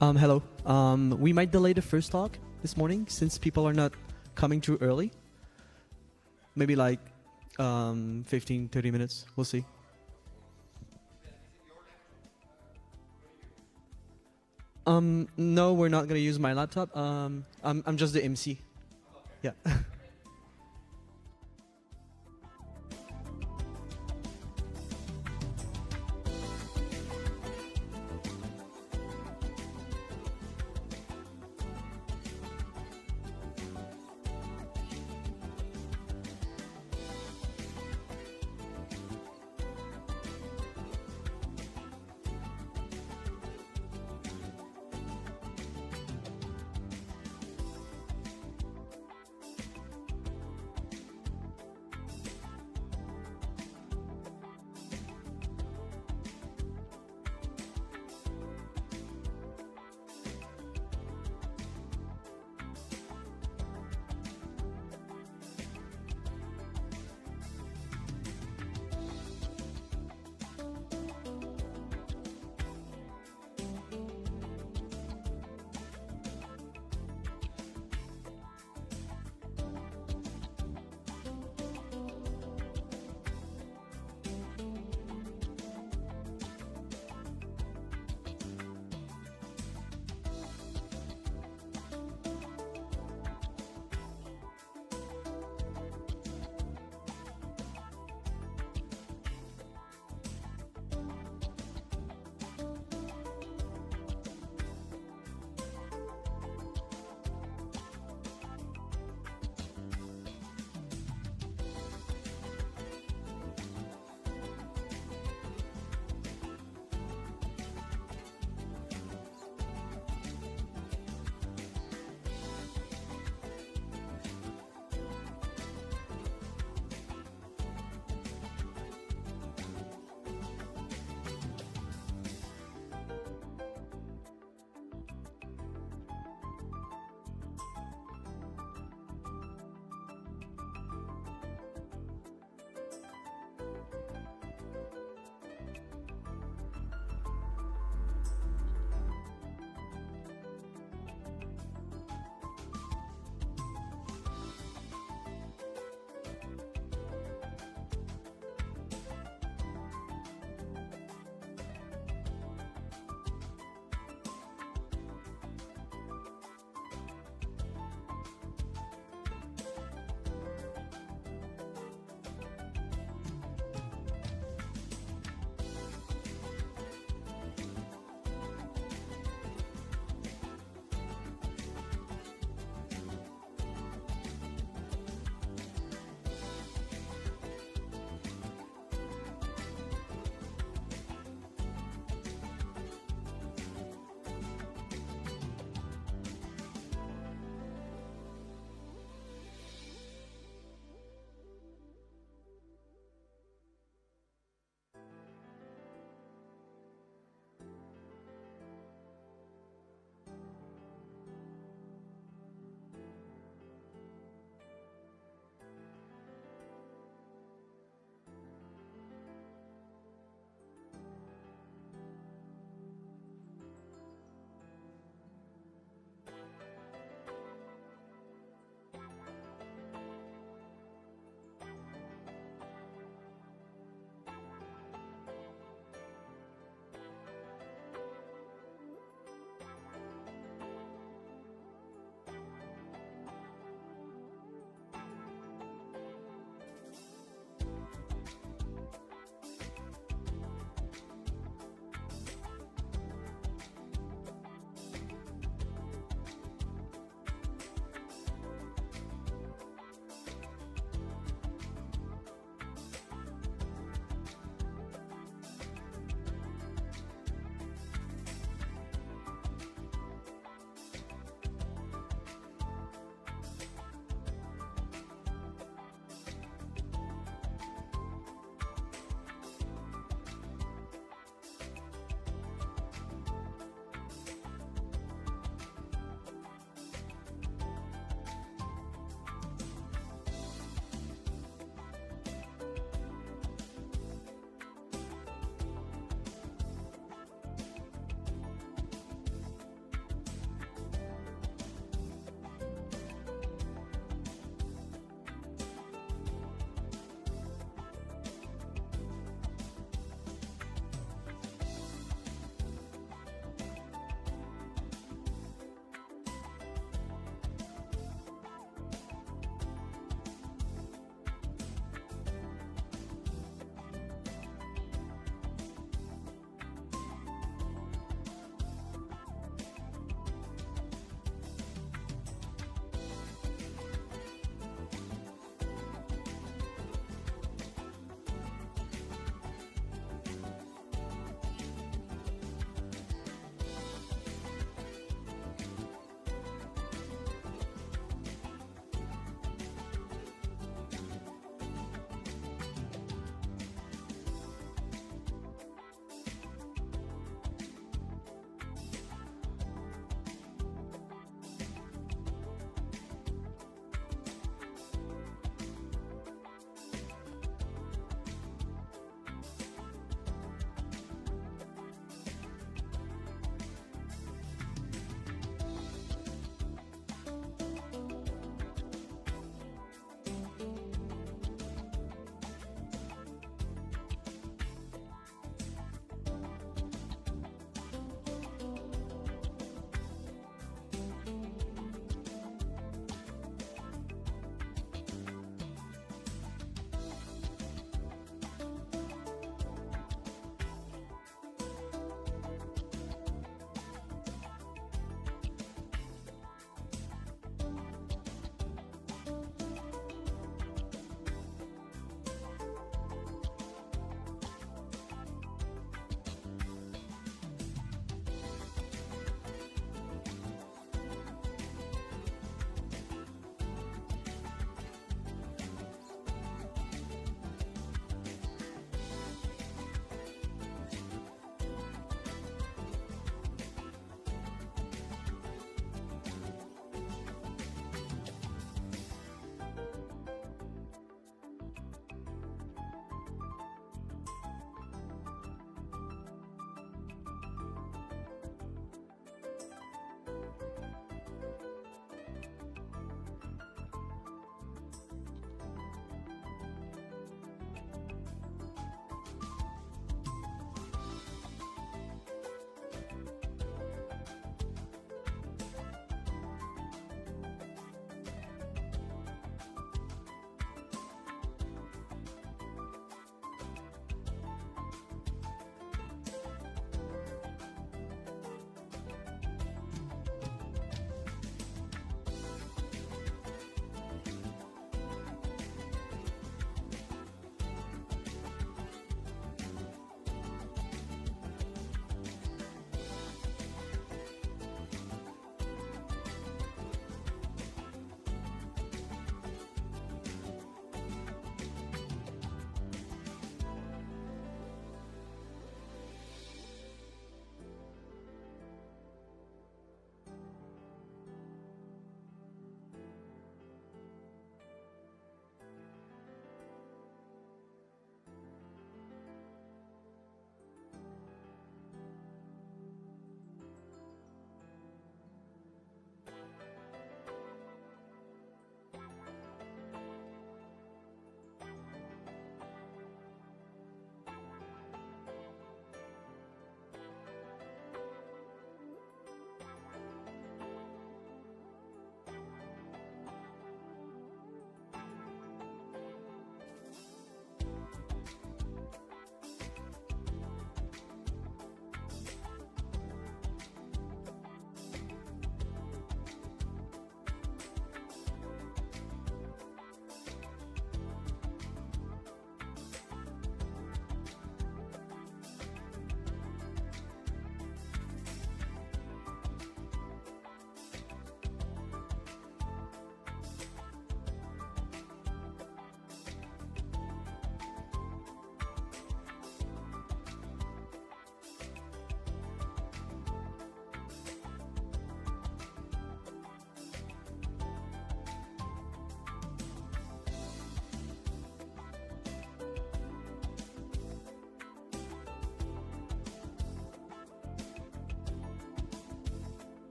Hello. We might delay the first talk this morning since people are not coming too early. Maybe like 15, 30 minutes. We'll see. No, we're not going to use my laptop. I'm just the MC. Yeah.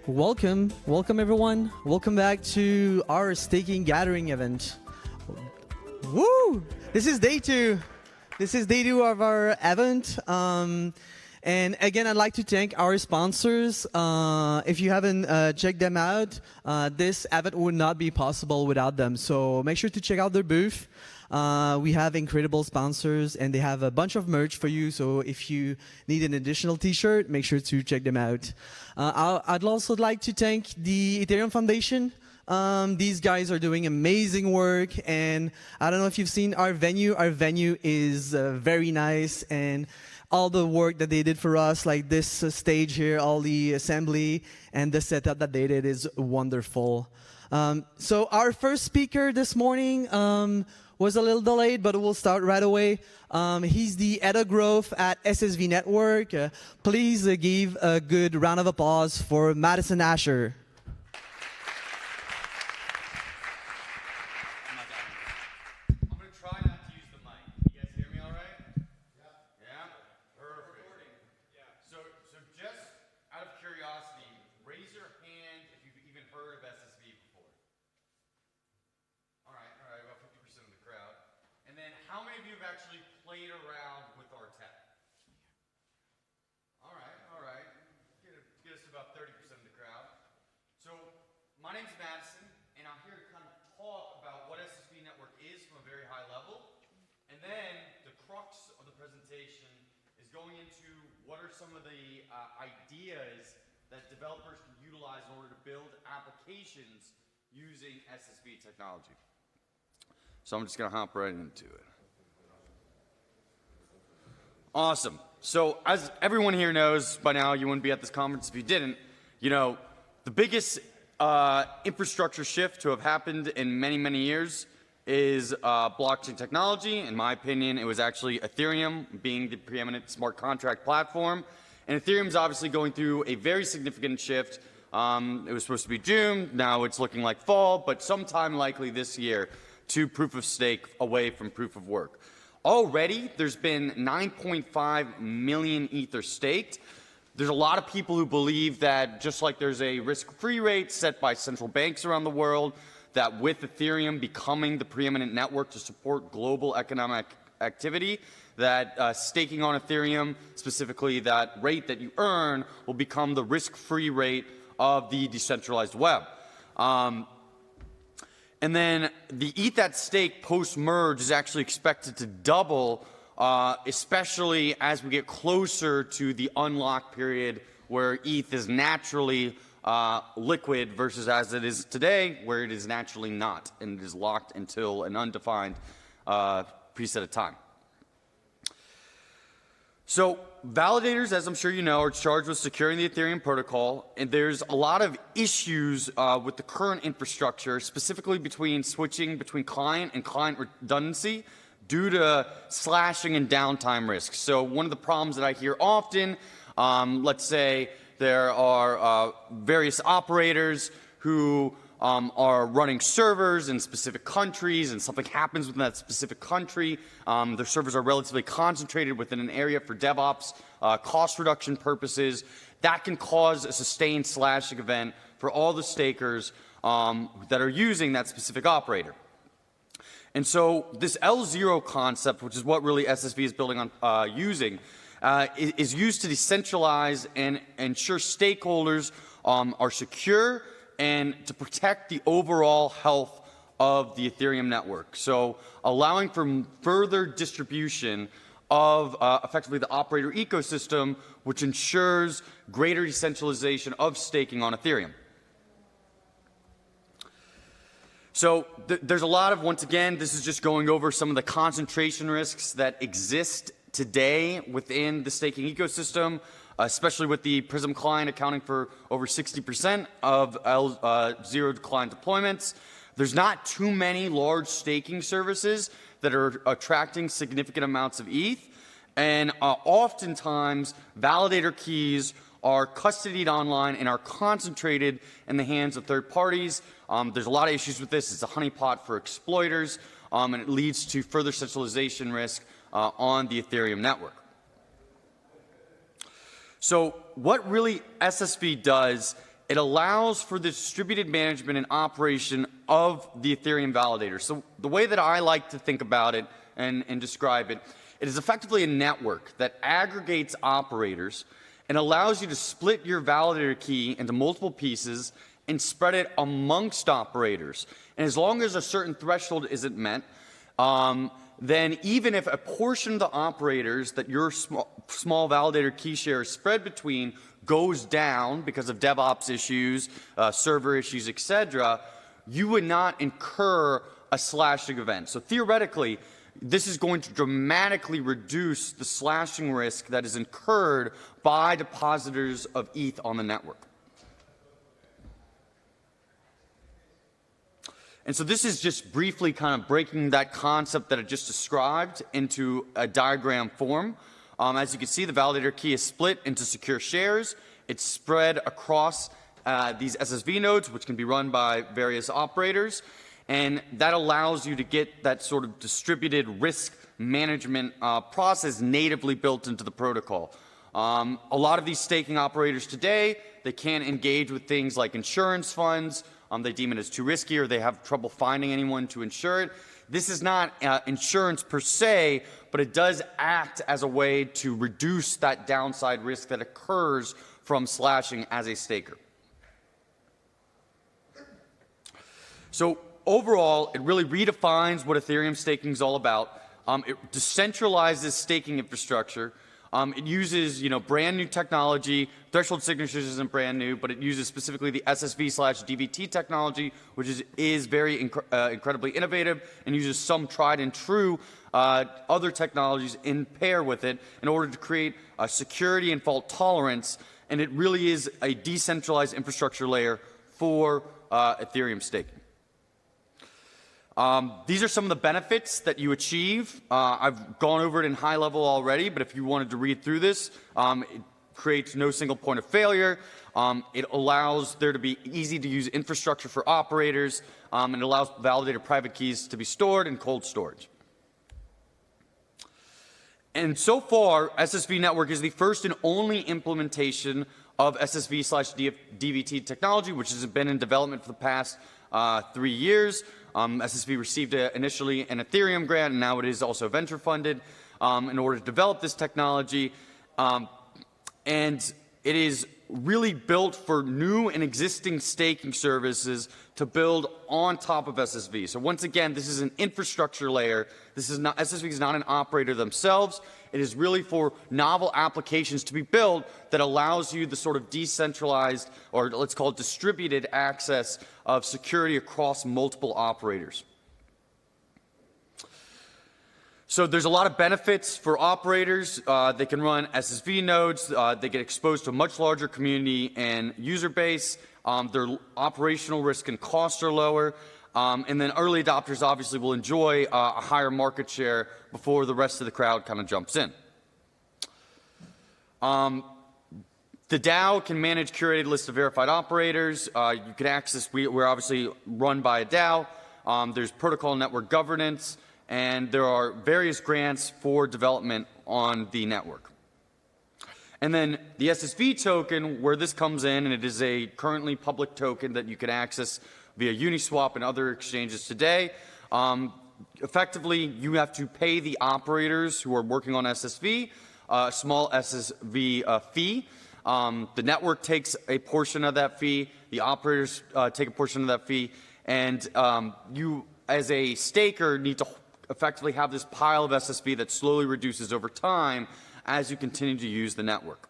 Welcome everyone. Welcome back to our staking gathering event. Woo! This is day 2. This is day 2 of our event. And again, I'd like to thank our sponsors. If you haven't checked them out, this event would not be possible without them. So make sure to check out their booth. We have incredible sponsors, and they have a bunch of merch for you. So if you need an additional T-shirt, make sure to check them out. I'd also like to thank the Ethereum Foundation. These guys are doing amazing work, and I don't know if you've seen our venue. Our venue is very nice, and all the work that they did for us, like this stage here, all the assembly and the setup that they did is wonderful. So our first speaker this morning was a little delayed, but we'll start right away. He's the head of growth at ssv.network. Please give a good round of applause for Madison Asher. My name's Madison, and I'm here to kind of talk about what ssv.network is from a very high level. And then the crux of the presentation is going into what are some of the ideas that developers can utilize in order to build applications using SSV technology. So I'm just going to hop right into it. Awesome. So as everyone here knows by now, you wouldn't be at this conference if you didn't. You know, the biggest infrastructure shift to have happened in many, many years is blockchain technology. In my opinion, it was actually Ethereum being the preeminent smart contract platform. And Ethereum is obviously going through a very significant shift. It was supposed to be June. Now it's looking like fall, but sometime likely this year to proof of stake away from proof of work. Already, there's been 9.5 million Ether staked. There's a lot of people who believe that just like there's a risk-free rate set by central banks around the world, that with Ethereum becoming the preeminent network to support global economic activity, that staking on Ethereum, specifically that rate that you earn, will become the risk-free rate of the decentralized web. And then the ETH at stake post-merge is actually expected to double, especially as we get closer to the unlock period where ETH is naturally liquid versus as it is today, where it is naturally not, and it is locked until an undefined preset of time. So validators, as I'm sure you know, are charged with securing the Ethereum protocol, and there's a lot of issues with the current infrastructure, specifically between switching between client and client redundancy due to slashing and downtime risks. So one of the problems that I hear often, let's say there are various operators who are running servers in specific countries, and something happens within that specific country. Their servers are relatively concentrated within an area for DevOps cost reduction purposes. That can cause a sustained slashing event for all the stakers that are using that specific operator. And so this L0 concept, which is what really SSV is building on using, is used to decentralize and ensure stakeholders are secure and to protect the overall health of the Ethereum network. So allowing for further distribution of effectively the operator ecosystem, which ensures greater decentralization of staking on Ethereum. So there's a lot of, once again, this is just going over some of the concentration risks that exist today within the staking ecosystem, especially with the Prism client accounting for over 60% of L0 client deployments. There's not too many large staking services that are attracting significant amounts of ETH, and oftentimes validator keys are custodied online and are concentrated in the hands of third parties. There's a lot of issues with this. It's a honeypot for exploiters, and it leads to further centralization risk on the Ethereum network. So what really SSV does it allows for the distributed management and operation of the Ethereum validator. So the way that I like to think about it and describe it, it is effectively a network that aggregates operators and allows you to split your validator key into multiple pieces and spread it amongst operators. And as long as a certain threshold isn't met, then even if a portion of the operators that your small validator key share is spread between goes down because of DevOps issues, server issues, etc., you would not incur a slashing event. So theoretically, this is going to dramatically reduce the slashing risk that is incurred by depositors of ETH on the network. And so this is just briefly kind of breaking that concept that I just described into a diagram form. As you can see, the validator key is split into secure shares. It's spread across these SSV nodes, which can be run by various operators. And that allows you to get that sort of distributed risk management process natively built into the protocol. A lot of these staking operators today, they can't engage with things like insurance funds. They deem it as too risky, or they have trouble finding anyone to insure it. This is not insurance per se, but it does act as a way to reduce that downside risk that occurs from slashing as a staker. So overall, it really redefines what Ethereum staking is all about. It decentralizes staking infrastructure. It uses, brand new technology. Threshold signatures isn't brand new, but it uses specifically the ssv/DVT technology, which is very incredibly innovative and uses some tried and true other technologies in pair with it in order to create security and fault tolerance. And it really is a decentralized infrastructure layer for Ethereum staking. These are some of the benefits that you achieve. I've gone over it in high level already, but if you wanted to read through this, it creates no single point of failure. It allows there to be easy to use infrastructure for operators, and it allows validator private keys to be stored in cold storage. And so far, SSV Network is the first and only implementation of SSV/DVT technology, which has been in development for the past 3 years. SSV received initially an Ethereum grant, and now it is also venture funded in order to develop this technology. And it is really built for new and existing staking services to build on top of SSV. So once again, this is an infrastructure layer. SSV is not an operator themselves. It is really for novel applications to be built that allows you the sort of decentralized, or let's call it distributed access of security across multiple operators. So there's a lot of benefits for operators. They can run SSV nodes. They get exposed to a much larger community and user base. Their operational risk and costs are lower. And then early adopters obviously will enjoy a higher market share before the rest of the crowd kind of jumps in. The DAO can manage curated list of verified operators. You can access, we're obviously run by a DAO. There's protocol network governance, and there are various grants for development on the network. And then the SSV token, where this comes in, and it is a currently public token that you can access via Uniswap and other exchanges today. Effectively, you have to pay the operators who are working on SSV a small SSV fee. The network takes a portion of that fee. The operators take a portion of that fee. And you, as a staker, need to effectively have this pile of SSV that slowly reduces over time as you continue to use the network.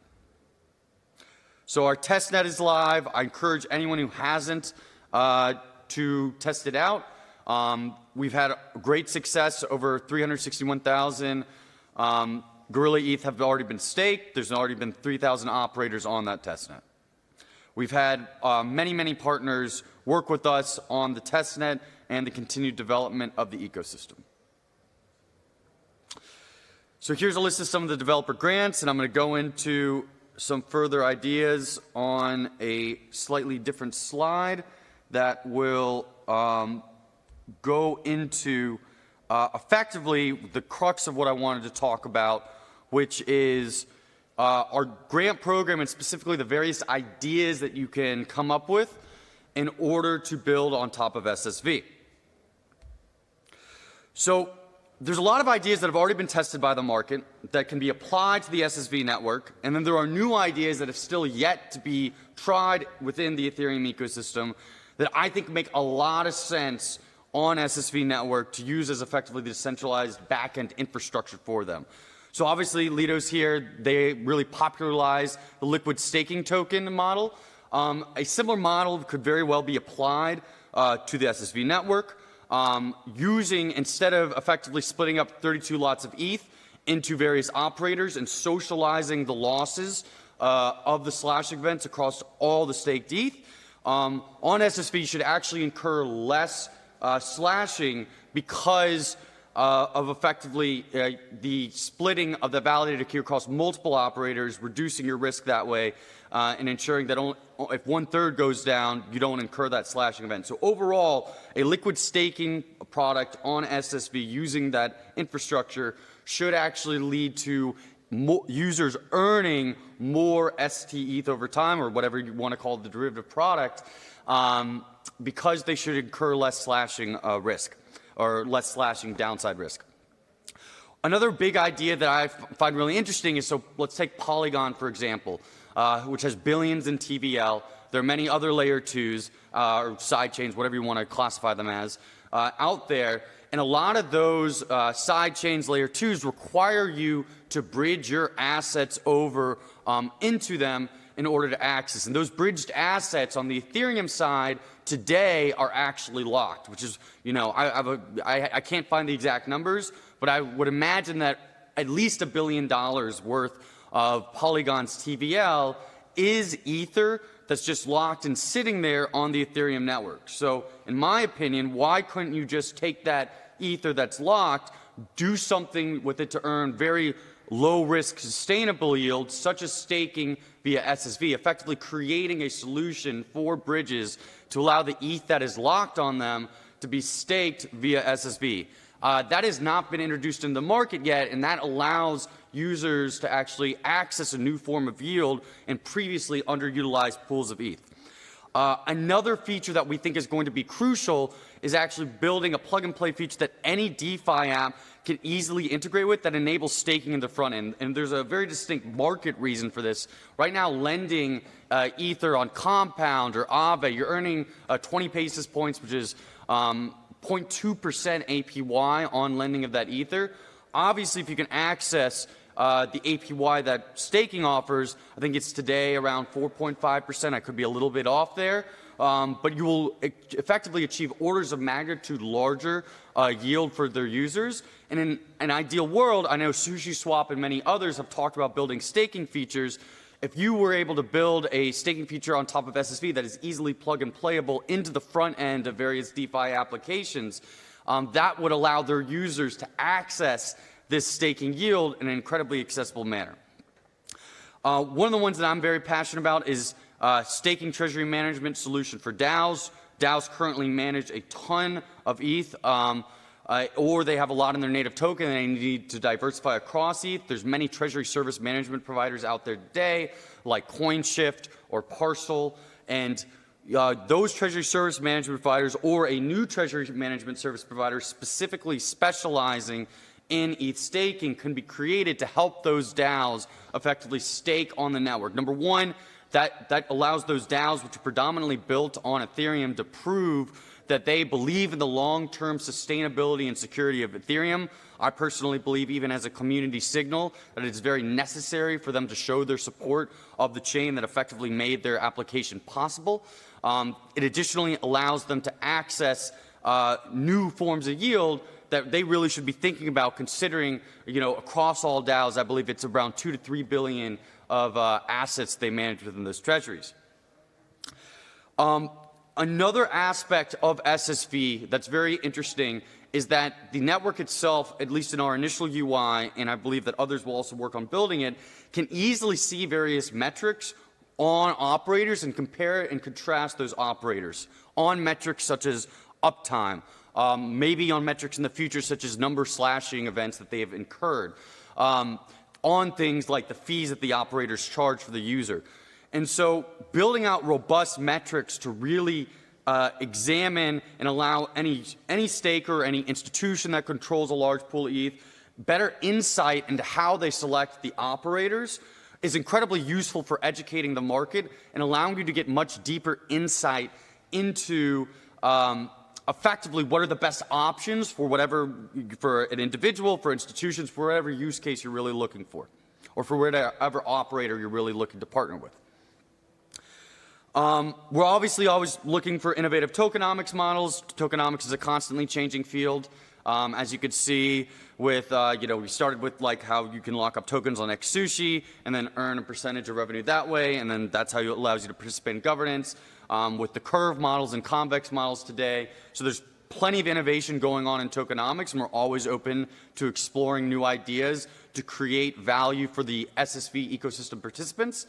So our testnet is live. I encourage anyone who hasn't to test it out. We've had great success, over 361,000 Gorilla ETH have already been staked. There's already been 3,000 operators on that testnet. We've had many partners work with us on the testnet and the continued development of the ecosystem. So here's a list of some of the developer grants, and I'm going to go into some further ideas on a slightly different slide that will go into effectively the crux of what I wanted to talk about, which is our grant program and specifically the various ideas that you can come up with in order to build on top of SSV. So there's a lot of ideas that have already been tested by the market that can be applied to the SSV network, and then there are new ideas that have still yet to be tried within the Ethereum ecosystem that I think make a lot of sense on SSV network to use as effectively the decentralized backend infrastructure for them. So obviously Lido's here, they really popularized the liquid staking token model. A similar model could very well be applied to the SSV network. Using, instead of effectively splitting up 32 lots of ETH into various operators and socializing the losses of the slashing events across all the staked ETH, on SSV you should actually incur less slashing because of effectively the splitting of the validated key across multiple operators, reducing your risk that way, and ensuring that if 1/3 goes down, you don't incur that slashing event. So overall, a liquid staking product on SSV using that infrastructure should actually lead to users earning more ST ETH over time, or whatever you want to call the derivative product, because they should incur less slashing risk, or less slashing downside risk. Another big idea that I find really interesting is, so let's take Polygon, for example, which has billions in TVL. There are many other layer 2s, or side chains, whatever you want to classify them as, out there. And a lot of those side chains, layer 2s, require you to bridge your assets over into them in order to access. And those bridged assets on the Ethereum side today are actually locked, which is, you know, I can't find the exact numbers, but I would imagine that at least $1 billion worth of Polygon's TVL is Ether that's just locked and sitting there on the Ethereum network. So in my opinion, why couldn't you just take that Ether that's locked, do something with it to earn very low risk sustainable yields, such as staking via SSV, effectively creating a solution for bridges to allow the ETH that is locked on them to be staked via SSV. That has not been introduced in the market yet, and that allows users to actually access a new form of yield in previously underutilized pools of ETH. Another feature that we think is going to be crucial is actually building a plug-and-play feature that any DeFi app can easily integrate with that enables staking in the front end. And there's a very distinct market reason for this. Right now, lending Ether on Compound or Aave, you're earning 20 basis points, which is 0.2% APY on lending of that Ether. Obviously, if you can access the APY that staking offers, I think it's today around 4.5%. I could be a little bit off there. But you will effectively achieve orders of magnitude larger yield for their users. And in an ideal world, I know SushiSwap and many others have talked about building staking features. If you were able to build a staking feature on top of SSV that is easily plug and playable into the front end of various DeFi applications, that would allow their users to access this staking yield in an incredibly accessible manner. One of the ones that I'm very passionate about is staking treasury management solution for DAOs. DAOs currently manage a ton of ETH, or they have a lot in their native token and they need to diversify across ETH. There's many treasury service management providers out there today, like CoinShift or Parcel, and those treasury service management providers, or a new treasury management service provider specifically specializing in ETH staking, can be created to help those DAOs effectively stake on the network. Number one, that allows those DAOs, which are predominantly built on Ethereum, to prove that they believe in the long-term sustainability and security of Ethereum. I personally believe, even as a community signal, that it's very necessary for them to show their support of the chain that effectively made their application possible. It additionally allows them to access new forms of yield that they really should be thinking about, considering, you know, across all DAOs, I believe it's around 2 to 3 billion of assets they manage within those treasuries. Another aspect of SSV that's very interesting is that the network itself, at least in our initial UI, and I believe that others will also work on building it, can easily see various metrics on operators and compare and contrast those operators on metrics such as uptime, maybe on metrics in the future such as number slashing events that they have incurred. on things like the fees that the operators charge for the user. And so building out robust metrics to really examine and allow any staker, any institution that controls a large pool of ETH, better insight into how they select the operators is incredibly useful for educating the market and allowing you to get much deeper insight into effectively what are the best options for for an individual, for institutions, for whatever use case you're really looking for, or for whatever operator you're really looking to partner with. We're obviously always looking for innovative tokenomics models. Tokenomics is a constantly changing field. As you could see with, we started with like how you can lock up tokens on XSushi and then earn a percentage of revenue that way, and then that's how it allows you to participate in governance. With the curve models and convex models today. So there's plenty of innovation going on in tokenomics, and we're always open to exploring new ideas to create value for the SSV ecosystem participants.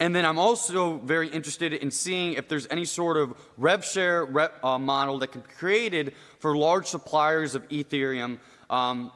And then I'm also very interested in seeing if there's any sort of rev share model that can be created for large suppliers of Ethereum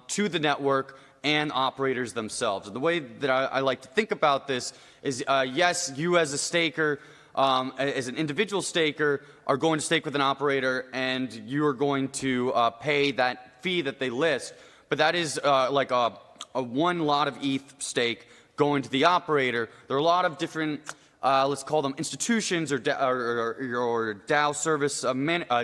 to the network and operators themselves. And the way that I like to think about this is, yes, you as a staker, as an individual staker, are going to stake with an operator, and you are going to pay that fee that they list. But that is like a one lot of ETH stake going to the operator. There are a lot of different, let's call them institutions or DAO service,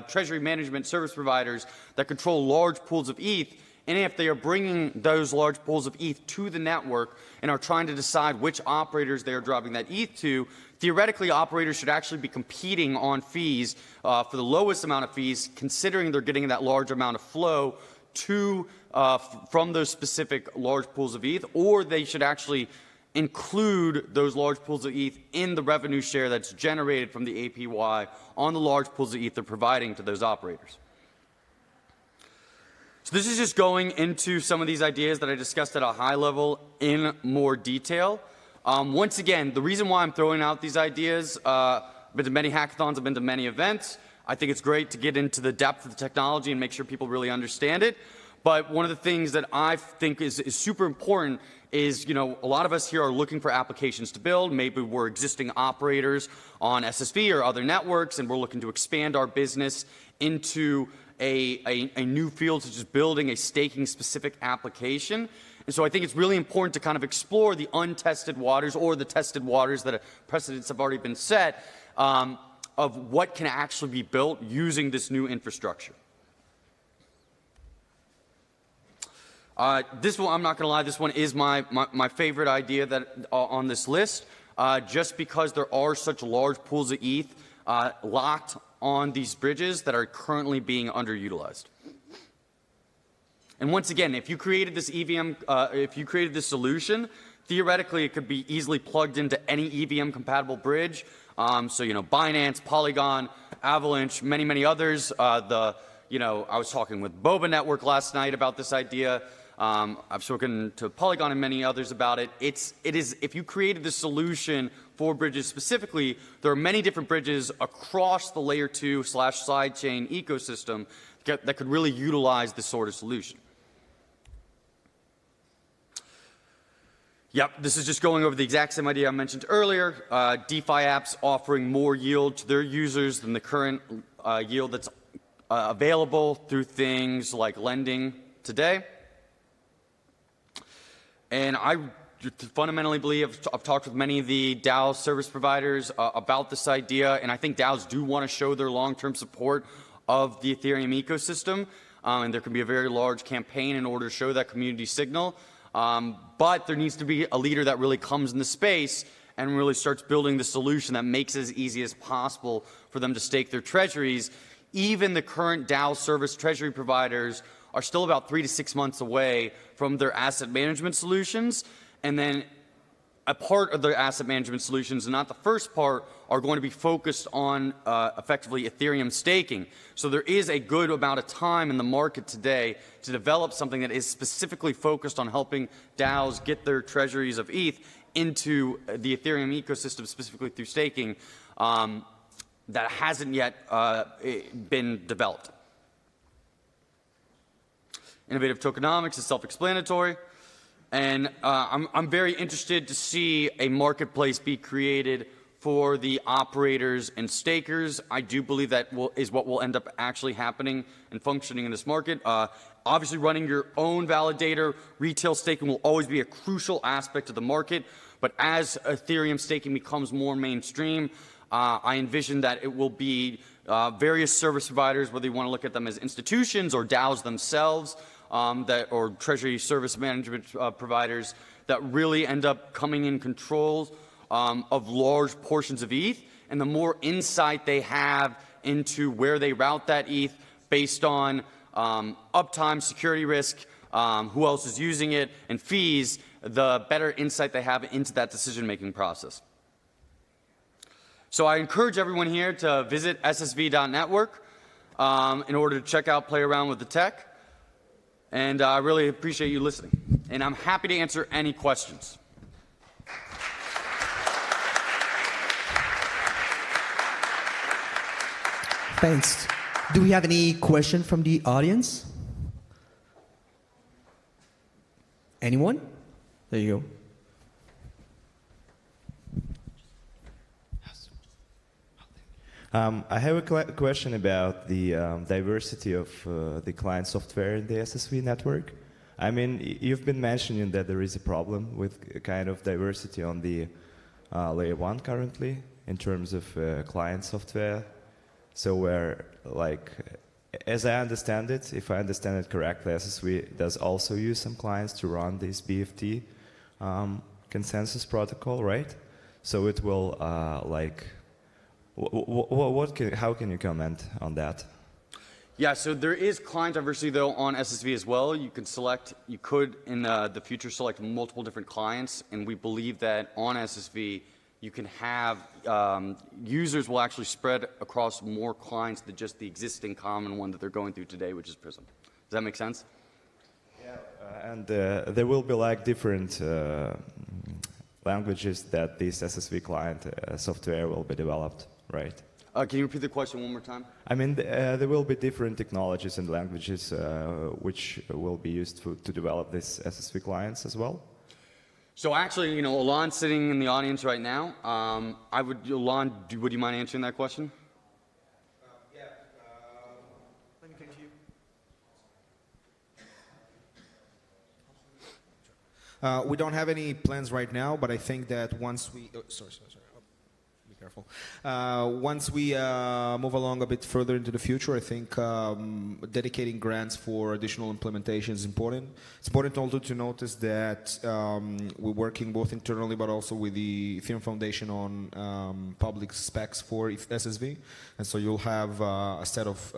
treasury management service providers that control large pools of ETH. And if they are bringing those large pools of ETH to the network and are trying to decide which operators they are dropping that ETH to, theoretically, operators should actually be competing on fees for the lowest amount of fees, considering they're getting that large amount of flow from those specific large pools of ETH, or they should actually include those large pools of ETH in the revenue share that's generated from the APY on the large pools of ETH they're providing to those operators. So this is just going into some of these ideas that I discussed at a high level in more detail. Once again, the reason why I'm throwing out these ideas, I've been to many hackathons, I've been to many events. I think it's great to get into the depth of the technology and make sure people really understand it. But one of the things that I think is super important is, a lot of us here are looking for applications to build. Maybe we're existing operators on SSV or other networks, and we're looking to expand our business into a new field, such as building a staking-specific application. And so I think it's really important to kind of explore the untested waters, or the tested waters that precedents have already been set, of what can actually be built using this new infrastructure. This one, I'm not going to lie, this one is my favorite idea that on this list, just because there are such large pools of ETH locked on these bridges that are currently being underutilized. And once again, if you created this EVM, if you created this solution, theoretically it could be easily plugged into any EVM compatible bridge. So Binance, Polygon, Avalanche, many others. I was talking with Boba Network last night about this idea. I've spoken to Polygon and many others about it. It is, if you created the solution for bridges specifically, there are many different bridges across the layer 2/sidechain ecosystem that could really utilize this sort of solution. Yep, this is just going over the exact same idea I mentioned earlier. DeFi apps offering more yield to their users than the current yield that's available through things like lending today. And I fundamentally believe, I've talked with many of the DAO service providers about this idea, and I think DAOs do want to show their long-term support of the Ethereum ecosystem, and there can be a very large campaign in order to show that community signal. But there needs to be a leader that really comes in the space and really starts building the solution that makes it as easy as possible for them to stake their treasuries. Even the current DAO service treasury providers are still about 3 to 6 months away from their asset management solutions. And then a part of their asset management solutions, and not the first part, are going to be focused on effectively Ethereum staking. So there is a good amount of time in the market today to develop something that is specifically focused on helping DAOs get their treasuries of ETH into the Ethereum ecosystem, specifically through staking, that hasn't yet been developed. Innovative tokenomics is self-explanatory. And I'm very interested to see a marketplace be created for the operators and stakers. I do believe that is what will end up actually happening and functioning in this market. Obviously, running your own validator, retail staking will always be a crucial aspect of the market. But as Ethereum staking becomes more mainstream, I envision that it will be various service providers, whether you want to look at them as institutions or DAOs themselves, or treasury service management providers, that really end up coming in control of large portions of ETH. And the more insight they have into where they route that ETH based on uptime, security risk, who else is using it, and fees, the better insight they have into that decision-making process. So I encourage everyone here to visit ssv.network in order to check out, play around with the tech. And I really appreciate you listening. And I'm happy to answer any questions. Thanks. Do we have any question from the audience? Anyone? There you go. I have a question about the diversity of the client software in the SSV network. I mean, you've been mentioning that there is a problem with kind of diversity on the layer 1 currently in terms of client software. So where, like, as I understand it, if I understand it correctly, SSV does also use some clients to run this BFT consensus protocol, right? So it will, how can you comment on that? Yeah, so there is client diversity, though, on SSV as well. You could in the future select multiple different clients, and we believe that on SSV, you can have, users will actually spread across more clients than just the existing common one that they're going through today, which is Prism. Does that make sense? Yeah, and there will be like different languages that this SSV client software will be developed, right? Can you repeat the question one more time? I mean, there will be different technologies and languages which will be used to develop this SSV clients as well? So actually, you know, Alon's sitting in the audience right now. Alon, would you mind answering that question? Yeah. Let me come to you. We don't have any plans right now, but I think that once we... Oh, sorry. Be careful. Once we move along a bit further into the future, I think dedicating grants for additional implementation is important. It's important also to notice that we're working both internally but also with the Ethereum Foundation on public specs for SSV. And so you'll have a set of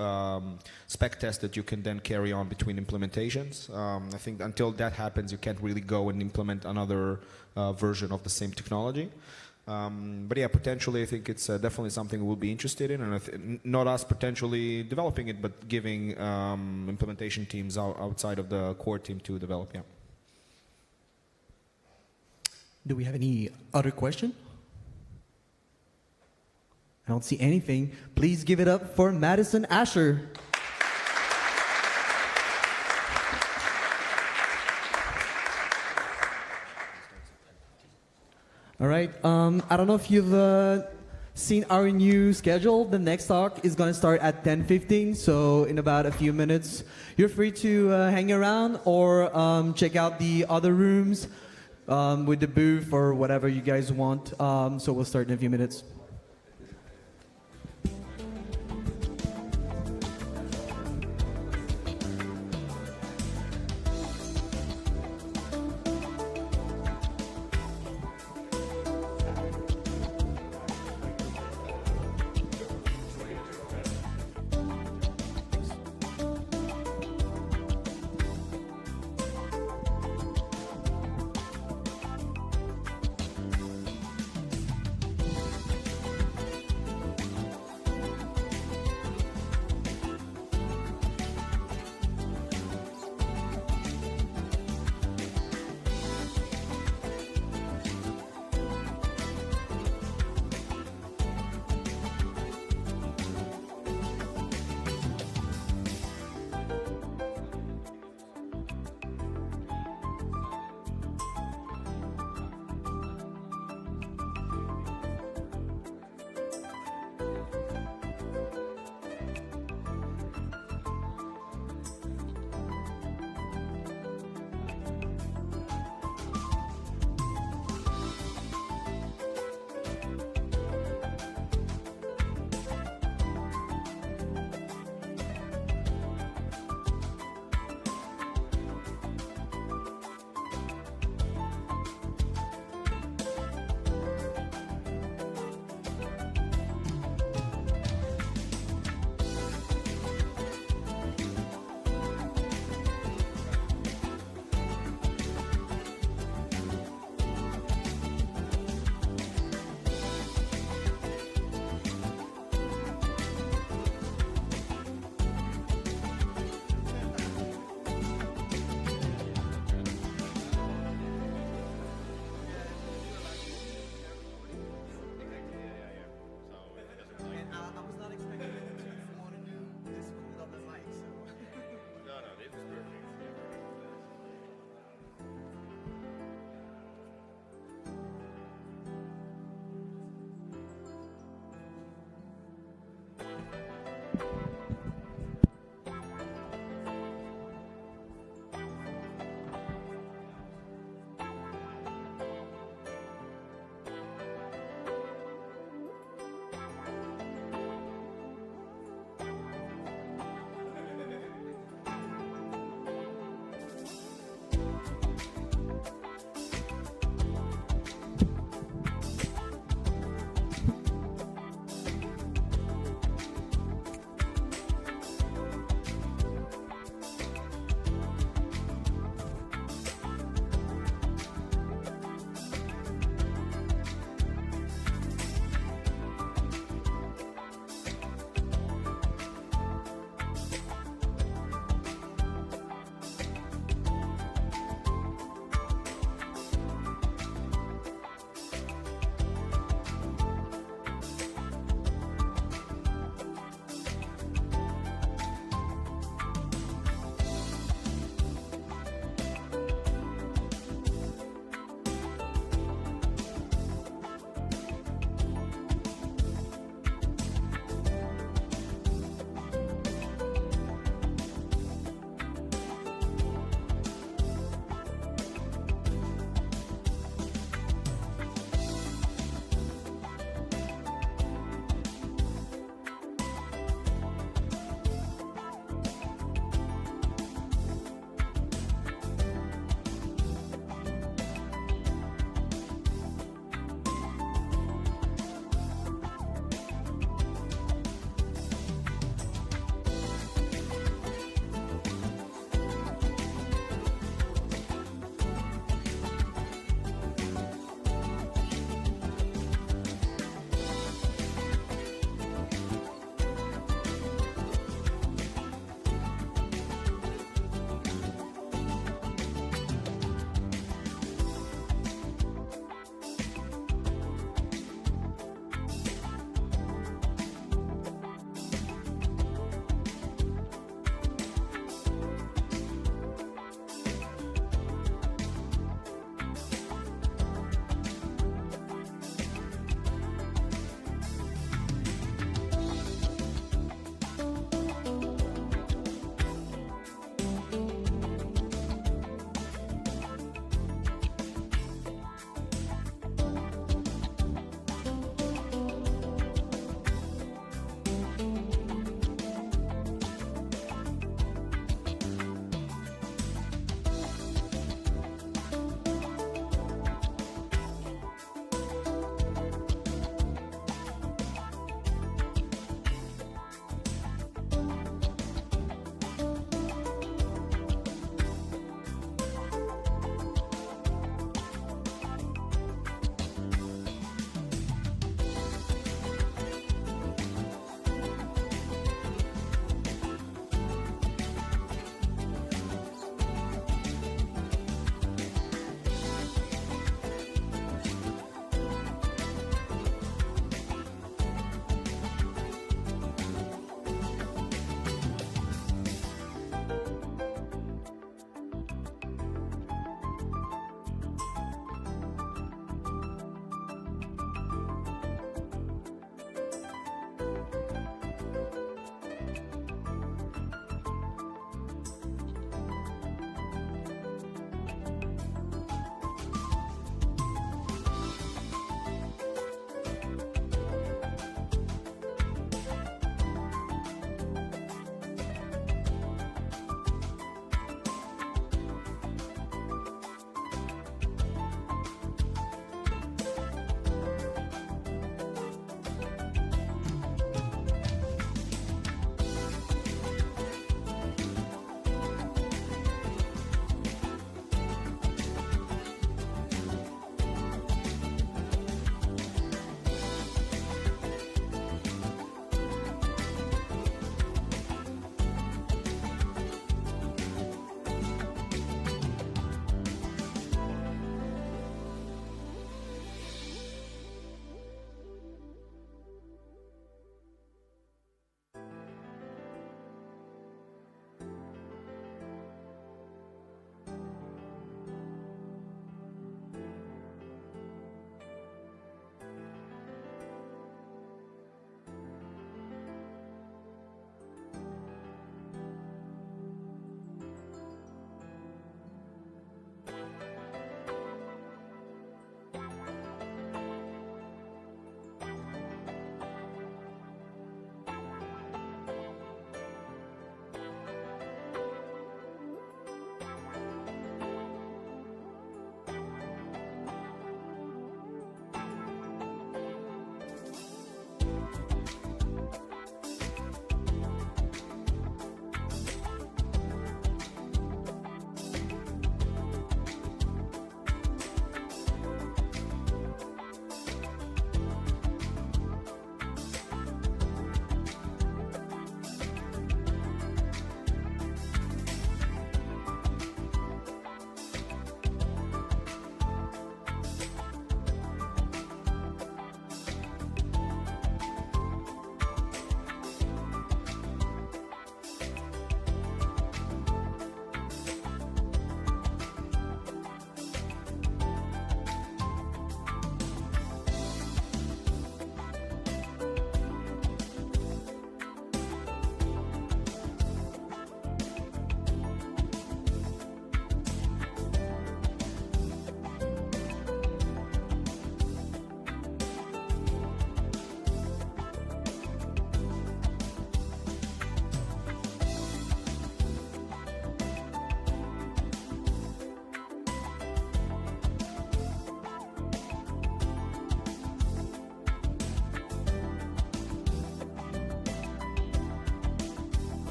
spec tests that you can then carry on between implementations. I think until that happens, you can't really go and implement another version of the same technology. But yeah, potentially I think it's definitely something we'll be interested in, and not us potentially developing it, but giving implementation teams outside of the core team to develop, yeah. Do we have any other question? I don't see anything. Please give it up for Madison Asher. All right. I don't know if you've seen our new schedule. The next talk is going to start at 10:15, so in about a few minutes. You're free to hang around or check out the other rooms with the booth or whatever you guys want. So we'll start in a few minutes.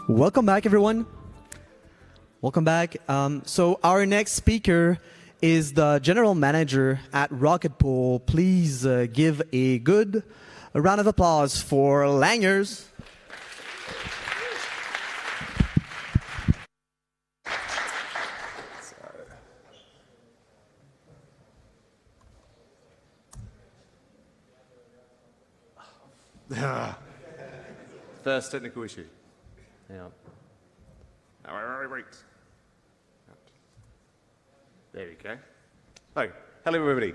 Welcome back, everyone. Welcome back. So our next speaker is the general manager at Rocket Pool. Please give a good round of applause for Langers. First technical issue. Hang on. Right. There we go. Hello everybody.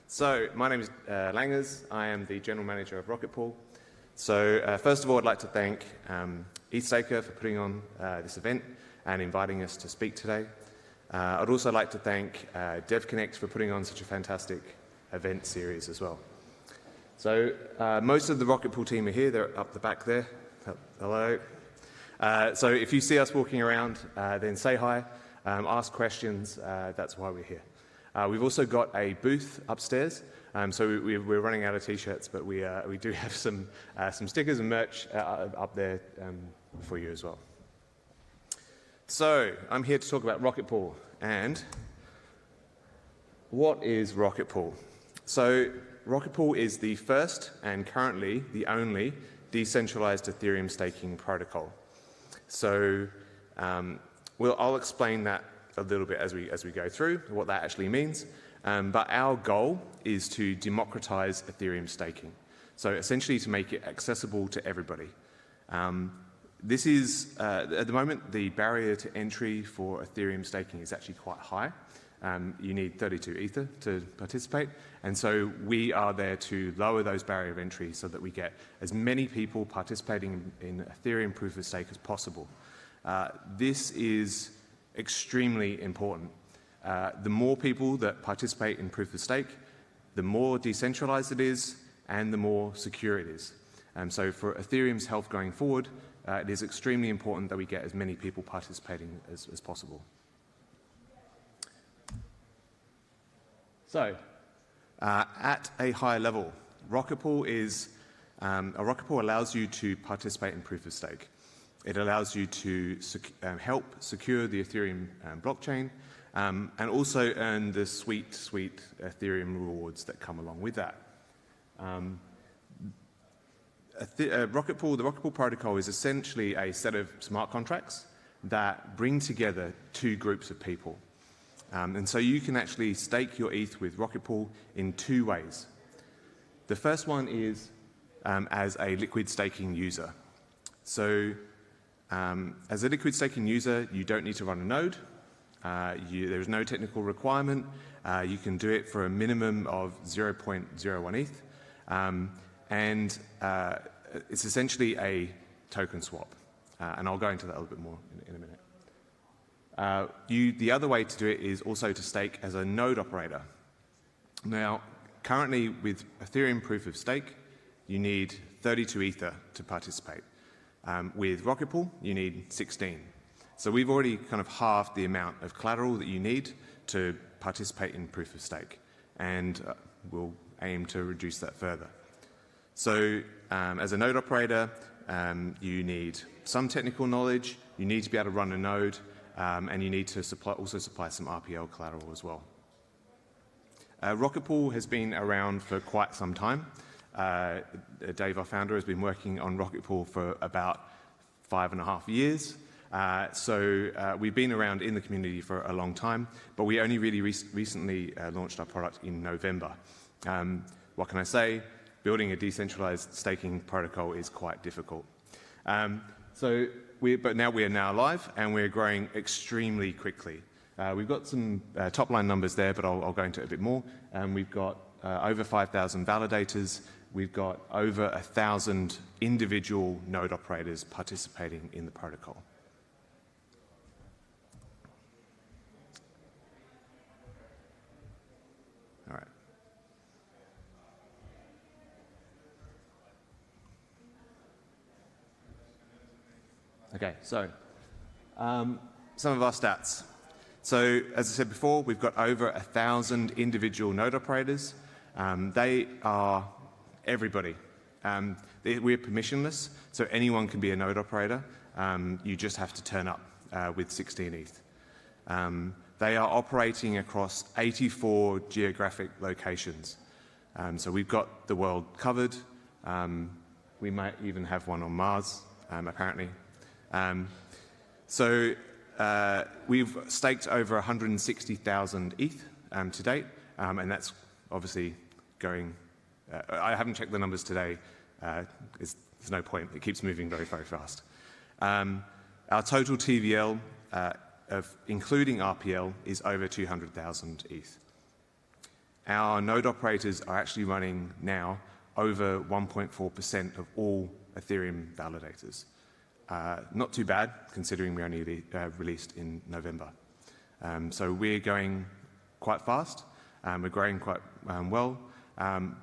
So my name is Langers. I am the general manager of Rocket Pool. So first of all, I'd like to thank ETHStaker for putting on this event and inviting us to speak today. I'd also like to thank Devconnect for putting on such a fantastic event series as well. So most of the Rocket Pool team are here. They're up the back there. Hello. So if you see us walking around, then say hi, ask questions. That's why we're here. We've also got a booth upstairs. So we're running out of T-shirts, but we do have some stickers and merch up there for you as well. So I'm here to talk about Rocket Pool. And what is Rocket Pool? So Rocket Pool is the first and currently the only decentralized Ethereum staking protocol. So I'll explain that a little bit as we go through what that actually means. But our goal is to democratize Ethereum staking. So essentially to make it accessible to everybody. This is, at the moment, the barrier to entry for Ethereum staking is actually quite high. You need 32 Ether to participate. And so we are there to lower those barrier of entry so that we get as many people participating in Ethereum proof of stake as possible. This is extremely important. The more people that participate in proof of stake, the more decentralized it is and the more secure it is. So for Ethereum's health going forward, it is extremely important that we get as many people participating as possible. So, at a high level, Rocket Pool allows you to participate in proof of stake. It allows you to help secure the Ethereum blockchain and also earn the sweet Ethereum rewards that come along with that. The Rocket Pool protocol is essentially a set of smart contracts that bring together two groups of people. And so you can actually stake your ETH with Rocket Pool in two ways. The first one is as a liquid staking user. So as a liquid staking user, you don't need to run a node. There is no technical requirement. You can do it for a minimum of 0.01 ETH. And it's essentially a token swap. And I'll go into that a little bit more in a minute. The other way to do it is also to stake as a node operator. Now, currently with Ethereum proof of stake, you need 32 Ether to participate. With Rocket Pool, you need 16. So we've already kind of halved the amount of collateral that you need to participate in proof of stake. And we'll aim to reduce that further. So as a node operator, you need some technical knowledge, you need to be able to run a node, and you need to also supply some RPL collateral as well. Rocket Pool has been around for quite some time. Dave, our founder, has been working on Rocket Pool for about 5.5 years. So we've been around in the community for a long time, but we only really recently launched our product in November. What can I say? Building a decentralized staking protocol is quite difficult. But now we are now live and we're growing extremely quickly. We've got some top line numbers there, but I'll go into it a bit more. We've got over 5,000 validators. We've got over 1,000 individual node operators participating in the protocol. All right. Okay, so some of our stats. So as I said before, we've got over 1,000 individual node operators. They are everybody. We're permissionless, so anyone can be a node operator. You just have to turn up with 16 ETH. They are operating across 84 geographic locations. So we've got the world covered. We might even have one on Mars, apparently. So we've staked over 160,000 ETH to date, and that's obviously going. I haven't checked the numbers today. There's no point. It keeps moving very, very fast. Our total TVL, including RPL, is over 200,000 ETH. Our node operators are actually running now over 1.4% of all Ethereum validators. Not too bad, considering we only released in November. So we're going quite fast. We're growing quite well,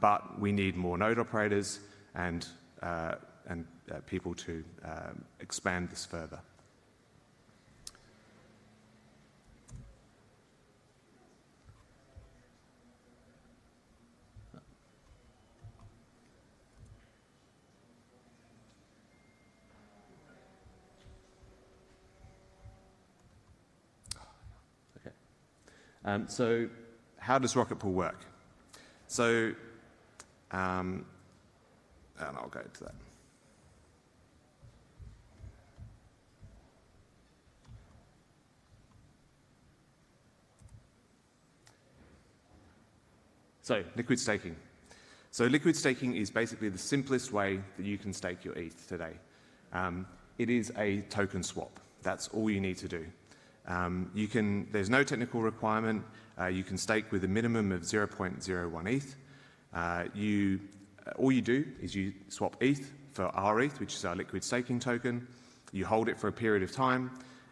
but we need more node operators and people to expand this further. So how does Rocket Pool work? So, and I'll go to that. So, liquid staking. So liquid staking is basically the simplest way that you can stake your ETH today. It is a token swap. That's all you need to do. There's no technical requirement. You can stake with a minimum of 0.01 ETH. All you do is you swap ETH for our ETH, which is our liquid staking token. You hold it for a period of time,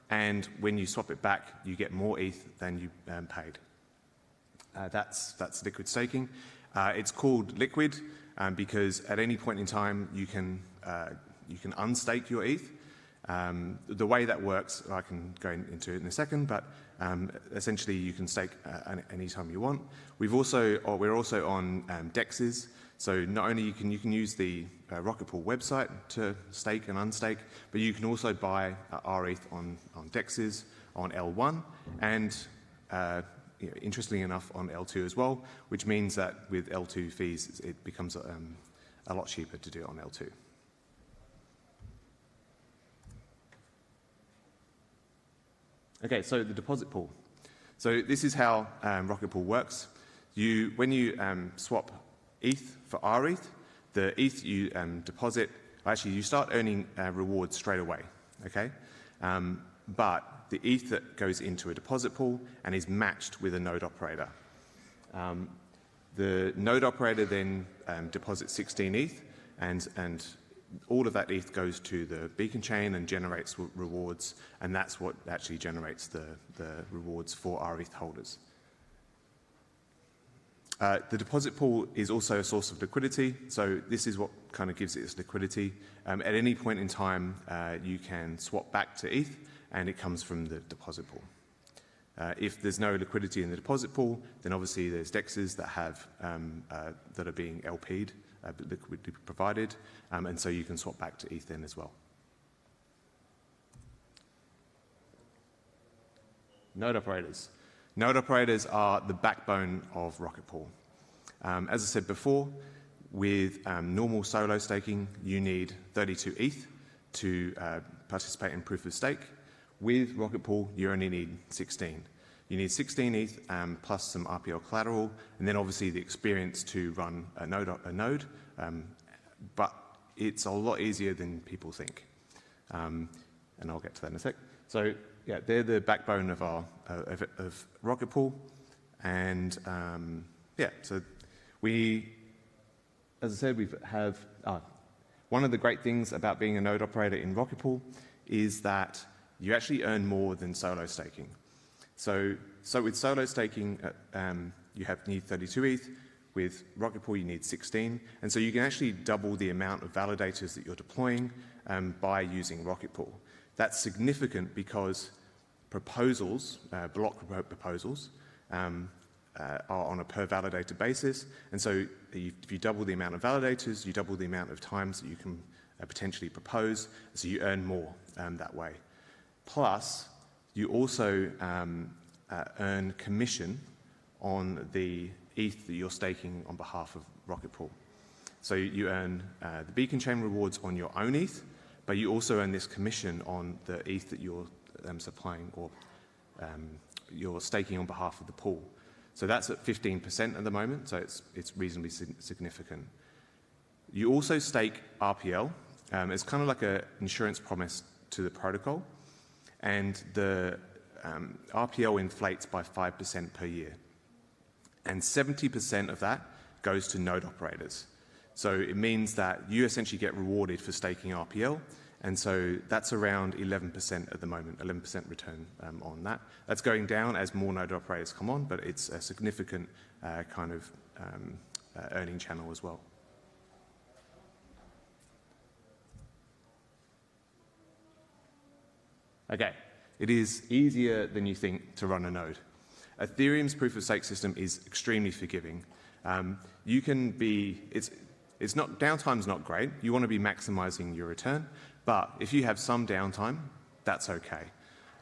and when you swap it back, you get more ETH than you paid. That's liquid staking. It's called liquid because at any point in time you can unstake your ETH. The way that works, I can go into it in a second, but essentially you can stake any time you want. We're also on DEXs, so not only can you use the Rocket Pool website to stake and unstake, but you can also buy our ETH on DEXs, on L1, and interestingly enough on L2 as well, which means that with L2 fees it becomes a lot cheaper to do it on L2. Okay, so the deposit pool. So this is how Rocket Pool works. When you swap ETH for our ETH, the ETH you deposit, actually you start earning rewards straight away, okay? But the ETH that goes into a deposit pool and is matched with a node operator. The node operator then deposits 16 ETH and all of that ETH goes to the beacon chain and generates rewards, and that's what actually generates the rewards for our ETH holders. The deposit pool is also a source of liquidity, so this is what kind of gives it its liquidity. At any point in time, you can swap back to ETH, and it comes from the deposit pool. If there's no liquidity in the deposit pool, then obviously there's DEXs that are being LP'd, liquidity provided, and so you can swap back to ETH then as well. Node operators. Node operators are the backbone of Rocket Pool. As I said before, with normal solo staking, you need 32 ETH to participate in proof of stake. With Rocket Pool, you only need 16. You need 16 ETH plus some RPL collateral, and then obviously the experience to run a node. But it's a lot easier than people think, and I'll get to that in a sec. So yeah, they're the backbone of our of Rocket Pool, and yeah. So we, as I said, one of the great things about being a node operator in Rocket Pool is that you actually earn more than solo staking. So with solo staking, you need 32 ETH. With Rocket Pool, you need 16. And so you can actually double the amount of validators that you're deploying by using Rocket Pool. That's significant because proposals, block proposals, are on a per validator basis. And so if you double the amount of validators, you double the amount of times that you can potentially propose, so you earn more that way. Plus, you also earn commission on the ETH that you're staking on behalf of Rocket Pool. So you earn the beacon chain rewards on your own ETH, but you also earn this commission on the ETH that you're supplying or you're staking on behalf of the pool. So that's at 15% at the moment, so it's reasonably significant. You also stake RPL. It's kind of like an insurance promise to the protocol, and the RPL inflates by 5% per year. And 70% of that goes to node operators. So it means that you essentially get rewarded for staking RPL, and so that's around 11% at the moment, 11% return on that. That's going down as more node operators come on, but it's a significant kind of earning channel as well. Okay, it is easier than you think to run a node. Ethereum's proof-of-stake system is extremely forgiving. You can be, downtime's not great. You want to be maximizing your return, but if you have some downtime, that's okay.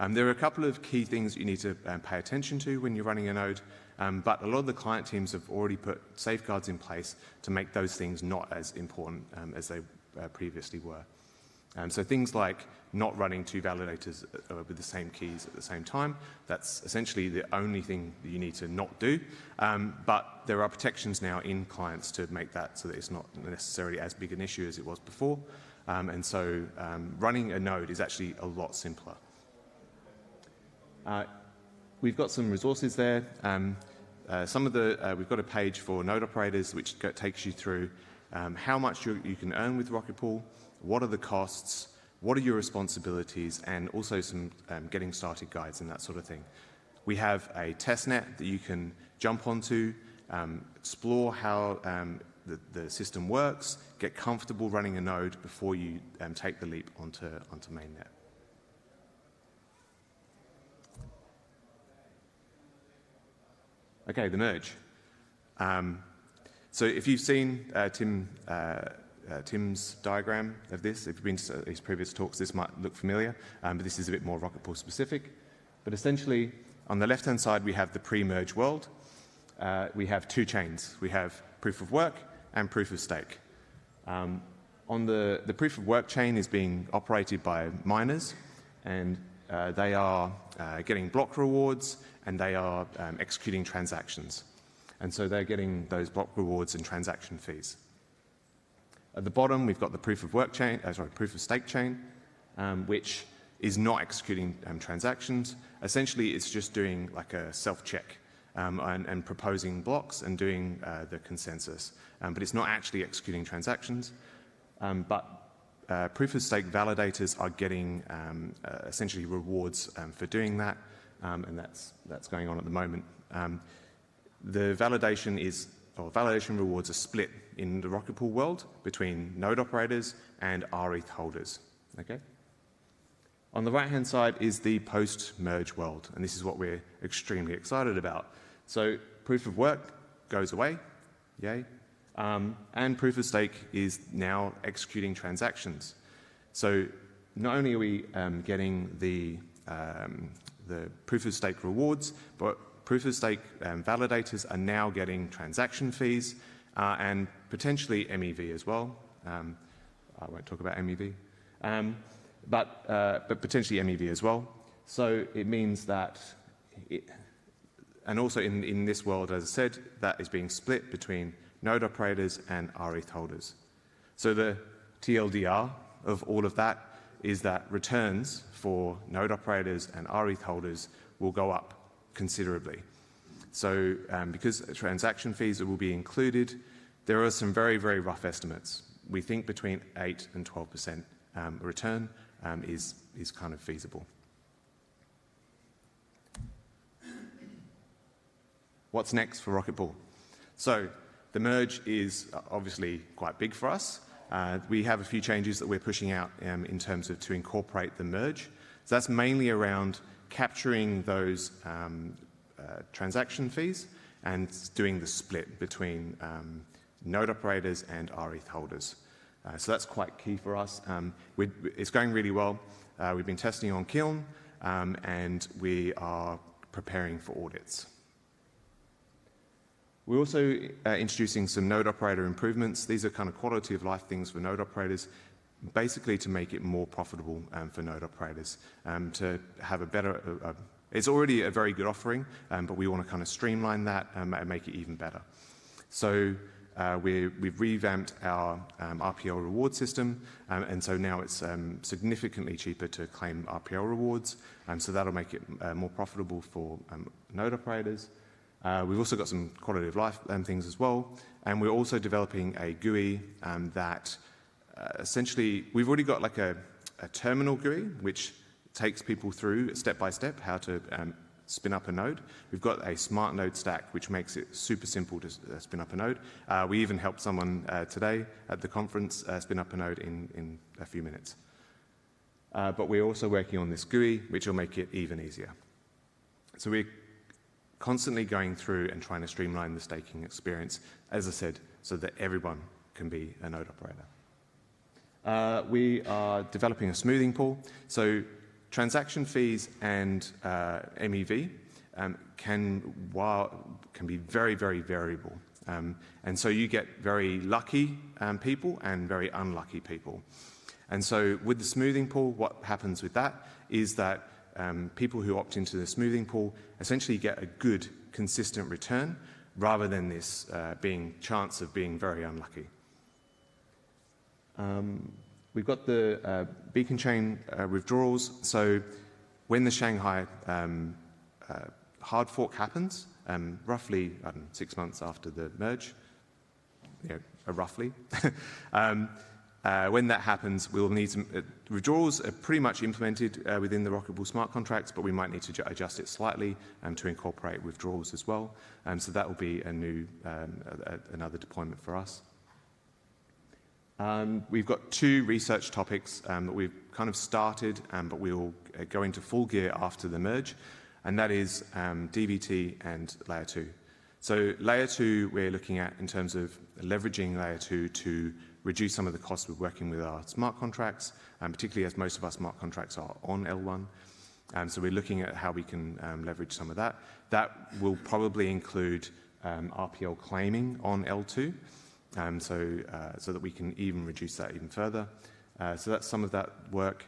There are a couple of key things you need to pay attention to when you're running a node, but a lot of the client teams have already put safeguards in place to make those things not as important as they previously were. So things like not running two validators with the same keys at the same time, that's essentially the only thing that you need to not do. But there are protections now in clients to make that so that it's not necessarily as big an issue as it was before. And so running a node is actually a lot simpler. We've got some resources there. We've got a page for node operators which takes you through how much you can earn with Rocket Pool, what are the costs, what are your responsibilities, and also some getting started guides and that sort of thing. We have a testnet that you can jump onto, explore how the system works, get comfortable running a node before you take the leap onto mainnet. Okay, the merge. So if you've seen Tim's diagram of this, if you've been to his previous talks, this might look familiar, but this is a bit more Rocket Pool specific. But essentially, on the left-hand side, we have the pre-merge world. We have two chains. We have proof of work and proof of stake. On the proof of work chain is being operated by miners, and they are getting block rewards, and they are executing transactions. And so they're getting those block rewards and transaction fees. At the bottom, we've got the proof of work chain, proof of stake chain, which is not executing transactions. Essentially, it's just doing like a self-check and proposing blocks and doing the consensus. But it's not actually executing transactions. But proof of stake validators are getting essentially rewards for doing that, and that's going on at the moment. The validation rewards are split in the Rocket Pool world between node operators and RETH holders. Okay? On the right-hand side is the post-merge world, and this is what we're extremely excited about. So proof of work goes away, yay, and proof of stake is now executing transactions. So not only are we getting the proof of stake rewards, but proof of stake validators are now getting transaction fees and potentially MEV as well. I won't talk about MEV, but potentially MEV as well. So it means that, and also in this world, as I said, that is being split between node operators and RETH holders. So the TLDR of all of that is that returns for node operators and RETH holders will go up considerably. So because transaction fees will be included, there are some very, very rough estimates. We think between 8 and 12% return is kind of feasible. What's next for Rocket Pool? So the merge is obviously quite big for us. We have a few changes that we're pushing out in terms of to incorporate the merge. So that's mainly around capturing those transaction fees and doing the split between node operators and RETH holders. So that's quite key for us. It's going really well. We've been testing on Kiln, and we are preparing for audits. We're also introducing some node operator improvements. These are kind of quality of life things for node operators, basically to make it more profitable for node operators, to have a better, it's already a very good offering, but we want to kind of streamline that and make it even better. So we've revamped our RPL reward system, and so now it's significantly cheaper to claim RPL rewards, so that'll make it more profitable for node operators. We've also got some quality of life things as well, and we're also developing a GUI that essentially, we've already got like a terminal GUI which takes people through step by step how to spin up a node. We've got a smart node stack which makes it super simple to spin up a node. We even helped someone today at the conference spin up a node in a few minutes. But we're also working on this GUI which will make it even easier. So we're constantly going through and trying to streamline the staking experience, as I said, so that everyone can be a node operator. We are developing a smoothing pool. So transaction fees and MEV can be very, very variable. And so you get very lucky people and very unlucky people. And so with the smoothing pool, what happens with that is that people who opt into the smoothing pool essentially get a good, consistent return rather than this chance of being very unlucky. We've got the beacon chain withdrawals. So when the Shanghai hard fork happens, roughly 6 months after the merge, roughly, when that happens, we'll need some withdrawals are pretty much implemented within the Rocket Pool smart contracts, but we might need to adjust it slightly to incorporate withdrawals as well. So that will be a new another deployment for us. We've got 2 research topics that we've kind of started, but we'll go into full gear after the merge, and that is DVT and Layer 2. So Layer 2 we're looking at in terms of leveraging Layer 2 to reduce some of the costs with working with our smart contracts, particularly as most of our smart contracts are on L1. So we're looking at how we can leverage some of that. That will probably include RPL claiming on L2, so that we can even reduce that even further. So that's some of that work.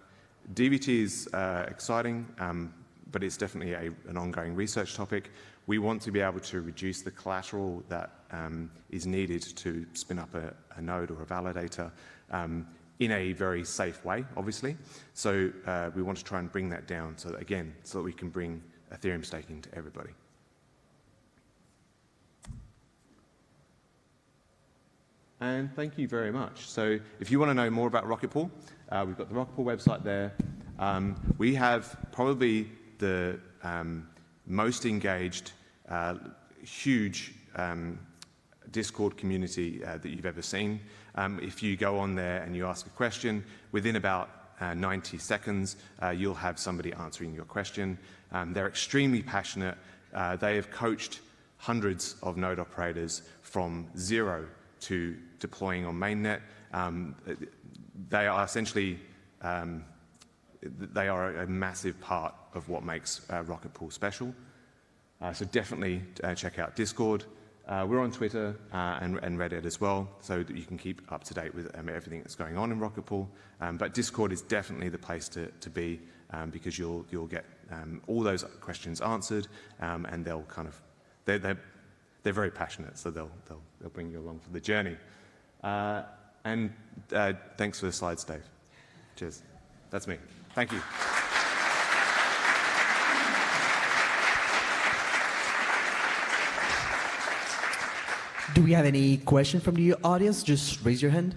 DVT is exciting, but it's definitely an ongoing research topic. We want to be able to reduce the collateral that is needed to spin up a node or a validator in a very safe way, obviously. So we want to try and bring that down so that we can bring Ethereum staking to everybody. And thank you very much. So if you want to know more about Rocket Pool, we've got the Rocket Pool website there. We have probably the most engaged, huge Discord community that you've ever seen. If you go on there and you ask a question, within about 90 seconds, you'll have somebody answering your question. They're extremely passionate. They have coached hundreds of node operators from zero to deploying on mainnet. They are essentially they are a massive part of what makes Rocket Pool special. So definitely check out Discord. We're on Twitter and Reddit as well, so that you can keep up to date with everything that's going on in Rocket Pool. But Discord is definitely the place to be because you'll get all those questions answered, and they'll kind of they're very passionate, so they'll bring you along for the journey. And thanks for the slides, Dave. Cheers. That's me. Thank you. Do we have any questions from the audience? Just raise your hand.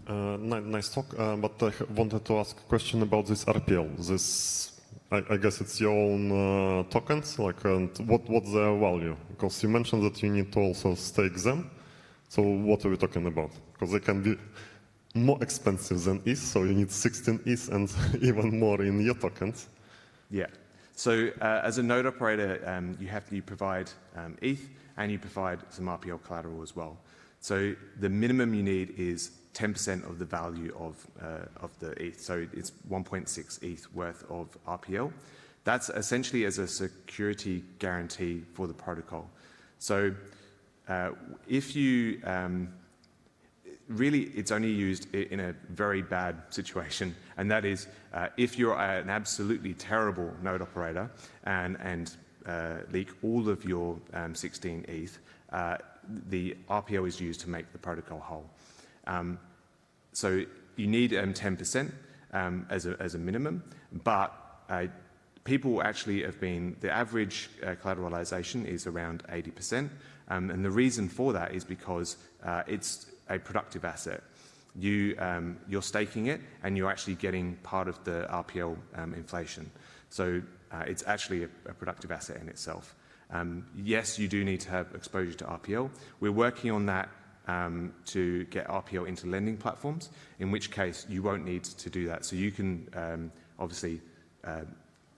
Nice talk, but I wanted to ask a question about this RPL. I guess it's your own tokens, like, and what's their value? Because you mentioned that you need to also stake them. So what are we talking about? Because they can be more expensive than ETH, so you need 16 ETH and even more in your tokens. Yeah. So as a node operator, you provide ETH and you provide some RPL collateral as well. So the minimum you need is 10% of the value of the ETH. So it's 1.6 ETH worth of RPL. That's essentially as a security guarantee for the protocol. So if you really, it's only used in a very bad situation, and that is if you're an absolutely terrible node operator and leak all of your 16 ETH, the RPL is used to make the protocol whole. So you need 10% as a minimum, but people actually have been, the average collateralization is around 80%, and the reason for that is because it's a productive asset. You're staking it and you're actually getting part of the RPL inflation. So it's actually a productive asset in itself. Yes, you do need to have exposure to RPL. We're working on that to get RPL into lending platforms, in which case you won't need to do that. So you can obviously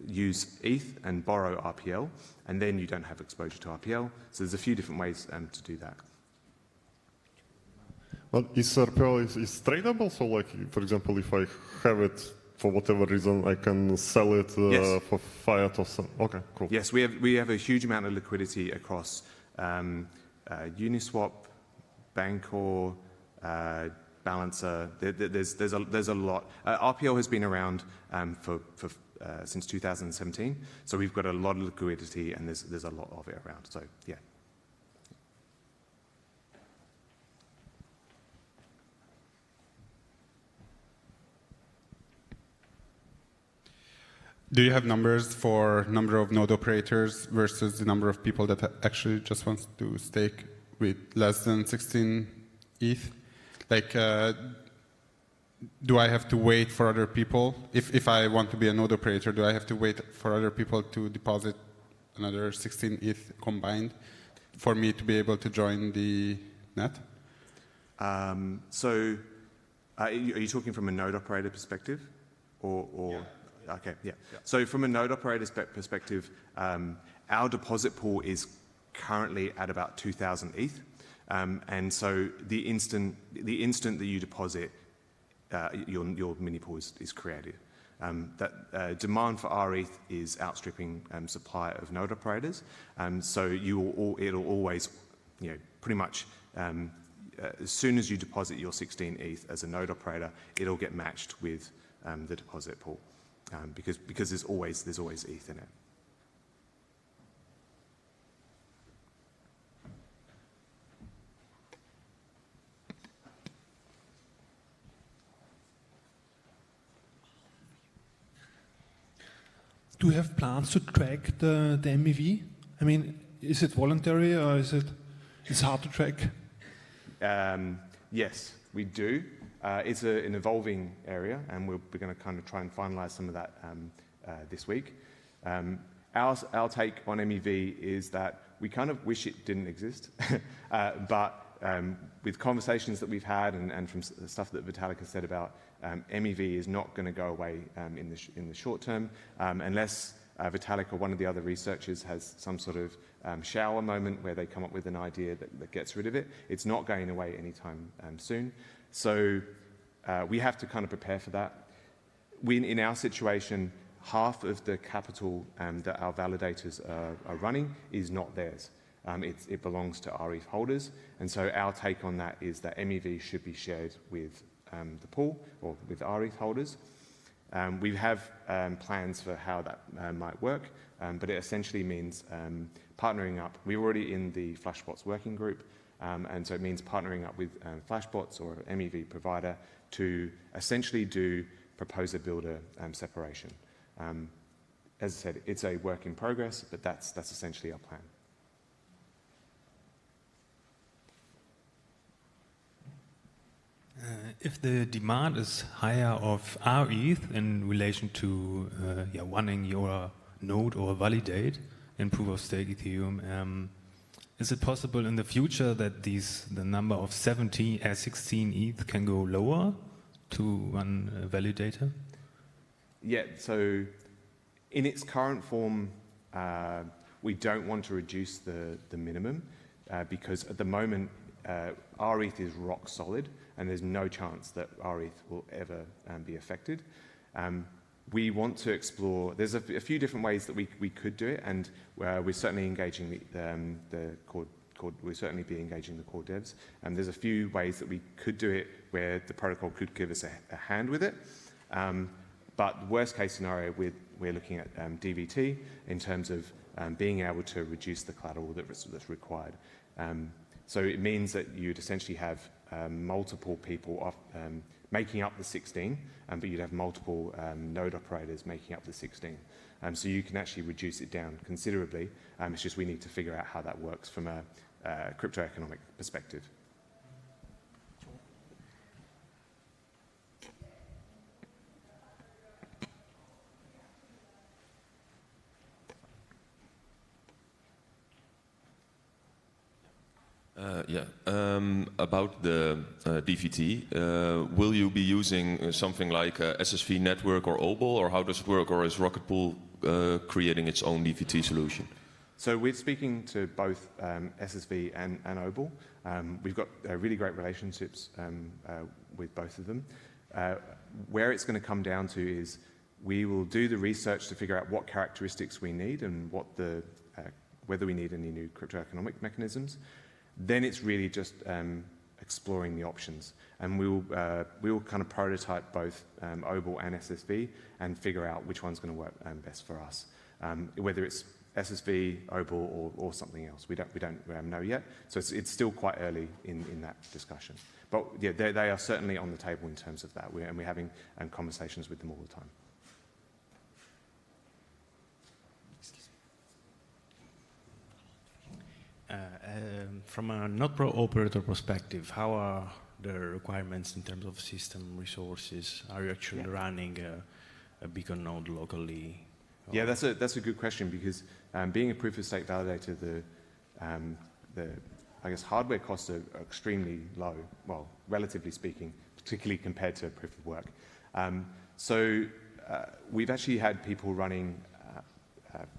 use ETH and borrow RPL, and then you don't have exposure to RPL. So there's a few different ways to do that. Well, is RPL is tradable? So, like, for example, if I have it for whatever reason, I can sell it Yes. for fiat or something. Okay, cool. Yes, we have a huge amount of liquidity across Uniswap, Bancor, Balancer. There's a lot. RPL has been around since 2017, so we've got a lot of liquidity, and there's a lot of it around. So yeah. Do you have numbers for number of node operators versus the number of people that actually just want to stake with less than 16 ETH? Like, do I have to wait for other people? If I want to be a node operator, do I have to wait for other people to deposit another 16 ETH combined for me to be able to join the net? So are you talking from a node operator perspective? Or yeah. Okay, yeah. So from a node operator perspective, our deposit pool is currently at about 2,000 ETH. And so the instant that you deposit, your mini pool is created. That demand for RETH is outstripping supply of node operators. So it'll always, pretty much as soon as you deposit your 16 ETH as a node operator, it'll get matched with the deposit pool. Because there's always ETH in it. Do you have plans to track the MEV? I mean, is it voluntary or it's hard to track? Yes, we do. It's an evolving area, and we're going to kind of try and finalize some of that this week. Our take on MEV is that we kind of wish it didn't exist, but with conversations that we've had and from stuff that Vitalik has said about MEV is not going to go away in the short term unless Vitalik or one of the other researchers has some sort of shower moment where they come up with an idea that gets rid of it. It's not going away anytime soon. So we have to kind of prepare for that. In our situation, half of the capital that our validators are running is not theirs. It belongs to RETH holders. And so our take on that is that MEV should be shared with the pool or with RETH holders. We have plans for how that might work, but it essentially means partnering up. We're already in the Flashbots working group. And so it means partnering up with Flashbots or an MEV provider to essentially do proposer-builder separation. As I said, it's a work in progress, but that's essentially our plan. If the demand is higher of RETH in relation to running your node or validate in proof-of-stake Ethereum, is it possible in the future that the number of 16 ETH can go lower to one validator? Yeah, so in its current form, we don't want to reduce the minimum because at the moment, RETH is rock solid and there's no chance that RETH will ever be affected. We want to explore, there's a few different ways that we could do it, and we're certainly engaging we'll certainly be engaging the core devs. There's a few ways that we could do it where the protocol could give us a hand with it. But worst case scenario, we're looking at DVT in terms of being able to reduce the collateral that's required. So it means that you'd essentially have multiple people making up the 16, but you'd have multiple node operators making up the 16. So you can actually reduce it down considerably. It's just we need to figure out how that works from a crypto economic perspective. About the DVT, will you be using something like ssv.network or OBOL, or how does it work, or is Rocket Pool creating its own DVT solution? So we're speaking to both SSV and OBOL. We've got really great relationships with both of them. Where it's going to come down to is we will do the research to figure out what characteristics we need and what whether we need any new crypto economic mechanisms. Then it's really just exploring the options, and we will kind of prototype both OBOL and SSV and figure out which one's going to work best for us, whether it's SSV, OBOL, or something else. We don't know yet, so it's still quite early in that discussion. But yeah, they are certainly on the table in terms of that, and we're having conversations with them all the time. From a node operator perspective, how are the requirements in terms of system resources? Are you actually running a beacon node locally? Yeah, that's a good question, because being a proof of stake validator, I guess hardware costs are extremely low, well, relatively speaking, particularly compared to proof of work. So we've actually had people running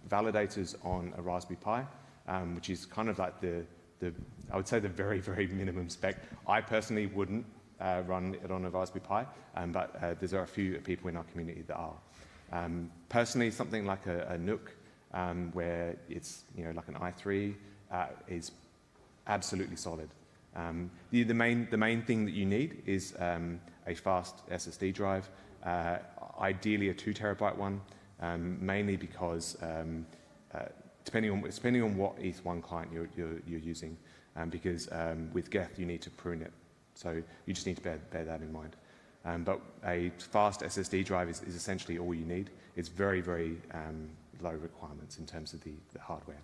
validators on a Raspberry Pi, which is kind of like I would say the very, very minimum spec. I personally wouldn't run it on a Raspberry Pi, but there are a few people in our community that are. Personally, something like a NUC, where it's like an i3, is absolutely solid. The main thing that you need is a fast SSD drive, ideally a 2 terabyte one, mainly because depending on what ETH1 client you're using, because with Geth you need to prune it, so you just need to bear that in mind. But a fast SSD drive is essentially all you need. It's very, very low requirements in terms of the hardware.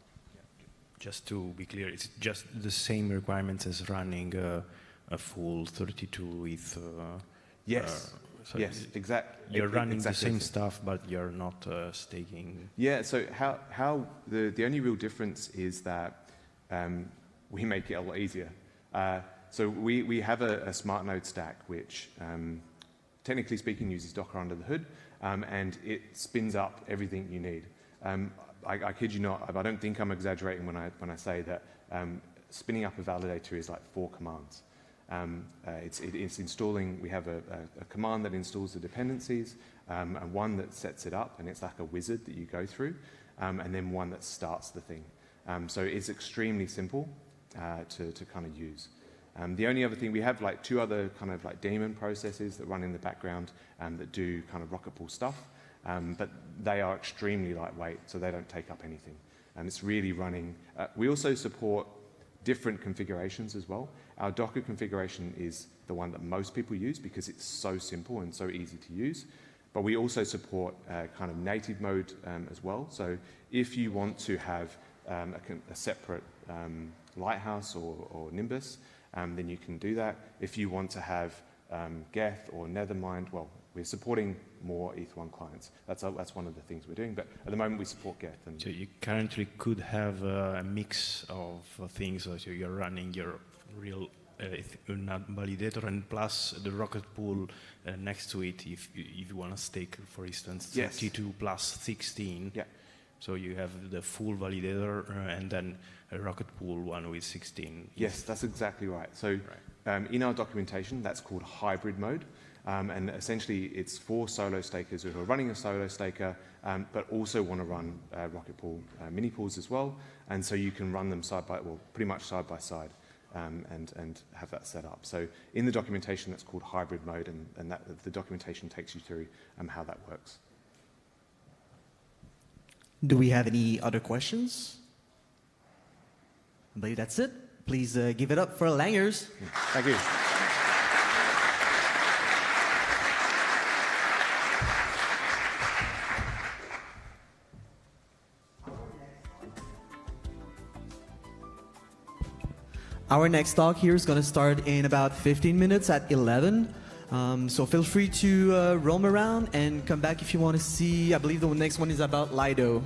Just to be clear, it's just the same requirements as running a full 32 ETH. Yes. So yes, exactly. You're running the same stuff, but you're not staking. Yeah. So how the only real difference is that we make it a lot easier. So we have a smart node stack which, technically speaking, uses Docker under the hood, and it spins up everything you need. I kid you not. I don't think I'm exaggerating when I say that spinning up a validator is like 4 commands. It's installing. We have a command that installs the dependencies, and one that sets it up, and it's like a wizard that you go through, and then one that starts the thing. So it's extremely simple to kind of use. The only other thing, we have like 2 other kind of like daemon processes that run in the background that do kind of Rocket Pool stuff, but they are extremely lightweight, so they don't take up anything. And it's really running. We also support different configurations as well. Our Docker configuration is the one that most people use because it's so simple and so easy to use. But we also support kind of native mode as well. So if you want to have a separate Lighthouse or Nimbus, then you can do that. If you want to have Geth or Nethermind, well, we're supporting more ETH1 clients. That's one of the things we're doing. But at the moment, we support Geth. So you currently could have a mix of things. So you're running your real not validator, and plus the rocket pool next to it if you want to stake, for instance, Yes. 32 plus 16. Yeah. So you have the full validator and then a rocket pool one with 16. Yes, that's exactly right. So in our documentation, that's called hybrid mode. And essentially, it's for solo stakers who are running a solo staker, but also want to run rocket pool mini pools as well. And so you can run them pretty much side by side, and have that set up. So in the documentation, that's called hybrid mode, and that the documentation takes you through how that works. Do we have any other questions? I believe that's it. Please give it up for Langers. Thank you. Our next talk here is going to start in about 15 minutes at 11. So feel free to roam around and come back if you want to see. I believe the next one is about Lido.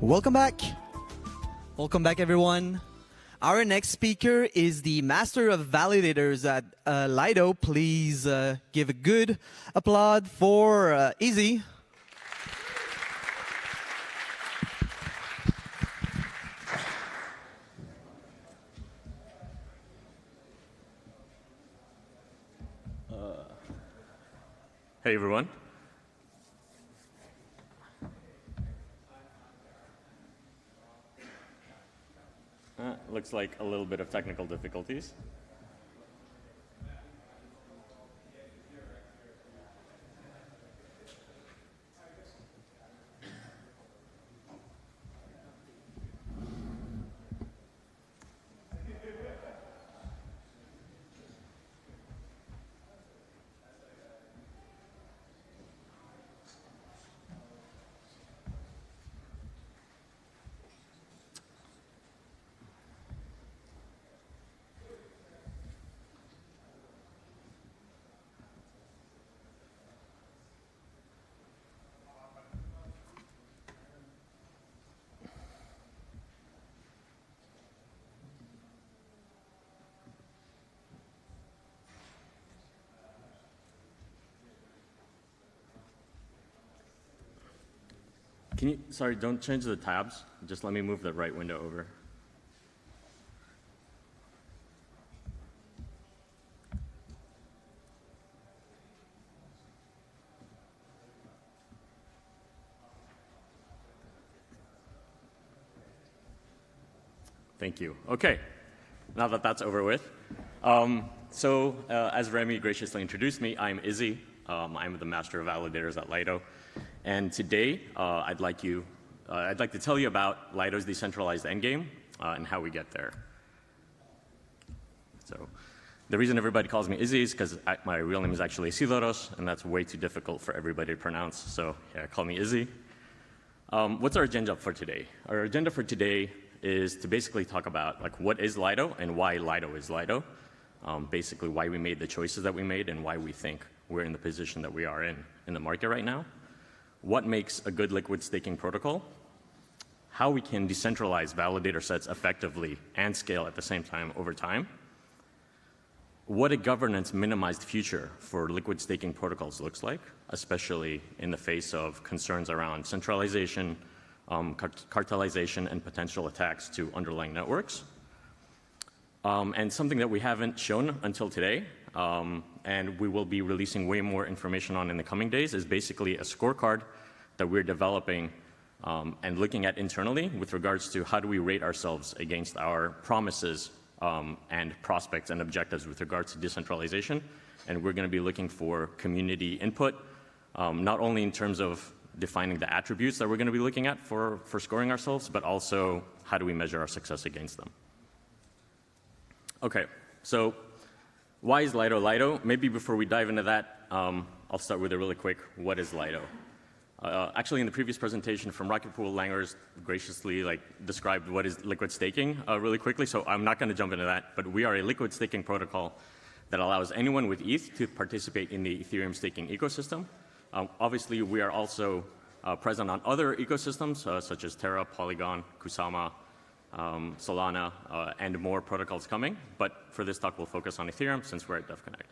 Welcome back. Welcome back, everyone. Our next speaker is the master of validators at Lido. Please give a good applaud for Izzy. Hey, everyone. Looks like a little bit of technical difficulties. Can you, sorry, don't change the tabs. Just let me move the right window over. Thank you. Okay, now that that's over with. As Remy graciously introduced me, I'm Izzy. I'm the master of validators at Lido. And today, I'd like to tell you about Lido's decentralized endgame and how we get there. So the reason everybody calls me Izzy is because my real name is actually Siloros, and that's way too difficult for everybody to pronounce. So yeah, call me Izzy. What's our agenda for today? Our agenda for today is to basically talk about what is Lido and why Lido is Lido. Basically why we made the choices that we made and why we think we're in the position that we are in the market right now. What makes a good liquid staking protocol, how we can decentralize validator sets effectively and scale at the same time over time, what a governance minimized future for liquid staking protocols looks like, especially in the face of concerns around centralization, cartelization, and potential attacks to underlying networks. And something that we haven't shown until today, and we will be releasing way more information on in the coming days, is basically a scorecard that we're developing and looking at internally with regards to how do we rate ourselves against our promises and prospects and objectives with regards to decentralization. And we're going to be looking for community input, not only in terms of defining the attributes that we're going to be looking at for scoring ourselves, but also how do we measure our success against them. Okay, so why is Lido Lido? Maybe before we dive into that, I'll start with a really quick, what is Lido? Actually, in the previous presentation from Rocket Pool, Langers graciously described what is liquid staking really quickly, so I'm not going to jump into that, but we are a liquid staking protocol that allows anyone with ETH to participate in the Ethereum staking ecosystem. Obviously, we are also present on other ecosystems, such as Terra, Polygon, Kusama, Solana, and more protocols coming. But for this talk, we'll focus on Ethereum since we're at Devconnect.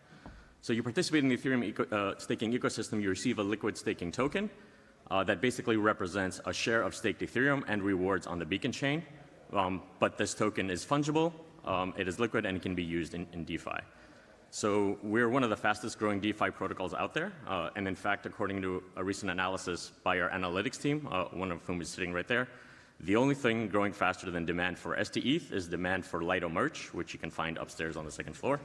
So you participate in the Ethereum staking ecosystem, you receive a liquid staking token that basically represents a share of staked Ethereum and rewards on the beacon chain. But this token is fungible, it is liquid, and it can be used in DeFi. So we're one of the fastest growing DeFi protocols out there. And in fact, according to a recent analysis by our analytics team, one of whom is sitting right there, the only thing growing faster than demand for STETH is demand for Lido merch, which you can find upstairs on the second floor.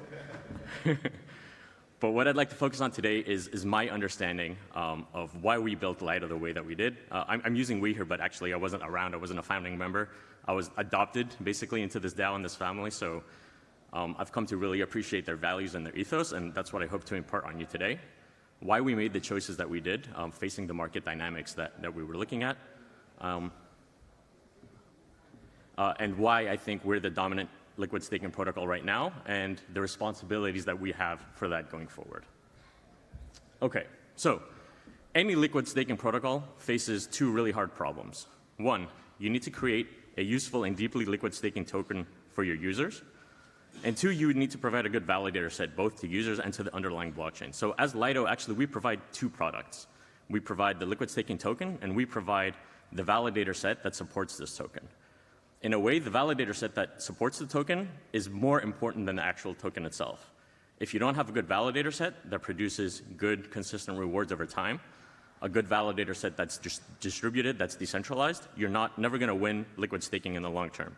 But what I'd like to focus on today is my understanding of why we built Lido the way that we did. I'm using we here, but actually I wasn't around. I wasn't a founding member. I was adopted basically into this DAO and this family. So I've come to really appreciate their values and their ethos, and that's what I hope to impart on you today. Why we made the choices that we did, facing the market dynamics that we were looking at, and why I think we're the dominant liquid staking protocol right now, and the responsibilities that we have for that going forward. Okay, so any liquid staking protocol faces two really hard problems. One, You need to create a useful and deeply liquid staking token for your users. And two, you need to provide a good validator set both to users and to the underlying blockchain. So as Lido, actually, we provide two products. We provide the liquid staking token, and we provide the validator set that supports this token. In a way, the validator set that supports the token is more important than the actual token itself. If you don't have a good validator set that produces good, consistent rewards over time, a good validator set that's just distributed, that's decentralized, you're never going to win liquid staking in the long term.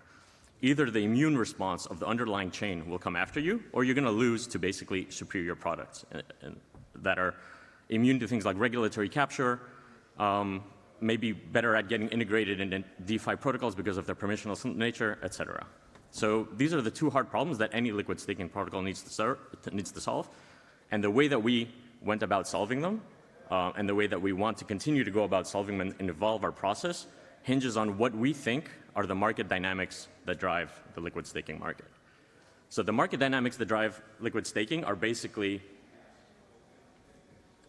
Either the immune response of the underlying chain will come after you, or you're going to lose to basically superior products that are immune to things like regulatory capture, maybe better at getting integrated into DeFi protocols because of their permissionless nature, et cetera. So these are the two hard problems that any liquid staking protocol needs to solve. And the way that we went about solving them, and the way that we want to continue to go about solving them and evolve our process, hinges on what we think are the market dynamics that drive the liquid staking market. So the market dynamics that drive liquid staking are basically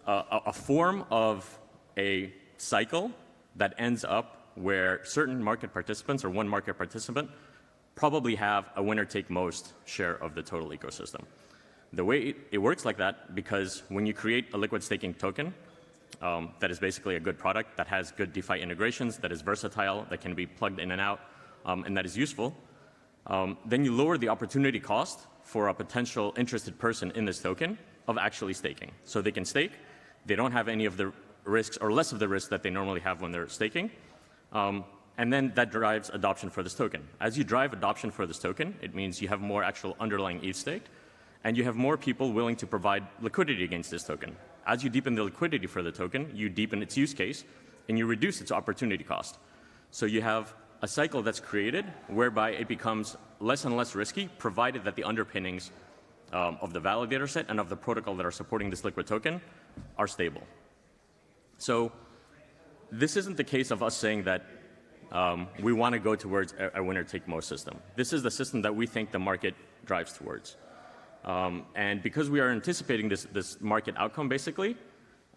a form of a cycle that ends up where certain market participants or one market participant probably have a winner-take-most share of the total ecosystem. The way it works like that, because when you create a liquid staking token that is basically a good product, that has good DeFi integrations, that is versatile, that can be plugged in and out, and that is useful, then you lower the opportunity cost for a potential interested person in this token of actually staking. So they can stake, they don't have any of the risks or less of the risks that they normally have when they're staking. And then that drives adoption for this token. As you drive adoption for this token, it means you have more actual underlying ETH staked, and you have more people willing to provide liquidity against this token. As you deepen the liquidity for the token, you deepen its use case, and you reduce its opportunity cost. So you have a cycle that's created whereby it becomes less and less risky, provided that the underpinnings of the validator set and of the protocol that are supporting this liquid token are stable. So this isn't the case of us saying that we want to go towards a winner-take-most system. This is the system that we think the market drives towards. And because we are anticipating this market outcome, basically,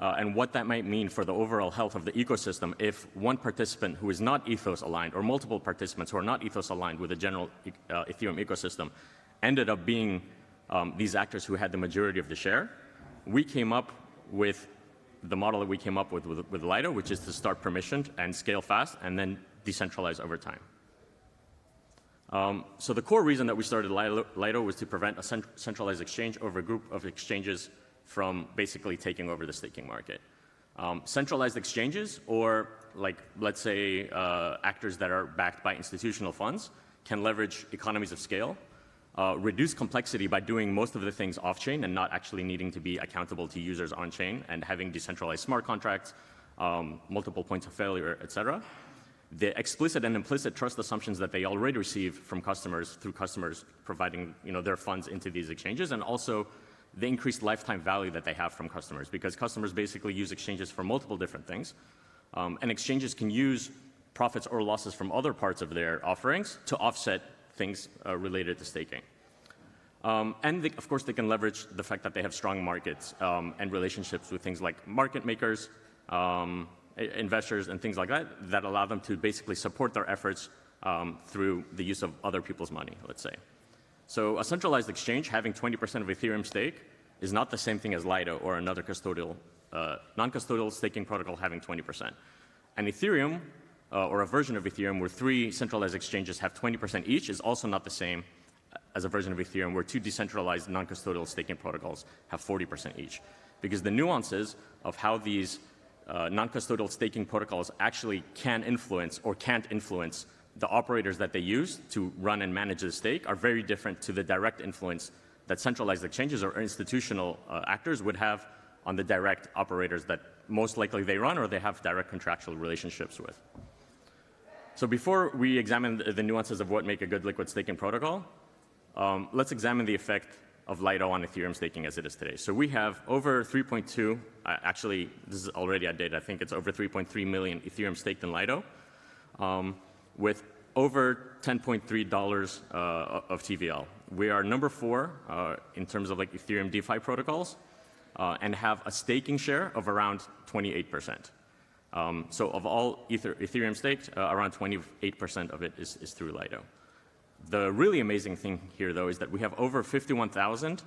and what that might mean for the overall health of the ecosystem if one participant who is not ethos aligned, or multiple participants who are not ethos aligned with the general Ethereum ecosystem, ended up being these actors who had the majority of the share, we came up with the model that we came up with Lido, which is to start permissioned and scale fast, and then decentralize over time. So the core reason that we started Lido was to prevent a centralized exchange over a group of exchanges from basically taking over the staking market. Centralized exchanges, or like, let's say, actors that are backed by institutional funds, can leverage economies of scale, reduce complexity by doing most of the things off-chain and not actually needing to be accountable to users on-chain and having decentralized smart contracts, multiple points of failure, et cetera. The explicit and implicit trust assumptions that they already receive from customers through customers providing their funds into these exchanges, and also the increased lifetime value that they have from customers, because customers basically use exchanges for multiple different things. And exchanges can use profits or losses from other parts of their offerings to offset things related to staking. And of course, they can leverage the fact that they have strong markets and relationships with things like market makers, investors, and things like that, that allow them to basically support their efforts through the use of other people's money, let's say. So a centralized exchange having 20% of Ethereum stake is not the same thing as Lido or another custodial, non-custodial staking protocol having 20%. And Ethereum, or a version of Ethereum where 3 centralized exchanges have 20% each, is also not the same as a version of Ethereum where 2 decentralized non-custodial staking protocols have 40% each. Because the nuances of how these non-custodial staking protocols actually can influence or can't influence the operators that they use to run and manage the stake are very different to the direct influence that centralized exchanges or institutional actors would have on the direct operators that most likely they run or they have direct contractual relationships with. So before we examine the nuances of what make a good liquid staking protocol, let's examine the effect of Lido on Ethereum staking as it is today. So we have over 3.2, actually this is already outdated, I think it's over 3.3 million Ethereum staked in Lido, with over $10.3 of TVL. We are number 4 in terms of like Ethereum DeFi protocols, and have a staking share of around 28%. So of all Ethereum staked, around 28% of it is through Lido. The really amazing thing here, though, is that we have over 51,000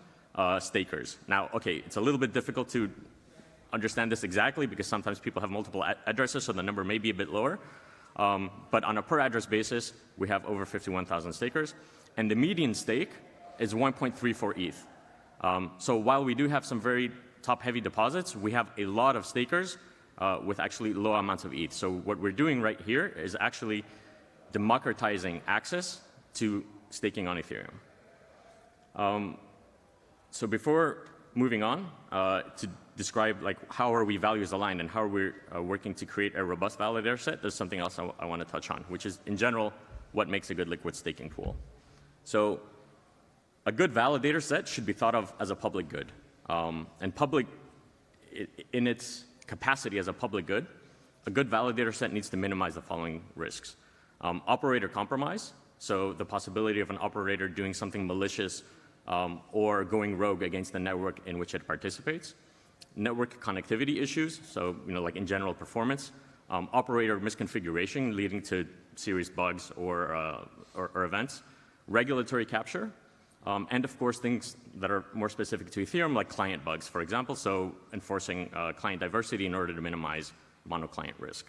stakers. Now, okay, it's a little bit difficult to understand this exactly because sometimes people have multiple addresses, so the number may be a bit lower. But on a per address basis, we have over 51,000 stakers. And the median stake is 1.34 ETH. So while we do have some very top-heavy deposits, we have a lot of stakers with actually low amounts of ETH. So what we're doing right here is actually democratizing access to staking on Ethereum. So before moving on to describe like how are we values aligned and how we're working to create a robust validator set, there's something else I want to touch on, which is in general what makes a good liquid staking pool. So a good validator set should be thought of as a public good. And public, in its capacity as a public good, a good validator set needs to minimize the following risks. Operator compromise, so the possibility of an operator doing something malicious or going rogue against the network in which it participates. Network connectivity issues, so like in general performance. Operator misconfiguration leading to serious bugs or events. Regulatory capture. And of course, things that are more specific to Ethereum, like client bugs, for example, so enforcing client diversity in order to minimize mono-client risk.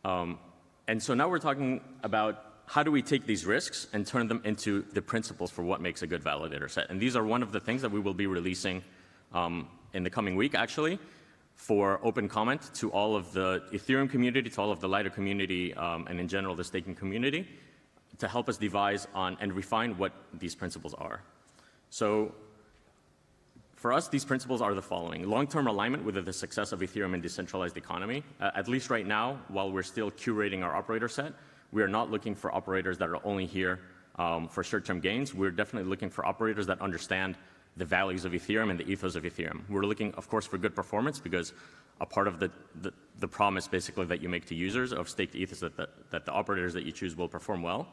And so now we're talking about how do we take these risks and turn them into the principles for what makes a good validator set. And these are one of the things that we will be releasing in the coming week, actually, for open comment to all of the Ethereum community, to all of the Lido community, and in general the staking community, to help us devise on and refine what these principles are. So for us, these principles are the following. Long-term alignment with the success of Ethereum in decentralized economy. At least right now, while we're still curating our operator set, we are not looking for operators that are only here for short-term gains. We're definitely looking for operators that understand the values of Ethereum and the ethos of Ethereum. We're looking, of course, for good performance because a part of the promise basically that you make to users of staked ETH is that the operators that you choose will perform well.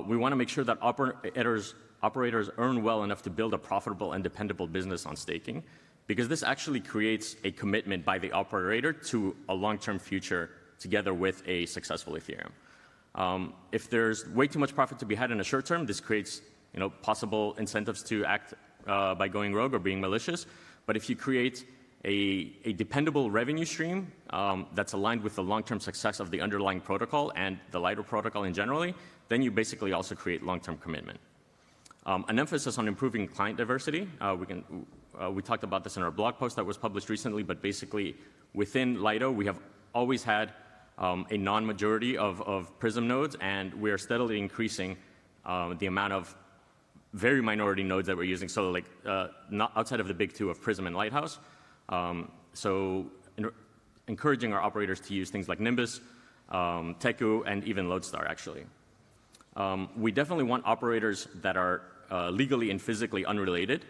We want to make sure that operators earn well enough to build a profitable and dependable business on staking, because this actually creates a commitment by the operator to a long-term future together with a successful Ethereum. If there's way too much profit to be had in the short term, this creates possible incentives to act by going rogue or being malicious. But if you create a dependable revenue stream that's aligned with the long-term success of the underlying protocol and the Lido protocol in generally, then you basically also create long-term commitment. An emphasis on improving client diversity. We talked about this in our blog post that was published recently, but basically within Lido, we have always had a non-majority of Prism nodes, and we are steadily increasing the amount of very minority nodes that we're using. So like not outside of the big two of Prism and Lighthouse. Encouraging our operators to use things like Nimbus, Teku, and even Lodestar, actually. We definitely want operators that are legally and physically unrelated,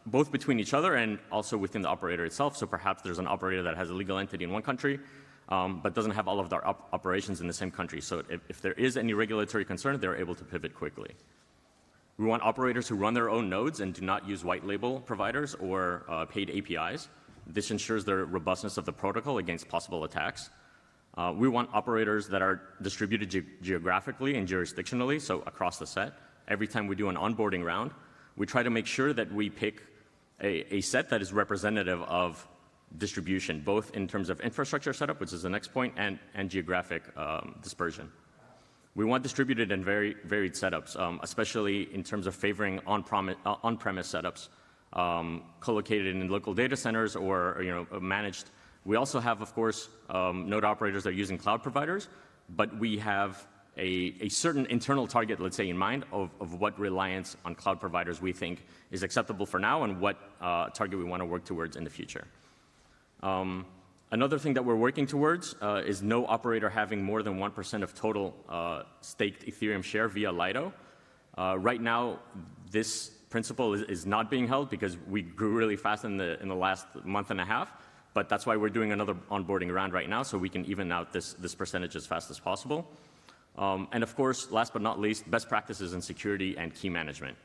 both between each other and also within the operator itself. So perhaps there's an operator that has a legal entity in one country, but doesn't have all of their operations in the same country. So if there is any regulatory concern, they're able to pivot quickly. We want operators who run their own nodes and do not use white label providers or paid APIs. This ensures the robustness of the protocol against possible attacks. We want operators that are distributed geographically and jurisdictionally, so across the set. Every time we do an onboarding round, we try to make sure that we pick a set that is representative of distribution, both in terms of infrastructure setup, which is the next point, and geographic dispersion. We want distributed and varied setups, especially in terms of favoring on-premise setups, co-located in local data centers or managed. We also have, of course, node operators that are using cloud providers, but we have a certain internal target, let's say, in mind of what reliance on cloud providers we think is acceptable for now and what target we want to work towards in the future. Another thing that we're working towards is no operator having more than 1% of total staked Ethereum share via Lido. Right now, this principle is not being held because we grew really fast in the last month and a half. But that's why we're doing another onboarding round right now, so we can even out this percentage as fast as possible. And of course, last but not least, best practices in security and key management.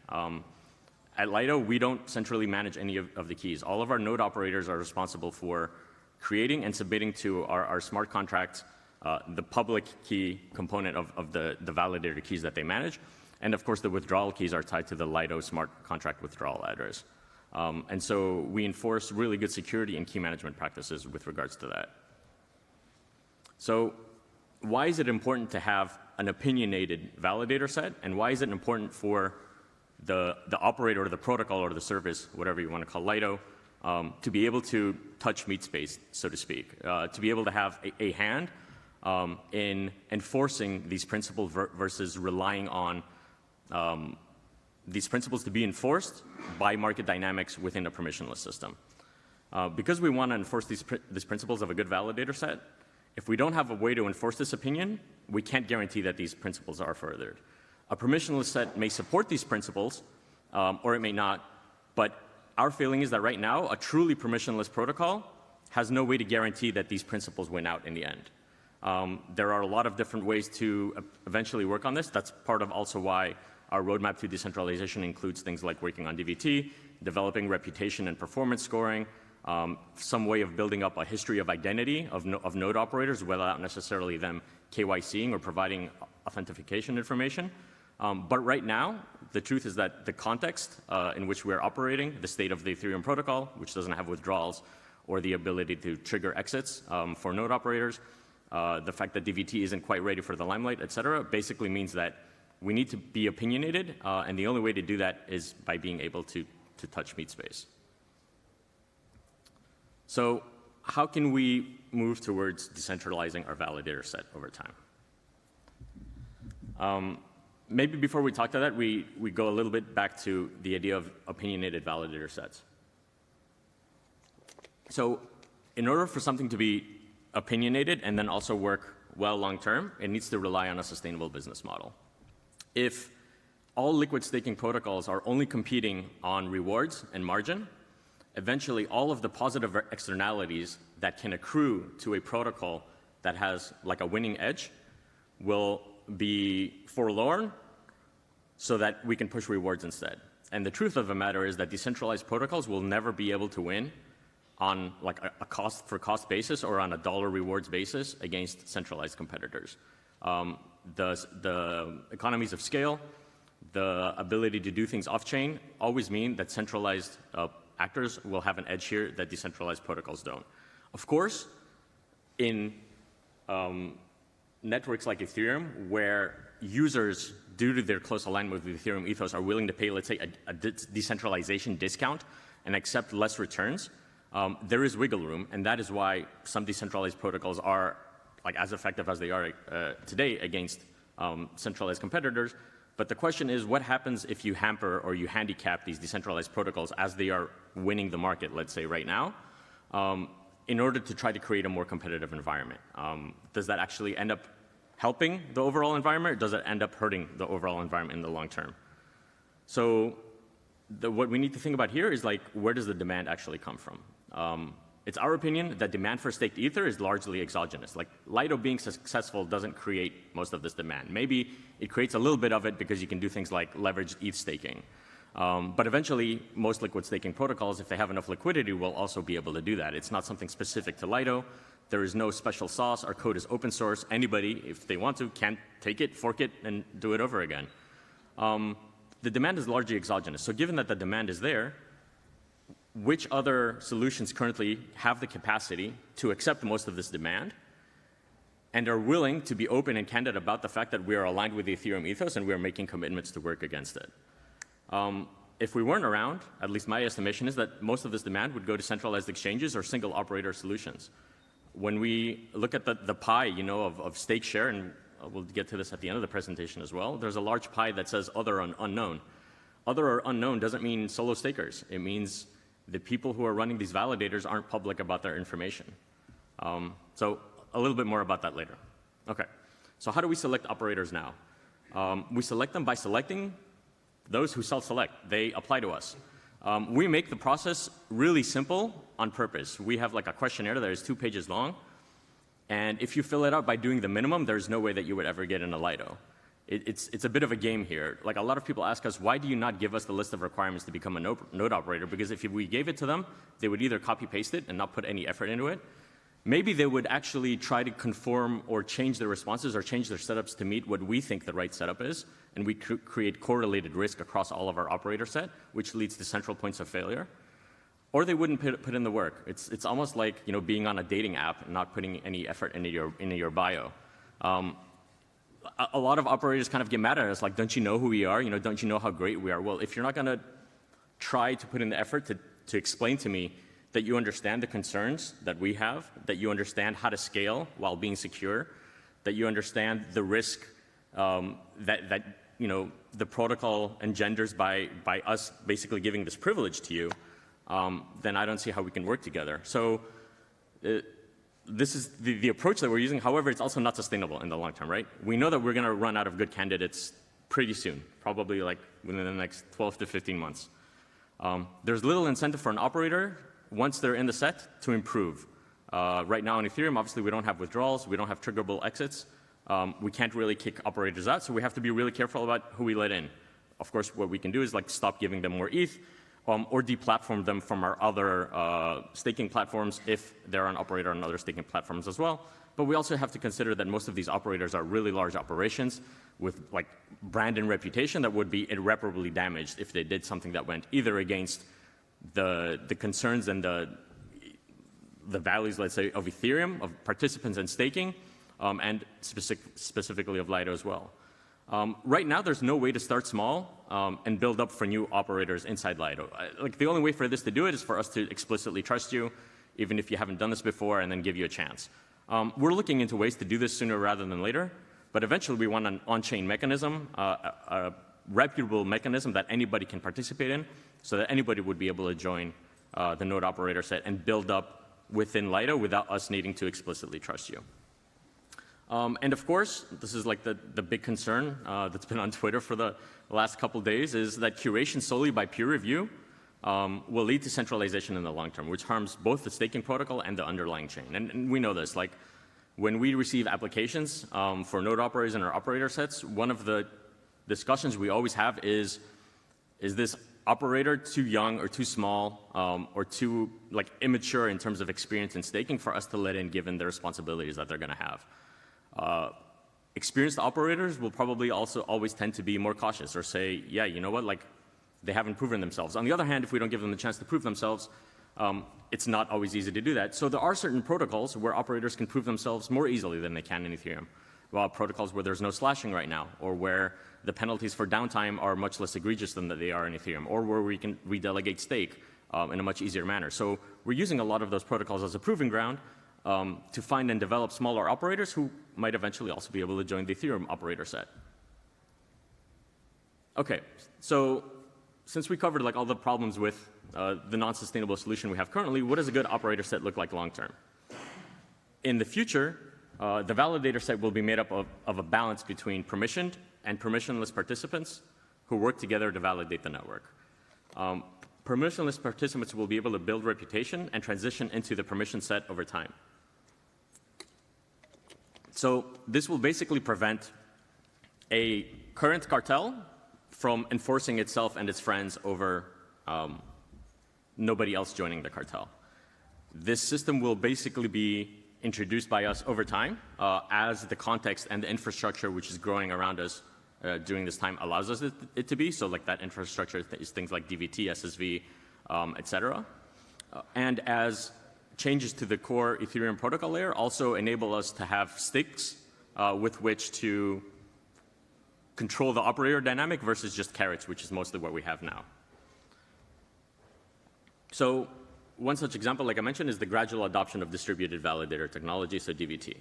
At Lido, we don't centrally manage any of the keys. All of our node operators are responsible for creating and submitting to our smart contracts the public key component of the validator keys that they manage. And of course, the withdrawal keys are tied to the Lido smart contract withdrawal address. And so we enforce really good security and key management practices with regards to that. So why is it important to have an opinionated validator set? And why is it important for the operator or the protocol or the service, whatever you want to call Lido, to be able to touch meat space, so to speak, to be able to have a hand in enforcing these principles versus relying on these principles to be enforced by market dynamics within a permissionless system. Because we want to enforce these principles of a good validator set, if we don't have a way to enforce this opinion, we can't guarantee that these principles are furthered. A permissionless set may support these principles, or it may not, but our feeling is that right now, a truly permissionless protocol has no way to guarantee that these principles win out in the end. There are a lot of different ways to eventually work on this. That's part of also why our roadmap to decentralization includes things like working on DVT, developing reputation and performance scoring, some way of building up a history of identity of node operators without necessarily them KYCing or providing authentication information. But right now, the truth is that the context in which we're operating, the state of the Ethereum protocol, which doesn't have withdrawals or the ability to trigger exits for node operators, the fact that DVT isn't quite ready for the limelight, et cetera, basically means that we need to be opinionated, and the only way to do that is by being able to touch meat space. So how can we move towards decentralizing our validator set over time? Maybe before we talk to that, we go a little bit back to the idea of opinionated validator sets. So in order for something to be opinionated and then also work well long term, it needs to rely on a sustainable business model. If all liquid staking protocols are only competing on rewards and margin, eventually all of the positive externalities that can accrue to a protocol that has like a winning edge will be forlorn so that we can push rewards instead. And the truth of the matter is that decentralized protocols will never be able to win on like a cost for cost basis or on a dollar rewards basis against centralized competitors. The economies of scale, the ability to do things off-chain always mean that centralized actors will have an edge here that decentralized protocols don't. Of course, in networks like Ethereum, where users, due to their close alignment with the Ethereum ethos, are willing to pay, let's say, a decentralization discount and accept less returns, there is wiggle room, and that is why some decentralized protocols are like as effective as they are today against centralized competitors. But the question is, what happens if you hamper or you handicap these decentralized protocols as they are winning the market, let's say right now, in order to try to create a more competitive environment? Does that actually end up helping the overall environment, or does it end up hurting the overall environment in the long term? So what we need to think about here is like, where does the demand actually come from? It's our opinion that demand for staked ether is largely exogenous. Like Lido being successful doesn't create most of this demand. Maybe it creates a little bit of it because you can do things like leveraged ETH staking. But eventually, most liquid staking protocols, if they have enough liquidity, will also be able to do that. It's not something specific to Lido. There is no special sauce. Our code is open source. Anybody, if they want to, can take it, fork it, and do it over again. The demand is largely exogenous. So given that the demand is there, which other solutions currently have the capacity to accept most of this demand and are willing to be open and candid about the fact that we are aligned with the Ethereum ethos and we are making commitments to work against it? If we weren't around, at least my estimation is that most of this demand would go to centralized exchanges or single operator solutions. When we look at the pie, of stake share, and we'll get to this at the end of the presentation as well, there's a large pie that says other or unknown. Other or unknown doesn't mean solo stakers. It means the people who are running these validators aren't public about their information. So a little bit more about that later. Okay, so how do we select operators now? We select them by selecting those who self-select. They apply to us. We make the process really simple on purpose. We have like a questionnaire that is 2 pages long. And if you fill it out by doing the minimum, there's no way that you would ever get in a Lido. it's a bit of a game here. Like a lot of people ask us, why do you not give us the list of requirements to become a node operator? Because if we gave it to them, they would either copy paste it and not put any effort into it. Maybe they would actually try to conform or change their responses or change their setups to meet what we think the right setup is, and we create correlated risk across all of our operator set, which leads to central points of failure. Or they wouldn't put in the work. It's almost like being on a dating app and not putting any effort into your bio. A lot of operators kind of get mad at us, like, don't you know who we are? Don't you know how great we are? Well, if you're not going to try to put in the effort to explain to me that you understand the concerns that we have, that you understand how to scale while being secure, that you understand the risk that the protocol engenders by us basically giving this privilege to you, then I don't see how we can work together. So this is the approach that we're using. However, it's also not sustainable in the long term, right? We know that we're going to run out of good candidates pretty soon, probably like within the next 12 to 15 months. There's little incentive for an operator, once they're in the set, to improve. Right now in Ethereum, obviously we don't have withdrawals, we don't have triggerable exits. We can't really kick operators out, so we have to be really careful about who we let in. Of course, what we can do is like stop giving them more ETH, or deplatform them from our other staking platforms if they're an operator on other staking platforms as well. But we also have to consider that most of these operators are really large operations with like brand and reputation that would be irreparably damaged if they did something that went either against the concerns and the values, let's say, of Ethereum, of participants in staking, and specifically of Lido as well. Right now, there's no way to start small and build up for new operators inside Lido. Like the only way for this to do it is for us to explicitly trust you, even if you haven't done this before, and then give you a chance. We're looking into ways to do this sooner rather than later, but eventually we want an on-chain mechanism, a reputable mechanism that anybody can participate in, so that anybody would be able to join the node operator set and build up within Lido without us needing to explicitly trust you. And of course, this is like the big concern that's been on Twitter for the last couple days, is that curation solely by peer review will lead to centralization in the long term, which harms both the staking protocol and the underlying chain. And we know this. Like when we receive applications for node operators in our operator sets, one of the discussions we always have is this operator too young or too small or too like immature in terms of experience in staking for us to let in, given the responsibilities that they're going to have. Experienced operators will probably also always tend to be more cautious or say, yeah, you know what, like they haven't proven themselves. On the other hand, if we don't give them the chance to prove themselves, it's not always easy to do that. So there are certain protocols where operators can prove themselves more easily than they can in Ethereum. Well, protocols where there's no slashing right now, or where the penalties for downtime are much less egregious than they are in Ethereum, or where we can redelegate stake in a much easier manner. So we're using a lot of those protocols as a proving ground to find and develop smaller operators who might eventually also be able to join the Ethereum operator set. Okay, so since we covered like all the problems with the non-sustainable solution we have currently, what does a good operator set look like long term? In the future, the validator set will be made up of a balance between permissioned and permissionless participants who work together to validate the network. Permissionless participants will be able to build reputation and transition into the permission set over time. So this will basically prevent a current cartel from enforcing itself and its friends over nobody else joining the cartel. This system will basically be introduced by us over time as the context and the infrastructure which is growing around us during this time allows us it to be. So like that infrastructure is things like DVT, SSV, et cetera. And as changes to the core Ethereum protocol layer also enable us to have sticks with which to control the operator dynamic versus just carrots, which is mostly what we have now. So one such example, like I mentioned, is the gradual adoption of distributed validator technology, so DVT.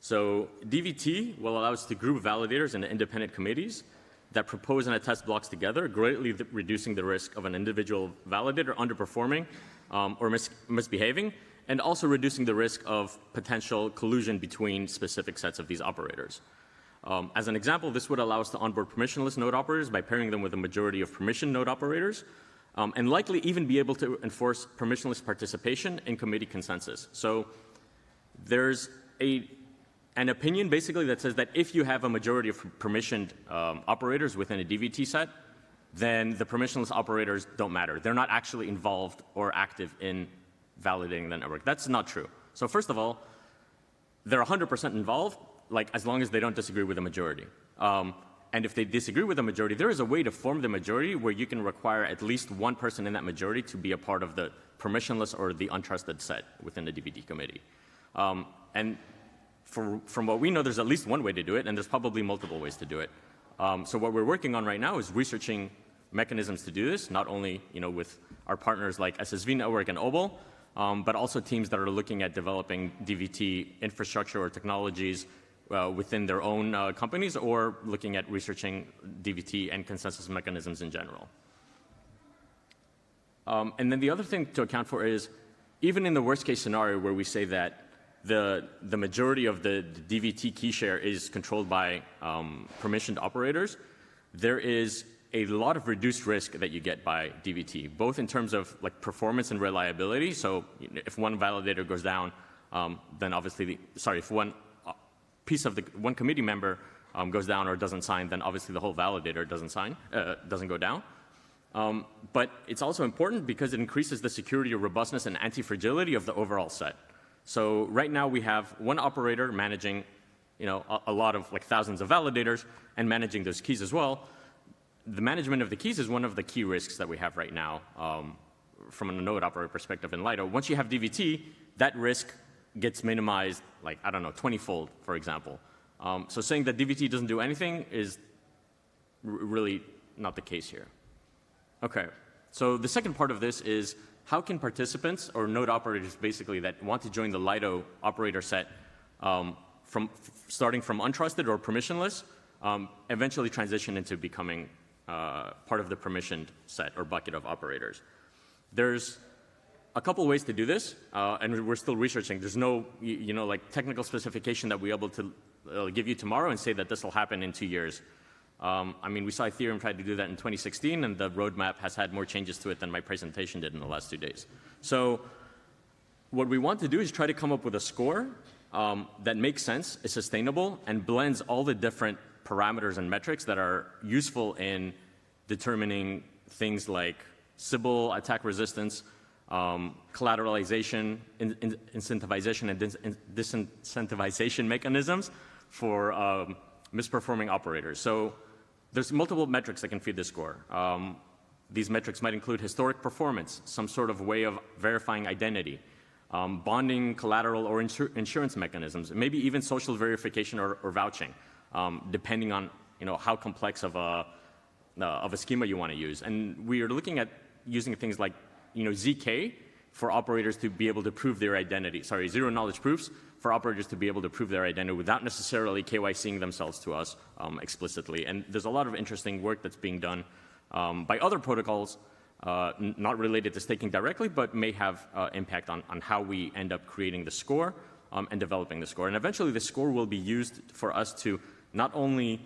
So DVT will allow us to group validators into independent committees that propose and attest blocks together, greatly reducing the risk of an individual validator underperforming or misbehaving, and also reducing the risk of potential collusion between specific sets of these operators. As an example, this would allow us to onboard permissionless node operators by pairing them with a majority of permission node operators, and likely even be able to enforce permissionless participation in committee consensus. So there's a an opinion basically that says that if you have a majority of permissioned operators within a DVT set, then the permissionless operators don't matter. They're not actually involved or active in validating the network. That's not true. So first of all, they're 100% involved, like as long as they don't disagree with the majority. And if they disagree with the majority, there is a way to form the majority where you can require at least one person in that majority to be a part of the permissionless or the untrusted set within the DVT committee. And from what we know, there's at least one way to do it, and there's probably multiple ways to do it. So what we're working on right now is researching mechanisms to do this, not only with our partners like ssv.network and OBOL, but also teams that are looking at developing DVT infrastructure or technologies within their own companies, or looking at researching DVT and consensus mechanisms in general. And then the other thing to account for is, even in the worst case scenario where we say that the majority of the DVT key share is controlled by permissioned operators, there is a lot of reduced risk that you get by DVT, both in terms of like performance and reliability. So if one validator goes down, then obviously, if one piece of one committee member goes down or doesn't sign, then obviously the whole validator doesn't go down. But it's also important because it increases the security, robustness, and anti-fragility of the overall set. So right now we have one operator managing, a lot of like thousands of validators and managing those keys as well. The management of the keys is one of the key risks that we have right now from a node operator perspective in Lido. Once you have DVT, that risk gets minimized, like, I don't know, 20-fold, for example. So saying that DVT doesn't do anything is really not the case here. Okay, so the second part of this is, how can participants or node operators basically that want to join the Lido operator set starting from untrusted or permissionless eventually transition into becoming part of the permissioned set or bucket of operators? There's a couple ways to do this, and we're still researching. There's no like technical specification that we're able to give you tomorrow and say that this will happen in 2 years. I mean, we saw Ethereum try to do that in 2016, and the roadmap has had more changes to it than my presentation did in the last 2 days. So what we want to do is try to come up with a score that makes sense, is sustainable, and blends all the different parameters and metrics that are useful in determining things like Sybil attack resistance, collateralization, incentivization, and disincentivization mechanisms for misperforming operators. So there's multiple metrics that can feed this score. These metrics might include historic performance, some sort of way of verifying identity, bonding, collateral, or insurance mechanisms, maybe even social verification or vouching, depending on how complex of a schema you want to use. And we are looking at using things like ZK for operators to be able to prove their identity. Sorry, zero knowledge proofs for operators to be able to prove their identity without necessarily KYCing themselves to us explicitly. And there's a lot of interesting work that's being done by other protocols, not related to staking directly, but may have impact on how we end up creating the score and developing the score. And eventually the score will be used for us to not only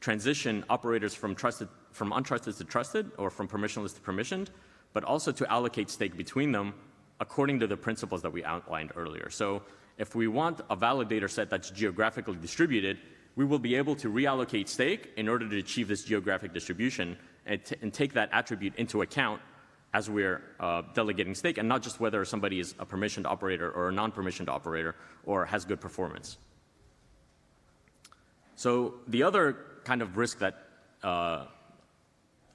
transition operators from untrusted to trusted, or from permissionless to permissioned, but also to allocate stake between them according to the principles that we outlined earlier. So if we want a validator set that's geographically distributed, we will be able to reallocate stake in order to achieve this geographic distribution and take that attribute into account as we're delegating stake, and not just whether somebody is a permissioned operator or a non-permissioned operator or has good performance. So the other kind of risk that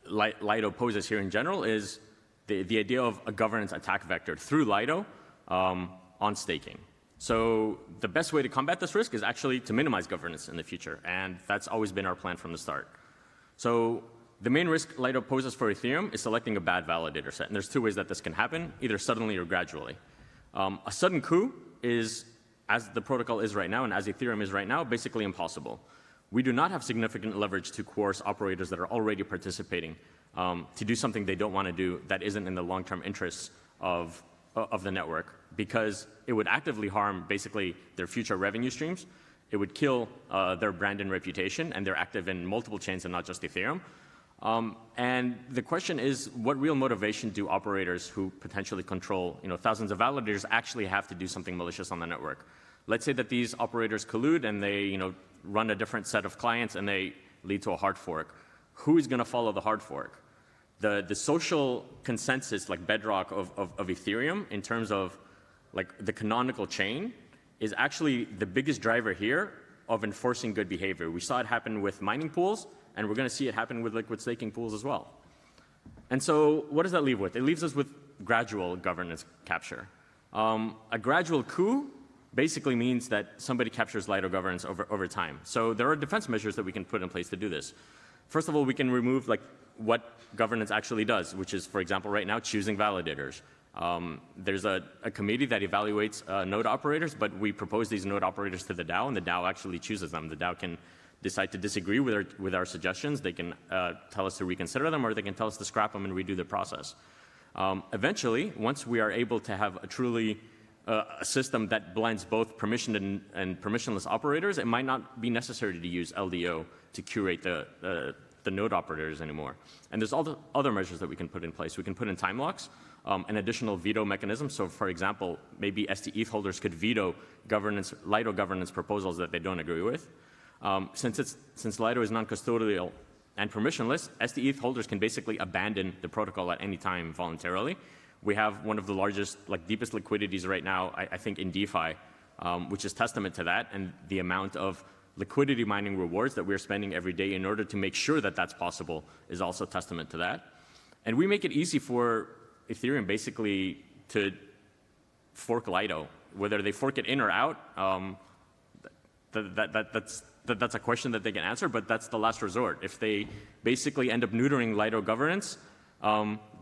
Lido poses here in general is the idea of a governance attack vector through Lido on staking. So the best way to combat this risk is actually to minimize governance in the future, and that's always been our plan from the start. So the main risk Lido poses for Ethereum is selecting a bad validator set, and there's two ways that this can happen, either suddenly or gradually. A sudden coup is, as the protocol is right now and as Ethereum is right now, basically impossible. We do not have significant leverage to coerce operators that are already participating to do something they don't want to do that isn't in the long-term interests of the network, because it would actively harm basically their future revenue streams. It would kill their brand and reputation, and they're active in multiple chains and not just Ethereum. And the question is, what real motivation do operators who potentially control thousands of validators actually have to do something malicious on the network? Let's say that these operators collude and they run a different set of clients and they lead to a hard fork. Who is going to follow the hard fork? The social consensus, like bedrock of Ethereum in terms of like the canonical chain is actually the biggest driver here of enforcing good behavior. We saw it happen with mining pools, and we're going to see it happen with liquid staking pools as well. And so what does that leave with? It leaves us with gradual governance capture. A gradual coup basically means that somebody captures Lido governance over time. So there are defense measures that we can put in place to do this. First of all, we can remove like what governance actually does, which is, for example, right now, choosing validators. There's a committee that evaluates node operators, but we propose these node operators to the DAO, and the DAO actually chooses them. The DAO can decide to disagree with our suggestions. They can tell us to reconsider them, or they can tell us to scrap them and redo the process. Eventually, once we are able to have a truly a system that blends both permissioned and permissionless operators, it might not be necessary to use LDO to curate the node operators anymore. And there's all the other measures that we can put in place. We can put in time locks, an additional veto mechanism. So for example, maybe ST-ETH holders could veto Lido governance proposals that they don't agree with. Since Lido is non-custodial and permissionless, ST-ETH holders can basically abandon the protocol at any time voluntarily. We have one of the largest, like deepest liquidities right now, I think, in DeFi, which is testament to that, and the amount of liquidity mining rewards that we're spending every day in order to make sure that that's possible is also testament to that. And we make it easy for Ethereum basically to fork Lido. Whether they fork it in or out, that's a question that they can answer, but that's the last resort. If they basically end up neutering Lido governance,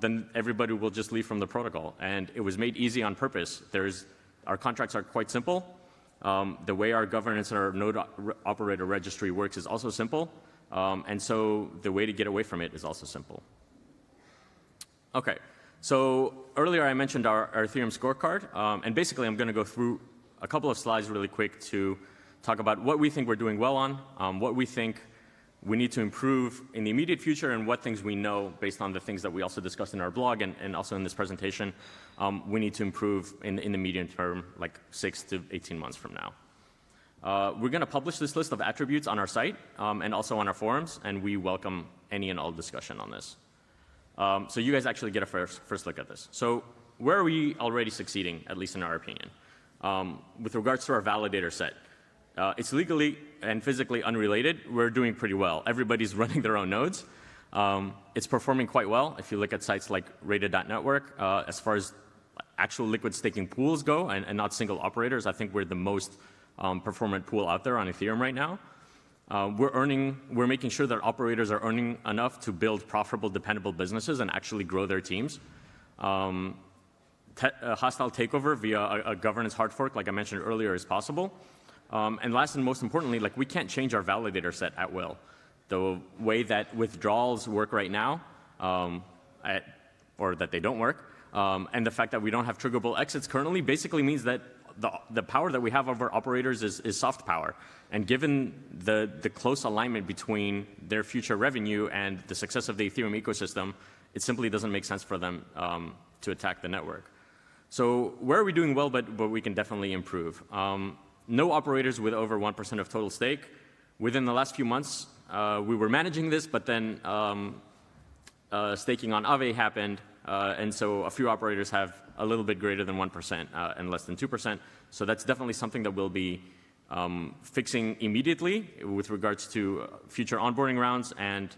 then everybody will just leave from the protocol. And it was made easy on purpose. Our contracts are quite simple. The way our governance and our node operator registry works is also simple. And so the way to get away from it is also simple. OK, so earlier I mentioned our Ethereum scorecard. And basically, I'm going to go through a couple of slides really quick to talk about what we think we're doing well on, what we think we need to improve in the immediate future, and what things we know based on the things that we also discussed in our blog and also in this presentation we need to improve in the medium term, like 6 to 18 months from now. We're going to publish this list of attributes on our site and also on our forums, and we welcome any and all discussion on this. So you guys actually get a first look at this. So where are we already succeeding, at least in our opinion? With regards to our validator set, it's legally and physically unrelated. We're doing pretty well. Everybody's running their own nodes. It's performing quite well. If you look at sites like Rated.network, as far as actual liquid staking pools go, and not single operators, I think we're the most performant pool out there on Ethereum right now. We're making sure that operators are earning enough to build profitable, dependable businesses and actually grow their teams. A hostile takeover via a governance hard fork, like I mentioned earlier, is possible. And last and most importantly, like we can't change our validator set at will. The way that withdrawals work right now, or that they don't work, and the fact that we don't have triggerable exits currently basically means that the power that we have over operators is soft power. And given the close alignment between their future revenue and the success of the Ethereum ecosystem, it simply doesn't make sense for them to attack the network. So where are we doing well, but we can definitely improve? No operators with over 1% of total stake. Within the last few months, we were managing this, but then staking on Aave happened, and so a few operators have a little bit greater than 1% and less than 2%. So that's definitely something that we'll be fixing immediately with regards to future onboarding rounds and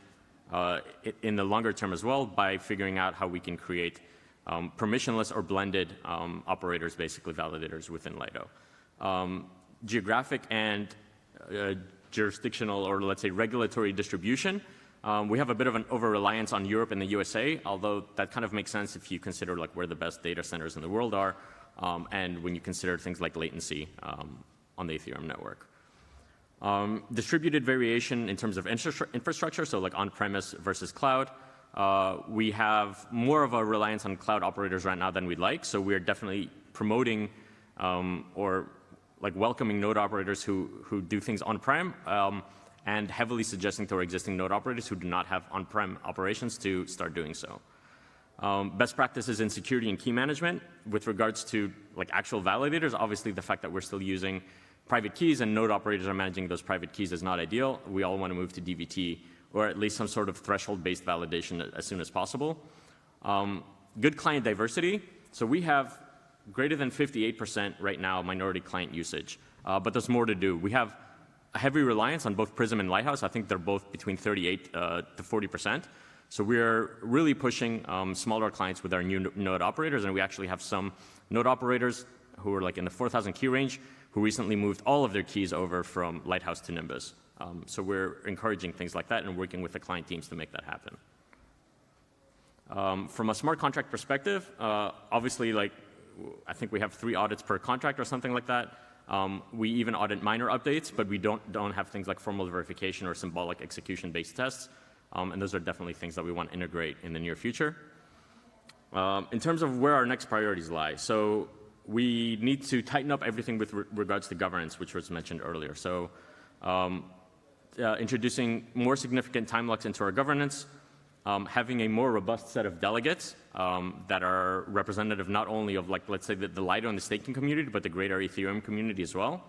in the longer term as well by figuring out how we can create permissionless or blended operators, basically validators within Lido. Geographic and jurisdictional, or let's say regulatory distribution. We have a bit of an over-reliance on Europe and the USA, although that kind of makes sense if you consider like where the best data centers in the world are, and when you consider things like latency on the Ethereum network. Distributed variation in terms of infrastructure, so like on-premise versus cloud. We have more of a reliance on cloud operators right now than we'd like, so we're definitely promoting or like welcoming node operators who do things on-prem and heavily suggesting to our existing node operators who do not have on-prem operations to start doing so. Best practices in security and key management with regards to like actual validators. Obviously, the fact that we're still using private keys and node operators are managing those private keys is not ideal. We all want to move to DVT or at least some sort of threshold-based validation as soon as possible. Good client diversity. So we have greater than 58% right now minority client usage, but there's more to do. We have a heavy reliance on both Prism and Lighthouse. I think they're both between 38 to 40%. So we're really pushing smaller clients with our new node operators, and we actually have some node operators who are like in the 4,000 key range who recently moved all of their keys over from Lighthouse to Nimbus. So we're encouraging things like that and working with the client teams to make that happen. From a smart contract perspective, obviously, like I think we have 3 audits per contract or something like that. We even audit minor updates, but we don't have things like formal verification or symbolic execution-based tests. And those are definitely things that we want to integrate in the near future. In terms of where our next priorities lie, so we need to tighten up everything with regards to governance, which was mentioned earlier. So introducing more significant time locks into our governance, having a more robust set of delegates that are representative not only of, like, let's say, the Lido and the staking community, but the greater Ethereum community as well.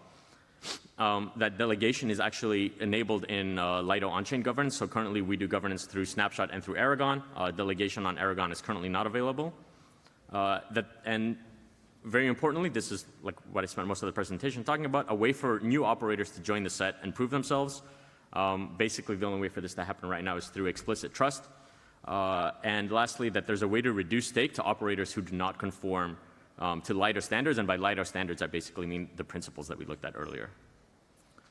That delegation is actually enabled in Lido on-chain governance. So currently we do governance through Snapshot and through Aragon. Delegation on Aragon is currently not available. And very importantly, this is like what I spent most of the presentation talking about, a way for new operators to join the set and prove themselves. Basically, the only way for this to happen right now is through explicit trust. And lastly, that there's a way to reduce stake to operators who do not conform to Lido standards. And by Lido standards, I basically mean the principles that we looked at earlier.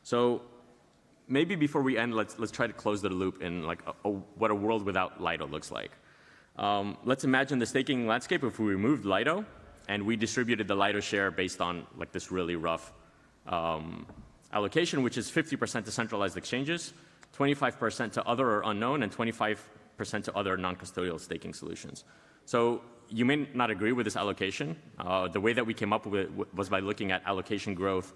So maybe before we end, let's try to close the loop in like what a world without Lido looks like. Let's imagine the staking landscape if we removed Lido and we distributed the Lido share based on like this really rough allocation, which is 50% to centralized exchanges, 25% to other or unknown, and 25% to other non-custodial staking solutions. So you may not agree with this allocation. The way that we came up with it was by looking at allocation growth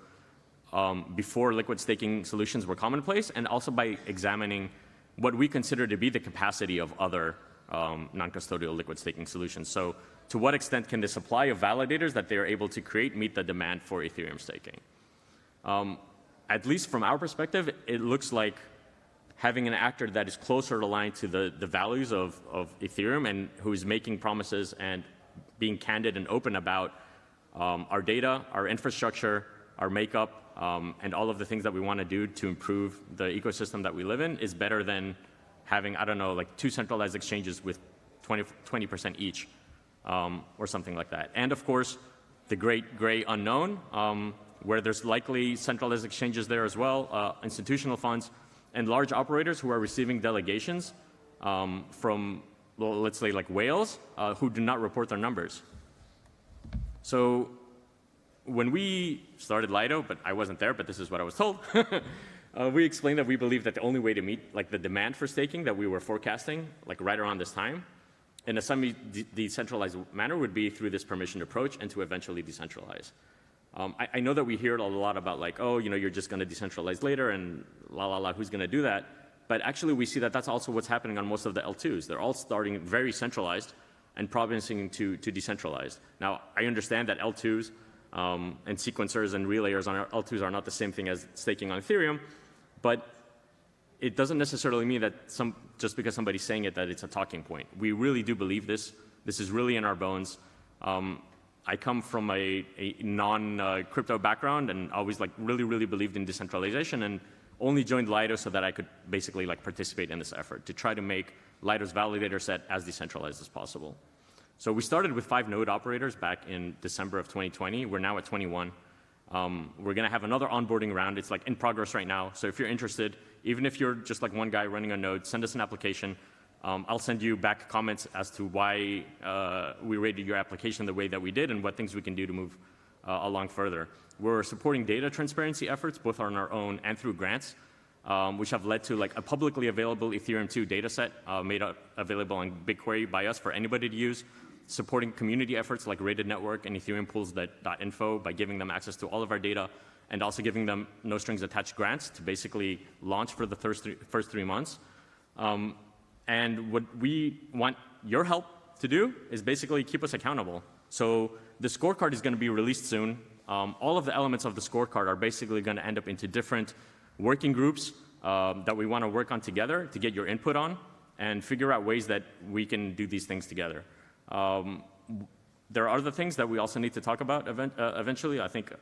before liquid staking solutions were commonplace, and also by examining what we consider to be the capacity of other non-custodial liquid staking solutions. So to what extent can the supply of validators that they are able to create meet the demand for Ethereum staking? At least from our perspective, it looks like having an actor that is closer aligned to the values of Ethereum and who is making promises and being candid and open about our data, our infrastructure, our makeup, and all of the things that we want to do to improve the ecosystem that we live in is better than having, I don't know, like 2 centralized exchanges with 20% each or something like that. And of course, the great gray unknown, where there's likely centralized exchanges there as well, institutional funds, and large operators who are receiving delegations from, well, let's say, like whales who do not report their numbers. So when we started Lido, but I wasn't there, but this is what I was told, we explained that we believe that the only way to meet like the demand for staking that we were forecasting, like right around this time, in a semi-decentralized manner would be through this permissioned approach and to eventually decentralize. I know that we hear a lot about like, oh, you know, you're just going to decentralize later and who's going to do that? But actually we see that that's also what's happening on most of the L2s. They're all starting very centralized and provincing to decentralized. Now, I understand that L2s and sequencers and relayers on L2s are not the same thing as staking on Ethereum, but it doesn't necessarily mean that just because somebody's saying it that it's a talking point. We really do believe this. This is really in our bones. I come from a non-crypto background and always like really believed in decentralization and only joined Lido so that I could basically like participate in this effort to try to make Lido's validator set as decentralized as possible. So we started with 5 node operators back in December of 2020. We're now at 21. We're going to have another onboarding round. It's like in progress right now. So if you're interested, even if you're just like one guy running a node, send us an application. I'll send you back comments as to why we rated your application the way that we did and what things we can do to move along further. We're supporting data transparency efforts, both on our own and through grants, which have led to like a publicly available Ethereum 2 data set made available on BigQuery by us for anybody to use, supporting community efforts like Rated Network and Ethereum Pools.info by giving them access to all of our data and also giving them no strings attached grants to basically launch for the first 3 months. And what we want your help to do is basically keep us accountable. So the scorecard is going to be released soon. All of the elements of the scorecard are basically going to end up into different working groups that we want to work on together to get your input on and figure out ways that we can do these things together. There are other things that we also need to talk about eventually. I think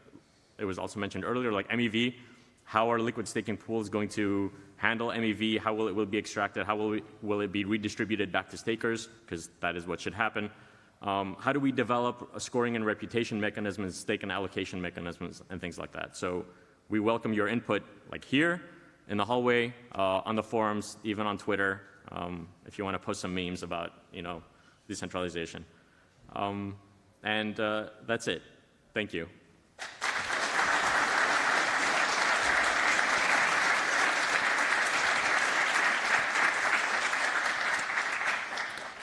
it was also mentioned earlier, like MEV. How are liquid staking pools going to handle MEV? How will it be extracted? How will it be redistributed back to stakers? Because that is what should happen. How do we develop a scoring and reputation mechanisms, stake and allocation mechanisms, and things like that? So we welcome your input, like here, in the hallway, on the forums, even on Twitter, if you want to post some memes about, decentralization. And that's it. Thank you.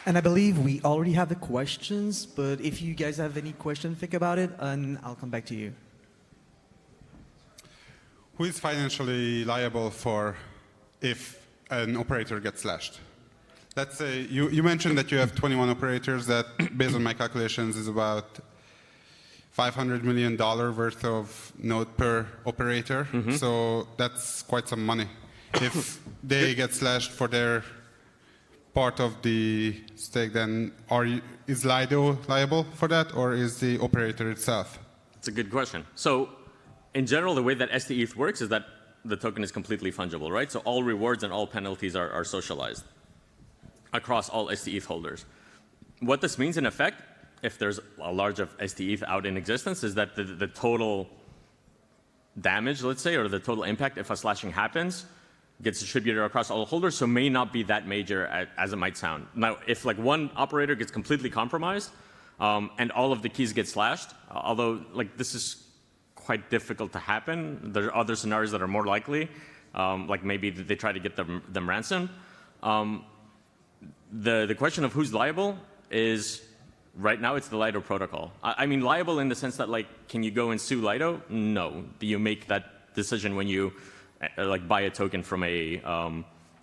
And I believe we already have the questions, but if you guys have any question, think about it, and I'll come back to you. Who is financially liable for if an operator gets slashed? Let's say you mentioned that you have 21 operators that, based on my calculations, is about $500 million worth of node per operator. Mm-hmm. So that's quite some money. If they get slashed for their part of the stake, then is Lido liable for that, or is the operator itself? It's a good question. So in general, the way that STETH works is that the token is completely fungible, right? So all rewards and all penalties are socialized across all STETH holders. What this means in effect, if there's a large of STETH out in existence, is that the total damage, let's say, or the total impact if a slashing happens, gets distributed across all holders, so may not be that major as it might sound. Now, if like one operator gets completely compromised and all of the keys get slashed, although like this is quite difficult to happen, there are other scenarios that are more likely, like maybe they try to get them ransomed. The question of who's liable is, right now it's the Lido protocol. I mean liable in the sense that like, can you go and sue Lido? No, you make that decision when you like buy a token from a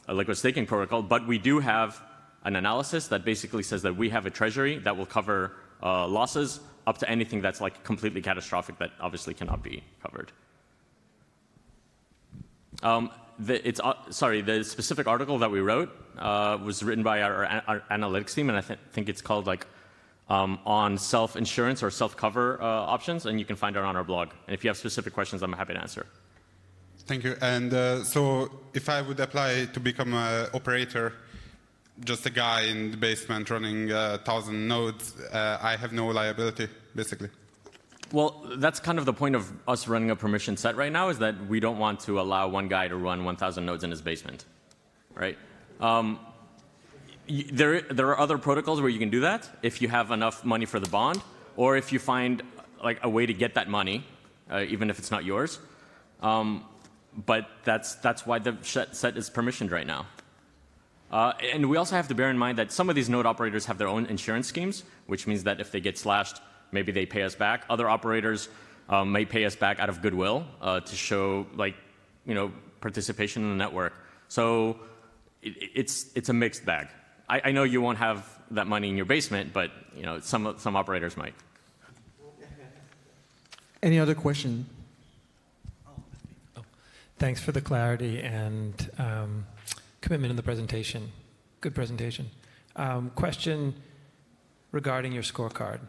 liquid staking protocol, but we do have an analysis that basically says that we have a treasury that will cover losses up to anything that's like completely catastrophic that obviously cannot be covered. The specific article that we wrote was written by our analytics team, and I think it's called like on self-insurance or self-cover options, and you can find it on our blog. And if you have specific questions, I'm happy to answer. Thank you. And so if I would apply to become an operator, just a guy in the basement running 1,000 nodes, I have no liability, basically. Well, that's kind of the point of us running a permission set right now, is that we don't want to allow one guy to run 1,000 nodes in his basement, right? There are other protocols where you can do that if you have enough money for the bond, or if you find like a way to get that money, even if it's not yours. But that's why the set is permissioned right now. And we also have to bear in mind that some of these node operators have their own insurance schemes, which means that if they get slashed, maybe they pay us back. Other operators may pay us back out of goodwill to show like, participation in the network. So it's a mixed bag. I know you won't have that money in your basement, but some operators might. Any other question? Thanks for the clarity and commitment in the presentation. Good presentation. Question regarding your scorecard.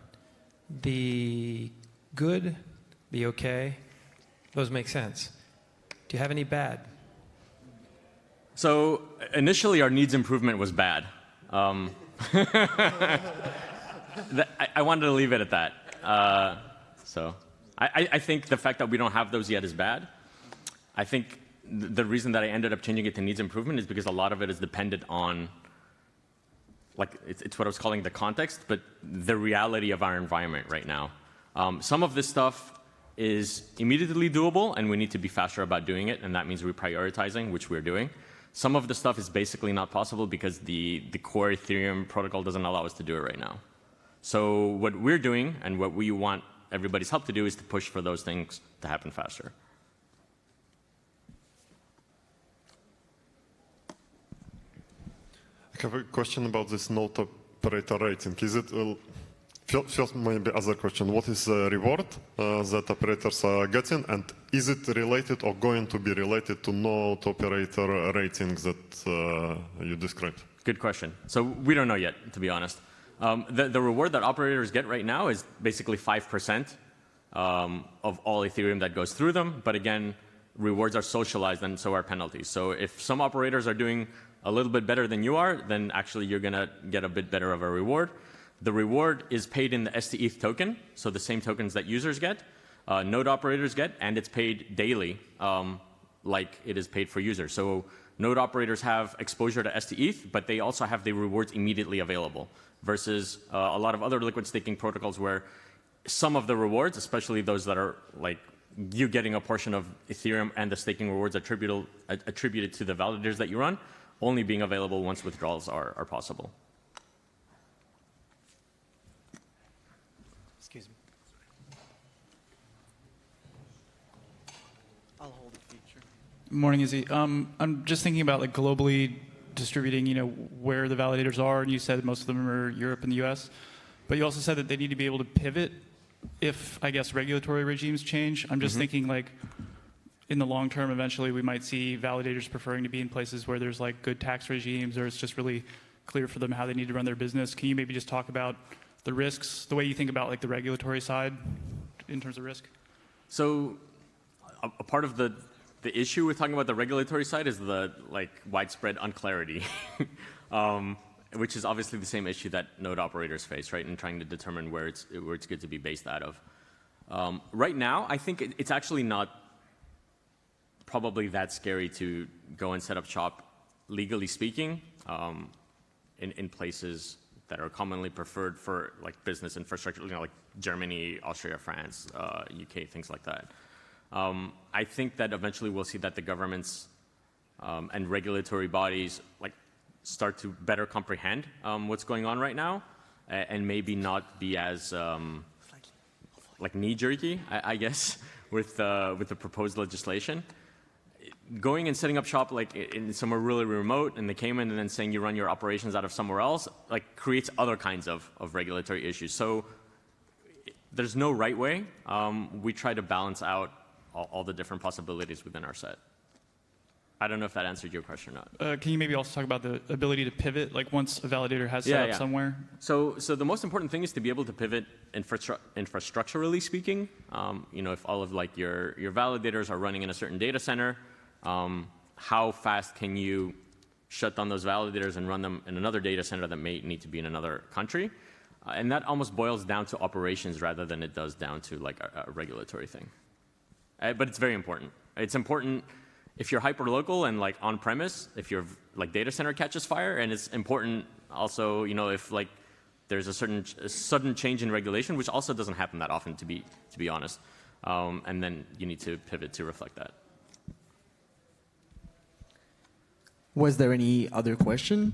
The good, the okay, those make sense. Do you have any bad? So initially, our needs improvement was bad. I wanted to leave it at that. So I think the fact that we don't have those yet is bad. I think the reason that I ended up changing it to needs improvement is because a lot of it is dependent on, like, it's what I was calling the context, but the reality of our environment right now. Some of this stuff is immediately doable, and we need to be faster about doing it, and that means reprioritizing, which we're doing. Some of the stuff is basically not possible because the core Ethereum protocol doesn't allow us to do it right now. So what we're doing, and what we want everybody's help to do, is to push for those things to happen faster. I have a question about this node operator rating? Is it first, maybe other question? What is the reward that operators are getting, and is it related or going to be related to node operator ratings that you described? Good question. So we don't know yet, to be honest. The reward that operators get right now is basically 5% of all Ethereum that goes through them. But again, rewards are socialized, and so are penalties. So if some operators are doing a little bit better than you are, then actually you're going to get a bit better of a reward. The reward is paid in the stETH token, so the same tokens that users get, node operators get, and it's paid daily, like it is paid for users. So node operators have exposure to stETH, but they also have the rewards immediately available, versus a lot of other liquid staking protocols where some of the rewards, especially those that are like you getting a portion of Ethereum and the staking rewards attributed to the validators that you run, only being available once withdrawals are possible. Excuse me. I'll hold the feature. Morning, Izzy. I'm just thinking about like globally distributing, where the validators are, and you said most of them are Europe and the US, but you also said that they need to be able to pivot if, I guess, regulatory regimes change. I'm just thinking like in the long term, eventually we might see validators preferring to be in places where there's like good tax regimes, or it's just really clear for them how they need to run their business. Can you maybe just talk about the risks, the way you think about like the regulatory side in terms of risk? So a part of the issue with talking about the regulatory side is the widespread unclarity, which is obviously the same issue that node operators face, right, in trying to determine where it's good to be based out of. Right now, I think it's actually not probably that scary to go and set up shop, legally speaking, in places that are commonly preferred for like business infrastructure, like Germany, Austria, France, UK, things like that. I think that eventually we'll see that the governments and regulatory bodies start to better comprehend what's going on right now, and maybe not be as knee-jerky, I guess, with the proposed legislation. Going and setting up shop in somewhere really remote in the Cayman, and then saying you run your operations out of somewhere else, creates other kinds of regulatory issues. So there's no right way. We try to balance out all the different possibilities within our set. I don't know if that answered your question or not. Can you maybe also talk about the ability to pivot, once a validator has set up somewhere? So the most important thing is to be able to pivot infrastructurally speaking. If all of your validators are running in a certain data center, how fast can you shut down those validators and run them in another data center that may need to be in another country? And that almost boils down to operations rather than it does down to a regulatory thing. But it's very important. It's important if you're hyper-local and on-premise, if your data center catches fire, and it's important also, if there's a sudden change in regulation, which also doesn't happen that often, to be honest, and then you need to pivot to reflect that. Was there any other question?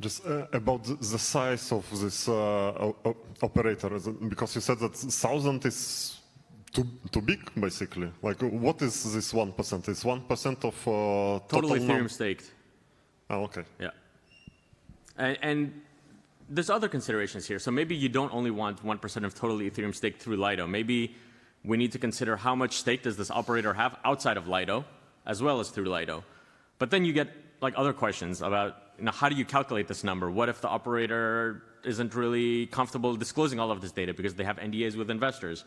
Just about the size of this operator, because you said that 1,000 is too big, basically. What is this 1%? It's 1% of total Ethereum staked. Oh, okay. Yeah. And there's other considerations here. So maybe you don't only want 1% of total Ethereum staked through Lido. Maybe we need to consider how much stake does this operator have outside of Lido, as well as through Lido. But then you get other questions about how do you calculate this number? What if the operator isn't really comfortable disclosing all of this data because they have NDAs with investors?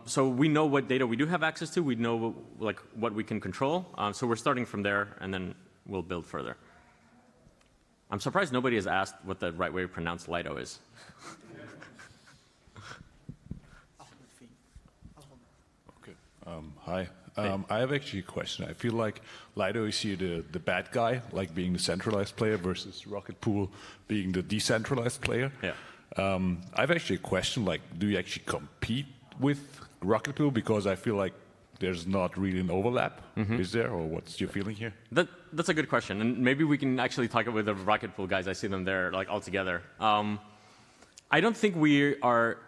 So we know what data we do have access to. We know what we can control. So we're starting from there, and then we'll build further. I'm surprised nobody has asked what the right way to pronounce Lido is. Okay. Hi. I have actually a question. I feel like Lido is here the bad guy, being the centralized player, versus Rocket Pool being the decentralized player. Yeah. I have actually a question, do you actually compete with Rocket Pool? Because I feel like there's not really an overlap. Is there? Or what's your feeling here? That's a good question. And maybe we can actually talk with the Rocket Pool guys. I see them there all together. I don't think we are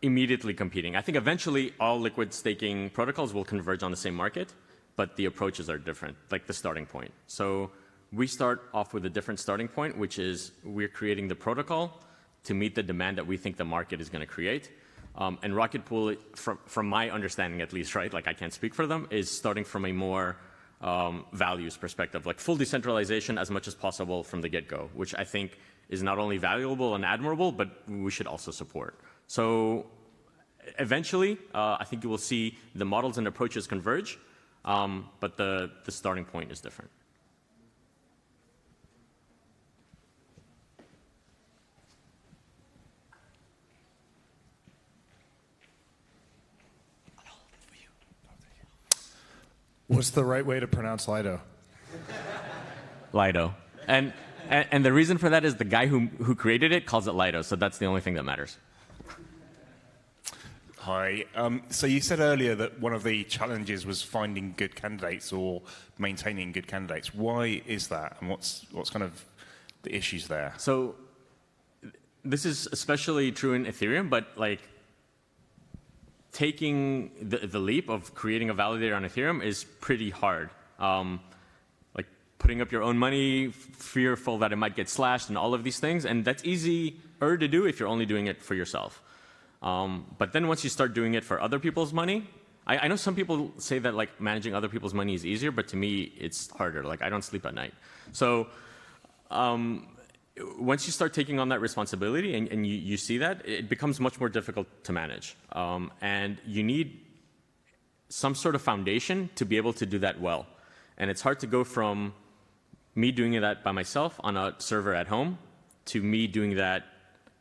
immediately competing. I think eventually all liquid staking protocols will converge on the same market, but the approaches are different, like the starting point. So we start off with a different starting point, which is we're creating the protocol to meet the demand that we think the market is going to create. And Rocket Pool, from my understanding at least, right, like I can't speak for them, is starting from a more values perspective, like full decentralization as much as possible from the get-go, which I think is not only valuable and admirable, but we should also support. So eventually, I think you will see the models and approaches converge, but the starting point is different. What's the right way to pronounce Lido? Lido. And the reason for that is the guy who created it calls it Lido, so that's the only thing that matters. Hi. So you said earlier that one of the challenges was finding good candidates or maintaining good candidates. Why is that, and what's kind of the issues there? So this is especially true in Ethereum, but like taking the leap of creating a validator on Ethereum is pretty hard. Like putting up your own money, fearful that it might get slashed and all of these things, and that's easier to do if you're only doing it for yourself. But then once you start doing it for other people's money, I know some people say that like managing other people's money is easier, but to me it's harder. Like I don't sleep at night. So once you start taking on that responsibility and you see that, it becomes much more difficult to manage. And you need some sort of foundation to be able to do that well. And it's hard to go from me doing that by myself on a server at home to me doing that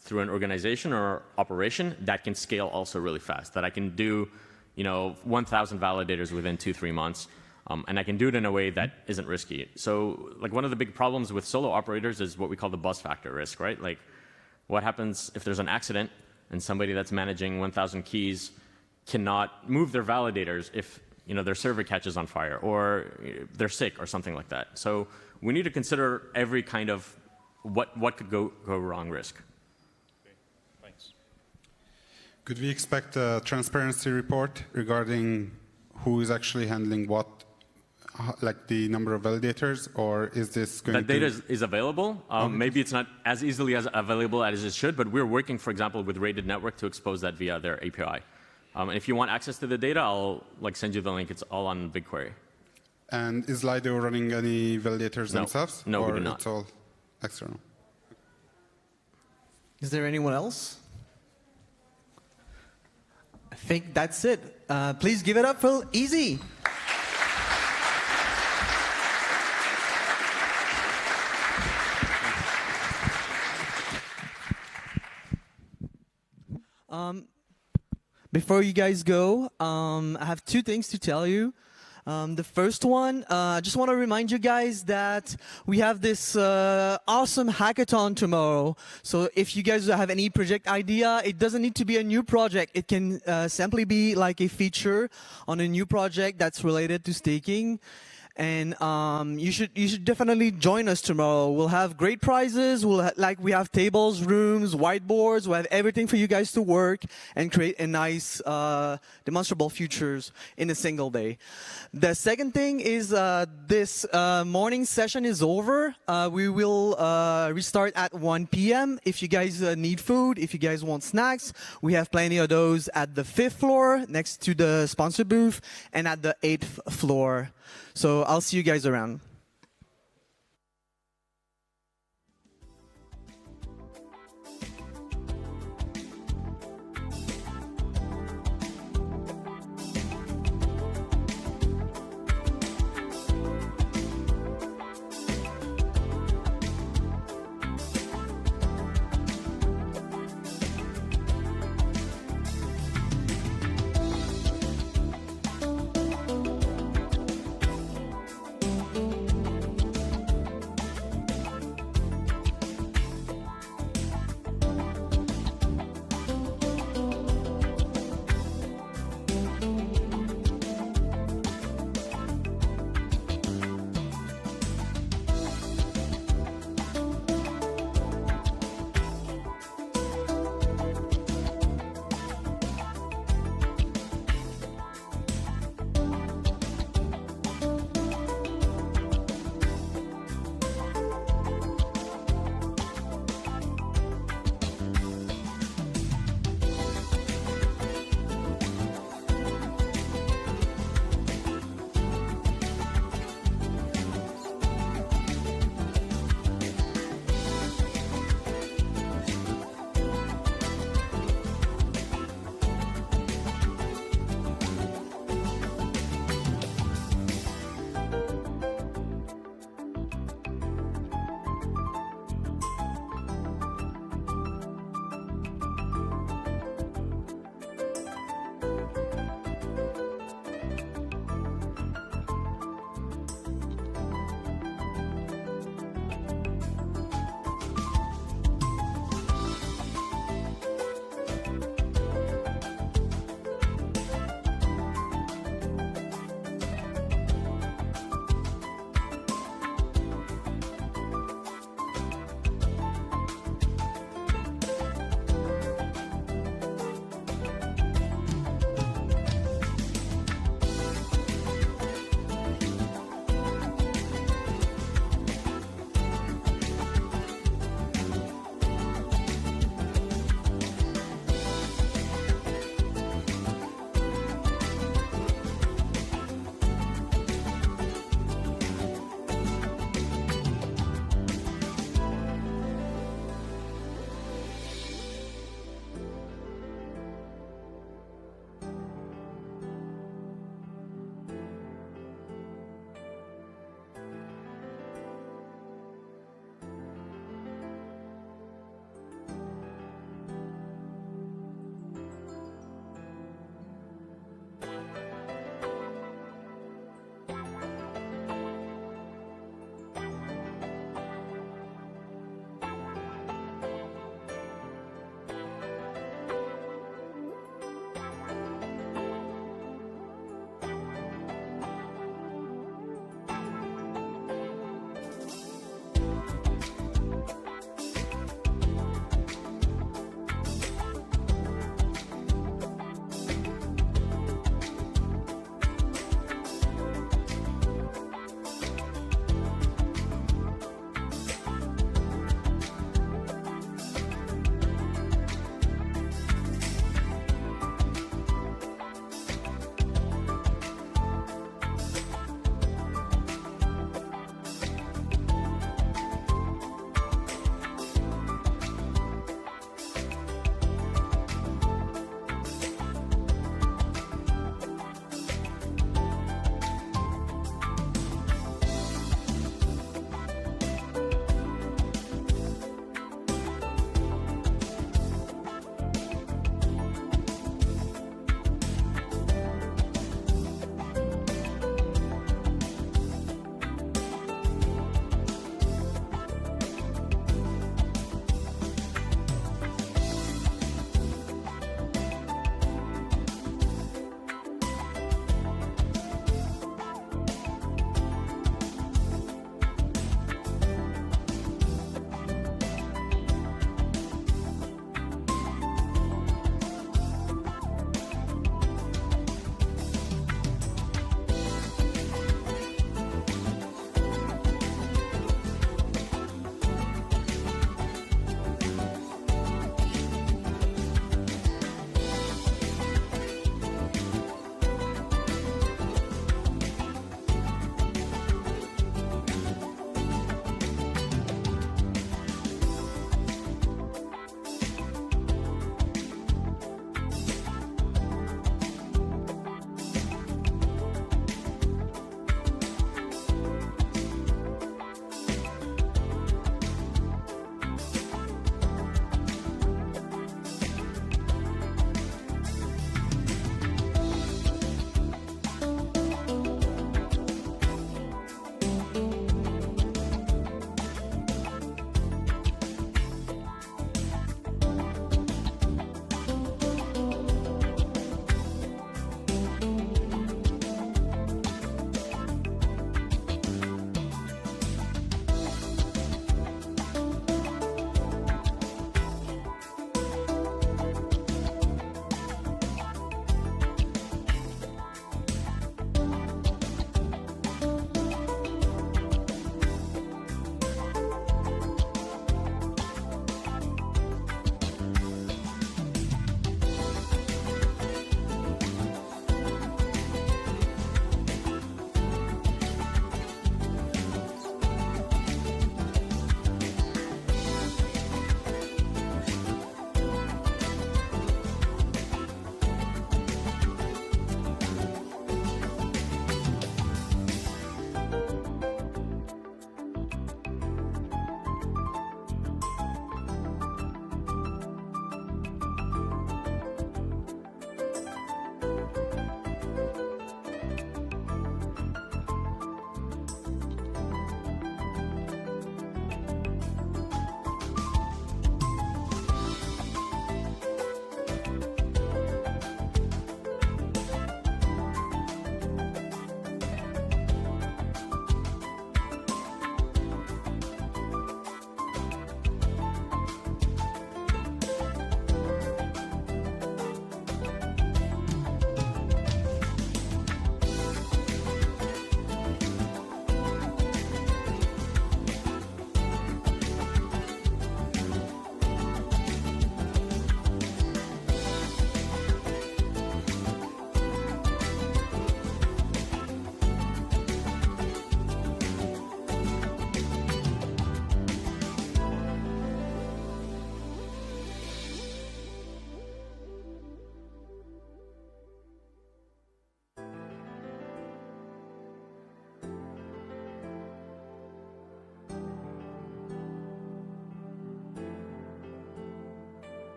through an organization or operation that can scale also really fast, that I can do 1,000 validators within 2-3 months. And I can do it in a way that isn't risky. So like one of the big problems with solo operators is what we call the buzz factor risk, right? Like what happens if there's an accident and somebody that's managing 1,000 keys cannot move their validators if their server catches on fire or they're sick or something like that. So we need to consider every kind of what could go wrong risk. Okay, thanks. Could we expect a transparency report regarding who is actually handling what, like the number of validators, or is this going to... That data is available. Maybe it's not as easily as available as it should, but we're working, for example, with Rated Network to expose that via their API. And if you want access to the data, I'll send you the link. It's all on BigQuery. And is Lido running any validators themselves? No, or we do not. It's all external? Is there anyone else? I think that's it. Please give it up for Easy. Before you guys go, I have 2 things to tell you. The first one, I just want to remind you guys that we have this awesome hackathon tomorrow. So if you guys have any project idea, it doesn't need to be a new project. It can simply be like a feature on a new project that's related to staking. And you should definitely join us tomorrow. We'll have great prizes. We have tables, rooms, whiteboards. We'll have everything for you guys to work and create a nice demonstrable futures in a single day. The second thing is this morning session is over. We will restart at 1 p.m. If you guys need food, if you guys want snacks, we have plenty of those at the 5th floor next to the sponsor booth and at the 8th floor. So I'll see you guys around.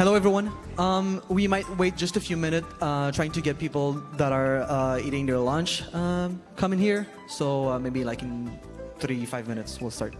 Hello, everyone. We might wait just a few minutes, trying to get people that are eating their lunch come in here. So maybe like in 3-5 minutes, we'll start.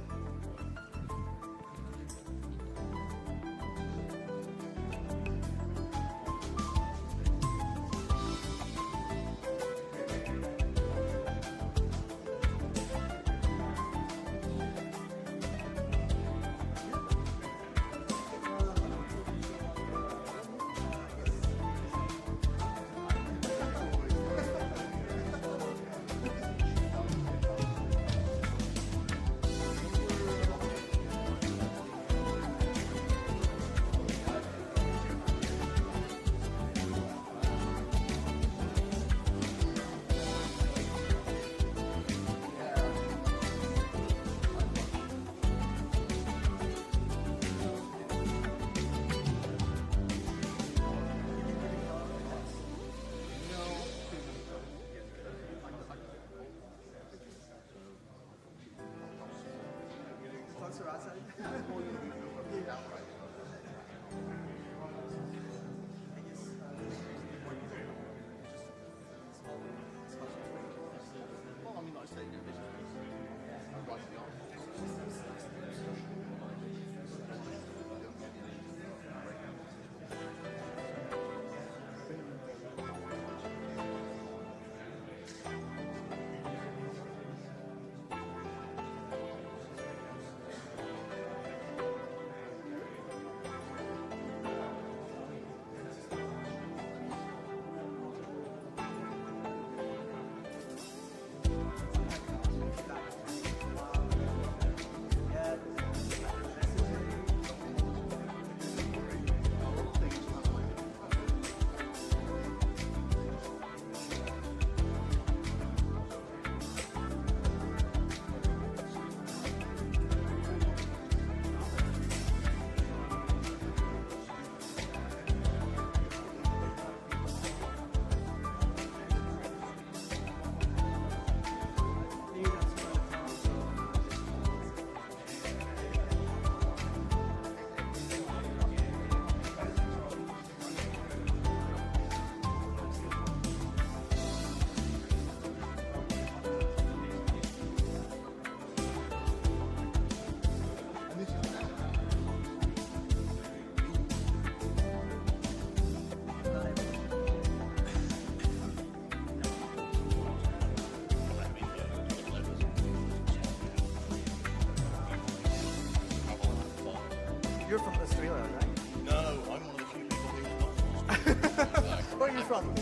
You're from Australia, right? No, I'm one of the few people who's not from Australia. Where are you from?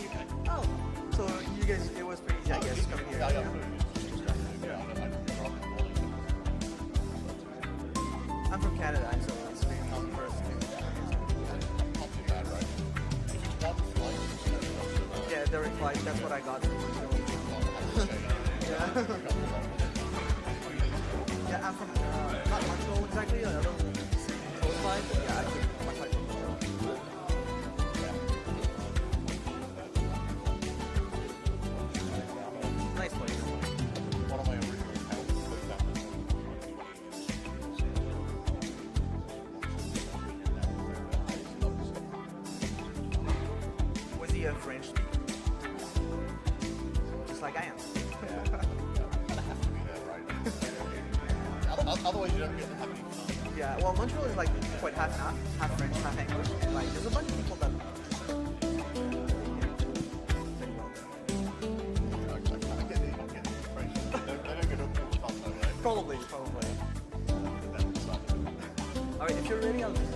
Oh, so you guys, it was pretty easy, I guess, coming here. I'm from Canada, so it's really easy for us to. Not too bad, right? If it's one flight, yeah, direct flight, that's what I got. yeah. yeah, I'm from not Montreal exactly, another close by, but yeah, I took my flight from Montreal. Nice place. one of my original pals lived down there. Was he a French speaker? Just like I am. Otherwise, you don't get to have any fun. Yeah, well, Montreal is like quite half French, half English. Like, there's a bunch of people that. Probably. All right, if you're ready, I'll just.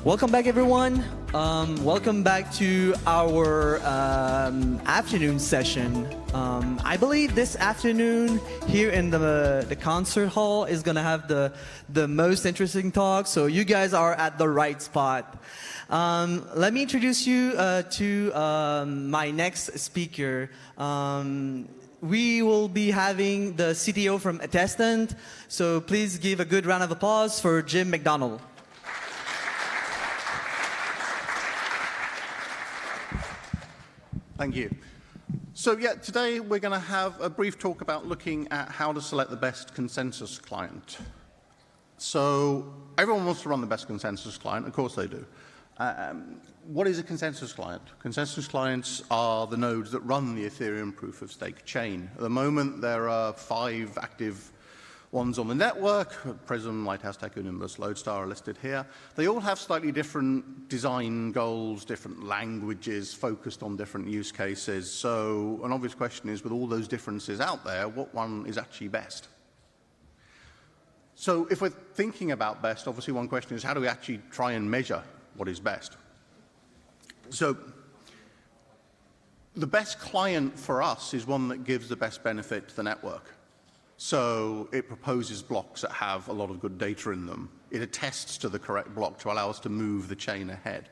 Welcome back, everyone. Welcome back to our afternoon session. I believe this afternoon here in the concert hall is gonna have the most interesting talk. So you guys are at the right spot. Let me introduce you to my next speaker. We will be having the CTO from Attestant. So please give a good round of applause for Jim McDonald. Thank you. So yeah, today we're going to have a brief talk about looking at how to select the best consensus client. So everyone wants to run the best consensus client. Of course they do. What is a consensus client? Consensus clients are the nodes that run the Ethereum proof of stake chain. At the moment, there are 5 active ones on the network. Prism, Lighthouse, Teku, Nimbus, Lodestar are listed here. They all have slightly different design goals, different languages, focused on different use cases. So an obvious question is, with all those differences out there, what one is actually best? So if we're thinking about best, obviously one question is, how do we actually try and measure what is best? So the best client for us is one that gives the best benefit to the network. So it proposes blocks that have a lot of good data in them. It attests to the correct block to allow us to move the chain ahead.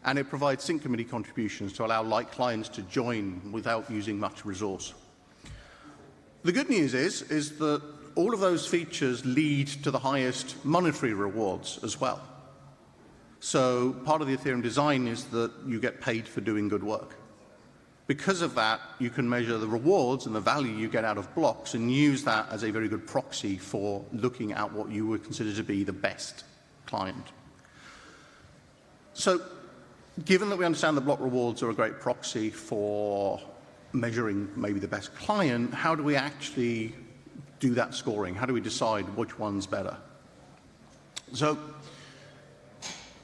And it provides sync committee contributions to allow like clients to join without using much resource. The good news is that all of those features lead to the highest monetary rewards as well. So part of the Ethereum design is that you get paid for doing good work. Because of that, you can measure the rewards and the value you get out of blocks and use that as a very good proxy for looking at what you would consider to be the best client. So given that we understand the block rewards are a great proxy for measuring maybe the best client, how do we actually do that scoring? How do we decide which one's better? So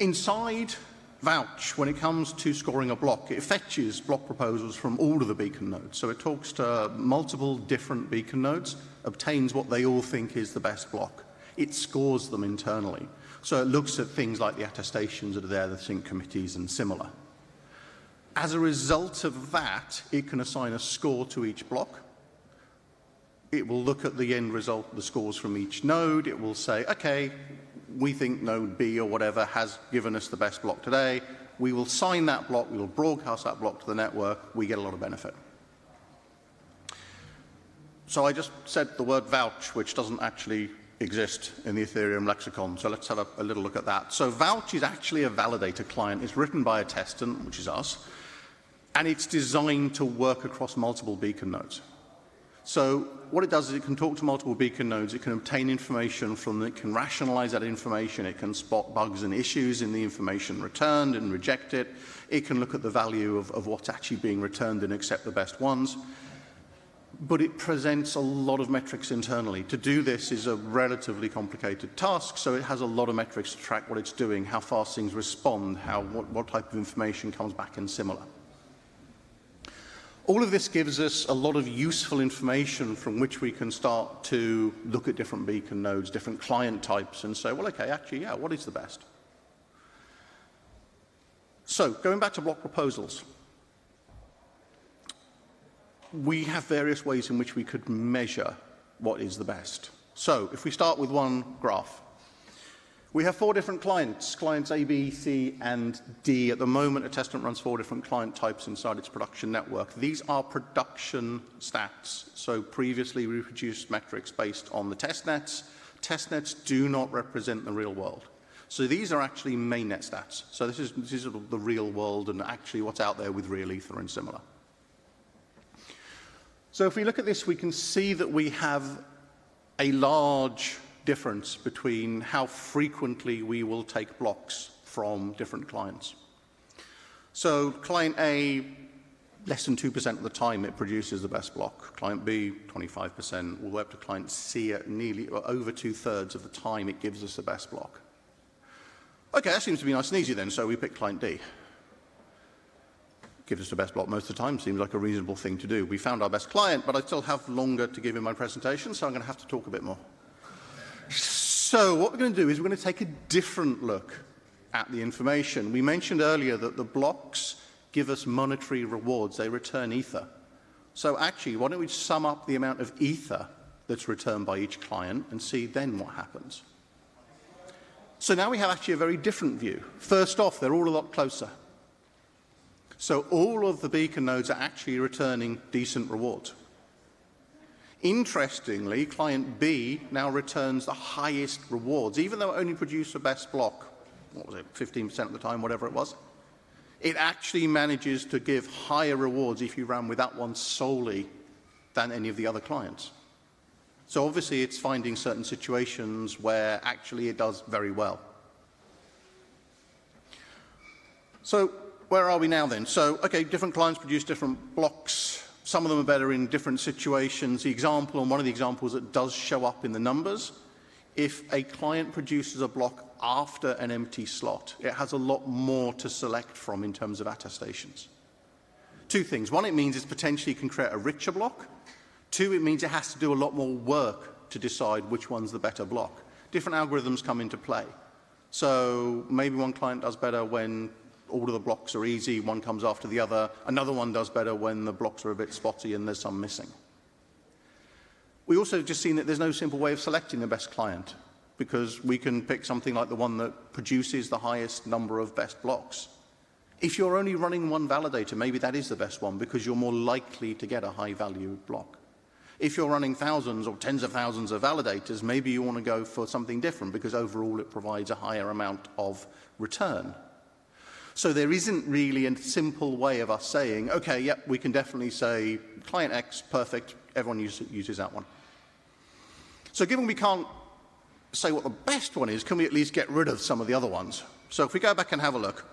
inside Vouch, when it comes to scoring a block, it fetches block proposals from all of the beacon nodes. So it talks to multiple different beacon nodes, obtains what they all think is the best block. It scores them internally. So it looks at things like the attestations that are there, the sync committees and similar. As a result of that, it can assign a score to each block. It will look at the end result, the scores from each node. It will say, okay, we think node B or whatever has given us the best block today. We will sign that block. We will broadcast that block to the network. We get a lot of benefit. So I just said the word vouch, which doesn't actually exist in the Ethereum lexicon. So let's have a little look at that. So vouch is actually a validator client. It's written by a testant, which is us, and it's designed to work across multiple beacon nodes. So what it does is it can talk to multiple beacon nodes, it can obtain information from them, it can rationalize that information, it can spot bugs and issues in the information returned and reject it, it can look at the value of what's actually being returned and accept the best ones. But it presents a lot of metrics internally. To do this is a relatively complicated task, so it has a lot of metrics to track what it's doing, how fast things respond, what type of information comes back and similar. All of this gives us a lot of useful information from which we can start to look at different beacon nodes, different client types, and say, well, okay, actually, yeah, what is the best? So, going back to block proposals, we have various ways in which we could measure what is the best. So, if we start with one graph, we have 4 different clients, clients A, B, C, and D. At the moment, a testnet runs 4 different client types inside its production network. These are production stats. So previously, we produced metrics based on the testnets. Testnets do not represent the real world. So these are actually mainnet stats. So this is the real world and actually what's out there with real Ether and similar. So if we look at this, we can see that we have a large difference between how frequently we will take blocks from different clients. So client A, less than 2% of the time it produces the best block. Client B, 25%, all the way up to client C at nearly over 2/3 of the time it gives us the best block. Okay, that seems to be nice and easy then, so we pick client D. Gives us the best block most of the time, seems like a reasonable thing to do. We found our best client, but I still have longer to give in my presentation, so I'm going to have to talk a bit more. So what we're going to do is we're going to take a different look at the information. We mentioned earlier that the blocks give us monetary rewards. They return Ether. So actually, why don't we sum up the amount of Ether that's returned by each client and see then what happens. So now we have actually a very different view. First off, they're all a lot closer. So all of the beacon nodes are actually returning decent rewards. Interestingly, client B now returns the highest rewards, even though it only produced the best block, what was it, 15% of the time, whatever it was. It actually manages to give higher rewards if you ran with that one solely than any of the other clients. So obviously it's finding certain situations where actually it does very well. So where are we now then? So, okay, different clients produce different blocks. Some of them are better in different situations. The example, and one of the examples that does show up in the numbers, if a client produces a block after an empty slot, it has a lot more to select from in terms of attestations. Two things. One, it means it potentially can create a richer block. Two, it means it has to do a lot more work to decide which one's the better block. Different algorithms come into play. So maybe one client does better when all of the blocks are easy, one comes after the other. Another one does better when the blocks are a bit spotty and there's some missing. We also have just seen that there's no simple way of selecting the best client, because we can pick something like the one that produces the highest number of best blocks. If you're only running one validator, maybe that is the best one because you're more likely to get a high-value block. If you're running thousands or tens of thousands of validators, maybe you want to go for something different because overall it provides a higher amount of return. So there isn't really a simple way of us saying, okay, yep, we can definitely say client X, perfect, everyone uses that one. So given we can't say what the best one is, can we at least get rid of some of the other ones? So if we go back and have a look,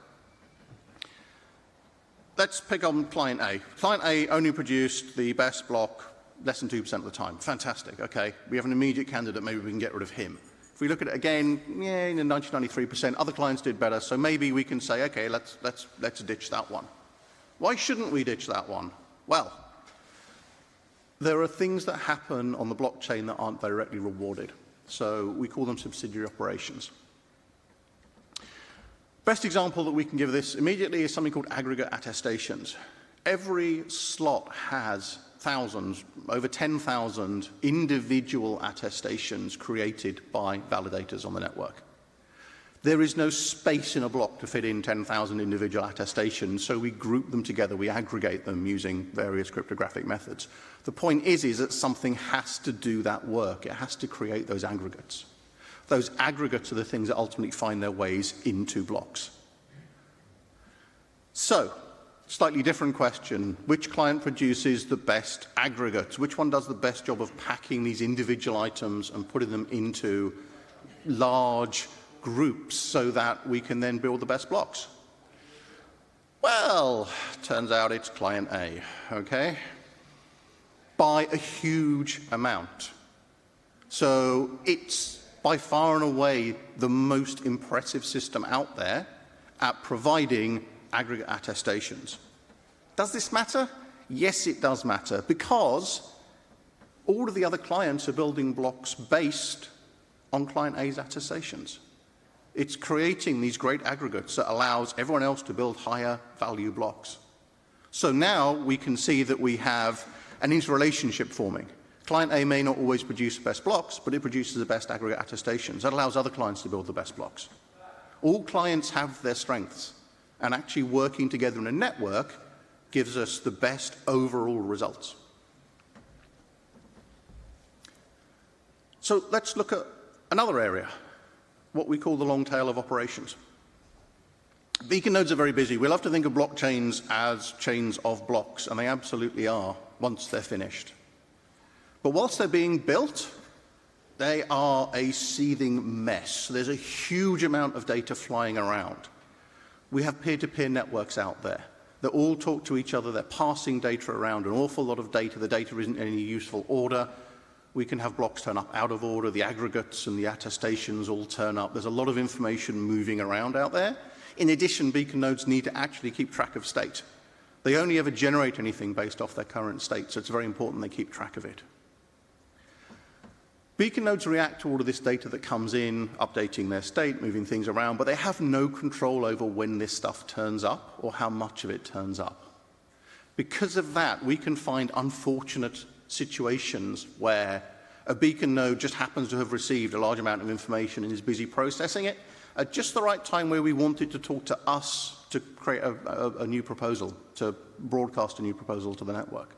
let's pick on client A. Client A only produced the best block less than 2% of the time. Fantastic, okay. We have an immediate candidate, maybe we can get rid of him. If we look at it again, yeah, in 93%, other clients did better, so maybe we can say, okay, let's ditch that one. Why shouldn't we ditch that one? Well, there are things that happen on the blockchain that aren't directly rewarded. So we call them subsidiary operations. Best example that we can give this immediately is something called aggregate attestations. Every slot has thousands, over 10,000 individual attestations created by validators on the network. There is no space in a block to fit in 10,000 individual attestations, so we group them together, we aggregate them using various cryptographic methods. The point is that something has to do that work. It has to create those aggregates. Those aggregates are the things that ultimately find their ways into blocks. So, slightly different question. Which client produces the best aggregates? Which one does the best job of packing these individual items and putting them into large groups so that we can then build the best blocks? Well, turns out it's client A, okay? By a huge amount. So it's by far and away the most impressive system out there at providing aggregate attestations. Does this matter? Yes, it does matter, because all of the other clients are building blocks based on client A's attestations. It's creating these great aggregates that allows everyone else to build higher value blocks. So now we can see that we have an interrelationship forming. Client A may not always produce the best blocks, but it produces the best aggregate attestations. That allows other clients to build the best blocks. All clients have their strengths, and actually working together in a network gives us the best overall results. So let's look at another area, what we call the long tail of operations. Beacon nodes are very busy. We love to think of blockchains as chains of blocks, and they absolutely are once they're finished. But whilst they're being built, they are a seething mess. There's a huge amount of data flying around. We have peer-to-peer networks out there that all talk to each other. They're passing data around, an awful lot of data. The data isn't in any useful order. We can have blocks turn up out of order. The aggregates and the attestations all turn up. There's a lot of information moving around out there. In addition, beacon nodes need to actually keep track of state. They only ever generate anything based off their current state, so it's very important they keep track of it. Beacon nodes react to all of this data that comes in, updating their state, moving things around, but they have no control over when this stuff turns up or how much of it turns up. Because of that, we can find unfortunate situations where a beacon node just happens to have received a large amount of information and is busy processing it at just the right time where we want it to talk to us to create a new proposal, to broadcast a new proposal to the network.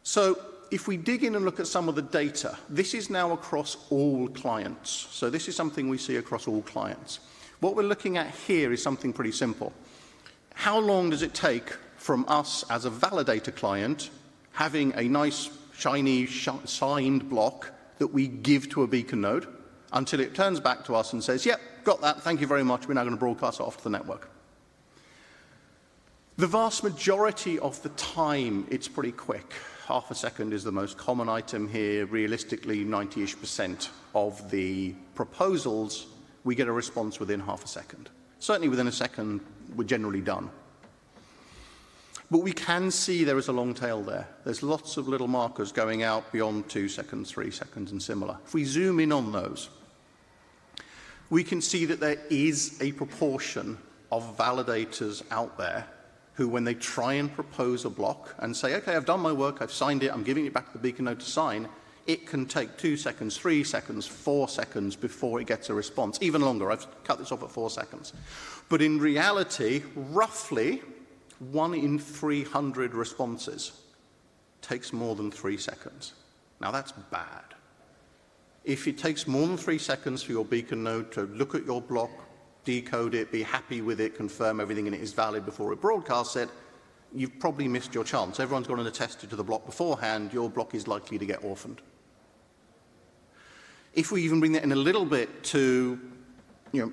So if we dig in and look at some of the data, this is now across all clients. So this is something we see across all clients. What we're looking at here is something pretty simple. How long does it take from us as a validator client having a nice shiny signed block that we give to a beacon node until it turns back to us and says, yep, got that, thank you very much, we're now going to broadcast it off to the network. The vast majority of the time, it's pretty quick. Half a second is the most common item here. Realistically, 90-ish% of the proposals, we get a response within half a second. Certainly within a second, we're generally done. But we can see there is a long tail there. There's lots of little markers going out beyond 2 seconds, 3 seconds, and similar. If we zoom in on those, we can see that there is a proportion of validators out there who, when they try and propose a block and say, okay, I've done my work, I've signed it, I'm giving it back to the beacon node to sign, it can take 2 seconds, 3 seconds, 4 seconds before it gets a response. Even longer. I've cut this off at 4 seconds. But in reality, roughly 1 in 300 responses takes more than 3 seconds. Now that's bad. If it takes more than 3 seconds for your beacon node to look at your block, decode it, be happy with it, confirm everything and it is valid before it broadcasts it, you've probably missed your chance. Everyone's gone and attested to the block beforehand, your block is likely to get orphaned. If we even bring that in a little bit to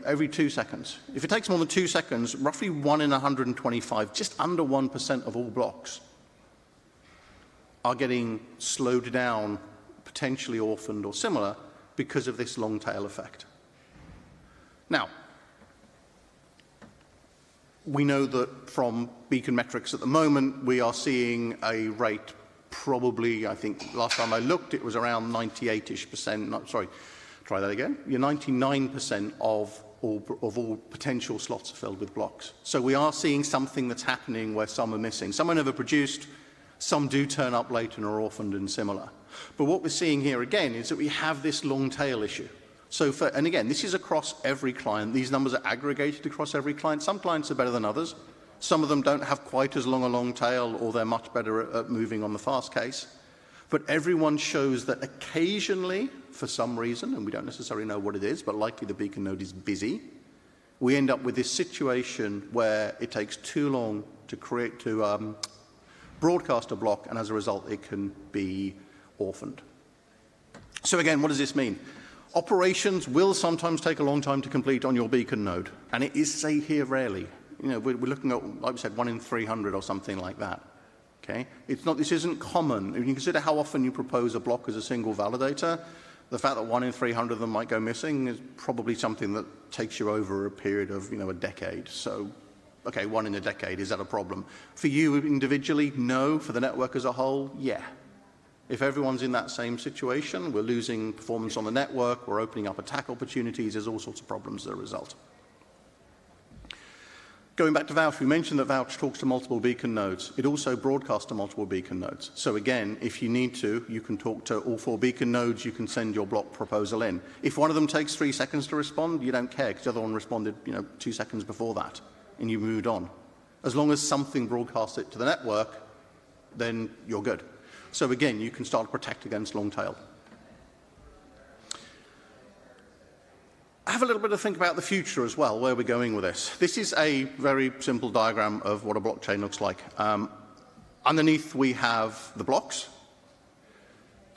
every 2 seconds. If it takes more than 2 seconds, roughly 1 in 125, just under 1% of all blocks are getting slowed down, potentially orphaned or similar, because of this long tail effect. Now, we know that from beacon metrics at the moment, we are seeing a rate probably, I think last time I looked, it was around 98-ish%. No, sorry, try that again. 99% of all potential slots are filled with blocks. So we are seeing something that's happening where some are missing. Some are never produced, some do turn up late and are orphaned and similar. But what we're seeing here again is that we have this long tail issue. So and again, this is across every client. These numbers are aggregated across every client. Some clients are better than others. Some of them don't have quite as long a long tail, or they're much better at moving on the fast case. But everyone shows that occasionally, for some reason, and we don't necessarily know what it is, but likely the beacon node is busy, we end up with this situation where it takes too long to broadcast a block, and as a result, it can be orphaned. So again, what does this mean? Operations will sometimes take a long time to complete on your beacon node, and it is, say, here rarely. We're looking at, like we said, 1 in 300 or something like that. Okay? This isn't common. If you consider how often you propose a block as a single validator, the fact that 1 in 300 of them might go missing is probably something that takes you over a period of, a decade. So, okay, 1 in a decade, is that a problem? For you individually, no. For the network as a whole, yeah. If everyone's in that same situation, we're losing performance on the network, we're opening up attack opportunities, there's all sorts of problems as a result. Going back to Vouch, we mentioned that Vouch talks to multiple beacon nodes. It also broadcasts to multiple beacon nodes. So again, if you need to, you can talk to all 4 beacon nodes, you can send your block proposal in. If one of them takes 3 seconds to respond, you don't care, because the other one responded 2 seconds before that, and you moved on. As long as something broadcasts it to the network, then you're good. So again, you can start to protect against long tail. Have a little bit of think about the future as well, where we're going with this. This is a very simple diagram of what a blockchain looks like. Underneath we have the blocks.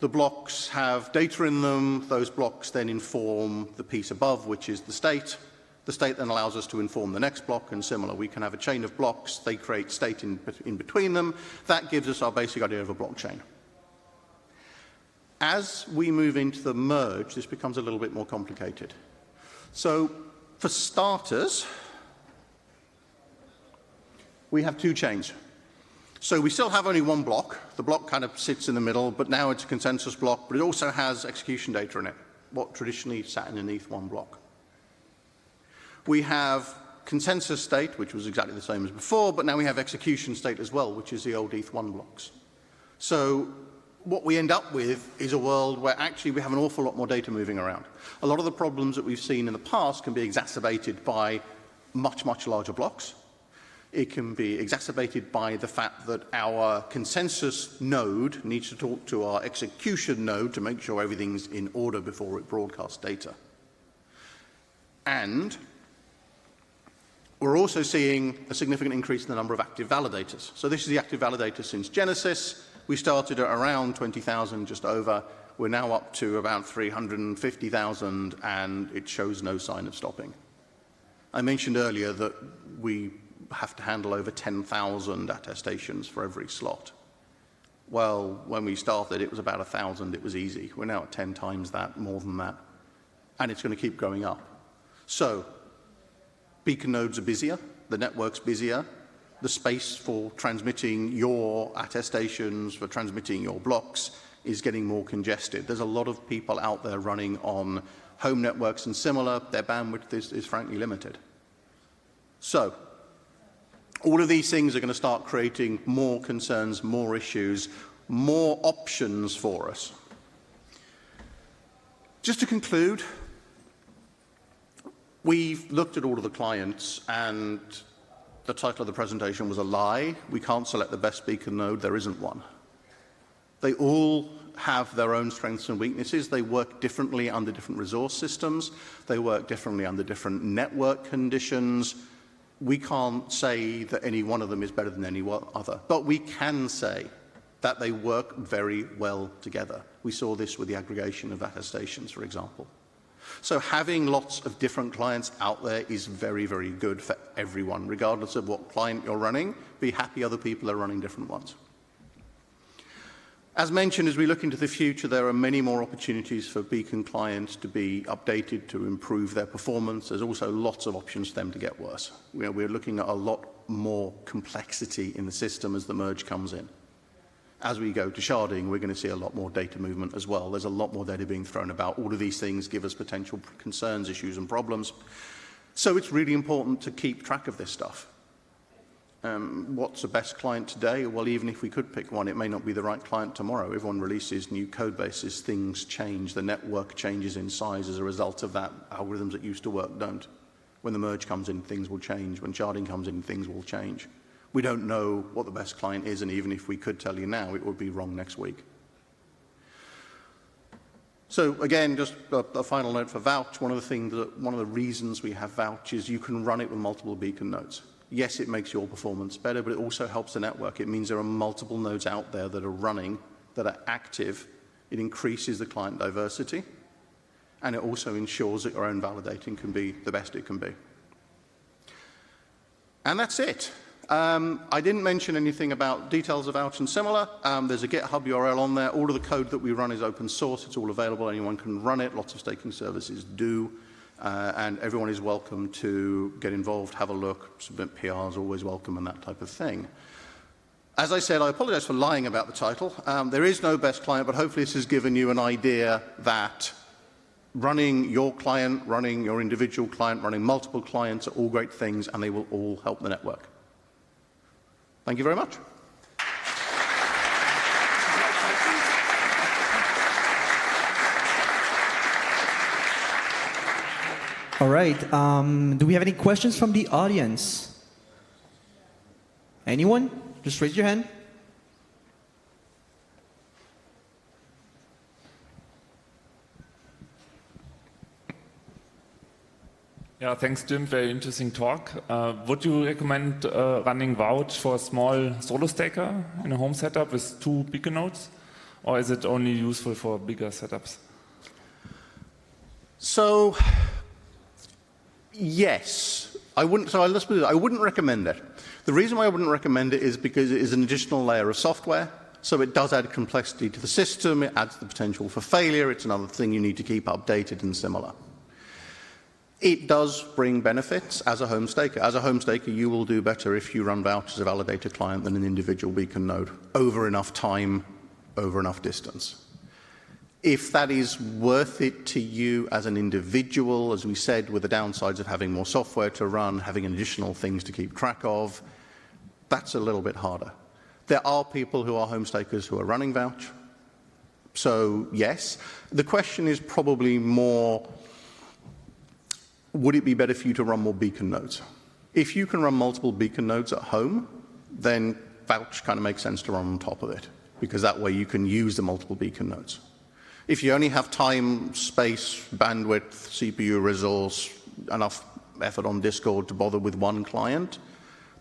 The blocks have data in them. Those blocks then inform the piece above, which is the state. The state then allows us to inform the next block, and similar. We can have a chain of blocks. They create state in between them. That gives us our basic idea of a blockchain. As we move into the merge, this becomes a little bit more complicated. So, for starters, we have 2 chains. So we still have only 1 block. The block kind of sits in the middle, but now it's a consensus block, but it also has execution data in it, what traditionally sat underneath 1 block. We have consensus state, which was exactly the same as before, but now we have execution state as well, which is the old ETH1 blocks. So what we end up with is a world where actually we have an awful lot more data moving around. A lot of the problems that we've seen in the past can be exacerbated by much, much larger blocks. It can be exacerbated by the fact that our consensus node needs to talk to our execution node to make sure everything's in order before it broadcasts data. And we're also seeing a significant increase in the number of active validators. So this is the active validators since Genesis. We started at around 20,000, just over. We're now up to about 350,000, and it shows no sign of stopping. I mentioned earlier that we have to handle over 10,000 attestations for every slot. Well, when we started, it was about 1,000. It was easy. We're now at 10 times that, more than that. And it's going to keep going up. So, beacon nodes are busier. The network's busier. The space for transmitting your attestations, for transmitting your blocks, is getting more congested. There's a lot of people out there running on home networks and similar. Their bandwidth is frankly limited. So, all of these things are going to start creating more concerns, more issues, more options for us. Just to conclude, we've looked at all of the clients, and the title of the presentation was a lie. We can't select the best beacon node. There isn't one. They all have their own strengths and weaknesses. They work differently under different resource systems. They work differently under different network conditions. We can't say that any one of them is better than any other, but we can say that they work very well together. We saw this with the aggregation of attestations, for example. So having lots of different clients out there is very, very good for everyone, regardless of what client you're running. Be happy other people are running different ones. As mentioned, as we look into the future, there are many more opportunities for beacon clients to be updated, to improve their performance. There's also lots of options for them to get worse. We're looking at a lot more complexity in the system as the merge comes in. As we go to sharding, we're going to see a lot more data movement as well. There's a lot more data being thrown about. All of these things give us potential concerns, issues, and problems. So it's really important to keep track of this stuff. What's the best client today? Well, even if we could pick one, it may not be the right client tomorrow. Everyone releases new code bases, things change, the network changes in size as a result of that. Algorithms that used to work don't. When the merge comes in, things will change. When sharding comes in, things will change. We don't know what the best client is, and even if we could tell you now, it would be wrong next week. So again, just a final note for Vouch. One of the reasons we have Vouch is you can run it with multiple beacon nodes. Yes, it makes your performance better, but it also helps the network. It means there are multiple nodes out there that are running, that are active. It increases the client diversity, and it also ensures that your own validating can be the best it can be. And that's it. I didn't mention anything about details of Vouch and similar. There's a GitHub URL on there. All of the code that we run is open source. It's all available. Anyone can run it. Lots of staking services do. And everyone is welcome to get involved, have a look, submit PRs, always welcome, and that type of thing. As I said, I apologize for lying about the title. There is no best client, but hopefully this has given you an idea that running your client, running your individual client, running multiple clients are all great things, and they will all help the network. Thank you very much. All right. Do we have any questions from the audience? Anyone? Just raise your hand. Yeah, thanks, Jim. Very interesting talk. Would you recommend running Vouch for a small solo staker in a home setup with 2 beacon nodes? Or is it only useful for bigger setups? So, yes. I wouldn't recommend it. The reason why I wouldn't recommend it is because it is an additional layer of software. So it does add complexity to the system. It adds the potential for failure. It's another thing you need to keep updated and similar. It does bring benefits as a home staker. As a home staker, you will do better if you run Vouch as a validator client than an individual beacon node over enough time, over enough distance. If that is worth it to you as an individual, as we said, with the downsides of having more software to run, having additional things to keep track of, that's a little bit harder. There are people who are home stakers who are running Vouch. So, yes. The question is probably more, would it be better for you to run more beacon nodes? If you can run multiple beacon nodes at home, then Vouch kind of makes sense to run on top of it, because that way you can use the multiple beacon nodes. If you only have time, space, bandwidth, CPU resource, enough effort on Discord to bother with one client,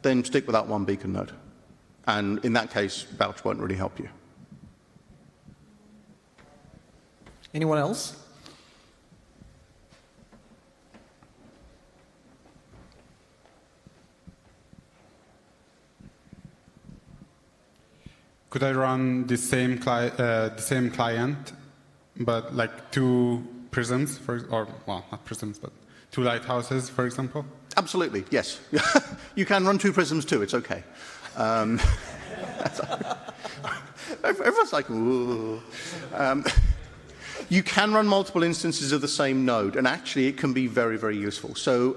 then stick with that one beacon node. And in that case, Vouch won't really help you. Anyone else? Could I run the same client, but like 2 prisms, or well, not prisms, but 2 lighthouses, for example? Absolutely, yes. You can run 2 prisms too, it's okay. Everyone's like, ooh. You can run multiple instances of the same node, and actually it can be very, very useful. So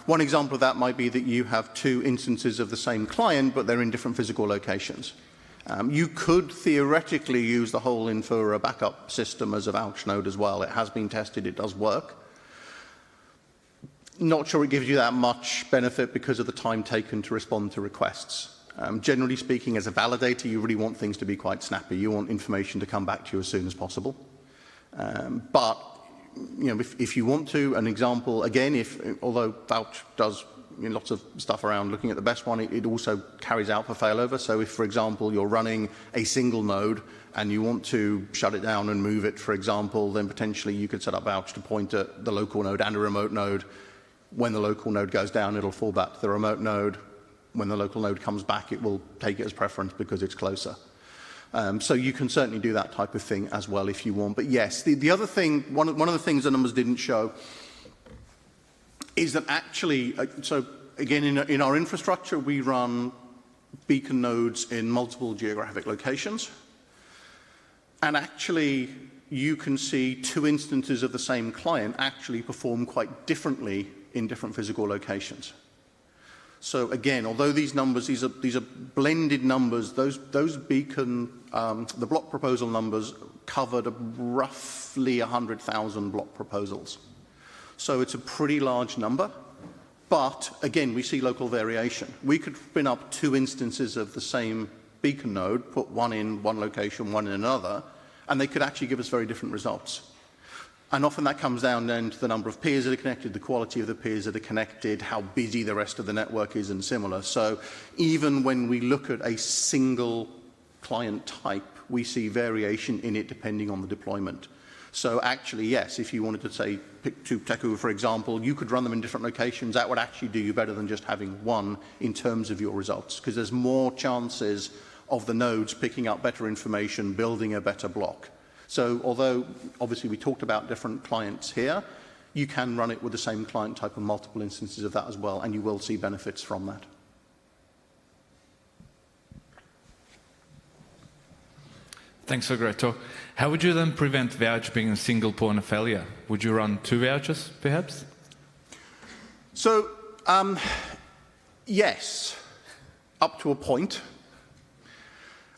one example of that might be that you have 2 instances of the same client, but they're in different physical locations. You could theoretically use the whole Infura backup system as a vouch node as well. It has been tested, it does work. Not sure it gives you that much benefit because of the time taken to respond to requests. Generally speaking, as a validator, you really want things to be quite snappy. You want information to come back to you as soon as possible. But you know, if you want to, an example, again, although Vouch does lots of stuff around looking at the best one, it also carries out for failover. So if, for example, you're running a single node and you want to shut it down and move it, for example, then potentially you could set up Vouch to point at the local node and a remote node. When the local node goes down, it'll fall back to the remote node. When the local node comes back, it will take it as preference because it's closer. So you can certainly do that type of thing as well if you want. But yes, the other thing, one of the things the numbers didn't show is that actually, so again, in our infrastructure, we run beacon nodes in multiple geographic locations. And actually, you can see 2 instances of the same client actually perform quite differently in different physical locations. So again, although these numbers, these are blended numbers, those beacon, the block proposal numbers covered roughly 100,000 block proposals. So it's a pretty large number, but again, we see local variation. We could spin up 2 instances of the same beacon node, put one in one location, one in another, and they could actually give us very different results. And often that comes down then to the number of peers that are connected, the quality of the peers that are connected, how busy the rest of the network is, and similar. So even when we look at a single client type, we see variation in it depending on the deployment. So actually, yes, if you wanted to say, pick 2 Teku, for example, you could run them in different locations. That would actually do you better than just having one in terms of your results, because there's more chances of the nodes picking up better information, building a better block. So although obviously we talked about different clients here, you can run it with the same client type and multiple instances of that as well, and you will see benefits from that. Thanks for a great talk. How would you then prevent vouch being a single point of failure? Would you run 2 vouchers, perhaps? So, yes, up to a point.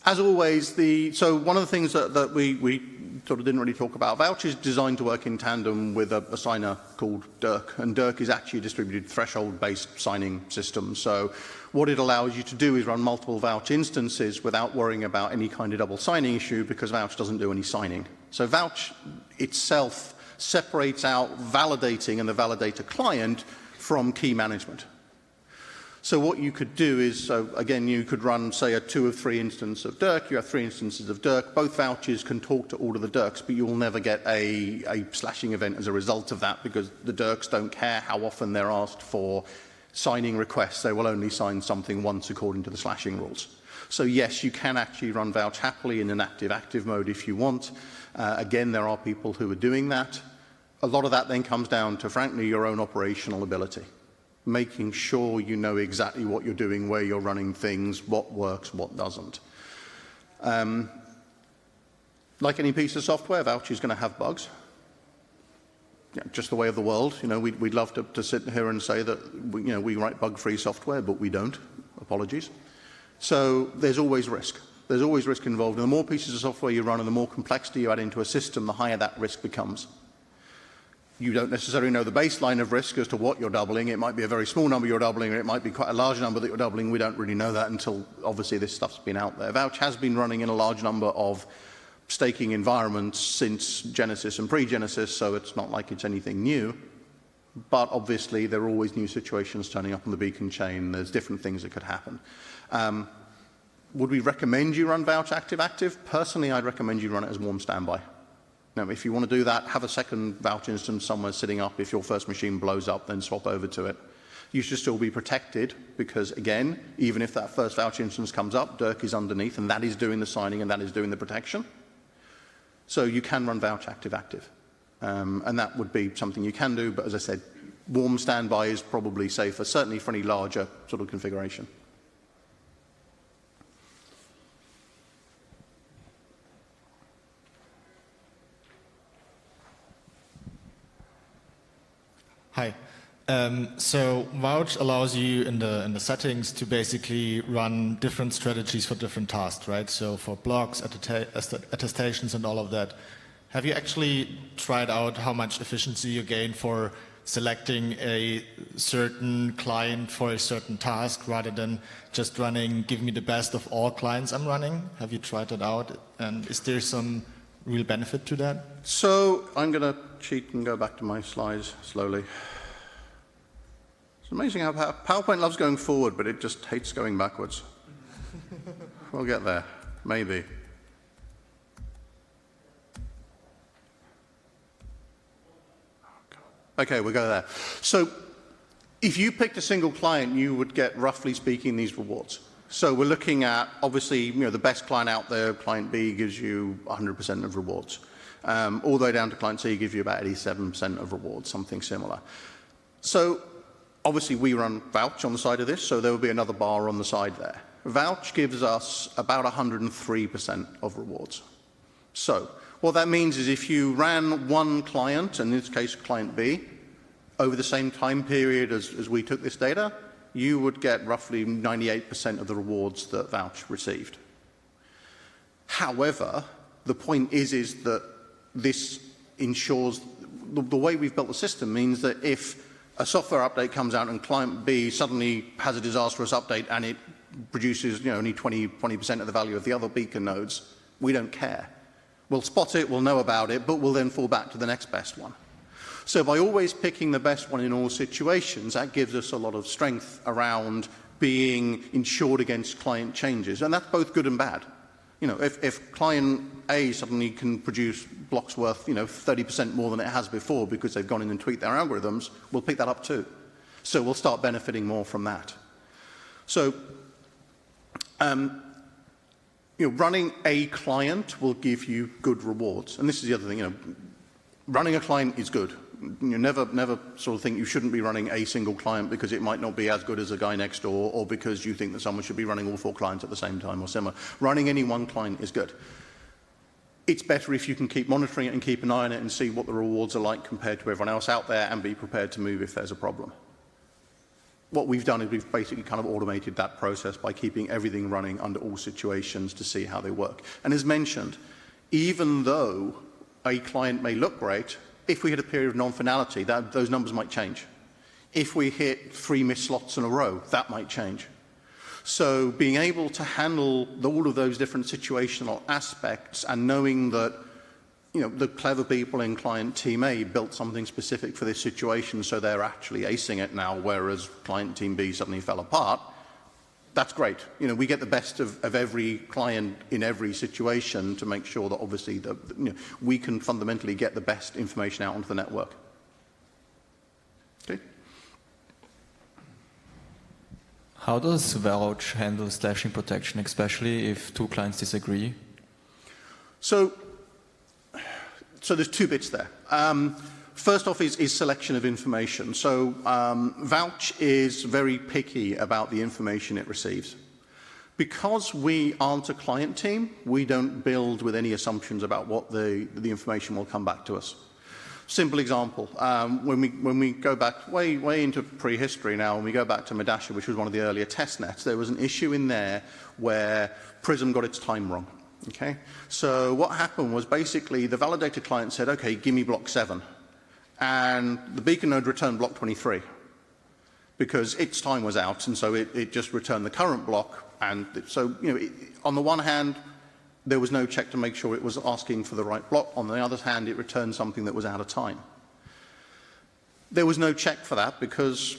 As always, so one of the things that we sort of didn't really talk about, Vouch is designed to work in tandem with a signer called Dirk, and Dirk is actually a distributed threshold-based signing system. So what it allows you to do is run multiple Vouch instances without worrying about any kind of double signing issue, because Vouch doesn't do any signing. So Vouch itself separates out validating and the validator client from key management. So what you could do is, so again, you could run, say, a 2 of 3 instance of Dirk. You have 3 instances of Dirk. Both vouchers can talk to all of the Dirks, but you'll never get a slashing event as a result of that, because the Dirks don't care how often they're asked for signing requests. They will only sign something once according to the slashing rules. So yes, you can actually run Vouch happily in an active mode if you want. Again, there are people who are doing that. A lot of that then comes down to, frankly, your own operational ability. Making sure you know exactly what you're doing, where you're running things, what works, what doesn't. Like any piece of software, Vouch is going to have bugs. Yeah, just the way of the world. You know, we'd love to sit here and say that we write bug-free software, but we don't. Apologies. So there's always risk. There's always risk involved. And the more pieces of software you run and the more complexity you add into a system, the higher that risk becomes. You don't necessarily know the baseline of risk as to what you're doubling. It might be a very small number you're doubling, or it might be quite a large number that you're doubling. We don't really know that until, obviously, this stuff's been out there. Vouch has been running in a large number of staking environments since Genesis and pre-Genesis, so it's not like it's anything new. But obviously, there are always new situations turning up on the beacon chain. There's different things that could happen. Would we recommend you run Vouch active-active? Personally, I'd recommend you run it as warm standby. Now, if you want to do that, have a second vouch instance somewhere sitting up. If your first machine blows up, then swap over to it. You should still be protected because, again, even if that first vouch instance comes up, Dirk is underneath, and that is doing the signing and that is doing the protection. So you can run vouch active-active. And that would be something you can do, but as I said, warm standby is probably safer, certainly for any larger sort of configuration. Hi. So Vouch allows you in the settings to basically run different strategies for different tasks, right? So for blocks, attestations, and all of that. Have you actually tried out how much efficiency you gain for selecting a certain client for a certain task rather than just running, give me the best of all clients I'm running? Have you tried that out? And is there some real benefit to that? So I'm going to cheat and go back to my slides slowly. It's amazing how PowerPoint loves going forward, but it just hates going backwards. We'll get there, maybe. Okay, we'll go there. So if you picked a single client, you would get, roughly speaking, these rewards. So we're looking at, obviously, the best client out there, client B, gives you 100% of rewards. All the way down to client C gives you about 87% of rewards, something similar. So obviously, we run Vouch on the side of this, so there will be another bar on the side there. Vouch gives us about 103% of rewards. So what that means is if you ran one client, in this case client B, over the same time period as we took this data, you would get roughly 98% of the rewards that Vouch received. However, the point is that this ensures, the way we've built the system means that if a software update comes out and client B suddenly has a disastrous update and it produces only 20% of the value of the other beacon nodes, we don't care. We'll spot it, we'll know about it, but we'll then fall back to the next best one. So by always picking the best one in all situations, that gives us a lot of strength around being insured against client changes. And that's both good and bad. If client A suddenly can produce blocks worth 30% more than it has before because they've gone in and tweaked their algorithms, we'll pick that up too. So we'll start benefiting more from that. So running a client will give you good rewards. And this is the other thing, running a client is good. You never sort of think you shouldn't be running a single client because it might not be as good as a guy next door, or because you think that someone should be running all 4 clients at the same time or similar. Running any one client is good. It's better if you can keep monitoring it and keep an eye on it and see what the rewards are like compared to everyone else out there and be prepared to move if there's a problem. What we've done is we've basically kind of automated that process by keeping everything running under all situations to see how they work. And as mentioned, even though a client may look great, if we hit a period of non-finality, those numbers might change. If we hit 3 missed slots in a row, that might change. So being able to handle all of those different situational aspects and knowing that the clever people in client team A built something specific for this situation, so they're actually acing it now, whereas client team B suddenly fell apart, that's great. We get the best of every client in every situation to make sure that obviously we can fundamentally get the best information out onto the network. Okay. How does Vouch handle slashing protection, especially if 2 clients disagree? So there's 2 bits there. First off is selection of information. So Vouch is very picky about the information it receives. Because we aren't a client team, we don't build with any assumptions about what the information will come back to us. Simple example, when we go back way into prehistory now, and we go back to Medasha, which was one of the earlier test nets, there was an issue in there where Prism got its time wrong. Okay? So what happened was basically the validator client said, okay, give me block 7. And the beacon node returned block 23 because its time was out, and so it just returned the current block. And so, on the one hand, there was no check to make sure it was asking for the right block. On the other hand, it returned something that was out of time. There was no check for that because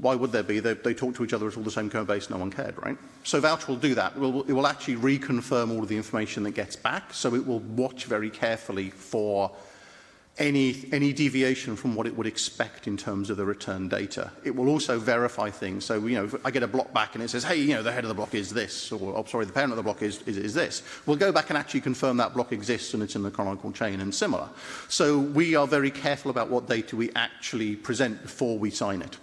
why would there be? They talk to each other, it's all the same code base, no one cared, right? So Vouch will do that. It will actually reconfirm all of the information that gets back, so it will watch very carefully for any deviation from what it would expect in terms of the return data. It will also verify things. So, if I get a block back and it says, hey, the head of the block is this, or, oh, sorry, the parent of the block is this, we'll go back and actually confirm that block exists and it's in the canonical chain and similar. So we are very careful about what data we actually present before we sign it.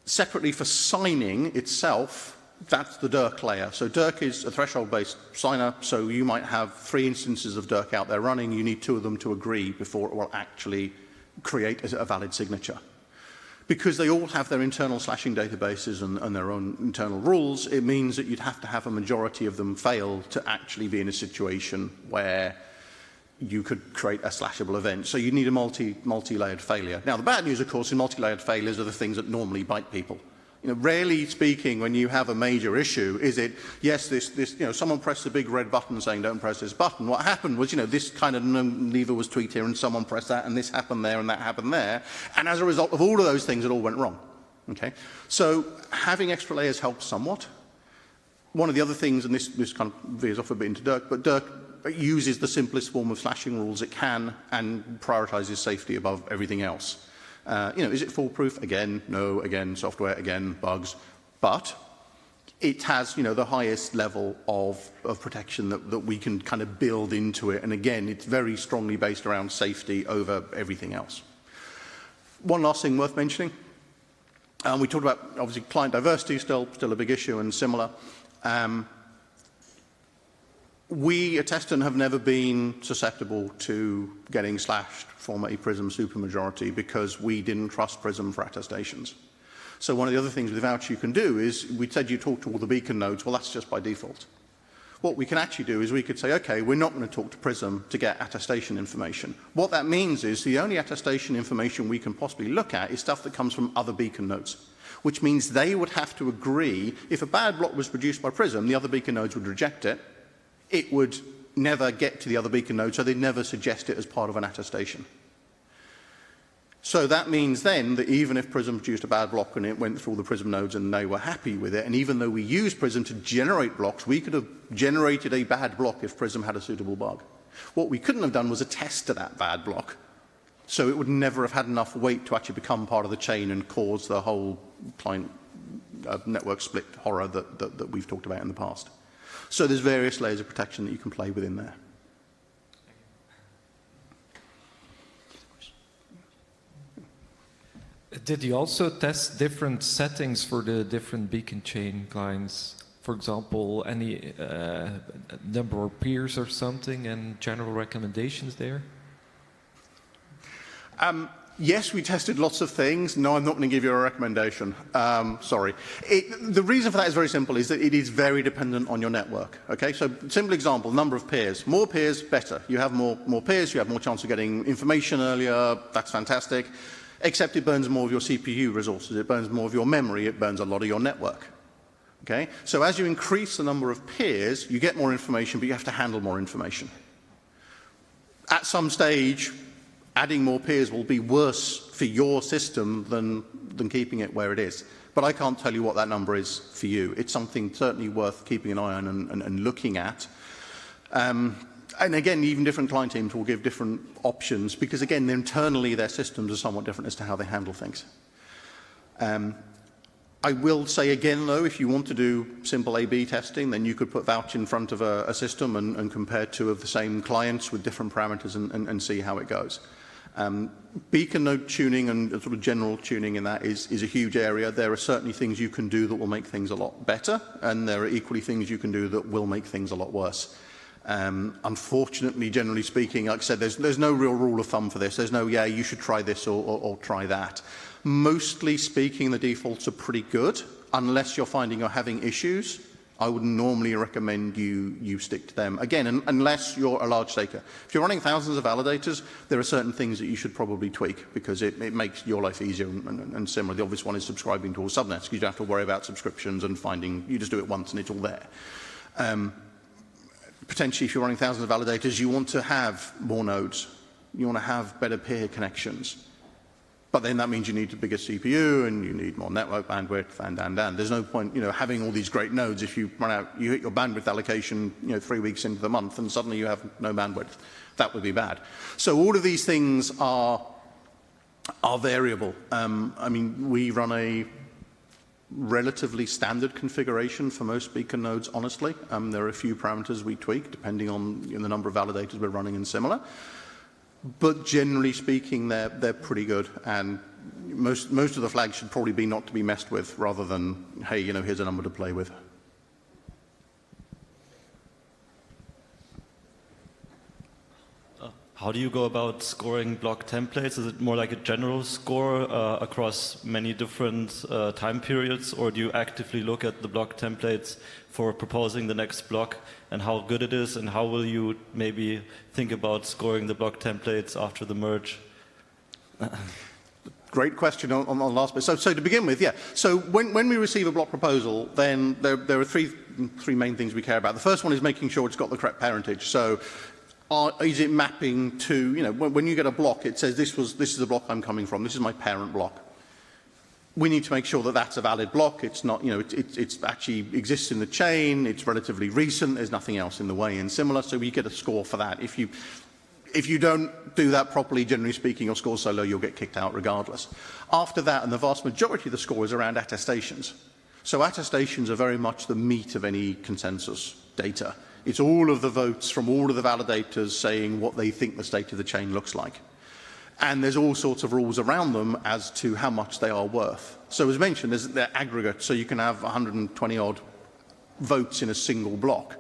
Separately for signing itself, that's the Dirk layer. So Dirk is a threshold-based signer, so you might have 3 instances of Dirk out there running. You need 2 of them to agree before it will actually create a valid signature. Because they all have their internal slashing databases and their own internal rules, it means that you'd have to have a majority of them fail to actually be in a situation where you could create a slashable event. So you need a multi-layered failure. Now, the bad news, of course, in multi-layered failures are the things that normally bite people. Rarely speaking, when you have a major issue, is it, yes, someone pressed the big red button saying don't press this button. What happened was, this kind of lever was tweaked here and someone pressed that and this happened there and that happened there. And as a result of all of those things, it all went wrong. Okay? So having extra layers helps somewhat. One of the other things, and this kind of veers off a bit into Dirk, but Dirk uses the simplest form of slashing rules it can and prioritizes safety above everything else. Is it foolproof? Again, no. Again, software. Again, bugs. But it has, the highest level of protection that we can kind of build into it. And again, it's very strongly based around safety over everything else. One last thing worth mentioning. We talked about, obviously, client diversity, still a big issue and similar. We at Teston have never been susceptible to getting slashed from a Prism supermajority because we didn't trust Prism for attestations. So one of the other things with Vouch you can do is, we said you talk to all the beacon nodes, well, that's just by default. What we can actually do is we could say, okay, we're not going to talk to Prism to get attestation information. What that means is the only attestation information we can possibly look at is stuff that comes from other beacon nodes, which means they would have to agree, if a bad block was produced by Prism, the other beacon nodes would reject it. It would never get to the other beacon node, so they'd never suggest it as part of an attestation. So that means then that even if Prism produced a bad block and it went through all the Prism nodes and they were happy with it, and even though we used Prism to generate blocks, we could have generated a bad block if Prism had a suitable bug. What we couldn't have done was attest to that bad block, so it would never have had enough weight to actually become part of the chain and cause the whole client network split horror that we've talked about in the past. So there's various layers of protection that you can play within there. Did you also test different settings for the different beacon chain clients? For example, any number of peers or something, and general recommendations there? Yes, we tested lots of things. No, I'm not going to give you a recommendation. Sorry. The reason for that is very simple, is that it is very dependent on your network. Okay, so simple example, number of peers. More peers, better. You have more peers, you have more chance of getting information earlier. That's fantastic. Except it burns more of your CPU resources. It burns more of your memory. It burns a lot of your network. Okay, so as you increase the number of peers, you get more information, but you have to handle more information. At some stage, adding more peers will be worse for your system than keeping it where it is. But I can't tell you what that number is for you. It's something certainly worth keeping an eye on and looking at. And again, even different client teams will give different options because, again, internally their systems are somewhat different as to how they handle things. I will say again, though, if you want to do simple A/B testing, then you could put Vouch in front of a system and compare 2 of the same clients with different parameters and see how it goes. Beacon node tuning and sort of general tuning in that is a huge area. There are certainly things you can do that will make things a lot better, and there are equally things you can do that will make things a lot worse. Unfortunately, generally speaking, like I said, there's no real rule of thumb for this. There's no, yeah, you should try this or try that. Mostly speaking, the defaults are pretty good. Unless you're finding you're having issues, I would normally recommend you stick to them. Again, unless you're a large staker. If you're running thousands of validators, there are certain things that you should probably tweak because it makes your life easier and similar. The obvious one is subscribing to all subnets because you don't have to worry about subscriptions and finding, you just do it once and it's all there. Potentially, if you're running thousands of validators, you want to have more nodes. You want to have better peer connections. But then that means you need a bigger CPU and you need more network bandwidth and. There's no point, having all these great nodes if you run out, you hit your bandwidth allocation, 3 weeks into the month and suddenly you have no bandwidth. That would be bad. So all of these things are variable. We run a relatively standard configuration for most beacon nodes, honestly. There are a few parameters we tweak depending on the number of validators we're running and similar. But generally speaking, they're pretty good, and most of the flags should probably be not to be messed with, rather than, hey, here's a number to play with. How do you go about scoring block templates? Is it more like a general score across many different time periods, or do you actively look at the block templates for proposing the next block and how good it is, and how will you maybe think about scoring the block templates after the merge? Great question on the last bit. So to begin with, yeah. So when we receive a block proposal, then there are three main things we care about. The first one is making sure it's got the correct parentage. So is it mapping to, when you get a block, it says this is the block I'm coming from, this is my parent block. We need to make sure that that's a valid block. It's not, it's actually exists in the chain, it's relatively recent, there's nothing else in the way and similar, so we get a score for that. If you don't do that properly, generally speaking, your score's so low you'll get kicked out regardless. After that, and the vast majority of the score is around attestations. So attestations are very much the meat of any consensus data. It's all of the votes from all of the validators saying what they think the state of the chain looks like. And there's all sorts of rules around them as to how much they are worth. So as mentioned, they're aggregate, so you can have 120 odd votes in a single block.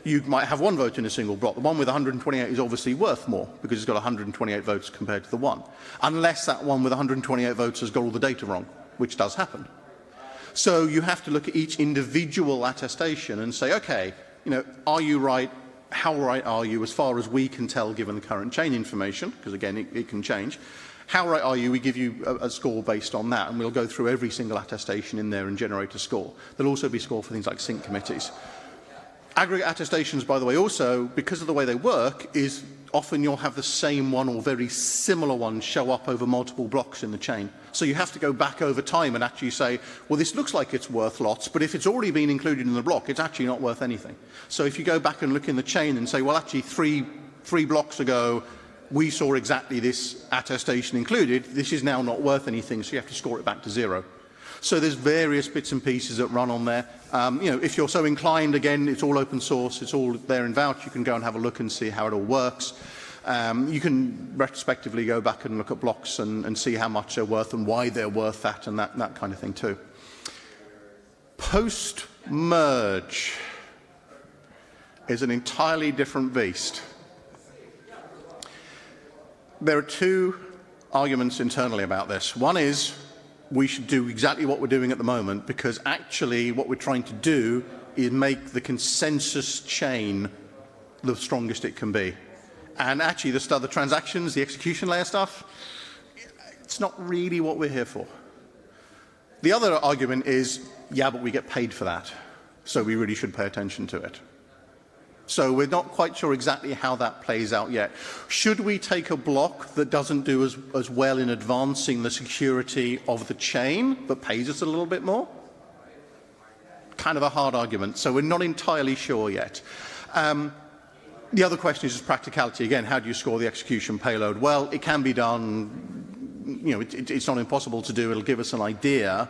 You might have one vote in a single block. The one with 128 is obviously worth more because it's got 128 votes compared to the one. Unless that one with 128 votes has got all the data wrong, which does happen. So you have to look at each individual attestation and say, okay, are you right? How right are you as far as we can tell given the current chain information? Because again, it can change. How right are you? We give you a score based on that, and we'll go through every single attestation in there and generate a score. There'll also be a score for things like sync committees. Aggregate attestations, by the way, also, because of the way they work, is often you'll have the same one or very similar one show up over multiple blocks in the chain. So you have to go back over time and actually say, well, this looks like it's worth lots, but if it's already been included in the block, it's actually not worth anything. So if you go back and look in the chain and say, well, actually, three blocks ago, we saw exactly this attestation included, this is now not worth anything, so you have to score it back to 0. So there's various bits and pieces that run on there. If you're so inclined, again, it's all open source, it's all there in Vouch, you can go and have a look and see how it all works. You can retrospectively go back and look at blocks and see how much they're worth and why they're worth that and that kind of thing too. Post-merge is an entirely different beast. There are two arguments internally about this. One is we should do exactly what we're doing at the moment because actually what we're trying to do is make the consensus chain the strongest it can be. And actually the transactions, the execution layer stuff, it's not really what we're here for. The other argument is, yeah, but we get paid for that, so we really should pay attention to it. So we're not quite sure exactly how that plays out yet. Should we take a block that doesn't do as well in advancing the security of the chain, but pays us a little bit more? Kind of a hard argument, so we're not entirely sure yet. The other question is just practicality. Again, how do you score the execution payload? Well, it can be done, it's not impossible to do, it'll give us an idea.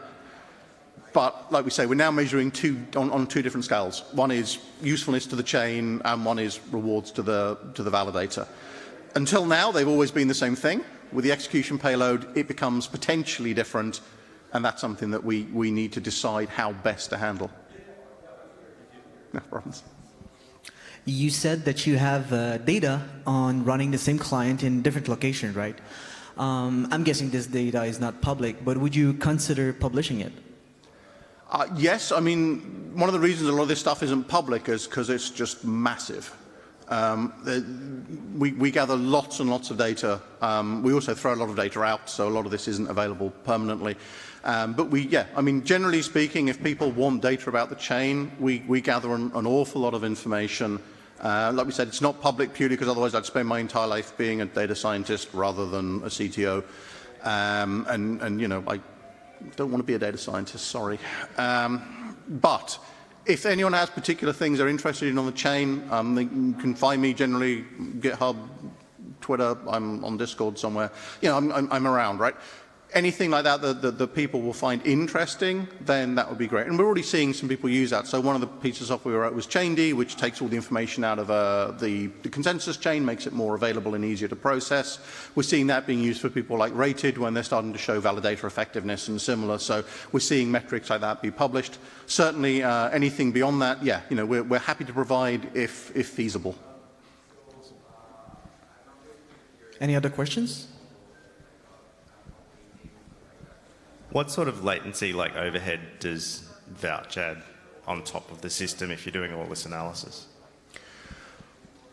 But like we say, we're now measuring on two different scales. One is usefulness to the chain, and one is rewards to the validator. Until now, they've always been the same thing. With the execution payload, it becomes potentially different, and that's something that we need to decide how best to handle. No problems. You said that you have data on running the same client in different locations, right? I'm guessing this data is not public, but would you consider publishing it? Yes, I mean, one of the reasons a lot of this stuff isn't public is because it's just massive. We gather lots and lots of data. We also throw a lot of data out, so a lot of this isn't available permanently. But generally speaking, if people want data about the chain, we gather an awful lot of information. Like we said, it's not public purely because otherwise I'd spend my entire life being a data scientist rather than a CTO. And you know, I don't want to be a data scientist, sorry. But if anyone has particular things they're interested in on the chain, you can find me generally, GitHub, Twitter, I'm on Discord somewhere. You know, I'm around, right? Anything like that that people will find interesting, then that would be great. And we're already seeing some people use that. So one of the pieces of software we wrote was ChainD, which takes all the information out of the consensus chain, makes it more available and easier to process. We're seeing that being used for people like Rated when they're starting to show validator effectiveness and similar. So we're seeing metrics like that be published. Certainly anything beyond that, yeah, you know, we're happy to provide if feasible. Any other questions? What sort of latency, like overhead, does Vouch add on top of the system if you're doing all this analysis?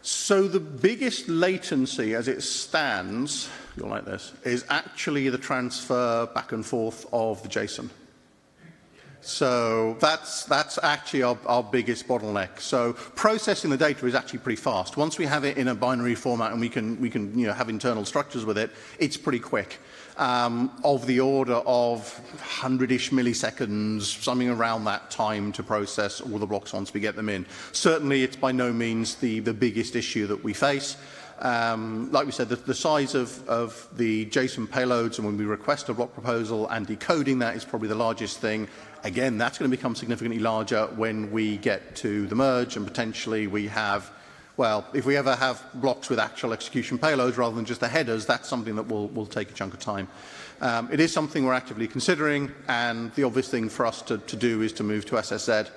So the biggest latency as it stands, you'll like this, is actually the transfer back and forth of the JSON. So that's actually our biggest bottleneck. So processing the data is actually pretty fast. Once we have it in a binary format and we can you know, have internal structures with it, it's pretty quick. Of the order of 100-ish milliseconds, something around that time to process all the blocks once we get them in. Certainly it's by no means the biggest issue that we face. Like we said, the size of the JSON payloads and when we request a block proposal and decoding that is probably the largest thing. Again, that's going to become significantly larger when we get to the merge and potentially we have, well, if we ever have blocks with actual execution payloads rather than just the headers, that's something that will take a chunk of time. It is something we're actively considering, and the obvious thing for us to do is to move to SSZ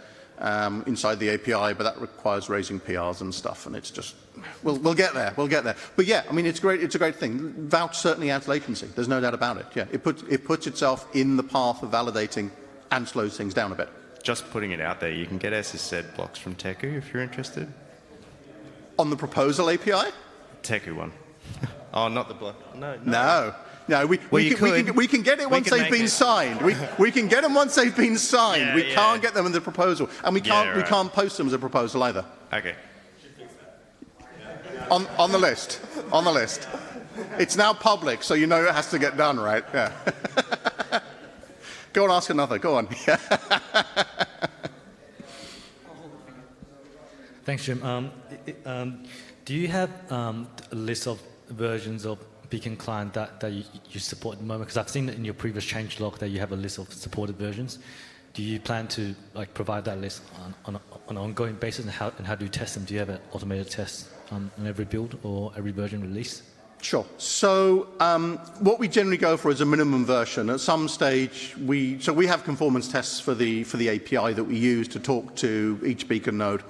inside the API, but that requires raising PRs and stuff, and it's just, we'll get there, we'll get there. But yeah, I mean, it's a great thing. Vouch certainly adds latency, there's no doubt about it. Yeah, it puts itself in the path of validating and slows things down a bit. Just putting it out there, you can get SSZ blocks from Teku if you're interested. On the proposal API? Teku one. Oh, not the block. No, we can get it once they've been signed. We can get them once they've been signed. Yeah, we can't get them in the proposal, and we can't post them as a proposal either. Okay. On the list. On the list. It's now public, so you know it has to get done, right? Yeah. Go and ask another. Go on. Thanks, Jim. Do you have a list of versions of Beacon client that you support at the moment? Because I've seen in your previous changelog that you have a list of supported versions. Do you plan to provide that list on an ongoing basis, and how do you test them? Do you have an automated test on every build or every version release? Sure. So what we generally go for is a minimum version. At some stage, we have conformance tests for the API that we use to talk to each Beacon node.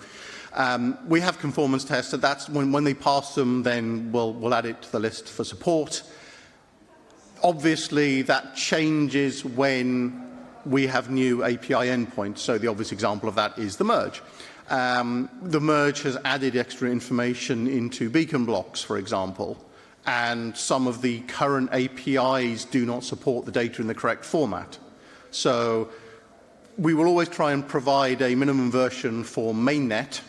We have conformance tests, and that's when they pass them, then we'll add it to the list for support. Obviously, that changes when we have new API endpoints. So the obvious example of that is the merge. The merge has added extra information into Beacon blocks, for example, and some of the current APIs do not support the data in the correct format. So we will always try and provide a minimum version for mainnet.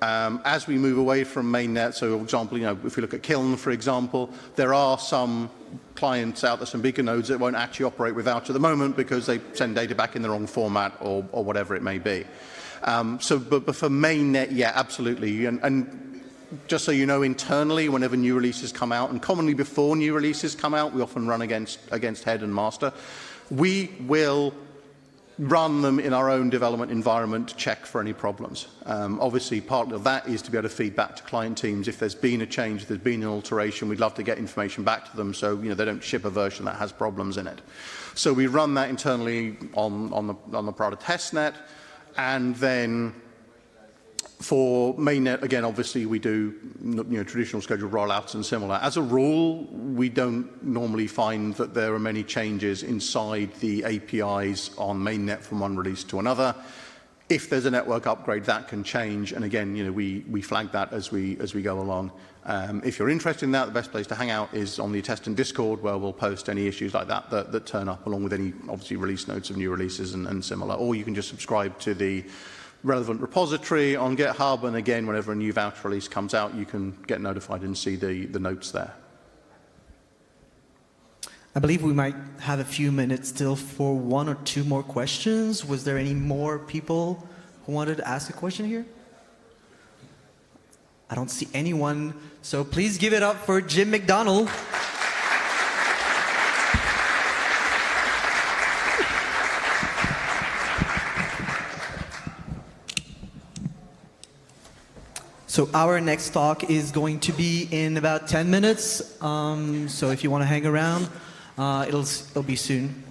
As we move away from mainnet, so for example, if we look at Kiln, for example, there are some clients out there, some Beacon nodes that won't actually operate with Vouch at the moment because they send data back in the wrong format or whatever it may be. But for mainnet, yeah, absolutely. And just so you know, internally, whenever new releases come out, and commonly before new releases come out, we often run against head and master. We will run them in our own development environment to check for any problems. Obviously, part of that is to be able to feed back to client teams. If there's been a change, if there's been an alteration, we'd love to get information back to them so they don't ship a version that has problems in it. So we run that internally on the Prada testnet, and then for mainnet, again, obviously we do traditional scheduled rollouts and similar. As a rule, we don't normally find that there are many changes inside the APIs on mainnet from one release to another. If there's a network upgrade, that can change, and again, we flag that as we go along. If you're interested in that, the best place to hang out is on the Attestant Discord, where we'll post any issues like that turn up, along with any obviously release notes of new releases and similar. Or you can just subscribe to the relevant repository on GitHub, and again, whenever a new Vouch release comes out, you can get notified and see the notes there. I believe we might have a few minutes still for one or two more questions. Was there any more people who wanted to ask a question here? I don't see anyone, so please give it up for Jim McDonald. So our next talk is going to be in about 10 minutes. So if you want to hang around, it'll be soon.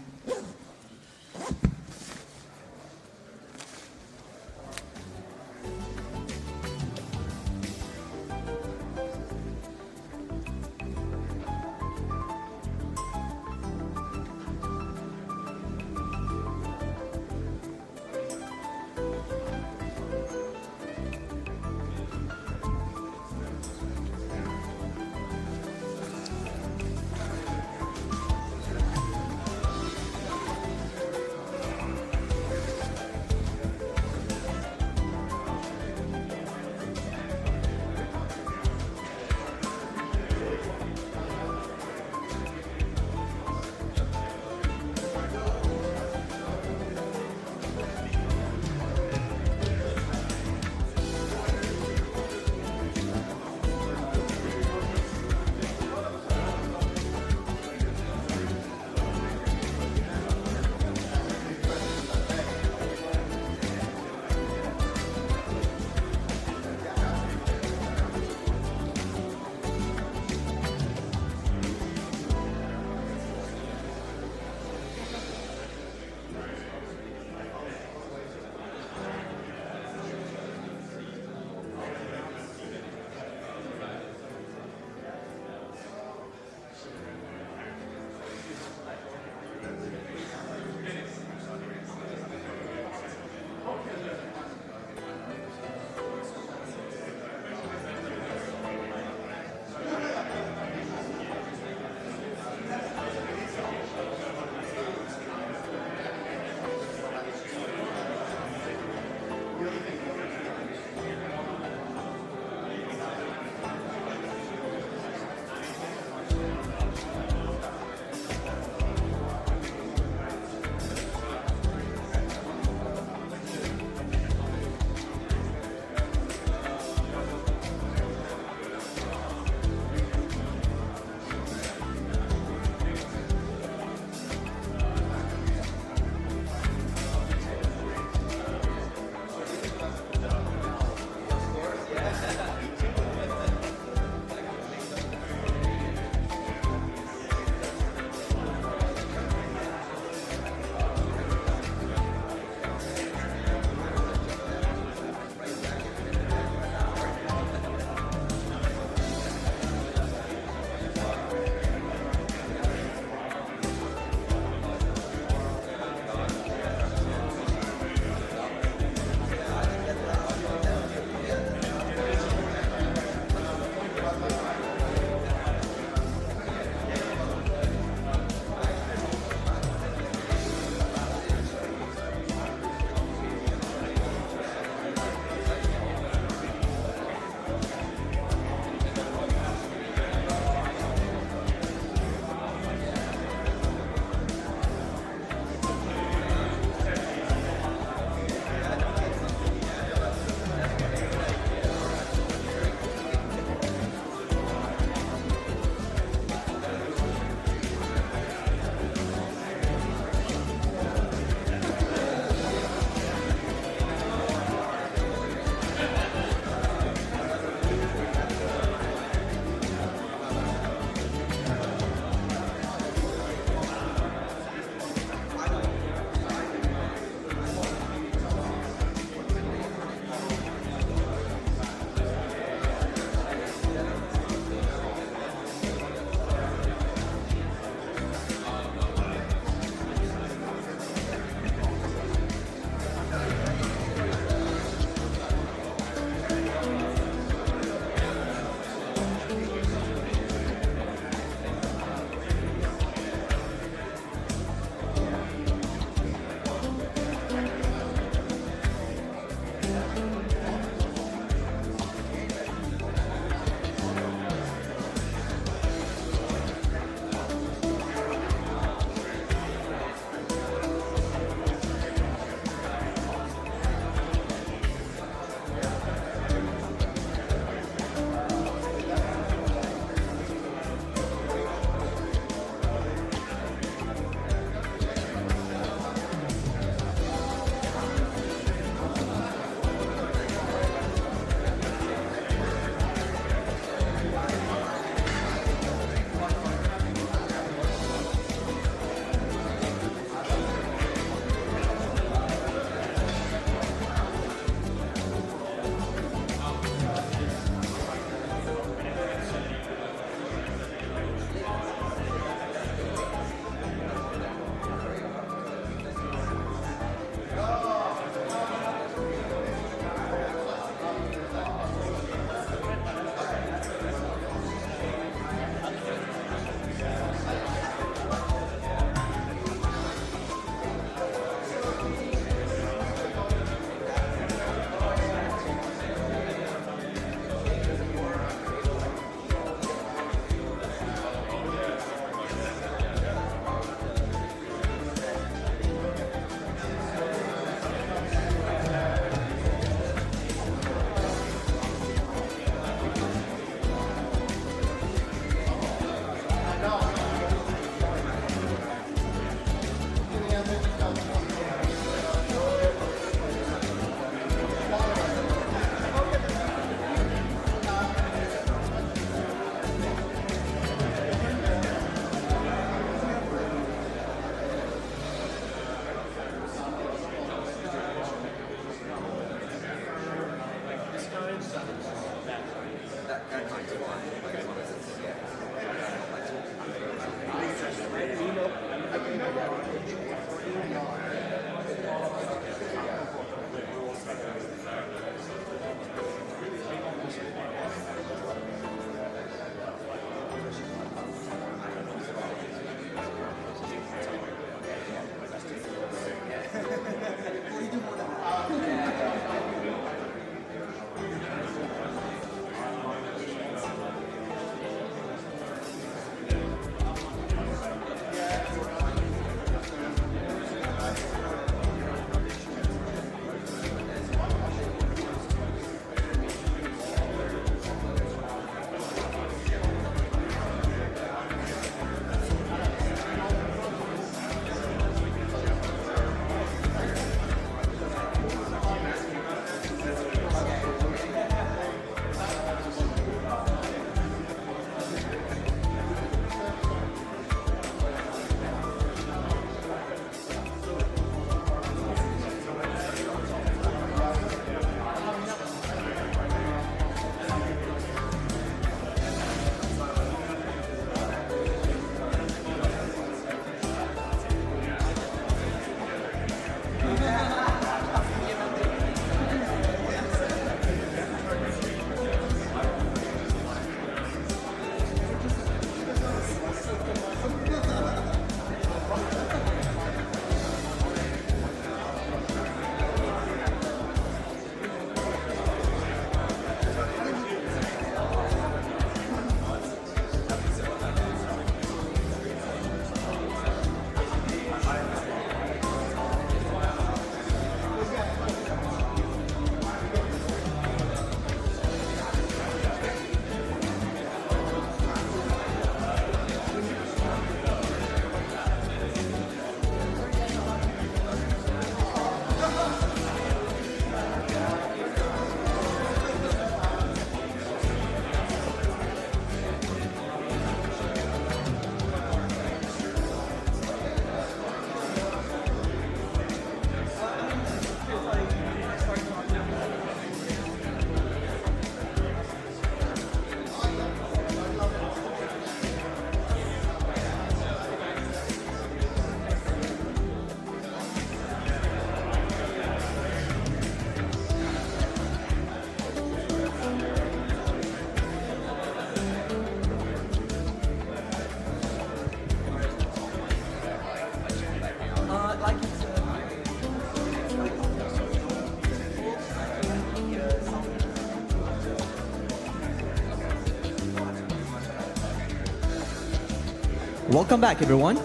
Welcome back, everyone.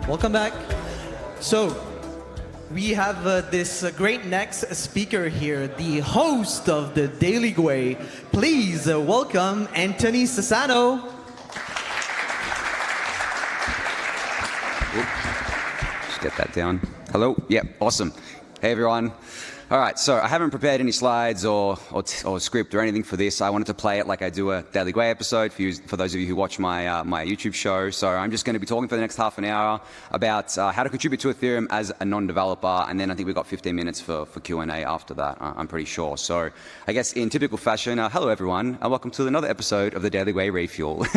Welcome back. So, we have this great next speaker here, the host of the Daily Gway. Please welcome Anthony Sassano. Just get that down. Hello? Yep, awesome. Hey, everyone. All right, so I haven't prepared any slides or script or anything for this. I wanted to play it like I do a Daily Gway episode for those of you who watch my my YouTube show. So I'm just going to be talking for the next half an hour about how to contribute to Ethereum as a non-developer, and then I think we've got 15 minutes for Q&A after that, I'm pretty sure. So I guess in typical fashion, hello everyone, and welcome to another episode of the Daily Gway Refuel.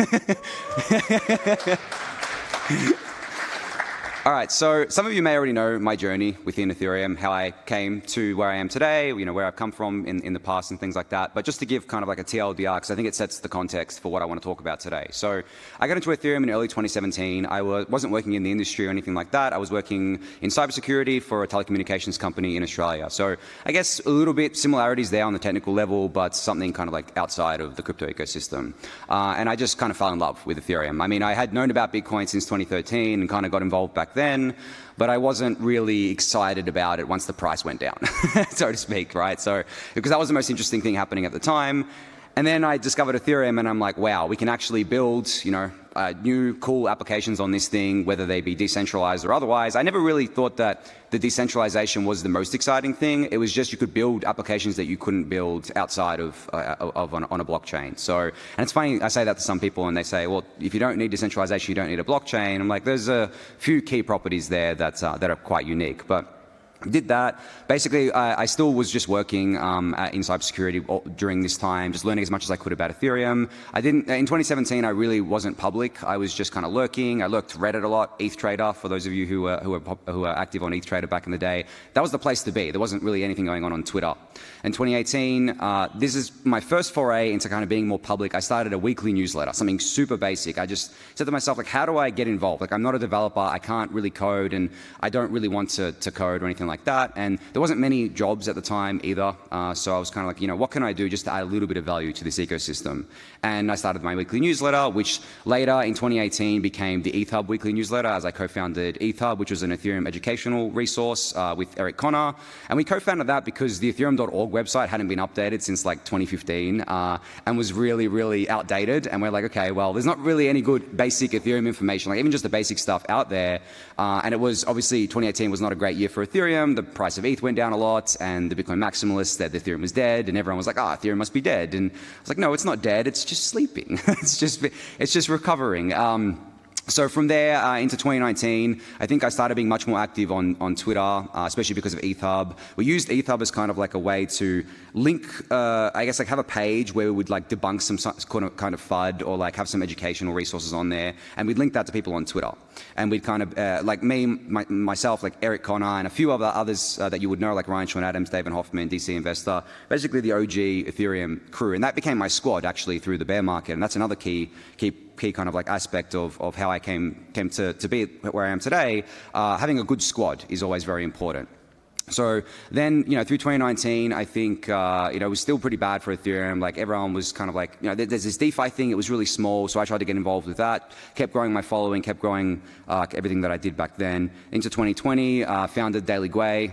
All right, so some of you may already know my journey within Ethereum, how I came to where I am today, you know, where I've come from in the past and things like that. But just to give kind of like a TLDR, because I think it sets the context for what I want to talk about today. So I got into Ethereum in early 2017. I wasn't working in the industry or anything like that. I was working in cybersecurity for a telecommunications company in Australia. So I guess a little bit similarities there on the technical level, but something kind of like outside of the crypto ecosystem. And I just kind of fell in love with Ethereum. I mean, I had known about Bitcoin since 2013 and kind of got involved back then, but I wasn't really excited about it once the price went down, so to speak, right? So, because that was the most interesting thing happening at the time. And then I discovered Ethereum and I'm like, wow, we can actually build, you know, new cool applications on this thing, whether they be decentralized or otherwise. I never really thought that the decentralization was the most exciting thing. It was just you could build applications that you couldn't build outside of on a blockchain. So, and it's funny, I say that to some people and they say, well, if you don't need decentralization, you don't need a blockchain. I'm like, there's a few key properties there that are quite unique. But did that. Basically, I still was just working in cybersecurity during this time, just learning as much as I could about Ethereum. In 2017, I really wasn't public. I was just kind of lurking. I lurked Reddit a lot, ETH Trader, for those of you who are active on ETH Trader back in the day. That was the place to be. There wasn't really anything going on Twitter. In 2018, this is my first foray into kind of being more public. I started a weekly newsletter, something super basic. I just said to myself, like, how do I get involved? Like, I'm not a developer. I can't really code, and I don't really want to code or anything like that. And there wasn't many jobs at the time either. So I was kind of like, you know, what can I do just to add a little bit of value to this ecosystem? And I started my weekly newsletter, which later in 2018 became the ETHUB weekly newsletter, as I co-founded ETHUB, which was an Ethereum educational resource with Eric Connor. And we co-founded that because the ethereum.org website hadn't been updated since like 2015 and was really, really outdated. And we're like, okay, well, there's not really any good basic Ethereum information, like even just the basic stuff out there. And it was obviously 2018 was not a great year for Ethereum. The price of ETH went down a lot, and the Bitcoin maximalists said Ethereum was dead, and everyone was like, Ethereum must be dead. And I was like, no, it's not dead, it's just sleeping. it's just recovering. So from there into 2019, I think I started being much more active on Twitter, especially because of ETHUB. We used ETHUB as kind of like a way to link, I guess, like have a page where we would like debunk some kind of FUD or like have some educational resources on there, and we'd link that to people on Twitter. And we'd kind of, like myself, like Eric Connor, and a few others that you would know, like Ryan Sean Adams, David Hoffman, DC Investor, basically the OG Ethereum crew. And that became my squad actually through the bear market, and that's another key kind of like aspect of how I came to be where I am today. Having a good squad is always very important. So then, you know, through 2019, I think, you know, it was still pretty bad for Ethereum. Like everyone was kind of like, you know, there's this DeFi thing. It was really small. So I tried to get involved with that, kept growing my following, kept growing everything that I did back then. Into 2020, founded Daily Gway,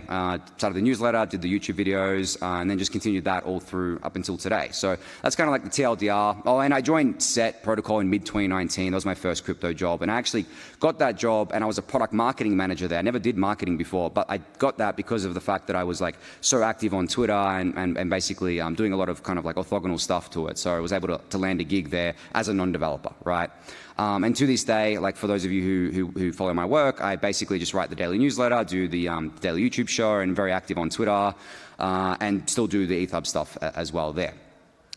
started the newsletter, did the YouTube videos, and then just continued that all through up until today. So that's kind of like the TLDR. Oh, and I joined Set Protocol in mid-2019. That was my first crypto job. And I actually got that job, and I was a product marketing manager there. I never did marketing before, but I got that because of the fact that I was like so active on Twitter and basically doing a lot of kind of like orthogonal stuff to it. So I was able to land a gig there as a non-developer, right? And to this day, like for those of you who follow my work, I basically just write the daily newsletter, do the daily YouTube show, and very active on Twitter, and still do the ETHUB stuff as well there.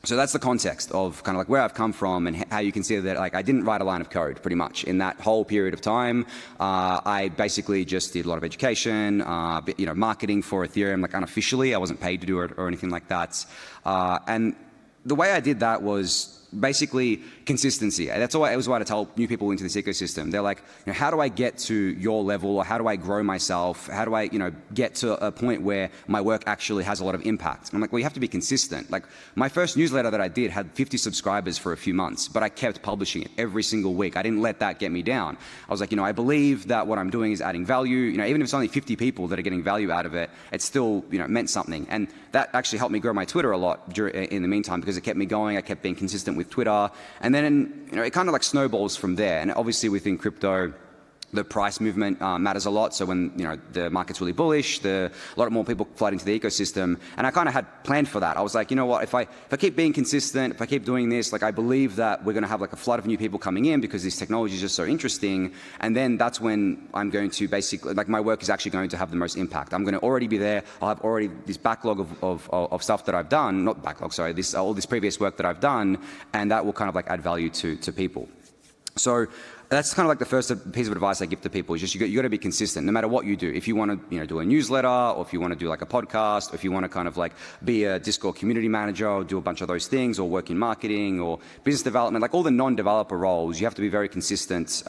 So that's the context of kind of like where I've come from and how you can see that like I didn't write a line of code pretty much in that whole period of time. I basically just did a lot of education, you know, marketing for Ethereum, like unofficially. I wasn't paid to do it or anything like that. And the way I did that was basically consistency. That's always what I tell new people into this ecosystem. They're like, how do I get to your level, or how do I grow myself? How do I, get to a point where my work actually has a lot of impact? And I'm like, well, you have to be consistent. Like, my first newsletter that I did had 50 subscribers for a few months, but I kept publishing it every single week. I didn't let that get me down. I was like, I believe that what I'm doing is adding value. Even if it's only 50 people that are getting value out of it, it's still, meant something. And that actually helped me grow my Twitter a lot in the meantime, because it kept me going. I kept being consistent with Twitter. And then, it kind of like snowballs from there. And obviously within crypto, the price movement matters a lot. So when the market's really bullish, a lot more people flood into the ecosystem. And I kind of had planned for that. I was like, what, if I keep being consistent, if I keep doing this, like, I believe that we're going to have like a flood of new people coming in because this technology is just so interesting. And then that's when I'm going to basically, like, my work is actually going to have the most impact. I'm going to already be there. I'll have already this backlog of stuff that I've done, not backlog, sorry, all this previous work that I've done, and that will kind of like add value to people. So that's kind of like the first piece of advice I give to people, is just you got to be consistent no matter what you do. If you want to do a newsletter, or if you want to do like a podcast, or if you want to kind of like be a Discord community manager, or do a bunch of those things, or work in marketing or business development, like all the non-developer roles, you have to be very consistent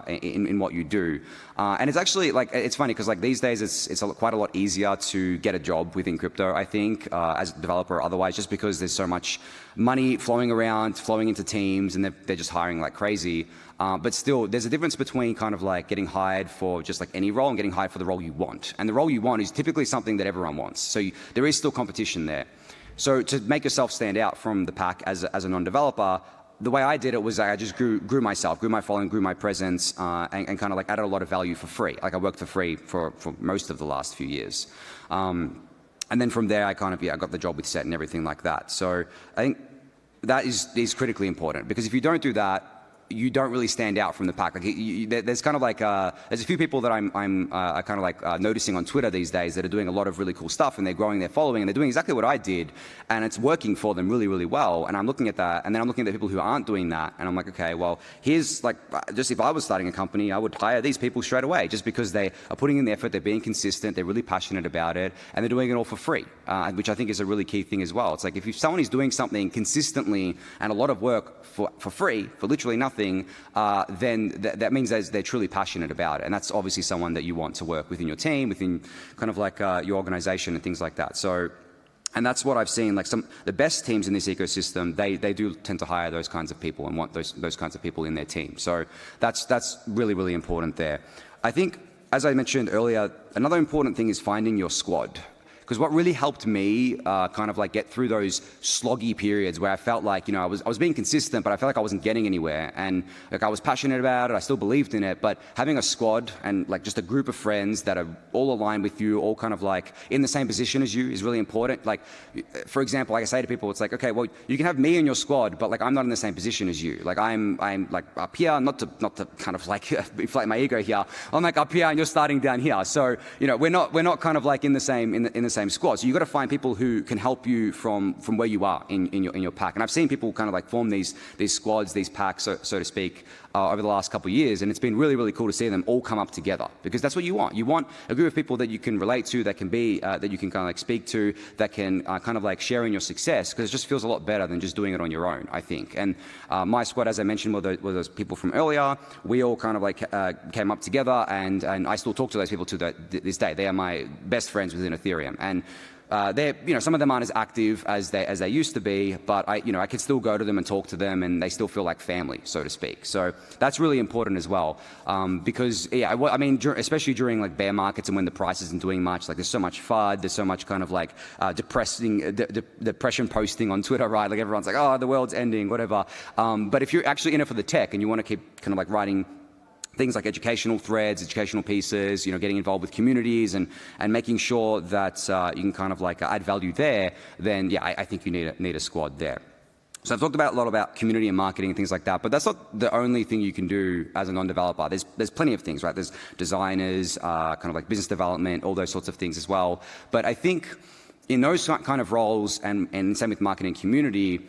in what you do. And it's actually like, it's funny because like these days it's quite a lot easier to get a job within crypto, I think, as a developer or otherwise, just because there's so much money flowing around, flowing into teams, and they're just hiring like crazy. But still, there's a difference between kind of like getting hired for just like any role and getting hired for the role you want. And the role you want is typically something that everyone wants. So there is still competition there. So to make yourself stand out from the pack as a non-developer, the way I did it was I just grew myself, grew my following, grew my presence, and kind of like added a lot of value for free. Like I worked for free for most of the last few years. And then from there, I kind of, I got the job with Set and everything like that. So I think that is critically important, because if you don't do that, you don't really stand out from the pack. Like there's kind of like there's a few people that I'm kind of like noticing on Twitter these days that are doing a lot of really cool stuff, and they're growing their following, and they're doing exactly what I did, and it's working for them really, really well. And I'm looking at that, and then I'm looking at the people who aren't doing that, and I'm like, okay, well, here's like, just if I was starting a company, I would hire these people straight away, just because they are putting in the effort, they're being consistent, they're really passionate about it, and they're doing it all for free, which I think is a really key thing as well. It's like if someone is doing something consistently and a lot of work for free, for literally nothing, then that means they're truly passionate about it. And that's obviously someone that you want to work within your team, within kind of like your organization and things like that. So, and that's what I've seen, like the best teams in this ecosystem, they do tend to hire those kinds of people and want those kinds of people in their team. So that's really, really important there. I think, as I mentioned earlier, another important thing is finding your squad. Because what really helped me kind of like get through those sloggy periods where I felt like, I was being consistent, but I felt like I wasn't getting anywhere. And like I was passionate about it, I still believed in it, but having a squad and like just a group of friends that are all aligned with you, all kind of like in the same position as you is really important. Like, for example, like I say to people, it's like, okay, well, you can have me in your squad, but like I'm not in the same position as you. Like I'm like up here, not to kind of like inflate my ego here. I'm like up here and you're starting down here. So, we're not kind of like in the same squad. So you've got to find people who can help you from where you are in your pack. And I've seen people kind of like form these squads, these packs, so to speak, over the last couple of years. And it's been really, really cool to see them all come up together, because that's what you want. You want a group of people that you can relate to, that can be, that you can kind of like speak to, that can kind of like share in your success, because it just feels a lot better than just doing it on your own, I think. And my squad, as I mentioned, were those people from earlier. We all kind of like came up together, and I still talk to those people to this day. They are my best friends within Ethereum. And some of them aren't as active as they used to be, but I can still go to them and talk to them, and they still feel like family, so to speak. So that's really important as well, because especially during like bear markets and when the price isn't doing much, like there's so much FUD, there's so much kind of like depression posting on Twitter, right? Like everyone's like, oh, the world's ending, whatever. But if you're actually in it for the tech and you want to keep kind of like writing things like educational threads, educational pieces, getting involved with communities and making sure that you can kind of like add value there, then yeah, I think you need a squad there. So I've talked a lot about community and marketing and things like that, but that's not the only thing you can do as a non-developer. There's plenty of things, right? There's designers, kind of like business development, all those sorts of things as well. But I think in those kind of roles, and same with marketing and community,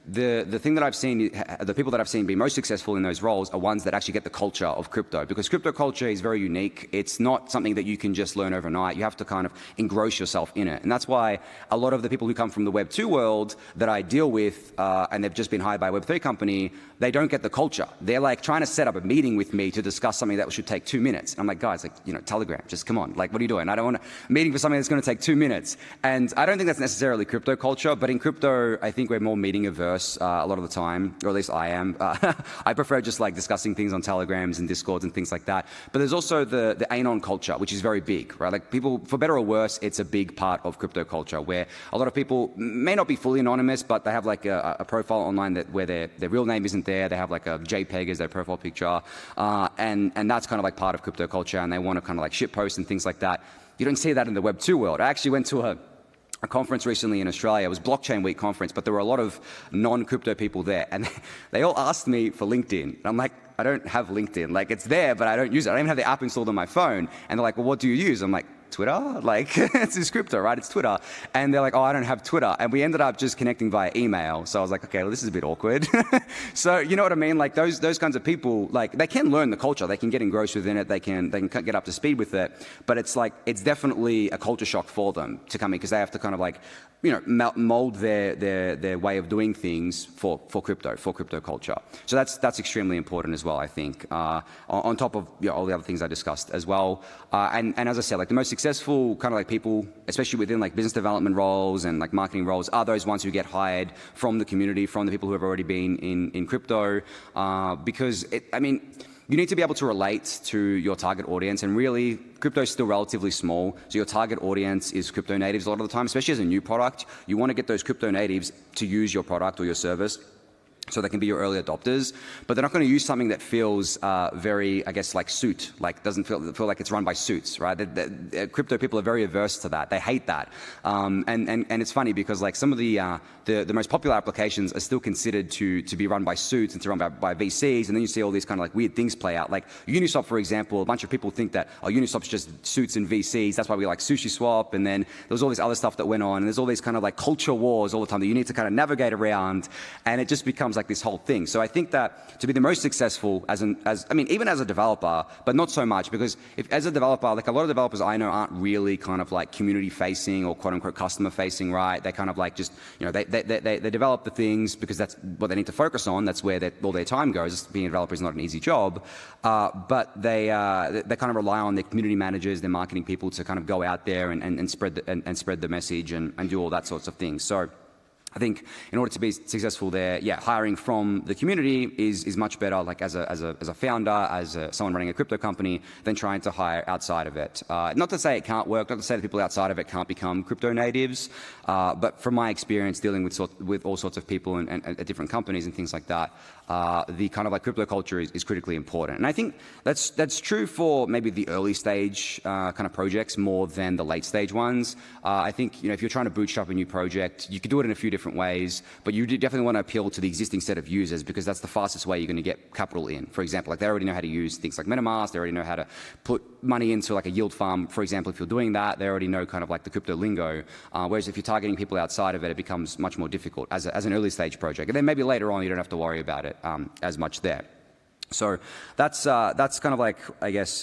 the thing that I've seen, the people that I've seen be most successful in those roles are ones that actually get the culture of crypto, because crypto culture is very unique. It's not something that you can just learn overnight. You have to kind of engross yourself in it. And that's why a lot of the people who come from the Web 2 world that I deal with, and they've just been hired by a Web 3 company, they don't get the culture. They're like trying to set up a meeting with me to discuss something that should take 2 minutes. And I'm like, guys, like, you know, Telegram, just come on. Like, what are you doing? I don't want a meeting for something that's going to take 2 minutes. And I don't think that's necessarily crypto culture, but in crypto, I think we're more meeting averse a lot of the time, or at least I am. I prefer just like discussing things on Telegrams and Discords and things like that. But there's also the anon culture, which is very big, right? Like people, for better or worse, it's a big part of crypto culture where a lot of people may not be fully anonymous, but they have like a profile online where their real name isn't there. They have like a JPEG as their profile picture. And that's kind of like part of crypto culture, and they want to kind of like shitpost and things like that. You don't see that in the Web 2 world. I actually went to a conference recently in Australia. It was Blockchain Week conference, but there were a lot of non-crypto people there, and they all asked me for LinkedIn. And I'm like, I don't have LinkedIn. Like, it's there, but I don't use it. I don't even have the app installed on my phone. And they're like, well, what do you use? I'm like, Twitter? Like, it's crypto, right? It's Twitter. And they're like, oh, I don't have Twitter. And we ended up just connecting via email. So I was like, okay, well, this is a bit awkward. So, you know what I mean? Like, those kinds of people, like, they can learn the culture. They can get engrossed within it. They can get up to speed with it. But it's like, it's definitely a culture shock for them to come in, because they have to kind of like, you know, mold their way of doing things for crypto culture. So that's extremely important as well, I think, on top of, you know, all the other things I discussed as well. And as I said, like the most successful kind of like people, especially within like business development roles and like marketing roles, are those ones who get hired from the community, from the people who have already been in crypto, because I mean, you need to be able to relate to your target audience, and really, crypto is still relatively small, so your target audience is crypto natives a lot of the time, especially as a new product. You want to get those crypto natives to use your product or your service, so they can be your early adopters, but they're not going to use something that feels very, I guess, like suit, like doesn't feel like it's run by suits, right? The crypto people are very averse to that. They hate that, and it's funny because like some of the most popular applications are still considered to be run by suits and to run by VCs, and then you see all these kind of like weird things play out. Like Uniswap, for example, a bunch of people think that Uniswap's just suits and VCs. That's why we like SushiSwap, and then there was all this other stuff that went on, and there's all these kind of like culture wars all the time that you need to kind of navigate around, and it just becomes like this whole thing. So I think that to be the most successful I mean, even as a developer, but not so much, because if as a developer, like a lot of developers I know aren't really kind of like community facing or quote unquote customer facing, right? They kind of like just, you know, they develop the things because that's what they need to focus on. That's where all their time goes. Being a developer is not an easy job, but they kind of rely on their community managers, their marketing people to kind of go out there and spread the message and do all that sorts of things. So I think in order to be successful there, yeah, hiring from the community is much better, like as a founder, as someone running a crypto company, than trying to hire outside of it. Not to say it can't work, not to say that people outside of it can't become crypto natives, but from my experience dealing with all sorts of people and at different companies and things like that, the kind of like crypto culture is critically important. And I think that's true for maybe the early stage kind of projects more than the late stage ones. I think, you know, if you're trying to bootstrap a new project, you could do it in a few different ways, but you definitely want to appeal to the existing set of users, because that's the fastest way you're going to get capital in. For example, like they already know how to use things like MetaMask, they already know how to put money into like a yield farm, for example. If you're doing that, they already know kind of like the crypto lingo, whereas if you're targeting people outside of it, it becomes much more difficult as an early stage project. And then maybe later on you don't have to worry about it as much there. So that's kind of like, I guess,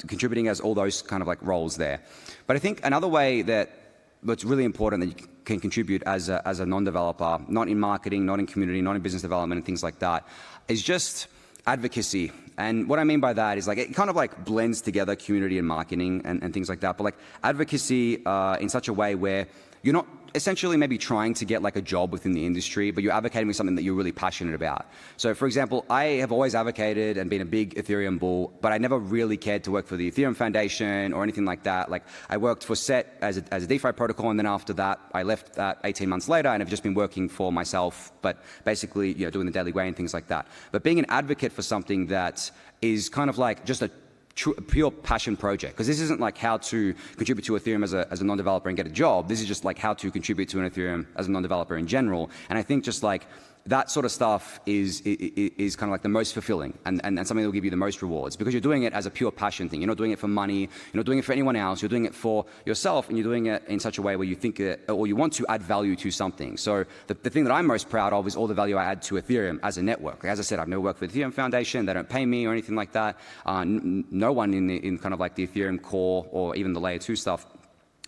contributing as all those kind of like roles there. But I think another way that's really important that you can contribute as a non-developer, not in marketing, not in community, not in business development and things like that, is just advocacy. And what I mean by that is like it kind of like blends together community and marketing and things like that, but like advocacy in such a way where you're not essentially maybe trying to get like a job within the industry, but you're advocating for something that you're really passionate about. So for example, I have always advocated and been a big Ethereum bull, but I never really cared to work for the Ethereum Foundation or anything like that. Like I worked for SET as a DeFi protocol, and then after that, I left that 18 months later and have just been working for myself, but basically, you know, doing the daily way and things like that. But being an advocate for something that is kind of like just a pure passion project, because this isn't like how to contribute to Ethereum as a non-developer and get a job. This is just like how to contribute to an Ethereum as a non-developer in general. And I think just like that sort of stuff is kind of like the most fulfilling and something that will give you the most rewards, because you're doing it as a pure passion thing. You're not doing it for money. You're not doing it for anyone else. You're doing it for yourself, and you're doing it in such a way where you think or you want to add value to something. So the thing that I'm most proud of is all the value I add to Ethereum as a network. As I said, I've never worked for the Ethereum Foundation. They don't pay me or anything like that. No one in kind of like the Ethereum core or even the layer 2 stuff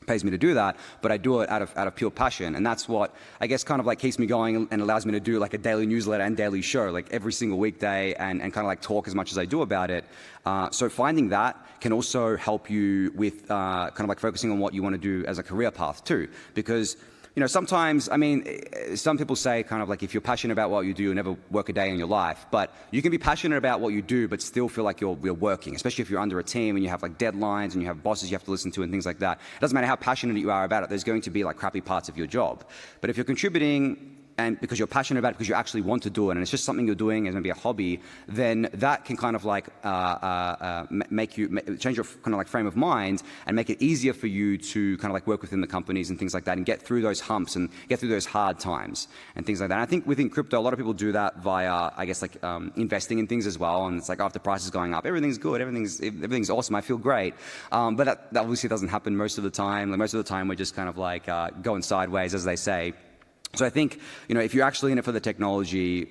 pays me to do that, but I do it out of pure passion, and that's what I guess kind of like keeps me going and allows me to do like a daily newsletter and daily show like every single weekday and kind of like talk as much as I do about it. So finding that can also help you with kind of like focusing on what you want to do as a career path too, because sometimes, I mean, some people say kind of like if you're passionate about what you do, you'll never work a day in your life. But you can be passionate about what you do, but still feel like you're working, especially if you're under a team and you have like deadlines and you have bosses you have to listen to and things like that. It doesn't matter how passionate you are about it. There's going to be like crappy parts of your job. But if you're contributing and because you're passionate about it, because you actually want to do it, and it's just something you're doing as maybe a hobby, then that can kind of like make you change your kind of like frame of mind and make it easier for you to kind of like work within the companies and things like that and get through those humps and get through those hard times and things like that. And I think within crypto, a lot of people do that via, I guess, like investing in things as well. And it's like, oh, if the price is going up, everything's good, everything's awesome, I feel great. But that obviously doesn't happen most of the time. Like most of the time, we're just kind of like going sideways, as they say. So I think, if you're actually in it for the technology,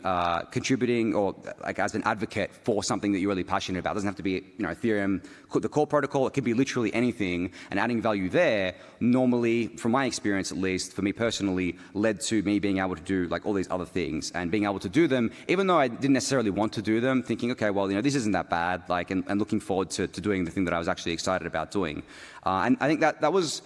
contributing or like as an advocate for something that you're really passionate about, it doesn't have to be, Ethereum, the core protocol, it could be literally anything, and adding value there normally, from my experience at least, for me personally, led to me being able to do like all these other things and being able to do them, even though I didn't necessarily want to do them, thinking, okay, well, this isn't that bad, like, and looking forward to doing the thing that I was actually excited about doing. And I think that was,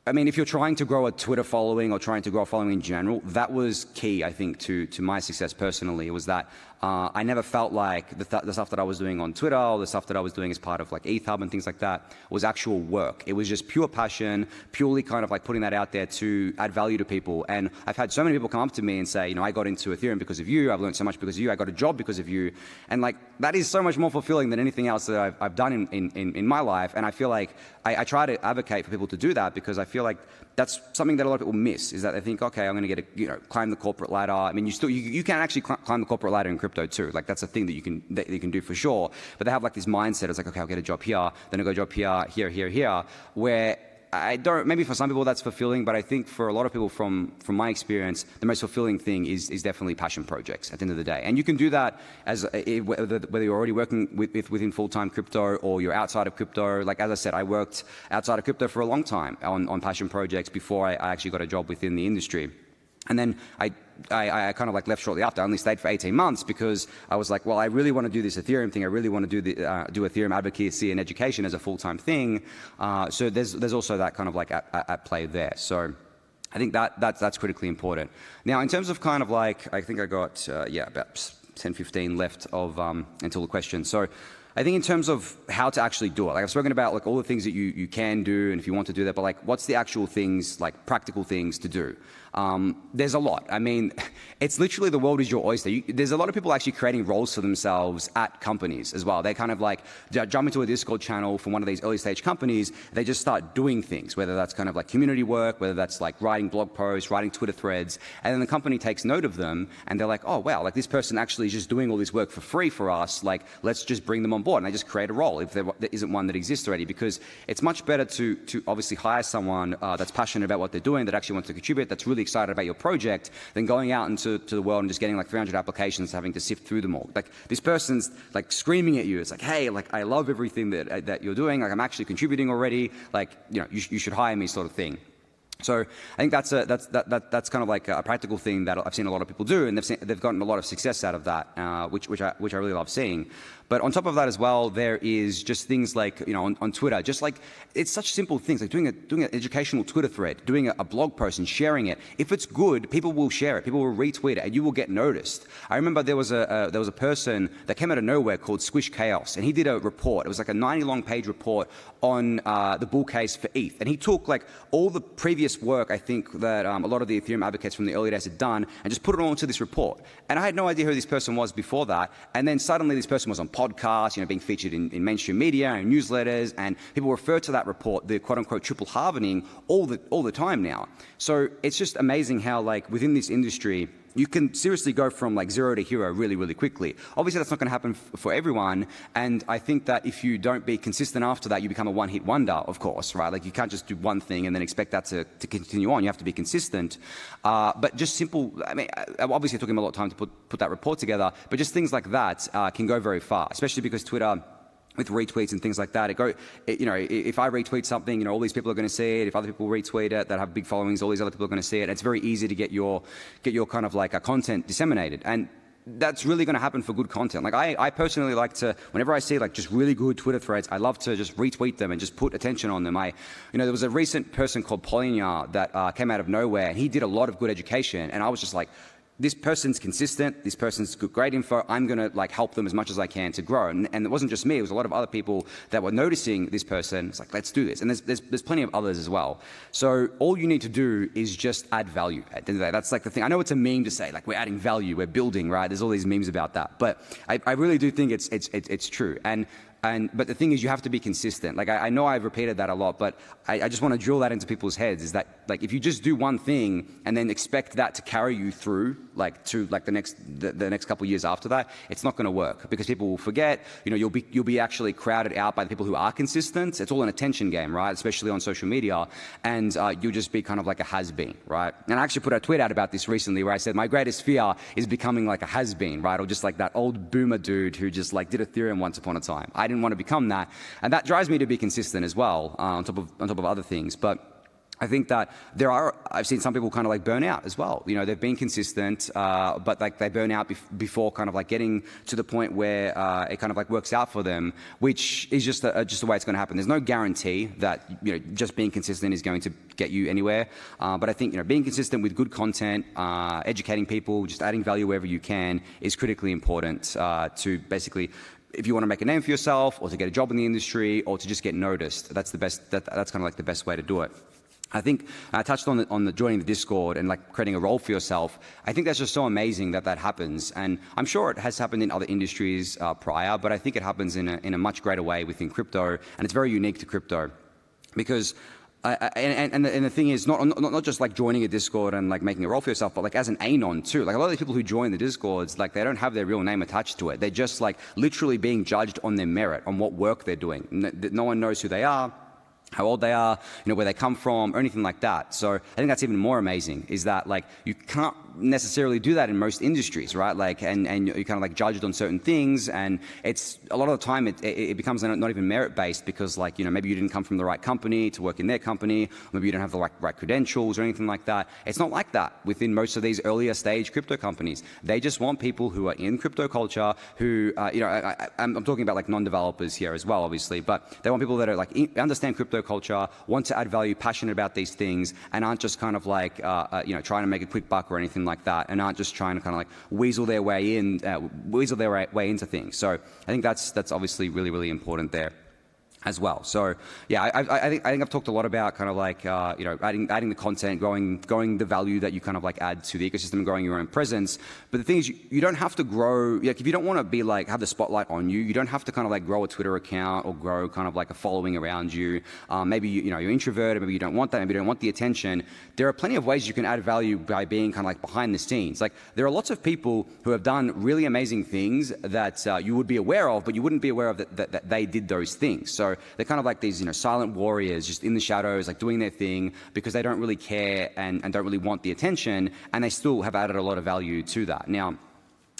I mean, if you're trying to grow a Twitter following or trying to grow a following in general, that was key, I think, to my success personally. It was that I never felt like the stuff that I was doing on Twitter or the stuff that I was doing as part of like ETHub and things like that was actual work. It was just pure passion, purely kind of like putting that out there to add value to people. And I've had so many people come up to me and say, I got into Ethereum because of you, I've learned so much because of you, I got a job because of you. And like, that is so much more fulfilling than anything else that I've done in my life. And I feel like I try to advocate for people to do that, because I feel like that's something that a lot of people miss, is that they think, okay, I'm going to get climb the corporate ladder. I mean, you can actually climb the corporate ladder in crypto too. Like, that's a thing that you can do for sure. But they have like this mindset. It's like, okay, I'll get a job here, then I'll go a job here, where I don't, maybe for some people that's fulfilling, but I think for a lot of people from my experience, the most fulfilling thing is definitely passion projects at the end of the day. And you can do that as whether you're already working within full-time crypto or you're outside of crypto. Like, as I said, I worked outside of crypto for a long time on passion projects before I actually got a job within the industry. And then I kind of like left shortly after. I only stayed for 18 months because I was like, well, I really want to do this Ethereum thing. I really want to do Ethereum advocacy and education as a full-time thing. So there's also that kind of like at play there. So I think that's critically important. Now, in terms of kind of like, I think I got about 10, 15 left of until the question. So I think in terms of how to actually do it, like I've spoken about like all the things that you can do and if you want to do that, but like what's the actual things, like practical things to do? There's a lot. I mean, it's literally the world is your oyster. There's a lot of people actually creating roles for themselves at companies as well. They kind of like jump into a Discord channel from one of these early stage companies. They just start doing things, whether that's kind of like community work, whether that's like writing blog posts, writing Twitter threads, and then the company takes note of them and they're like, oh, wow, like this person actually is just doing all this work for free for us. Like, let's just bring them on board. And they just create a role if there isn't one that exists already, because it's much better to obviously hire someone that's passionate about what they're doing, that actually wants to contribute, that's really excited about your project, than going out into the world and just getting like 300 applications, having to sift through them all. Like, this person's like screaming at you. It's like, hey, like I love everything that you're doing. Like, I'm actually contributing already. Like, you should hire me, sort of thing. So I think that's kind of like a practical thing that I've seen a lot of people do, and they've gotten a lot of success out of that, which I really love seeing. But on top of that as well, there is just things like, on Twitter, just like, it's such simple things, like doing an educational Twitter thread, doing a blog post and sharing it. If it's good, people will share it, people will retweet it, and you will get noticed. I remember there was a person that came out of nowhere called Squish Chaos, and he did a report. It was like a 90-long page report on the bull case for ETH. And he took like all the previous work, I think, that a lot of the Ethereum advocates from the early days had done, and just put it all into this report. And I had no idea who this person was before that. And then suddenly this person was on podcasts, being featured in mainstream media and newsletters, and people refer to that report, the quote-unquote triple halvening, all the time now. So it's just amazing how, like, within this industry, you can seriously go from like 0 to hero really, really quickly. Obviously, that's not going to happen for everyone. And I think that if you don't be consistent after that, you become a one-hit wonder, of course, right? Like you can't just do one thing and then expect that to continue on. You have to be consistent. But just simple, I mean, obviously it took him a lot of time to put that report together, but just things like that can go very far, especially because Twitter, with retweets and things like that, if I retweet something, all these people are going to see it. If other people retweet it that have big followings, all these other people are going to see it. It's very easy to get your kind of like a content disseminated. And that's really going to happen for good content. Like I personally like to, whenever I see like just really good Twitter threads, I love to just retweet them and just put attention on them. There was a recent person called Polinya that came out of nowhere, and he did a lot of good education, and I was just like, this person's consistent, this person's great info, I'm going to like help them as much as I can to grow. And it wasn't just me, it was a lot of other people that were noticing this person. It's like, let's do this. And there's plenty of others as well. So all you need to do is just add value at the end of the day. That's like the thing. I know it's a meme to say, like, we're adding value, we're building, right? There's all these memes about that. But I really do think it's true. But the thing is, you have to be consistent. Like I know I've repeated that a lot, but I just want to drill that into people's heads. Is that like if you just do one thing and then expect that to carry you through, like to like the next couple of years after that, it's not going to work because people will forget. You'll be actually crowded out by the people who are consistent. It's all an attention game, right? Especially on social media, and you'll just be kind of like a has-been, right? And I actually put a tweet out about this recently where I said my greatest fear is becoming like a has-been, right? Or just like that old boomer dude who just like did Ethereum once upon a time. I didn't want to become that, and that drives me to be consistent as well, on top of other things. But I think that I've seen some people kind of like burn out as well. They've been consistent, but like they burn out before kind of like getting to the point where it kind of like works out for them, which is just the way it's going to happen. There's no guarantee that just being consistent is going to get you anywhere. But I think being consistent with good content, educating people, just adding value wherever you can is critically important to basically, if you want to make a name for yourself, or to get a job in the industry, or to just get noticed. That's the best. That's kind of like the best way to do it. I think I touched on the joining the Discord and like creating a role for yourself. I think that's just so amazing that happens, and I'm sure it has happened in other industries prior, but I think it happens in a much greater way within crypto, and it's very unique to crypto because. And the thing is, not just like joining a Discord and like making a role for yourself, but like as an anon too. Like a lot of these people who join the Discords, like they don't have their real name attached to it. They're just like literally being judged on their merit, on what work they're doing. No one knows who they are, how old they are, where they come from, or anything like that. So I think that's even more amazing, is that like you can't necessarily do that in most industries, right? Like, and you're kind of like judged on certain things, and it's a lot of the time it becomes not even merit based because like, maybe you didn't come from the right company to work in their company, or maybe you don't have the right credentials or anything like that. It's not like that within most of these earlier stage crypto companies. They just want people who are in crypto culture, who, I'm talking about like non-developers here as well, obviously, but they want people that are like, understand crypto culture, want to add value, passionate about these things, and aren't just kind of like, trying to make a quick buck or anything like that, and aren't just trying to kind of like weasel their way into things. So I think that's obviously really, really important there as well. So yeah, I think I've talked a lot about kind of like adding the content, growing the value that you kind of like add to the ecosystem, and growing your own presence. But the thing is, you don't have to grow. Like if you don't want to be like have the spotlight on you, you don't have to kind of like grow a Twitter account or grow kind of like a following around you. Maybe you're introverted, maybe you don't want that, maybe you don't want the attention. There are plenty of ways you can add value by being kind of like behind the scenes. Like there are lots of people who have done really amazing things that you would be aware of, but you wouldn't be aware of that they did those things. So they're kind of like these, silent warriors just in the shadows, like doing their thing because they don't really care and don't really want the attention, and they still have added a lot of value to that. Now,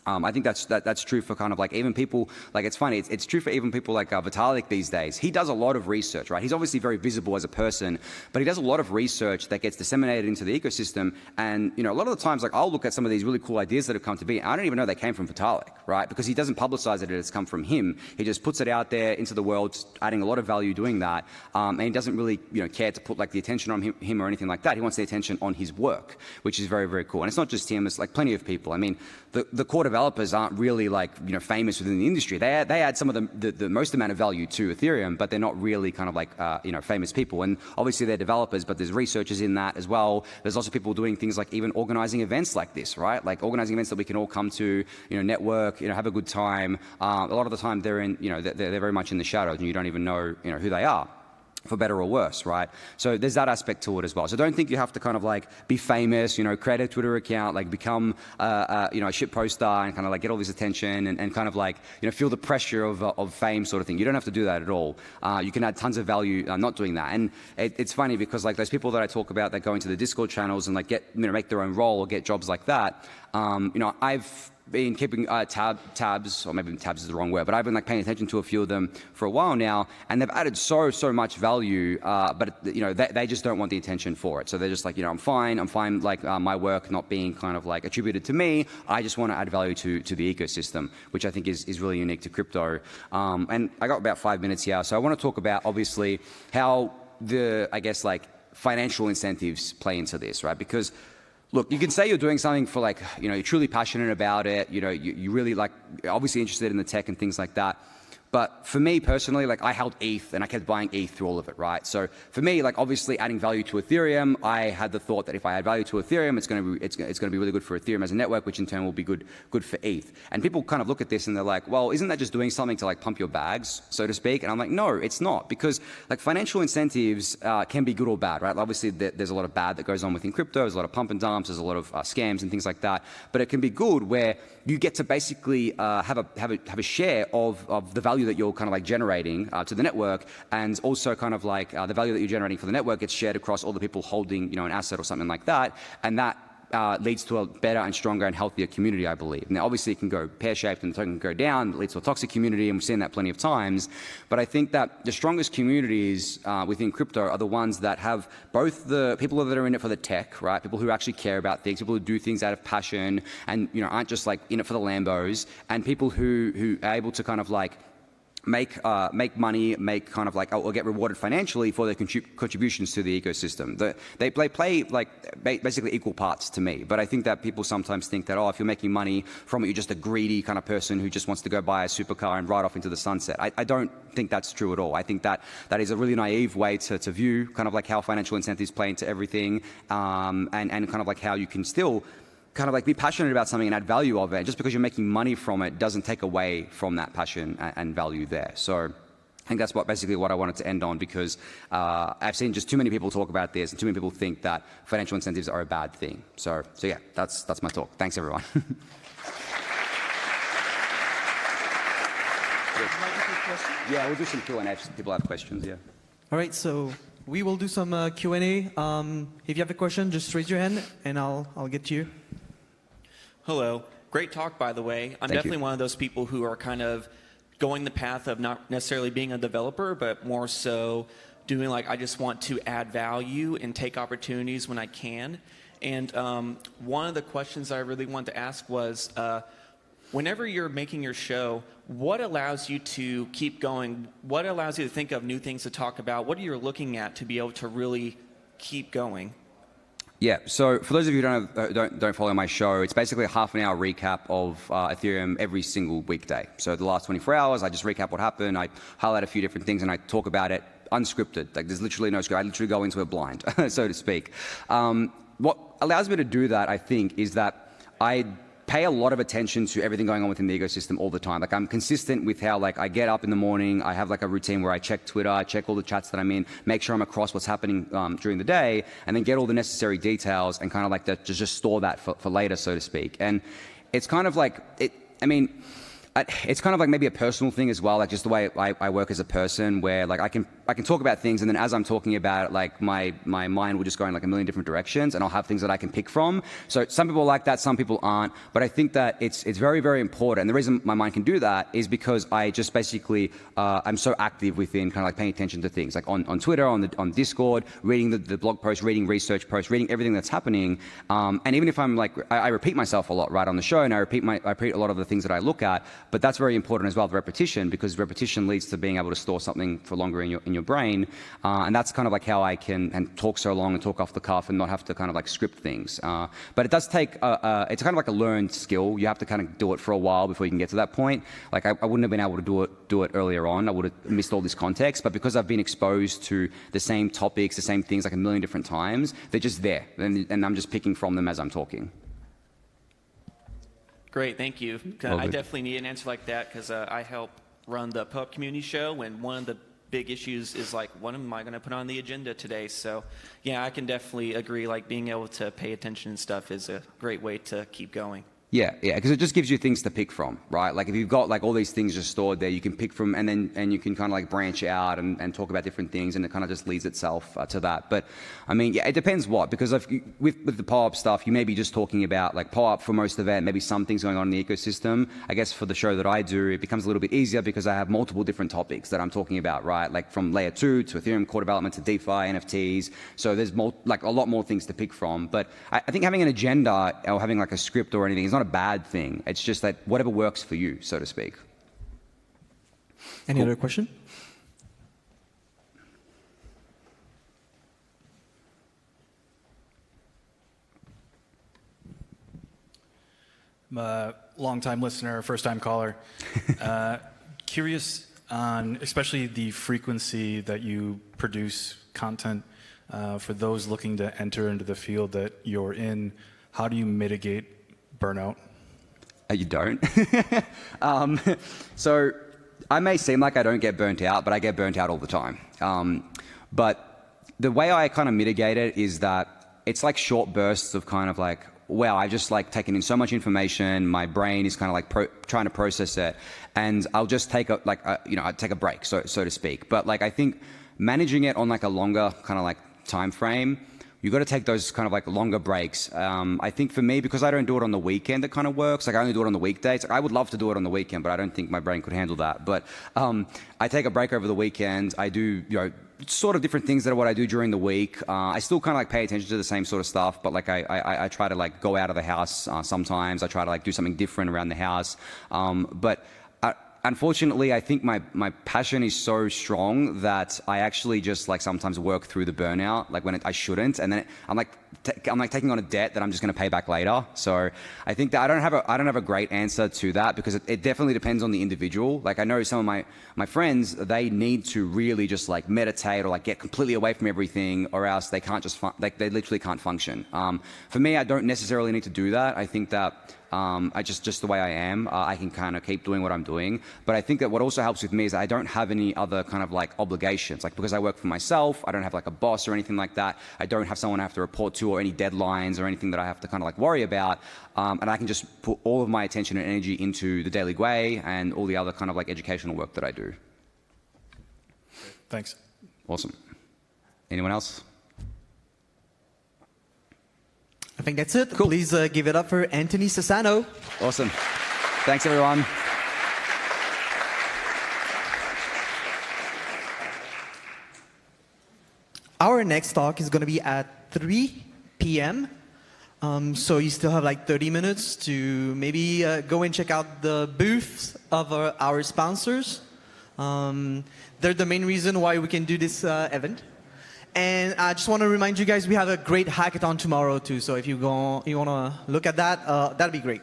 I think that's true for kind of like even people, like it's funny, it's true for even people like Vitalik these days. He does a lot of research, right? He's obviously very visible as a person, but he does a lot of research that gets disseminated into the ecosystem. And, a lot of the times, like I'll look at some of these really cool ideas that have come to be, and I don't even know they came from Vitalik, right? Because he doesn't publicize it as come from him. He just puts it out there into the world, adding a lot of value doing that. And he doesn't really, care to put like the attention on him or anything like that. He wants the attention on his work, which is very, very cool. And it's not just him, it's like plenty of people. I mean, the core developers aren't really like famous within the industry. They add some of the most amount of value to Ethereum, but they're not really kind of like famous people. And obviously they're developers, but there's researchers in that as well. There's lots of people doing things like even organizing events like this, right? Like organizing events that we can all come to, network, have a good time. A lot of the time they're in, they're very much in the shadows, and you don't even know, who they are. for better or worse, right? So there's that aspect to it as well. So don't think you have to kind of like be famous, you know, create a Twitter account, like become, you know, a shitpost star and kind of like get all this attention and kind of like, you know, feel the pressure of fame sort of thing. You don't have to do that at all. You can add tons of value not doing that. And it's funny because like those people that I talk about that go into the Discord channels and like get, you know, make their own role or get jobs like that, you know, I've been keeping tabs, or maybe tabs is the wrong word, but I've been like paying attention to a few of them for a while now, and they've added so much value, but you know, they just don't want the attention for it. So they're just like, you know, I'm fine like my work not being kind of like attributed to me. I just want to add value to the ecosystem, which I think is really unique to crypto. And I got about 5 minutes here, so I want to talk about obviously how the, I guess like financial incentives play into this, right? Because look, you can say you're doing something for like, you know, you're truly passionate about it, you know, you really like, obviously interested in the tech and things like that. But for me personally, like I held ETH and I kept buying ETH through all of it, right? So for me, like obviously adding value to Ethereum, I had the thought that if I add value to Ethereum, it's going to be really good for Ethereum as a network, which in turn will be good for ETH. And people kind of look at this and they're like, well, isn't that just doing something to like pump your bags, so to speak? And I'm like, no, it's not, because like financial incentives can be good or bad, right? Obviously, there's a lot of bad that goes on within crypto. There's a lot of pump and dumps. There's a lot of scams and things like that. But it can be good where you get to basically have a share of the value that you're kind of like generating to the network, and also kind of like the value that you're generating for the network gets shared across all the people holding, you know, an asset or something like that, and that leads to a better and stronger and healthier community, I believe. Now, obviously, it can go pear-shaped and it can go down. It leads to a toxic community, and we've seen that plenty of times. But I think that the strongest communities within crypto are the ones that have both the people that are in it for the tech, right? People who actually care about things, people who do things out of passion, and you know aren't just like in it for the Lambos, and people who are able to kind of like make money, make kind of like, or get rewarded financially for their contributions to the ecosystem. They play like basically equal parts to me. But I think that people sometimes think that, oh, if you're making money from it, you're just a greedy kind of person who just wants to go buy a supercar and ride off into the sunset. I don't think that's true at all. I think that is a really naive way to view kind of like how financial incentives play into everything, and kind of like how you can still kind of like be passionate about something and add value of it. Just because you're making money from it doesn't take away from that passion and value there. So I think that's basically what I wanted to end on, because I've seen just too many people talk about this and too many people think that financial incentives are a bad thing. So yeah, that's my talk. Thanks, everyone. Yeah, we'll do some Q&A if people have questions, yeah. All right, so we will do some Q&A. If you have a question, just raise your hand and I'll get to you. Hello. Great talk, by the way. I'm definitely one of those people who are kind of going the path of not necessarily being a developer, but more so doing like, I just want to add value and take opportunities when I can. And one of the questions I really wanted to ask was, whenever you're making your show, what allows you to keep going? What allows you to think of new things to talk about? What are you looking at to be able to really keep going? Yeah, so for those of you who don't follow my show, it's basically a half-an-hour recap of Ethereum every single weekday. So the last 24 hours, I just recap what happened, I highlight a few different things, and I talk about it unscripted. Like there's literally no script. I literally go into it blind, so to speak. What allows me to do that, I think, is that I pay a lot of attention to everything going on within the ecosystem all the time. Like I'm consistent with how like I get up in the morning, I have like a routine where I check Twitter, I check all the chats that I'm in, make sure I'm across what's happening during the day, and then get all the necessary details and kind of like just store that for later, so to speak. And it's kind of like, it's kind of like maybe a personal thing as well, like just the way I work as a person, where like I can talk about things, and then as I'm talking about it, like my mind will just go in like a million different directions, and I'll have things that I can pick from. So some people like that, some people aren't, but I think that it's very, very important. And the reason my mind can do that is because I just basically I'm so active within kind of like paying attention to things, like on Twitter, on Discord, reading the blog posts, reading research posts, reading everything that's happening. And even if I'm like I repeat myself a lot right on the show, and I repeat a lot of the things that I look at. But that's very important as well, the repetition, because repetition leads to being able to store something for longer in your brain. And that's kind of like how I can talk so long and talk off the cuff and not have to kind of like script things. But it does take, it's kind of like a learned skill. You have to kind of do it for a while before you can get to that point. Like I wouldn't have been able to do it earlier on. I would have missed all this context. But because I've been exposed to the same topics, the same things like a million different times, they're just there. And I'm just picking from them as I'm talking. Great, thank you. I definitely need an answer like that, because I help run the Pup Community Show, and one of the big issues is like, what am I going to put on the agenda today? So yeah, I can definitely agree, like being able to pay attention and stuff is a great way to keep going. Yeah, because it just gives you things to pick from, right? Like if you've got like all these things just stored there, you can pick from, and you can kind of like branch out and talk about different things, and it kind of just leads itself to that. But I mean, yeah, it depends what, because with the POAP stuff, you may be just talking about like POAP for most of it, maybe some things going on in the ecosystem. I guess for the show that I do, it becomes a little bit easier because I have multiple different topics that I'm talking about, right? Like from layer 2 to Ethereum core development to DeFi, NFTs. So there's like a lot more things to pick from. But I think having an agenda or having like a script or anything is not a bad thing. It's just that whatever works for you, so to speak. Any other question? I'm a long-time listener, first-time caller. Curious on especially the frequency that you produce content for those looking to enter into the field that you're in. How do you mitigate burnout? You don't. So I may seem like I don't get burnt out, but I get burnt out all the time. But the way I kind of mitigate it is that it's like short bursts of kind of like, wow, I've just like taken in so much information. My brain is kind of like trying to process it, and I'll just take I take a break, so to speak. But like I think managing it on like a longer kind of like time frame, you got to take those kind of like longer breaks. I think for me, because I don't do it on the weekend, it kind of works. Like I only do it on the weekdays. Like I would love to do it on the weekend, but I don't think my brain could handle that. But I take a break over the weekend. I do, sort of different things that are what I do during the week. I still kind of like pay attention to the same sort of stuff, but like I try to like go out of the house sometimes. I try to like do something different around the house. But unfortunately, I think my passion is so strong that I actually just like sometimes work through the burnout, like when I shouldn't, and then I'm like taking on a debt that I'm just going to pay back later. So I think that I don't have a great answer to that, because it definitely depends on the individual. Like I know some of my friends, they need to really just like meditate or like get completely away from everything, or else they can't just they literally can't function. For me, I don't necessarily need to do that. I think that I just the way I am, I can kind of keep doing what I'm doing. But I think that what also helps with me is that I don't have any other kind of like obligations. Like because I work for myself, I don't have like a boss or anything like that. I don't have someone I have to report to or any deadlines or anything that I have to kind of like worry about. And I can just put all of my attention and energy into the Daily Gwei and all the other kind of like educational work that I do. Thanks. Awesome. Anyone else? I think that's it. Cool. Please give it up for Anthony Sassano. Awesome. Thanks, everyone. Our next talk is going to be at 3 p.m. So you still have like 30 minutes to maybe go and check out the booths of our sponsors. They're the main reason why we can do this event. And I just want to remind you guys, we have a great hackathon tomorrow too. So if you want to look at that, that'd be great.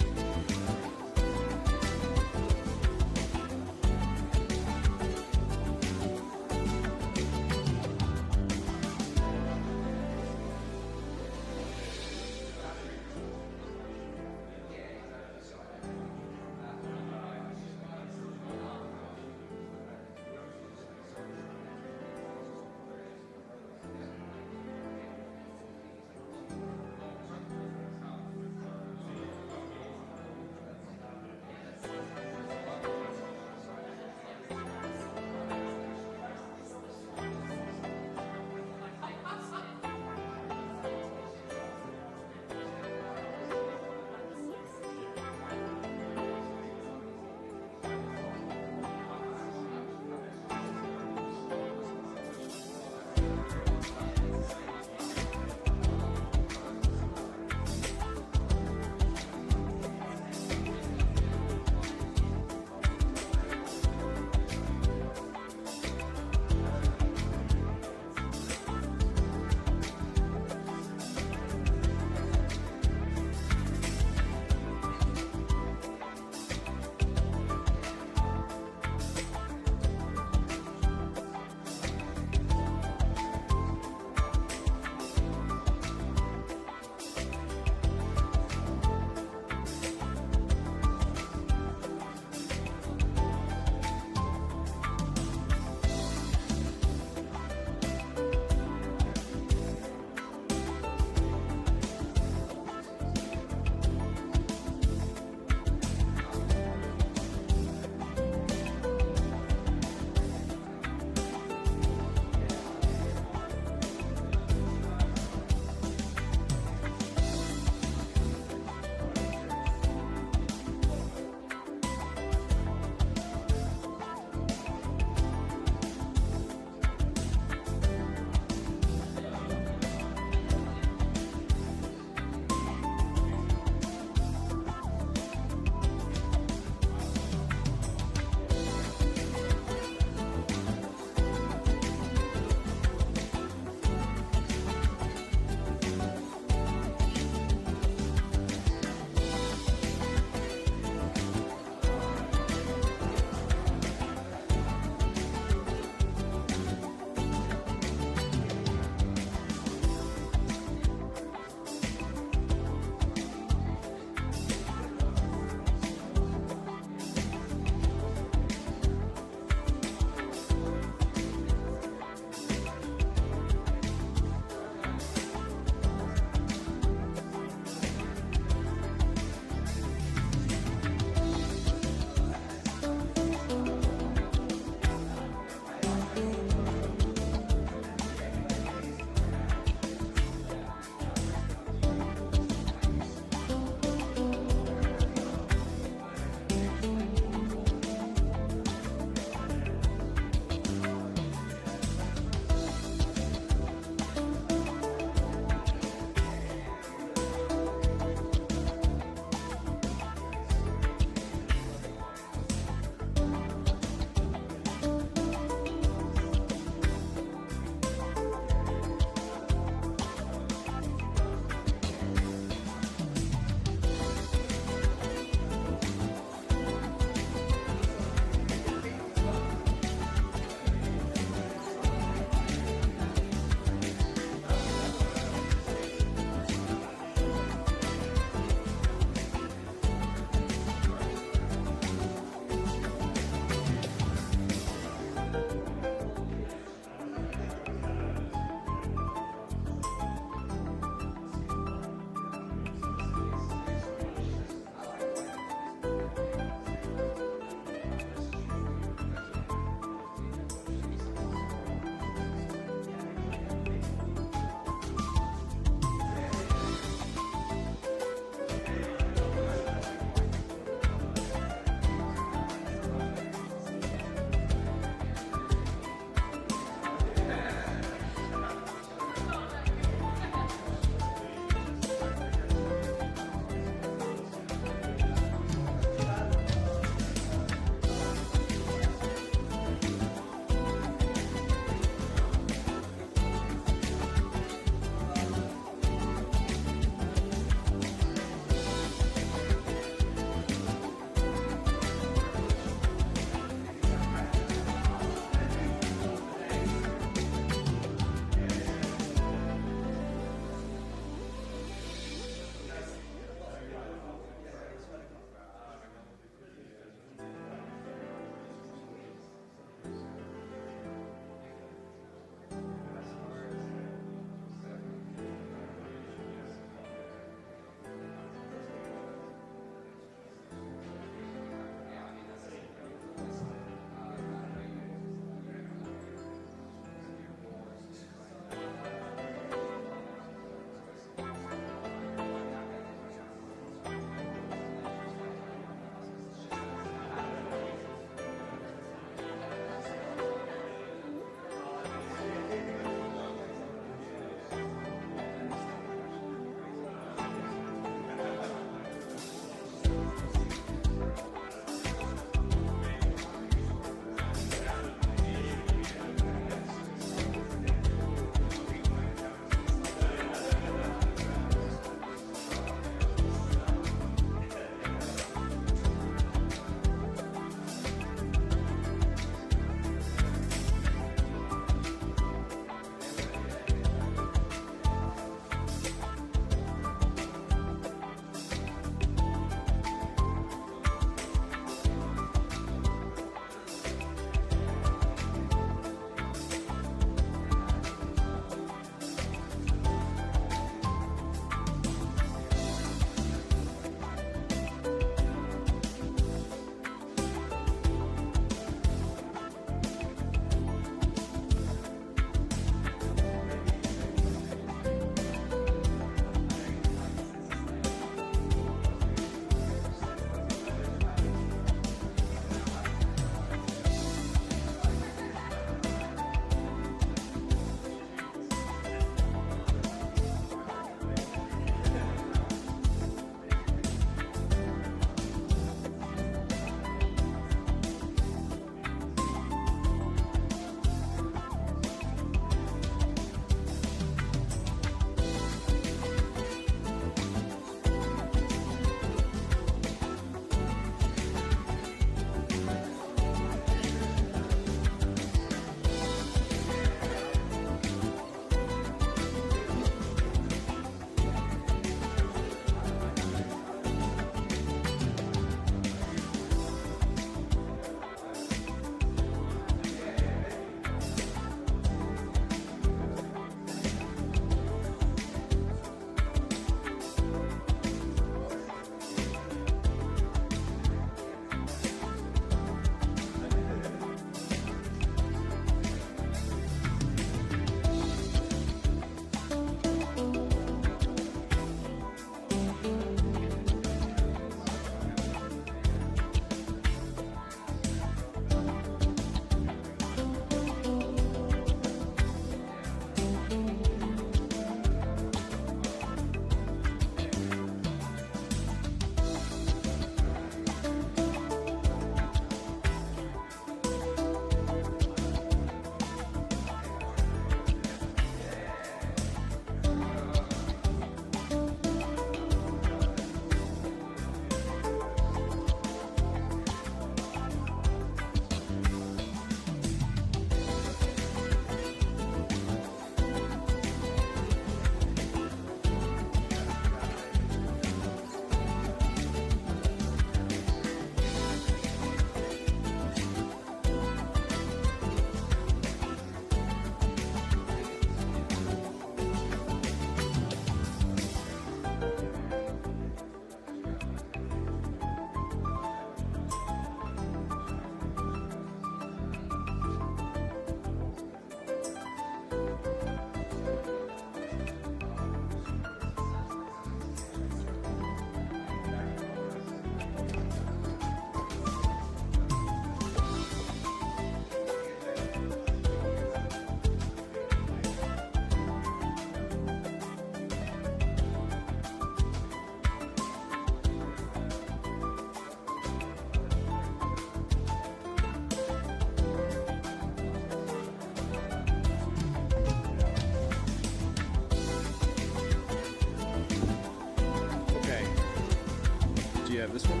this one?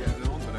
Yeah, no, but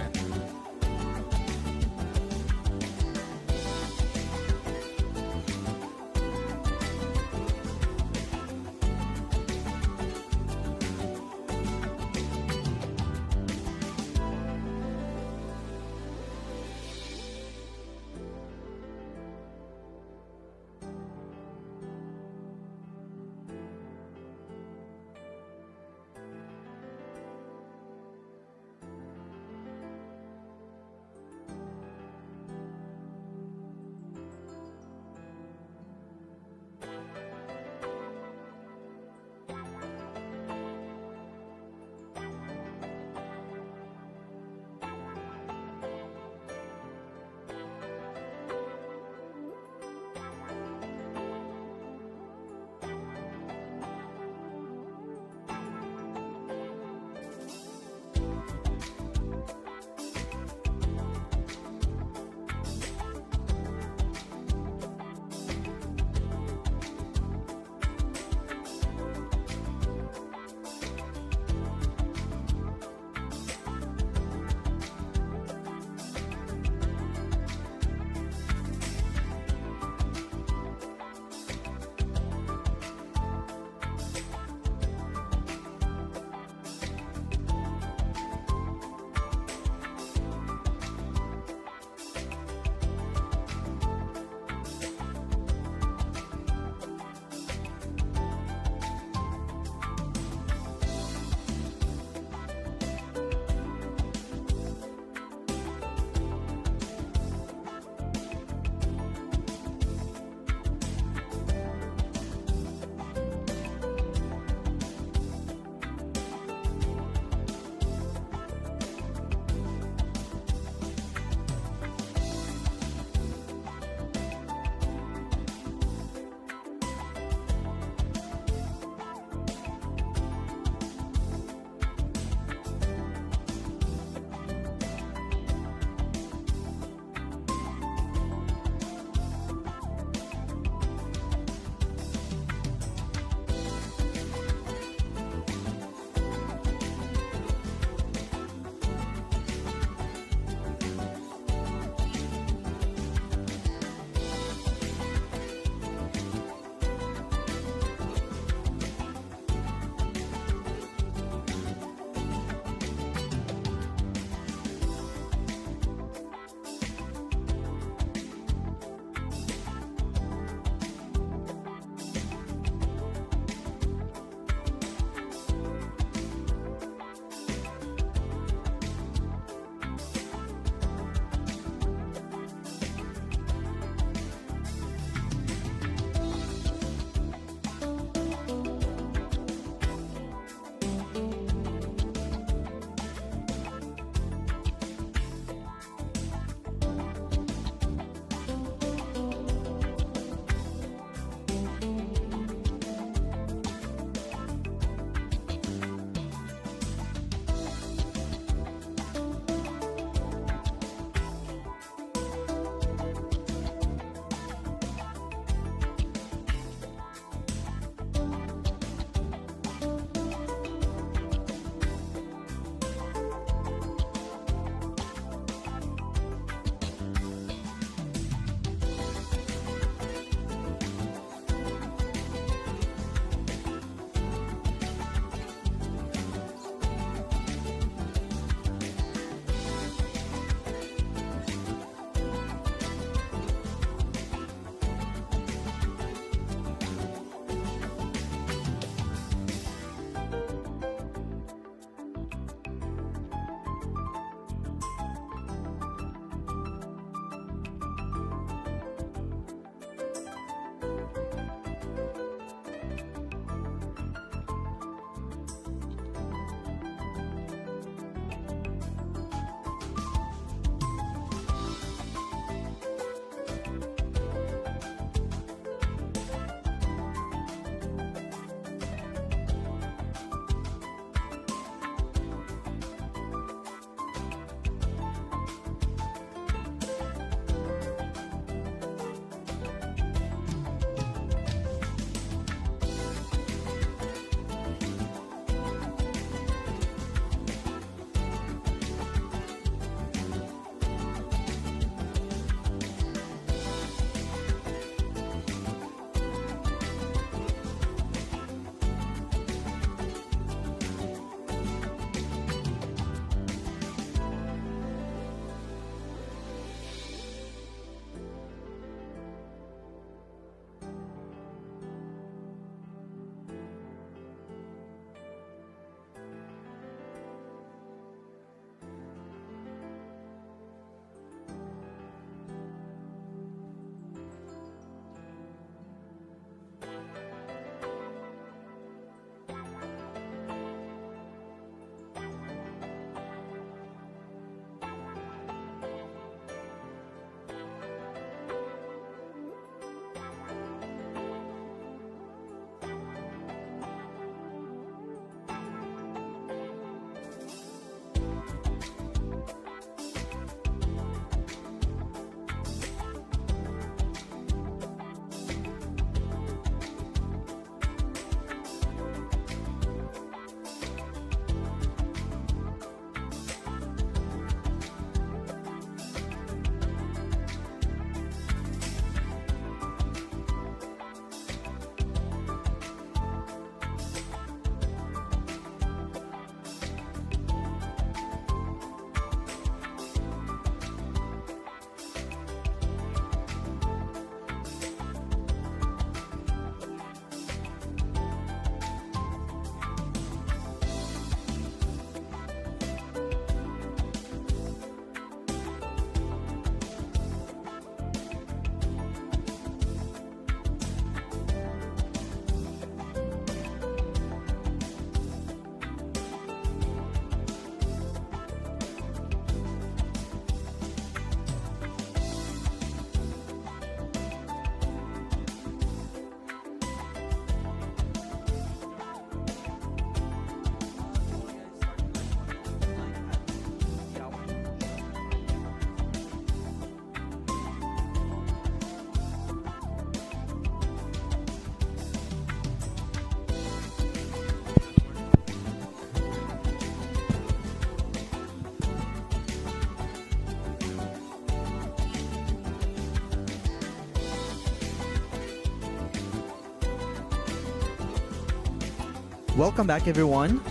Welcome back, everyone.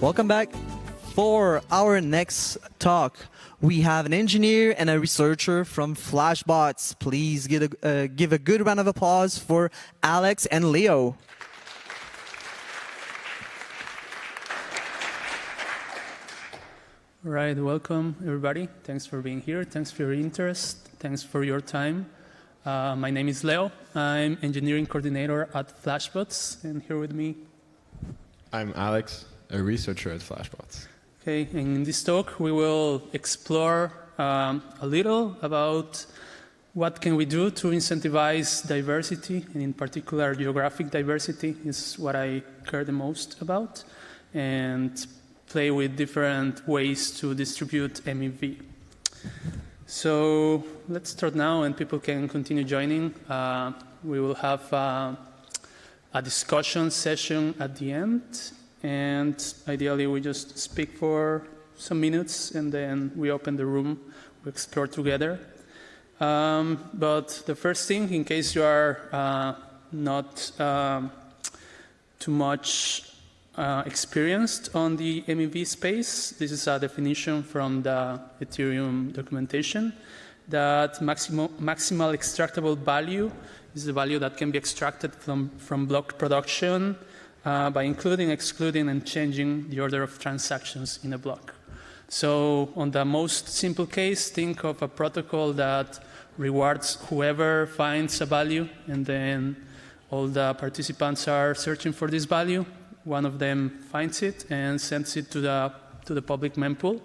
Welcome back. For our next talk, we have an engineer and a researcher from Flashbots. Please give a good round of applause for Alex and Leo. All right, welcome everybody. Thanks for being here. Thanks for your interest. Thanks for your time. My name is Leo. I'm engineering coordinator at Flashbots, and here with me. I'm Alex, a researcher at Flashbots. Okay, and in this talk we will explore a little about what can we do to incentivize diversity, and in particular geographic diversity is what I care the most about, and play with different ways to distribute MEV. So let's start now, and people can continue joining. We will have a discussion session at the end, and ideally we just speak for some minutes, and then we open the room, we explore together. But the first thing, in case you are not too much experienced on the MEV space, this is a definition from the Ethereum documentation, that maximal extractable value is the value that can be extracted from block production by including, excluding, and changing the order of transactions in a block. So on the most simple case, think of a protocol that rewards whoever finds a value, and then all the participants are searching for this value. One of them finds it and sends it to the public mempool.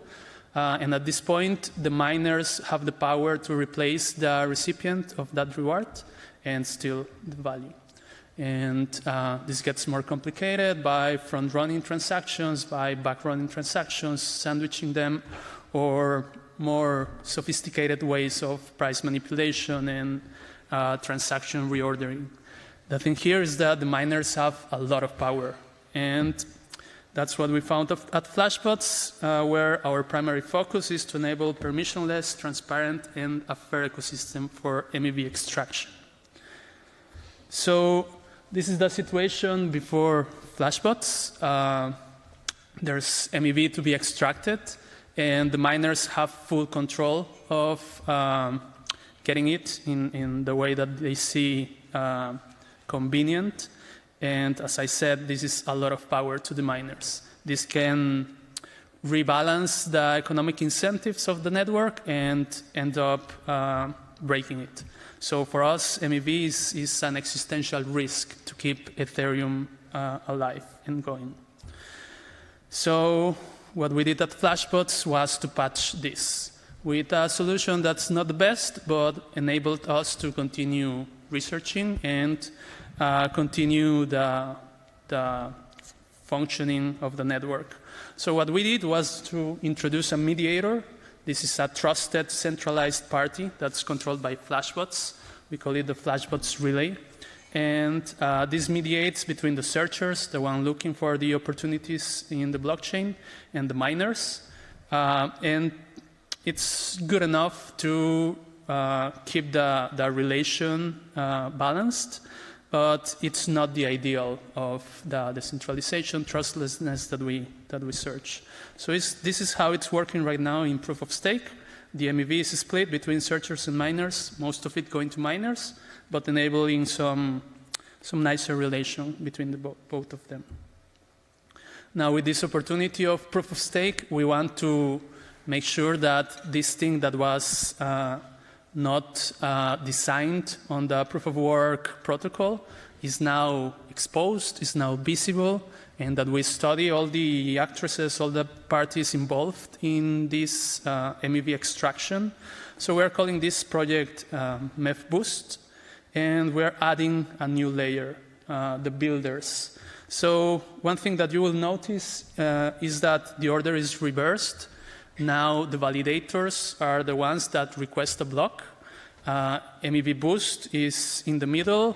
And at this point, the miners have the power to replace the recipient of that reward and steal the value. And this gets more complicated by front-running transactions, by back-running transactions, sandwiching them, or more sophisticated ways of price manipulation and transaction reordering. The thing here is that the miners have a lot of power. And that's what we found at Flashbots, where our primary focus is to enable permissionless, transparent, and a fair ecosystem for MEV extraction. So this is the situation before Flashbots. There's MEV to be extracted, and the miners have full control of getting it in the way that they see convenient. And as I said, this is a lot of power to the miners. This can rebalance the economic incentives of the network and end up breaking it. So for us, MEV is an existential risk to keep Ethereum alive and going. So what we did at Flashbots was to patch this with a solution that's not the best, but enabled us to continue researching and continue the functioning of the network. So what we did was to introduce a mediator. This is a trusted centralized party that's controlled by Flashbots. We call it the Flashbots relay. And this mediates between the searchers, the one looking for the opportunities in the blockchain, and the miners. And it's good enough to keep the relation balanced, but it's not the ideal of the decentralization, trustlessness that we search. So this is how it's working right now in proof of stake. The MEV is split between searchers and miners, most of it going to miners, but enabling some nicer relation between both of them. Now, with this opportunity of proof of stake, we want to make sure that this thing that was not designed on the proof of work protocol is now exposed, is now visible, and that we study all the actresses, all the parties involved in this MEV extraction. So we're calling this project MEV Boost, and we're adding a new layer, the builders. So one thing that you will notice is that the order is reversed. Now the validators are the ones that request a block. MEV Boost is in the middle,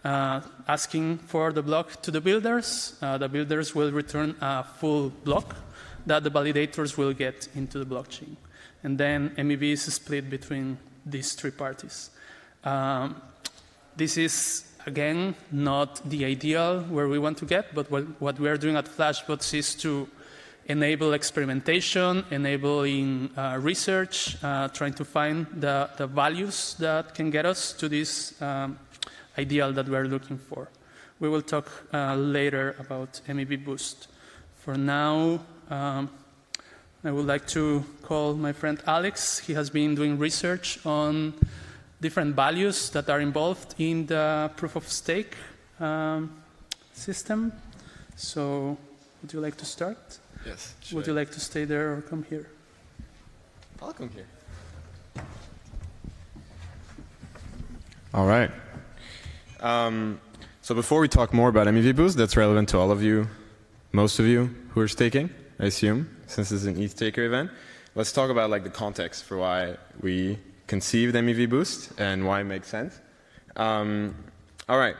asking for the block to the builders. The builders will return a full block that the validators will get into the blockchain. And then MEV is split between these three parties. This is again, not the ideal where we want to get, but what we are doing at Flashbots is to enable experimentation, enabling research, trying to find the values that can get us to this ideal that we're looking for. We will talk later about MEV Boost. For now, I would like to call my friend Alex. He has been doing research on different values that are involved in the proof of stake system. So would you like to start? Yes. Would you like to stay there or come here? I'll come here. All right. So before we talk more about MEV Boost, that's relevant to all of you, most of you who are staking, I assume, since this is an ETH taker event. Let's talk about like the context for why we conceived MEV Boost and why it makes sense. All right.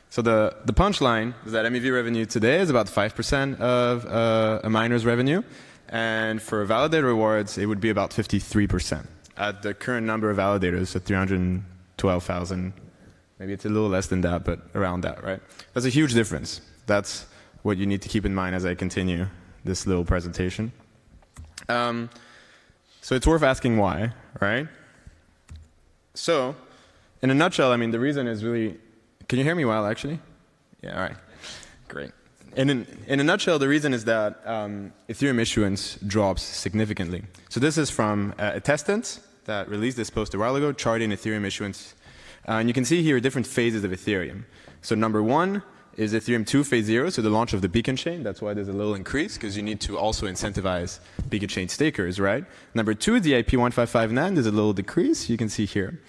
So the punchline is that MEV revenue today is about 5% of a miner's revenue, and for validator rewards, it would be about 53% at the current number of validators at 312,000. Maybe it's a little less than that, but around that, right? That's a huge difference. That's what you need to keep in mind as I continue this little presentation. So it's worth asking why, right? So, in a nutshell, I mean, the reason is really... Can you hear me well, actually? Yeah, all right. Great. In a nutshell, the reason is that Ethereum issuance drops significantly. So this is from Attestant that released this post a while ago, charting Ethereum issuance. And you can see here different phases of Ethereum. So number one is Ethereum 2 phase 0, so the launch of the beacon chain. That's why there's a little increase, because you need to also incentivize beacon chain stakers, right? Number 2, the IP 155 NAND, there's a little decrease, you can see here.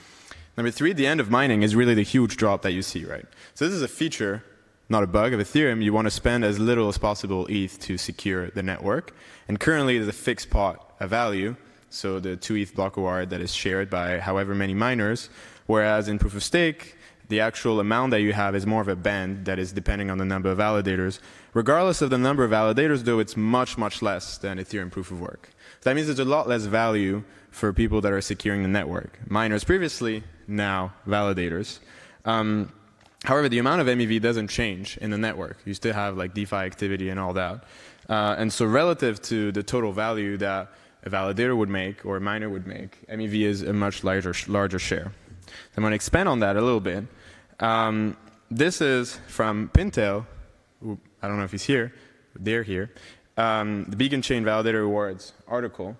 Number 3, the end of mining is really the huge drop that you see, right? So this is a feature, not a bug, of Ethereum. You want to spend as little as possible ETH to secure the network. And currently there's a fixed pot of value, so the 2 ETH block reward that is shared by however many miners, whereas in proof of stake, the actual amount that you have is more of a band that is depending on the number of validators. Regardless of the number of validators, though, it's much, much less than Ethereum proof of work. So that means there's a lot less value for people that are securing the network. Miners previously, now validators. However, the amount of MEV doesn't change in the network. You still have like DeFi activity and all that. And so relative to the total value that a validator would make or a miner would make, MEV is a much larger share. So I'm going to expand on that a little bit. This is from Pintail. I don't know if he's here. They're here. The Beacon Chain Validator Rewards article.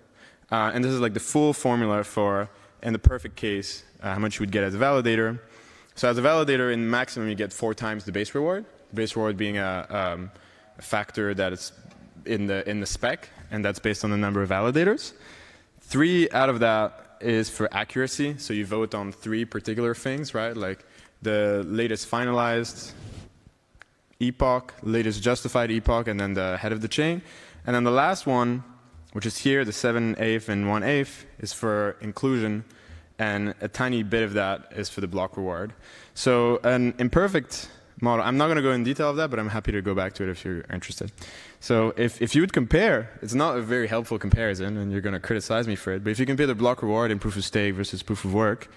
And this is like the full formula for, in the perfect case, how much you would get as a validator. So as a validator, in maximum, you get 4 times the base reward. The base reward being a factor that is in the spec, and that's based on the number of validators. 3 out of that is for accuracy. So you vote on 3 particular things, right? Like the latest finalized epoch, latest justified epoch, and then the head of the chain. And then the last one, which is here, the 7/8 and 1/8, is for inclusion, and a tiny bit of that is for the block reward. So an imperfect model, I'm not going to go in detail of that, but I'm happy to go back to it if you're interested. So if you would compare, it's not a very helpful comparison, and you're going to criticize me for it, but if you compare the block reward in proof of stake versus proof of work,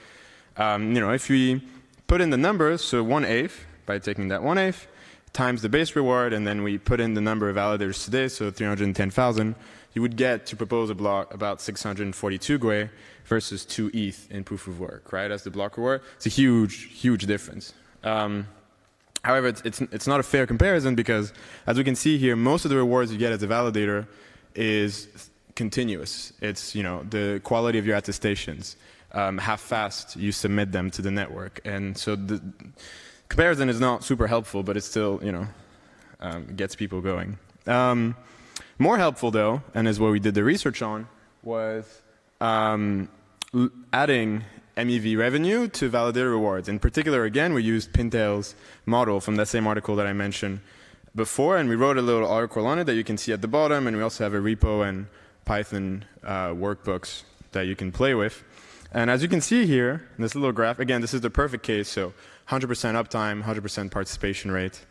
if we put in the numbers, so 1/8, by taking that 1/8, times the base reward, and then we put in the number of validators today, so 310,000, you would get to propose a block about 642 GUI versus 2 ETH in proof of work, right? As the block reward, it's a huge, huge difference. However, it's not a fair comparison because, as we can see here, most of the rewards you get as a validator is continuous. It's the quality of your attestations, how fast you submit them to the network, and so the comparison is not super helpful, but it still gets people going. More helpful, though, and is what we did the research on, was adding MEV revenue to validator rewards. In particular, again, we used Pintail's model from that same article that I mentioned before, and we wrote a little article on it that you can see at the bottom, and we also have a repo and Python workbooks that you can play with. And as you can see here, in this little graph, again, this is the perfect case, so 100% uptime, 100% participation rate.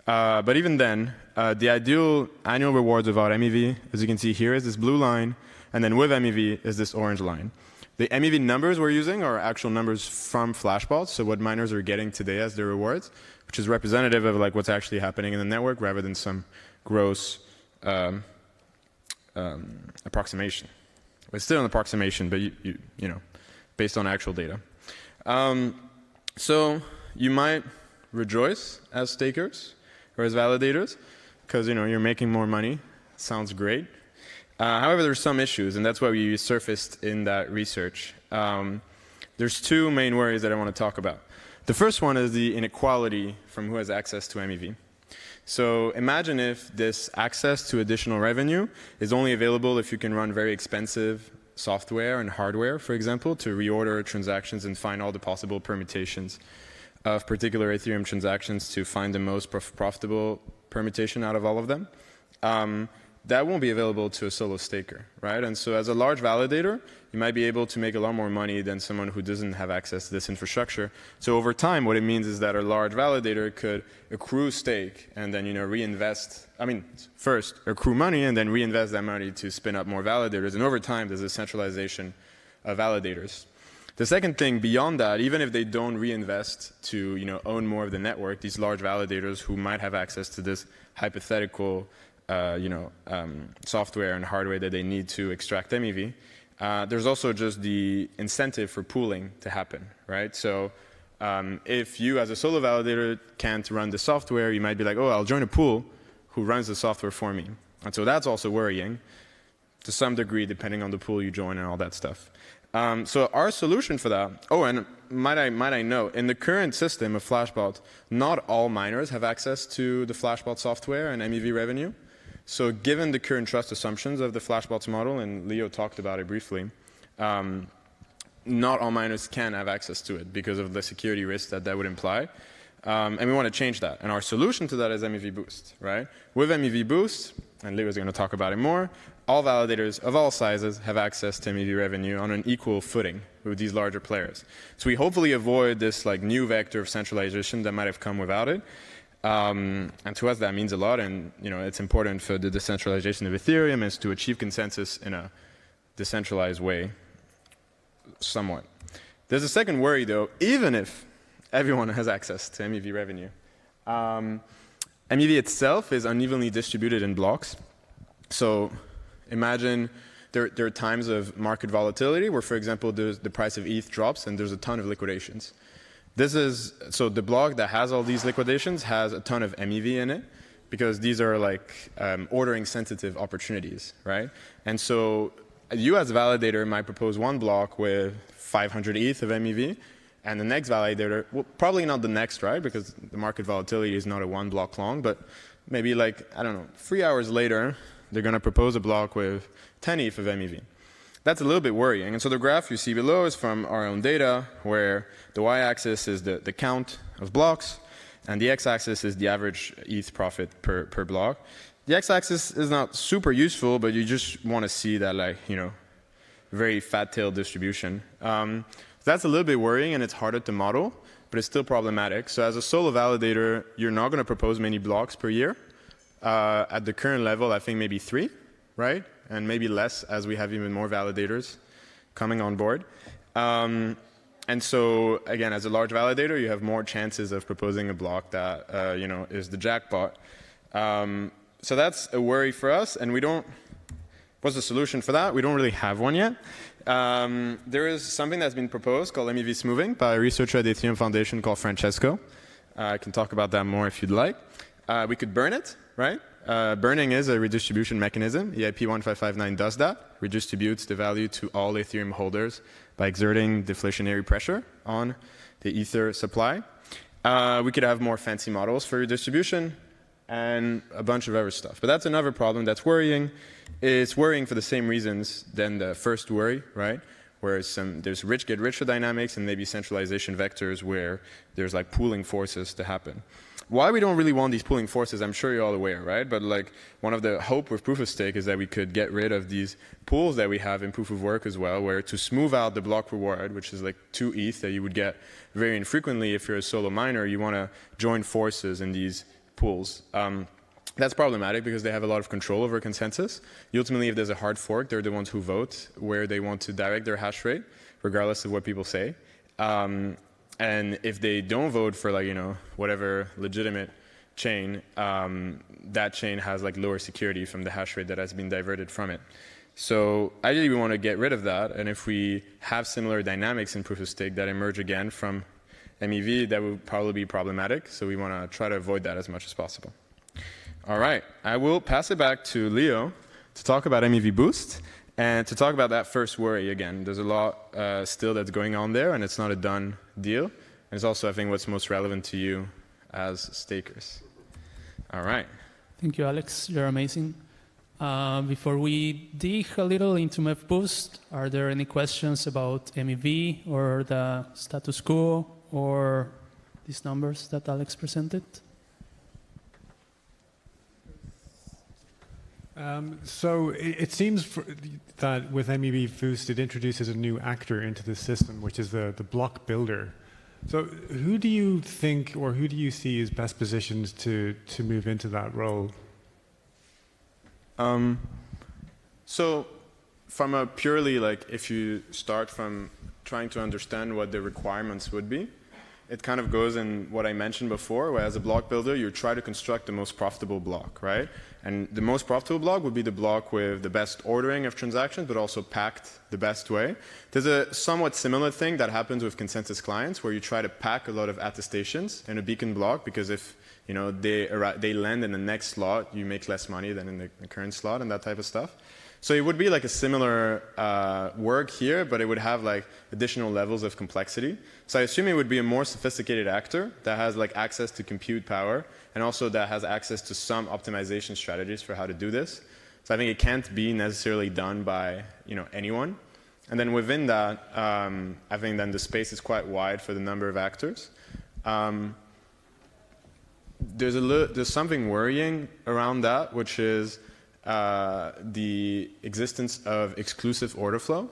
But even then, the ideal annual rewards without MEV, as you can see here, is this blue line, and then with MEV is this orange line. The MEV numbers we're using are actual numbers from Flashbots, so what miners are getting today as their rewards, which is representative of like what's actually happening in the network rather than some gross approximation. It's still an approximation, but you know, based on actual data. So you might rejoice as stakers or as validators because you know you're making more money. Sounds great. However, there's some issues, and that's why we surfaced in that research. There's two main worries that I want to talk about. The first one is the inequality from who has access to MEV. So imagine if this access to additional revenue is only available if you can run very expensive software and hardware, for example, to reorder transactions and find all the possible permutations of particular Ethereum transactions to find the most profitable permutation out of all of them. That won't be available to a solo staker, right? And so as a large validator, you might be able to make a lot more money than someone who doesn't have access to this infrastructure. So over time, what it means is that a large validator could accrue stake and then, you know, reinvest. I mean, first accrue money and then reinvest that money to spin up more validators. And over time, there's a centralization of validators. The second thing beyond that, even if they don't reinvest to, you know, own more of the network, these large validators who might have access to this hypothetical software and hardware that they need to extract MEV. There's also just the incentive for pooling to happen, right? So if you as a solo validator can't run the software, you might be like, oh, I'll join a pool who runs the software for me. And so that's also worrying to some degree, depending on the pool you join and all that stuff. So our solution for that, oh, and might I note, in the current system of Flashbot, not all miners have access to the Flashbot software and MEV revenue. So given the current trust assumptions of the Flashbots model, and Leo talked about it briefly, not all miners can have access to it because of the security risk that would imply. And we want to change that. And our solution to that is MEV Boost, right? With MEV Boost, and Leo is going to talk about it more, all validators of all sizes have access to MEV revenue on an equal footing with these larger players. So we hopefully avoid this like new vector of centralization that might have come without it. And to us that means a lot, and you know it's important for the decentralization of Ethereum is to achieve consensus in a decentralized way, somewhat. There's a second worry though, even if everyone has access to MEV revenue. MEV itself is unevenly distributed in blocks. So imagine there are times of market volatility where, for example, the price of ETH drops and there's a ton of liquidations. So the block that has all these liquidations has a ton of MEV in it because these are like ordering sensitive opportunities, right? And so you as a validator might propose one block with 500 ETH of MEV and the next validator, well, probably not the next, right? Because the market volatility is not a one block long, but maybe like, I don't know, 3 hours later, they're going to propose a block with 10 ETH of MEV. That's a little bit worrying. And so the graph you see below is from our own data, where the y-axis is the count of blocks, and the x-axis is the average ETH profit per block. The x-axis is not super useful, but you just want to see that, like, you know, very fat-tailed distribution. That's a little bit worrying, and it's harder to model, but it's still problematic. So as a solo validator, you're not going to propose many blocks per year. At the current level, I think maybe 3, right? And maybe less as we have even more validators coming on board. And so, again, as a large validator, you have more chances of proposing a block that you know, is the jackpot. So that's a worry for us, and we don't. What's the solution for that? We don't really have one yet. There is something that's been proposed called MEV smoothing by a researcher at the Ethereum Foundation called Francesco. I can talk about that more if you'd like. We could burn it, right? Burning is a redistribution mechanism. EIP 1559 does that, redistributes the value to all Ethereum holders by exerting deflationary pressure on the Ether supply. We could have more fancy models for redistribution and a bunch of other stuff. But that's another problem that's worrying. It's worrying for the same reasons than the first worry, right? Where there's rich get richer dynamics and maybe centralization vectors where there's like pooling forces to happen. Why we don't really want these pooling forces, I'm sure you're all aware, right? But like one of the hope with proof of stake is that we could get rid of these pools that we have in proof of work as well, where to smooth out the block reward, which is like 2 ETH that you would get very infrequently if you're a solo miner, you want to join forces in these pools. That's problematic because they have a lot of control over consensus. Ultimately, if there's a hard fork, they're the ones who vote where they want to direct their hash rate, regardless of what people say. And if they don't vote for like, whatever legitimate chain, that chain has like lower security from the hash rate that has been diverted from it. So ideally we want to get rid of that, and if we have similar dynamics in proof of stake that emerge again from MEV, that would probably be problematic, so we want to try to avoid that as much as possible. All right, I will pass it back to Leo to talk about MEV Boost and to talk about that first worry again. There's a lot still that's going on there, and it's not a done deal. And it's also, I think, what's most relevant to you as stakers. All right. Thank you, Alex. You're amazing. Before we dig a little into MEV Boost, are there any questions about MEV or the status quo or these numbers that Alex presented? So it seems that with MEV Boost, it introduces a new actor into the system, which is the block builder. So who do you think, or who do you see is best positioned to move into that role? So from a purely, like, if you start from trying to understand what the requirements would be, it kind of goes in what I mentioned before, where as a block builder, you try to construct the most profitable block, right? And the most profitable block would be the block with the best ordering of transactions, but also packed the best way. There's a somewhat similar thing that happens with consensus clients, where you try to pack a lot of attestations in a beacon block, because if they land in the next slot, you make less money than in the current slot and that type of stuff. So it would be like a similar work here, but it would have like additional levels of complexity. So I assume it would be a more sophisticated actor that has like access to compute power, and also that has access to some optimization strategies for how to do this. So I think it can't be necessarily done by anyone. And then within that, I think then the space is quite wide for the number of actors. There's something worrying around that, which is the existence of exclusive order flow.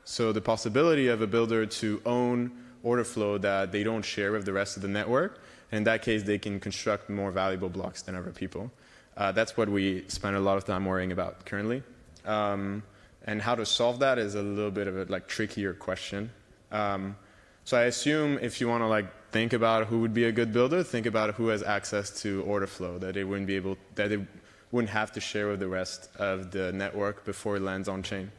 So the possibility of a builder to own order flow that they don't share with the rest of the network. And in that case, they can construct more valuable blocks than other people. That's what we spend a lot of time worrying about currently. And how to solve that is a little bit of a trickier question. So I assume if you want to think about who would be a good builder, think about who has access to order flow that they wouldn't have to share with the rest of the network before it lands on chain.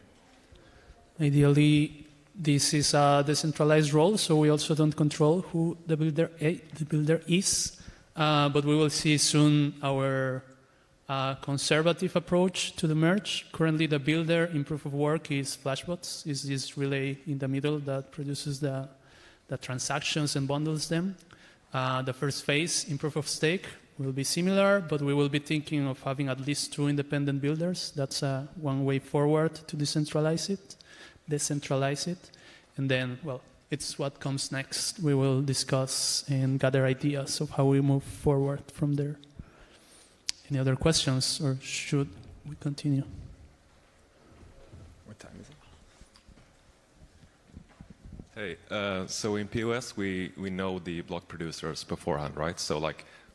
Ideally, this is a decentralized role, so we also don't control who the builder is. But we will see soon our conservative approach to the merge. Currently, the builder in proof of work is Flashbots, is this relay in the middle that produces the transactions and bundles them. The first phase in proof of stake will be similar, but we will be thinking of having at least 2 independent builders. That's one way forward to decentralize it. And then, well, it's what comes next. We will discuss and gather ideas of how we move forward from there. Any other questions, or should we continue? What time is it? Hey, so in POS, we know the block producers beforehand, right? So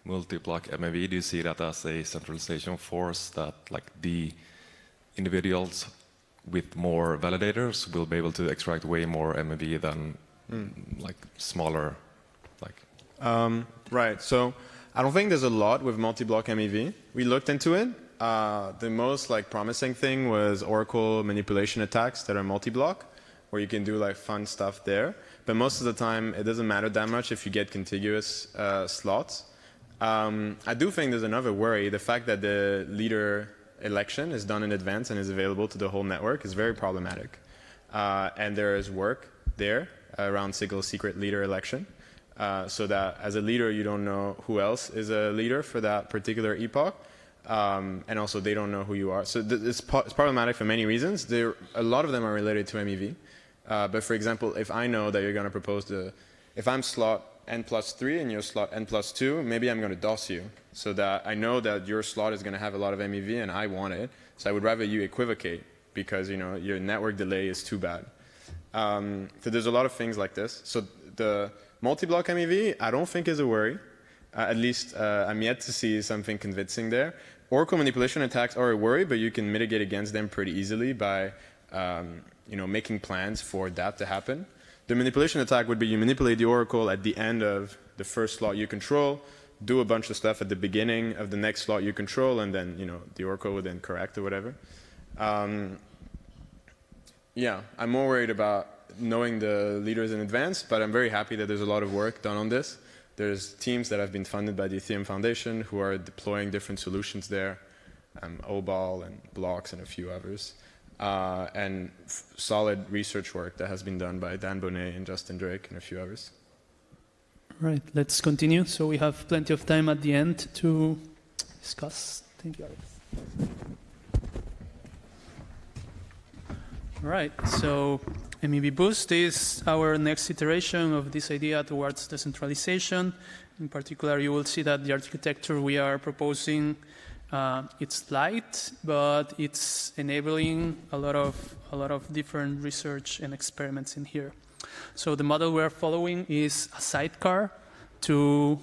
multi-block MEV, do you see that as a centralization force that the individuals with more validators will be able to extract way more MEV than smaller? Right. So I don't think there's a lot with multi-block MEV. We looked into it. The most promising thing was Oracle manipulation attacks that are multi-block, where you can do fun stuff there. But most of the time, it doesn't matter that much if you get contiguous slots. I do think there's another worry. The fact that the leader election is done in advance and is available to the whole network is very problematic. And there is work there around single secret leader election, so that as a leader, you don't know who else is a leader for that particular epoch. And also they don't know who you are. So it's problematic for many reasons. A lot of them are related to MEV. But for example, if I know that you're going to propose if I'm slot n+3 and you're slot n+2, maybe I'm going to DOS you, so that I know that your slot is going to have a lot of MEV and I want it. So I would rather you equivocate because your network delay is too bad. So there's a lot of things like this. So the multi-block MEV, I don't think is a worry. At least I'm yet to see something convincing there. Oracle manipulation attacks are a worry, but you can mitigate against them pretty easily by making plans for that to happen. The manipulation attack would be you manipulate the oracle at the end of the first slot you control, do a bunch of stuff at the beginning of the next slot you control, and then the oracle would then correct or whatever. Yeah, I'm more worried about knowing the leaders in advance, but I'm very happy that there's a lot of work done on this. There's teams that have been funded by the Ethereum Foundation who are deploying different solutions there, OBOL and Blocks and a few others, and solid research work that has been done by Dan Bonnet and Justin Drake and a few others. Right, let's continue. So we have plenty of time at the end to discuss. Thank you, Alex. All right, so MEV Boost is our next iteration of this idea towards decentralization. In particular, you will see that the architecture we are proposing, it's light, but it's enabling a lot of different research and experiments in here. So the model we are following is a sidecar to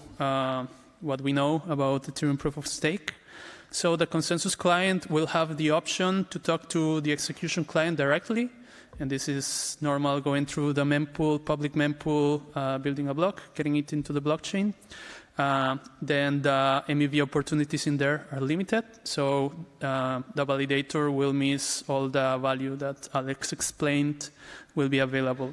what we know about Ethereum proof of stake. So the consensus client will have the option to talk to the execution client directly. And this is normal going through the mempool, public mempool, building a block, getting it into the blockchain. Then the MEV opportunities in there are limited. So the validator will miss all the value that Alex explained will be available.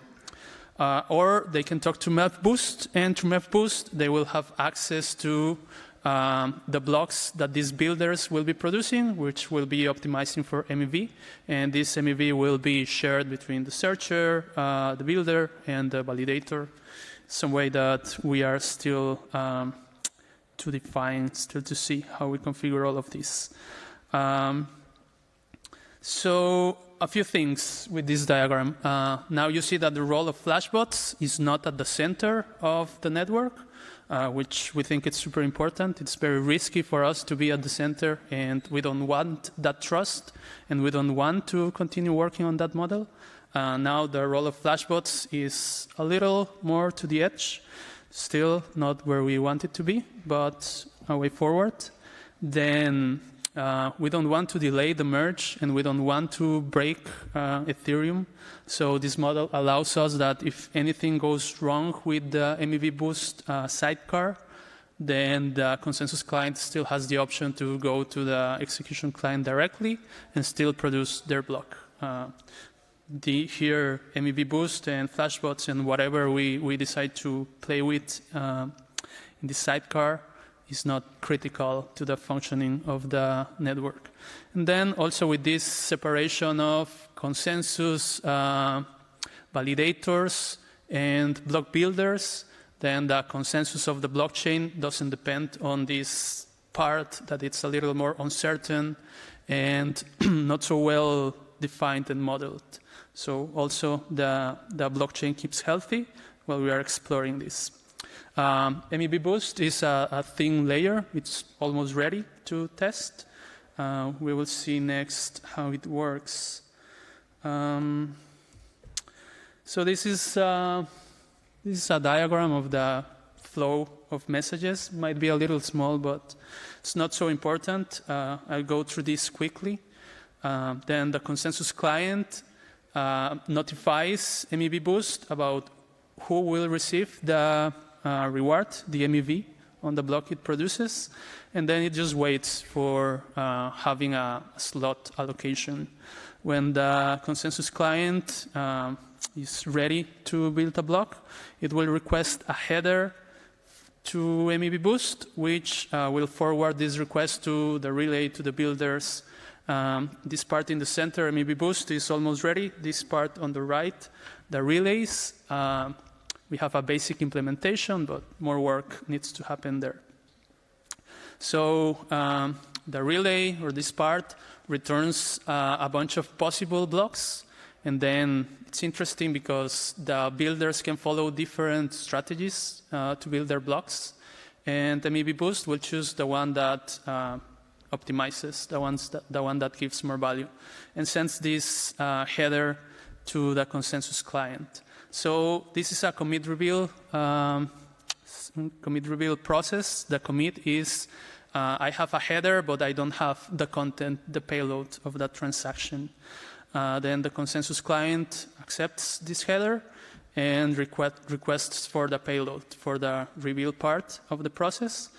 Or they can talk to MEV-Boost, and through MEV-Boost, they will have access to the blocks that these builders will be producing, which will be optimizing for MEV. And this MEV will be shared between the searcher, the builder, and the validator. Some way that we are still to define, still to see how we configure all of this. So a few things with this diagram. Now you see that the role of Flashbots is not at the center of the network, which we think is super important. It's very risky for us to be at the center, and we don't want that trust, and we don't want to continue working on that model. Now the role of Flashbots is a little more to the edge, still not where we want it to be, but a way forward. Then we don't want to delay the merge, and we don't want to break Ethereum. So this model allows us that if anything goes wrong with the MEV Boost sidecar, then the consensus client still has the option to go to the execution client directly and still produce their block. Here, MEV Boost and Flashbots and whatever we decide to play with in this sidecar is not critical to the functioning of the network. And then also with this separation of consensus validators and block builders, then the consensus of the blockchain doesn't depend on this part that it's a little more uncertain and not so well defined and modeled. So also the blockchain keeps healthy while we are exploring this. MEV Boost is a thin layer. It's almost ready to test. We will see next how it works. So this is a diagram of the flow of messages. Might be a little small, but it's not so important. I'll go through this quickly. Then the consensus client notifies MEV Boost about who will receive the reward, the MEV, on the block it produces, and then it just waits for having a slot allocation. When the consensus client is ready to build a block, it will request a header to MEV Boost, which will forward this request to the relay, to the builders. This part in the center, MEV Boost, is almost ready. This part on the right, the relays, we have a basic implementation, but more work needs to happen there. So the relay, or this part, returns a bunch of possible blocks. And then it's interesting because the builders can follow different strategies to build their blocks. And the MEV Boost will choose the one that optimizes, the one that gives more value, and sends this header to the consensus client. So this is a commit reveal process. The commit is I have a header, but I don't have the content, the payload of that transaction. then the consensus client accepts this header and requests for the payload, for the reveal part of the process,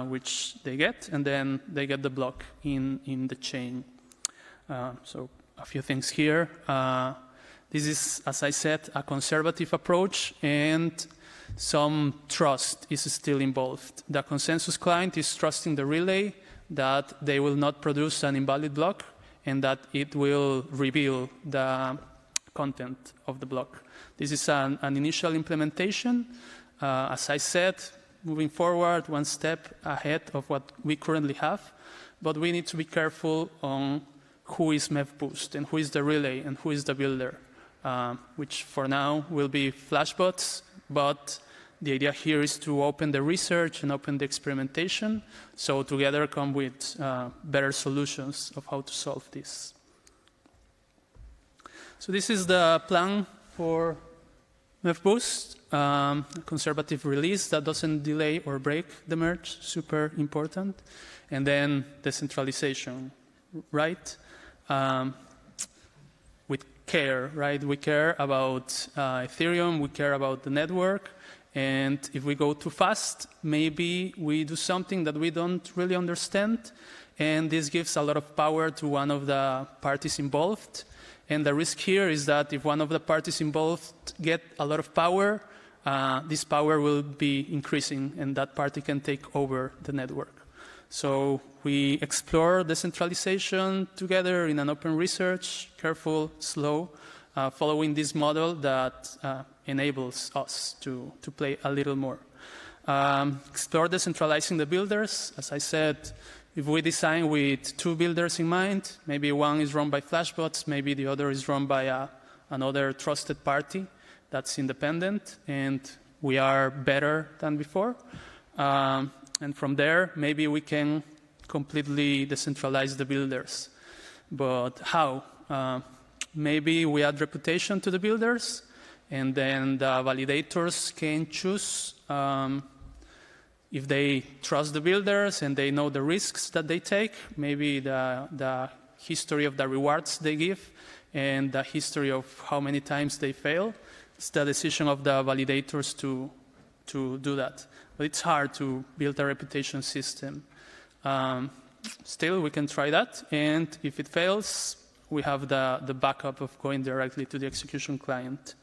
which they get, and then they get the block in the chain. So a few things here. This is, as I said, a conservative approach, and some trust is still involved. The consensus client is trusting the relay that they will not produce an invalid block and that it will reveal the content of the block. This is an initial implementation. As I said, moving forward one step ahead of what we currently have, but we need to be careful on who is MEV-boost and who is the relay and who is the builder, which for now will be Flashbots, but the idea here is to open the research and open the experimentation, so together come with better solutions of how to solve this. So this is the plan for MEV-boost, conservative release that doesn't delay or break the merge, super important, and then decentralization, right? With care, right? We care about Ethereum, we care about the network, and if we go too fast, maybe we do something that we don't really understand, and this gives a lot of power to one of the parties involved. And the risk here is that if one of the parties involved get a lot of power, this power will be increasing, and that party can take over the network. So we explore decentralization together in an open research, careful, slow, following this model that enables us to play a little more. Explore decentralizing the builders. As I said, if we design with 2 builders in mind, maybe one is run by Flashbots, maybe the other is run by another trusted party that's independent, and we are better than before. And from there, maybe we can completely decentralize the builders. But how? Maybe we add reputation to the builders, and then the validators can choose if they trust the builders and they know the risks that they take, maybe the history of the rewards they give and the history of how many times they fail. It's the decision of the validators to do that. But it's hard to build a reputation system. Still, we can try that, and if it fails, we have the backup of going directly to the execution client.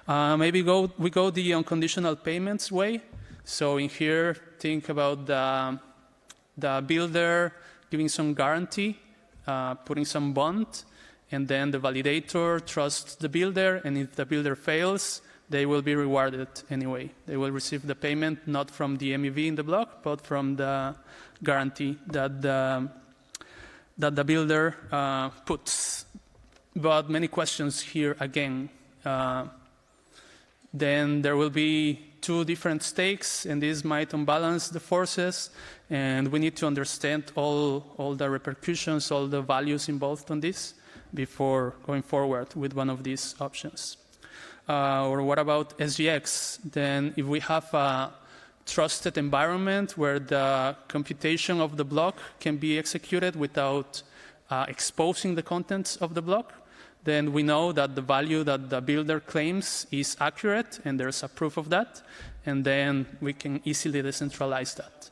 Maybe we go the unconditional payments way. So in here, think about the builder giving some guarantee, putting some bond, and then the validator trusts the builder, and if the builder fails, they will be rewarded anyway. They will receive the payment not from the MEV in the block, but from the guarantee that the builder puts. But many questions here again. Then there will be 2 different stakes, and this might unbalance the forces, and we need to understand all the repercussions, all the values involved on this before going forward with one of these options. Or what about SGX? Then if we have a trusted environment where the computation of the block can be executed without exposing the contents of the block, then we know that the value that the builder claims is accurate, and there's a proof of that, and then we can easily decentralize that.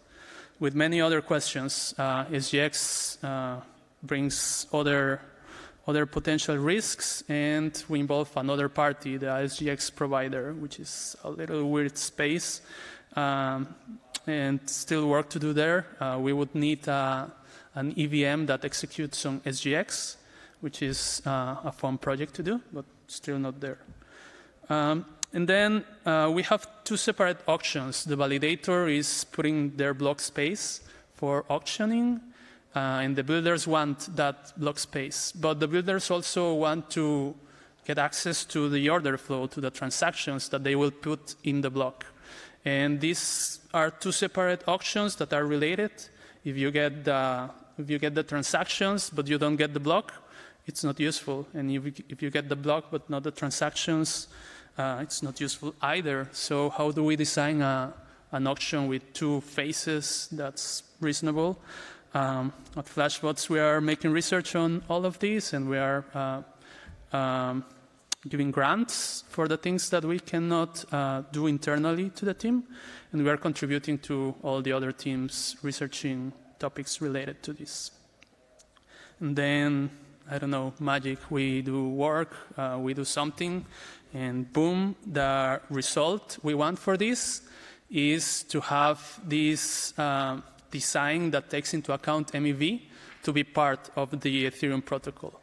With many other questions, SGX brings other potential risks, and we involve another party, the SGX provider, which is a little weird space, and still work to do there. We would need an EVM that executes on SGX, which is a fun project to do, but still not there. And then we have 2 separate auctions. The validator is putting their block space for auctioning, and the builders want that block space. But the builders also want to get access to the order flow, to the transactions that they will put in the block. And these are 2 separate auctions that are related. If you get the transactions, but you don't get the block, it's not useful. And if you get the block but not the transactions, it's not useful either. So how do we design an auction with 2 phases that's reasonable? At Flashbots, we are making research on all of these, and we are giving grants for the things that we cannot do internally to the team, and we are contributing to all the other teams researching topics related to this. And then, I don't know, magic, we do work, we do something, and boom, the result we want for this is to have this design that takes into account MEV to be part of the Ethereum protocol.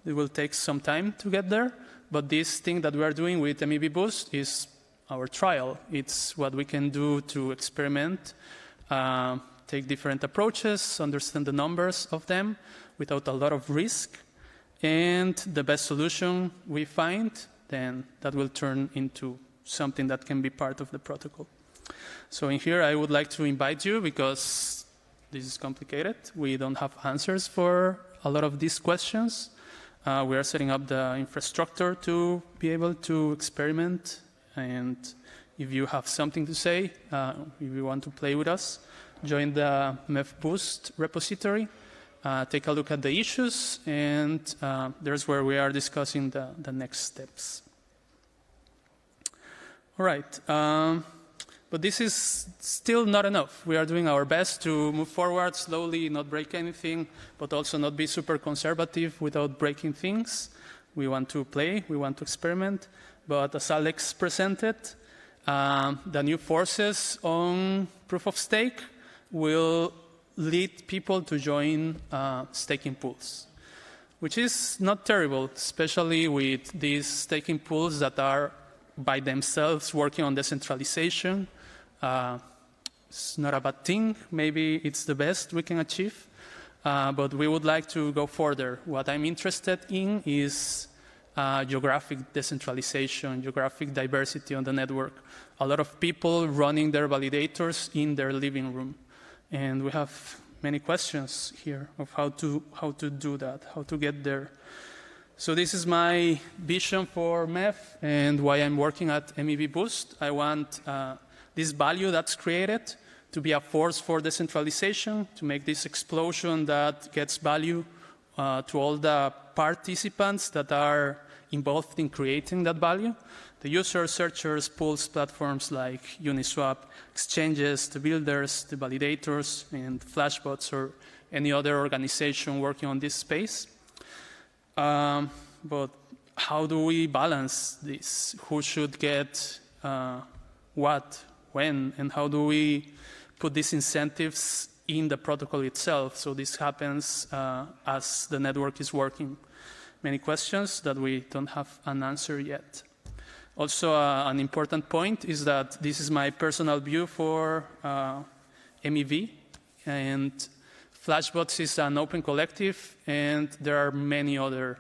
It will take some time to get there, but this thing that we are doing with MEV Boost is our trial. It's what we can do to experiment, take different approaches, understand the numbers of them without a lot of risk, and the best solution we find, then that will turn into something that can be part of the protocol. So in here, I would like to invite you, because this is complicated. We don't have answers for a lot of these questions. We are setting up the infrastructure to be able to experiment. And if you have something to say, if you want to play with us, join the MEV Boost repository. Take a look at the issues, and there's where we are discussing the next steps. All right. But this is still not enough. We are doing our best to move forward slowly, not break anything, but also not be super conservative without breaking things. We want to play, we want to experiment. But as Alex presented, the new forces on proof of stake will lead people to join staking pools, which is not terrible, especially with these staking pools that are by themselves working on decentralization. It's not a bad thing. Maybe it's the best we can achieve, but we would like to go further. What I'm interested in is geographic decentralization, geographic diversity on the network. A lot of people running their validators in their living room. And we have many questions here of how to do that, how to get there. So this is my vision for MEV and why I'm working at MEV Boost. I want this value that's created to be a force for decentralization, to make this explosion that gets value to all the participants that are involved in creating that value. The users, searchers, pools, platforms like Uniswap, exchanges, the builders, the validators, and Flashbots, or any other organization working on this space. But how do we balance this? Who should get what, when, and how do we put these incentives in the protocol itself so this happens as the network is working? Many questions that we don't have an answer yet. Also, an important point is that this is my personal view for MEV, and Flashbots is an open collective, and there are many other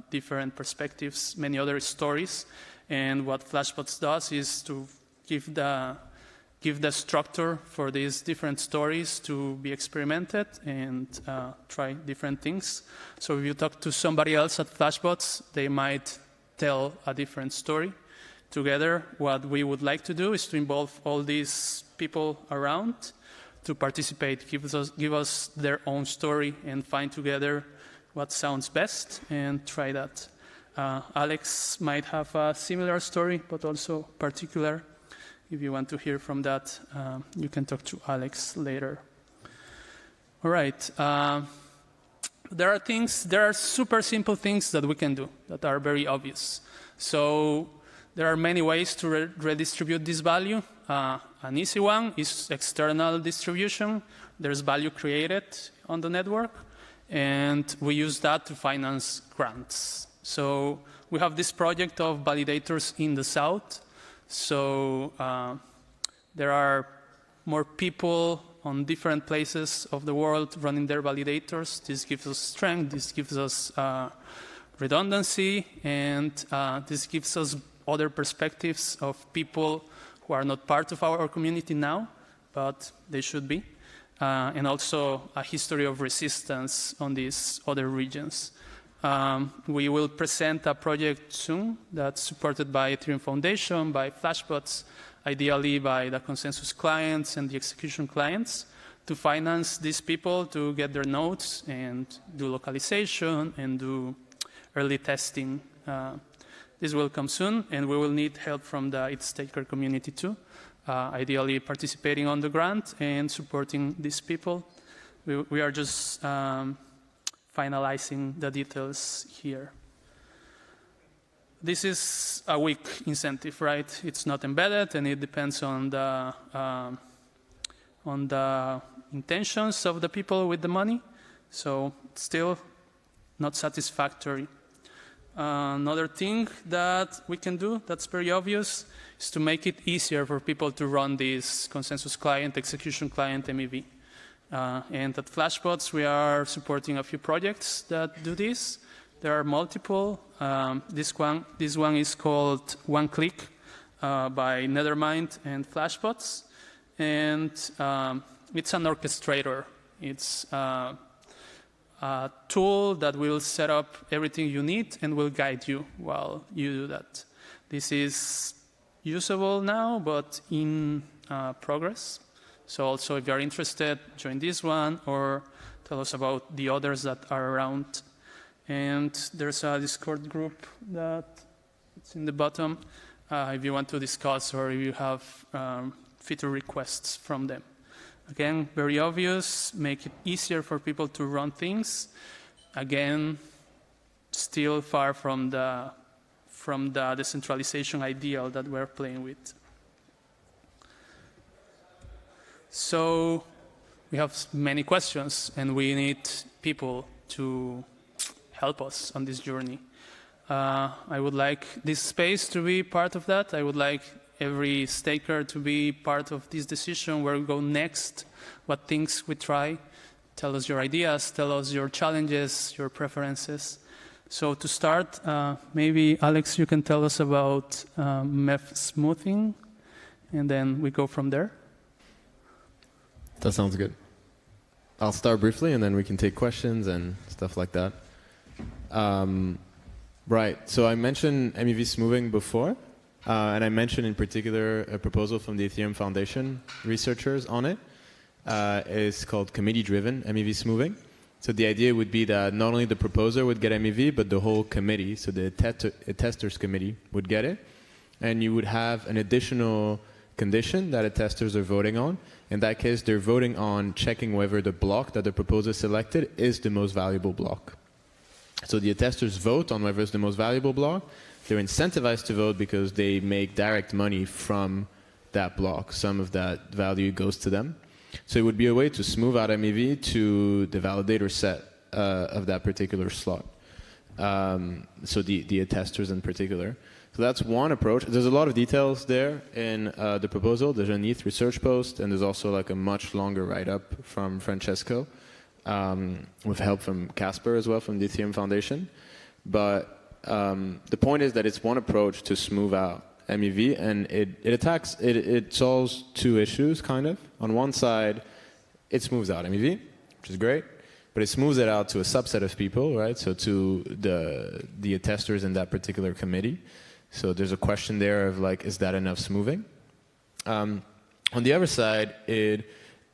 different perspectives, many other stories. And what Flashbots does is to give the structure for these different stories to be experimented and try different things. So if you talk to somebody else at Flashbots, they might tell a different story. Together, what we would like to do is to involve all these people around to participate, give us their own story, and find together what sounds best and try that. Alex might have a similar story, but also particular. If you want to hear from that, you can talk to Alex later. All right. There are super simple things that we can do that are very obvious. So there are many ways to redistribute this value. An easy one is external distribution. There's value created on the network, and we use that to finance grants. So we have this project of validators in the south. So there are more people on different places of the world running their validators. This gives us strength, this gives us redundancy, and this gives us other perspectives of people who are not part of our community now, but they should be, and also a history of resistance on these other regions. We will present a project soon that's supported by Ethereum Foundation, by Flashbots, ideally by the consensus clients and the execution clients, to finance these people to get their nodes and do localization and do early testing. This will come soon, and we will need help from the ETH-Staker community too, ideally participating on the grant and supporting these people. We are just finalizing the details here. This is a weak incentive, right? It's not embedded, and it depends on the intentions of the people with the money. So still not satisfactory. Another thing that we can do that's very obvious is to make it easier for people to run this consensus client, execution client, MEV. And at Flashbots, we are supporting a few projects that do this. There are multiple. This one is called One Click by Nethermind and Flashbots. And it's an orchestrator. It's a tool that will set up everything you need and will guide you while you do that. This is usable now, but in progress. So also, if you're interested, join this one or tell us about the others that are around. And there's a Discord group that it's in the bottom if you want to discuss or if you have feature requests from them. Again, very obvious, make it easier for people to run things. Again, still far from the decentralization ideal that we're playing with. So we have many questions, and we need people to help us on this journey. I would like this space to be part of that. I would like every staker to be part of this decision, where we go next, what things we try. Tell us your ideas, tell us your challenges, your preferences. So to start, maybe Alex, you can tell us about MEF smoothing, and then we go from there. That sounds good. I'll start briefly, and then we can take questions and stuff like that. Right, so I mentioned MEV smoothing before, and I mentioned in particular a proposal from the Ethereum Foundation researchers on it. It's called committee-driven MEV smoothing. So the idea would be that not only the proposer would get MEV, but the whole committee, so the testers committee would get it. And you would have an additional condition that testers are voting on. In that case, they're voting on checking whether the block that the proposer selected is the most valuable block. So the testers vote on whether it's the most valuable block. They're incentivized to vote because they make direct money from that block. Some of that value goes to them. So it would be a way to smooth out MEV to the validator set of that particular slot. So the testers in particular. So that's one approach. There's a lot of details there in the proposal. There's an ETH research post, and there's also like a much longer write-up from Francesco, with help from Casper as well, from the Ethereum Foundation. But the point is that it's one approach to smooth out MEV, and it solves two issues, kind of. On one side, it smooths out MEV, which is great, but it smooths it out to a subset of people, right? So to the testers in that particular committee. So there's a question there of like, is that enough smoothing? On the other side, it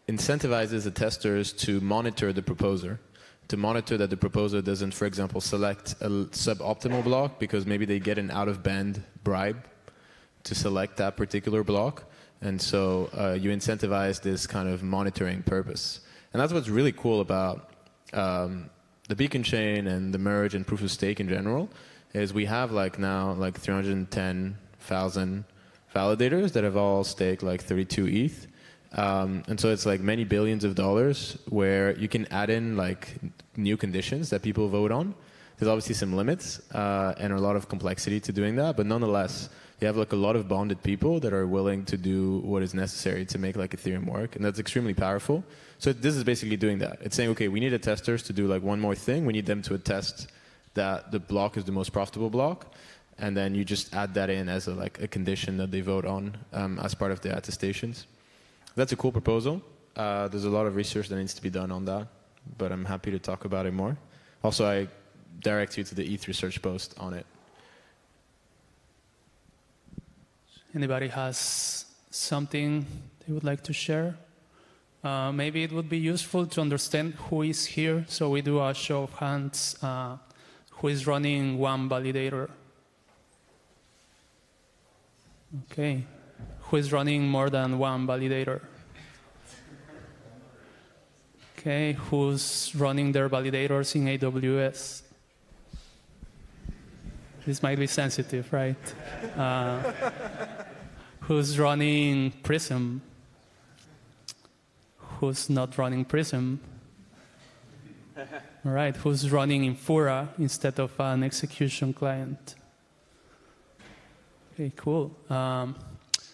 incentivizes the testers to monitor the proposer, to monitor that the proposer doesn't, for example, select a suboptimal block because maybe they get an out-of-band bribe to select that particular block. And so you incentivize this kind of monitoring purpose. And that's what's really cool about the Beacon chain and the merge and proof of stake in general, is we have like now like 310,000 validators that have all staked like 32 ETH. And so it's like many billions of dollars where you can add in like new conditions that people vote on. There's obviously some limits and a lot of complexity to doing that, but nonetheless, you have like a lot of bonded people that are willing to do what is necessary to make like Ethereum work, and that's extremely powerful. So this is basically doing that. It's saying, okay, we need the testers to do like one more thing. We need them to attest that the block is the most profitable block, and then you just add that in as a condition that they vote on as part of the attestations. That's a cool proposal. There's a lot of research that needs to be done on that, but I'm happy to talk about it more. Also, I direct you to the ETH research post on it. Anybody has something they would like to share? Maybe it would be useful to understand who is here, so we do a show of hands. who is running one validator? Okay. Who is running more than one validator? Okay. Who's running their validators in AWS? This might be sensitive, right? Who's running Prism? Who's not running Prism? All right, who's running Infura instead of an execution client? Okay, cool.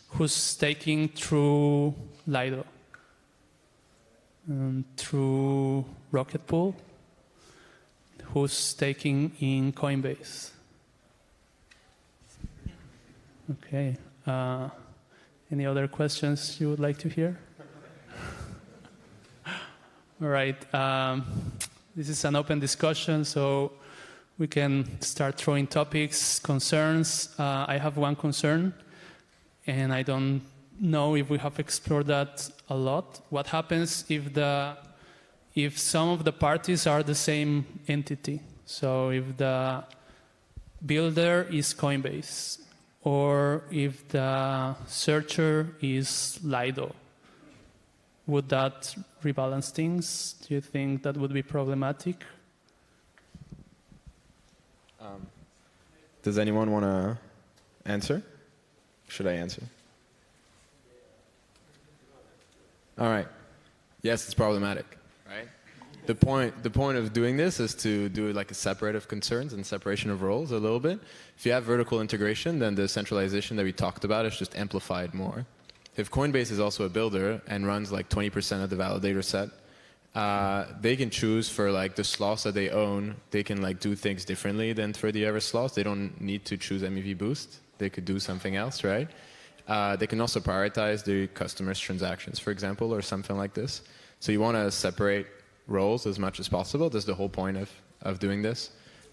Who's staking through Lido? Through Rocket Pool? Who's staking in Coinbase? Okay. Any other questions you would like to hear? All right. This is an open discussion, so we can start throwing topics, concerns. I have one concern, and I don't know if we have explored that a lot. What happens if some of the parties are the same entity? So if the builder is Coinbase, or if the searcher is Lido, would that rebalance things? Do you think that would be problematic? Does anyone want to answer? Should I answer? All right. Yes, it's problematic, right? The point of doing this is to do like a separate of concerns and separation of roles a little bit. If you have vertical integration, then the centralization that we talked about is just amplified more. If Coinbase is also a builder and runs like 20% of the validator set, they can choose for like the slots that they own. They can like do things differently than for the other slots. They don't need to choose MEV boost. They could do something else, right? They can also prioritize the customer's transactions, for example, or something like this. So you want to separate roles as much as possible. That's the whole point of doing this.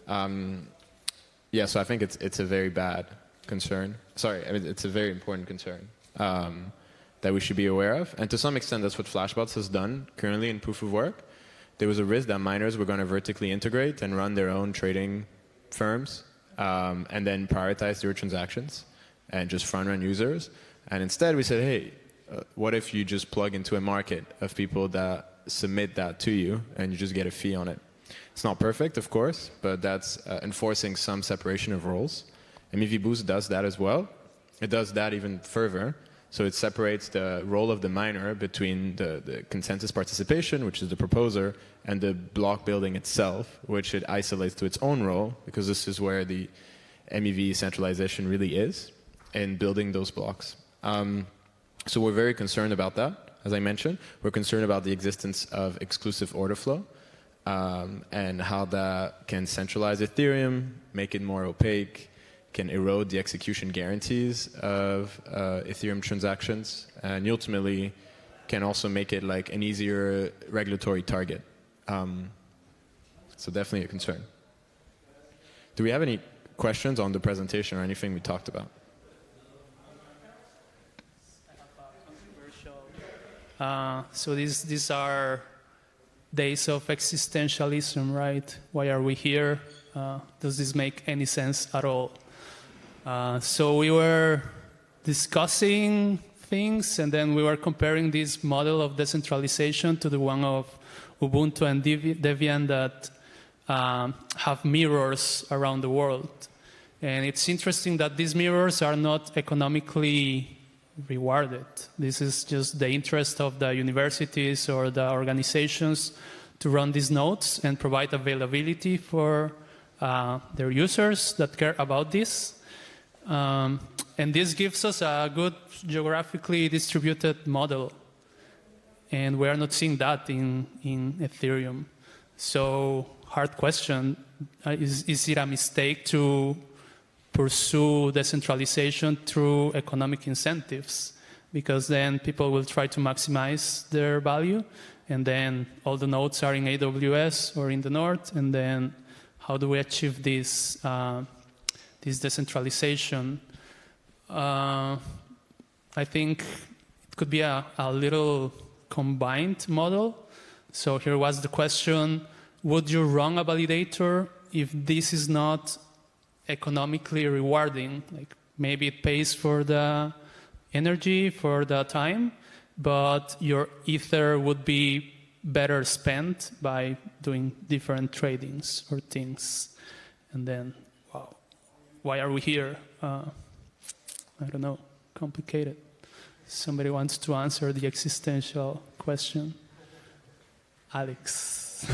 Yeah, so I think it's a very bad concern. Sorry, I mean, it's a very important concern that we should be aware of. And to some extent, that's what Flashbots has done currently in proof of work. There was a risk that miners were going to vertically integrate and run their own trading firms and then prioritize their transactions and just front-run users. And instead, we said, hey, what if you just plug into a market of people that submit that to you and you just get a fee on it? It's not perfect, of course, but that's enforcing some separation of roles. MEV Boost does that as well. It does that even further. So it separates the role of the miner between the consensus participation, which is the proposer, and the block building itself, which it isolates to its own role, because this is where the MEV centralization really is, in building those blocks. So we're very concerned about that, as I mentioned. We're concerned about the existence of exclusive order flow and how that can centralize Ethereum, make it more opaque, can erode the execution guarantees of Ethereum transactions, and ultimately can also make it like an easier regulatory target. So definitely a concern. Do we have any questions on the presentation or anything we talked about? So these are days of existentialism, right? Why are we here? Does this make any sense at all? So we were discussing things, and then we were comparing this model of decentralization to the one of Ubuntu and Debian that have mirrors around the world. And it's interesting that these mirrors are not economically rewarded. This is just the interest of the universities or the organizations to run these nodes and provide availability for their users that care about this. And this gives us a good geographically distributed model. And we are not seeing that in Ethereum. So, hard question, is it a mistake to pursue decentralization through economic incentives? Because then people will try to maximize their value, and then all the nodes are in AWS or in the north, and then how do we achieve this decentralization? I think it could be a little combined model. So here was the question, would you run a validator if this is not economically rewarding. Like maybe it pays for the energy, for the time, but your ether would be better spent by doing different tradings or things. And then, wow, why are we here? I don't know, complicated. Somebody wants to answer the existential question. Alex.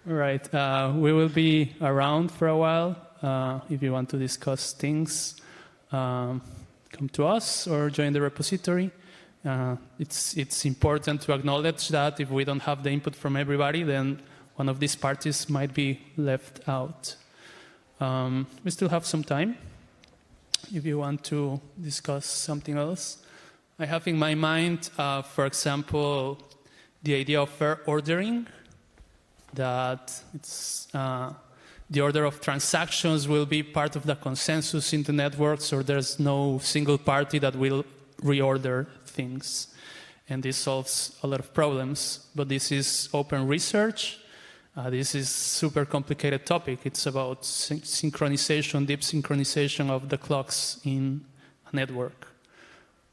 All right, we will be around for a while. If you want to discuss things, come to us or join the repository. It's important to acknowledge that if we don't have the input from everybody, then one of these parties might be left out. We still have some time if you want to discuss something else. I have in my mind, for example, the idea of fair ordering, that it's the order of transactions will be part of the consensus in the network, so there's no single party that will reorder things. And this solves a lot of problems. But this is open research. This is super complicated topic. It's about synchronization, deep synchronization of the clocks in a network.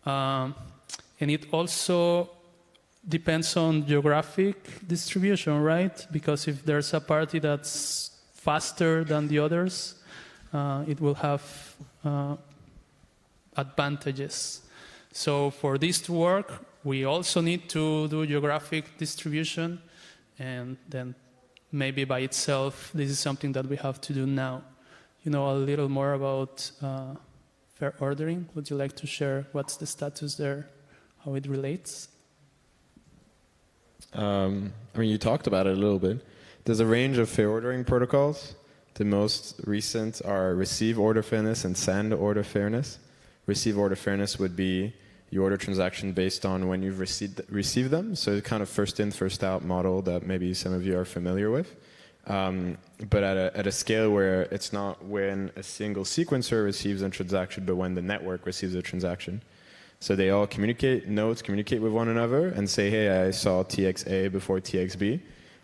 And it also depends on geographic distribution, right? Because if there's a party that's faster than the others, it will have advantages. So for this to work, we also need to do geographic distribution, and then maybe by itself, this is something that we have to do now. You know a little more about fair ordering. Would you like to share what's the status there, how it relates? I mean, you talked about it a little bit. There's a range of fair ordering protocols. The most recent are receive order fairness and send order fairness. Receive order fairness would be you order transaction based on when you've received them. So it's kind of first in, first out model that maybe some of you are familiar with. But at a scale where it's not when a single sequencer receives a transaction, but when the network receives a transaction. So they all nodes communicate with one another and say, hey, I saw TXA before TXB.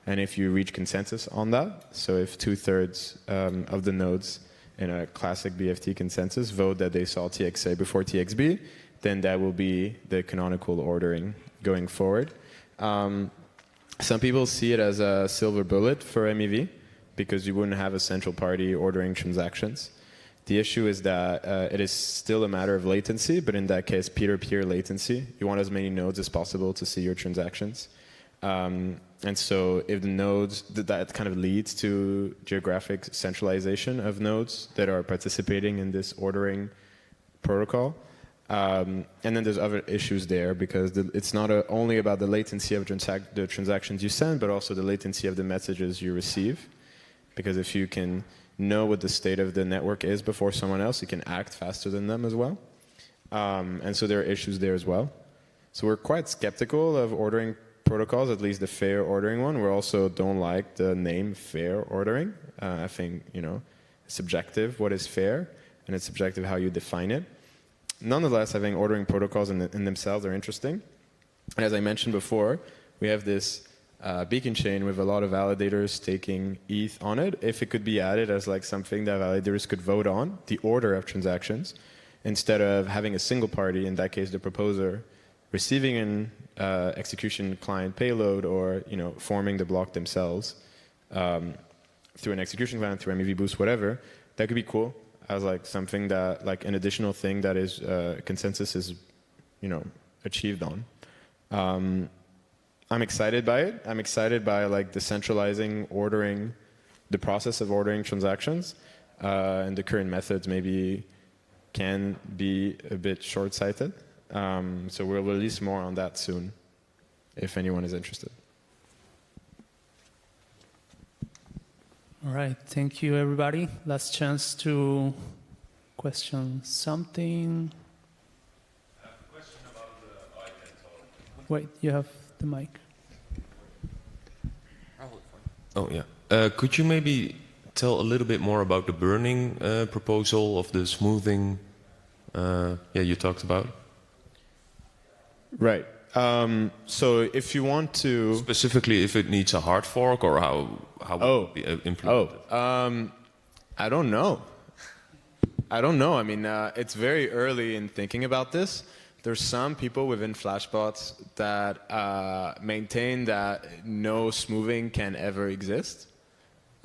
And if you reach consensus on that, so if 2/3 of the nodes in a classic BFT consensus vote that they saw TXA before TXB, then that will be the canonical ordering going forward. Some people see it as a silver bullet for MEV because you wouldn't have a central party ordering transactions. The issue is that it is still a matter of latency, but in that case, peer-to-peer latency. You want as many nodes as possible to see your transactions. And so if the nodes, that kind of leads to geographic centralization of nodes that are participating in this ordering protocol. And then there's other issues there because it's not only about the latency of the transactions you send, but also the latency of the messages you receive. Because if you can know what the state of the network is before someone else, you can act faster than them as well. And so there are issues there as well. So we're quite skeptical of ordering protocols, at least the fair ordering one. We also don't like the name fair ordering. I think, it's subjective what is fair, and it's subjective how you define it. Nonetheless, I think ordering protocols in themselves are interesting. And as I mentioned before, we have this beacon chain with a lot of validators taking ETH on it. If it could be added as like something that validators could vote on, the order of transactions, instead of having a single party, in that case the proposer, receiving an execution client payload or forming the block themselves through an execution client, through MEV boost, whatever, that could be cool as like something that like an additional thing that is consensus is achieved on. I'm excited by it. I'm excited by like decentralizing the process of ordering transactions, and the current methods maybe can be a bit short-sighted. So we'll release more on that soon, if anyone is interested. All right, thank you, everybody. Last chance to question something. I have a question about the iPad talk. Wait, you have the mic. Oh, yeah. Could you maybe tell a little bit more about the burning proposal of the smoothing you talked about? Right. So if you want to... Specifically if it needs a hard fork or how would it be implemented? I don't know. I mean, it's very early in thinking about this. There's some people within Flashbots that maintain that no smoothing can ever exist.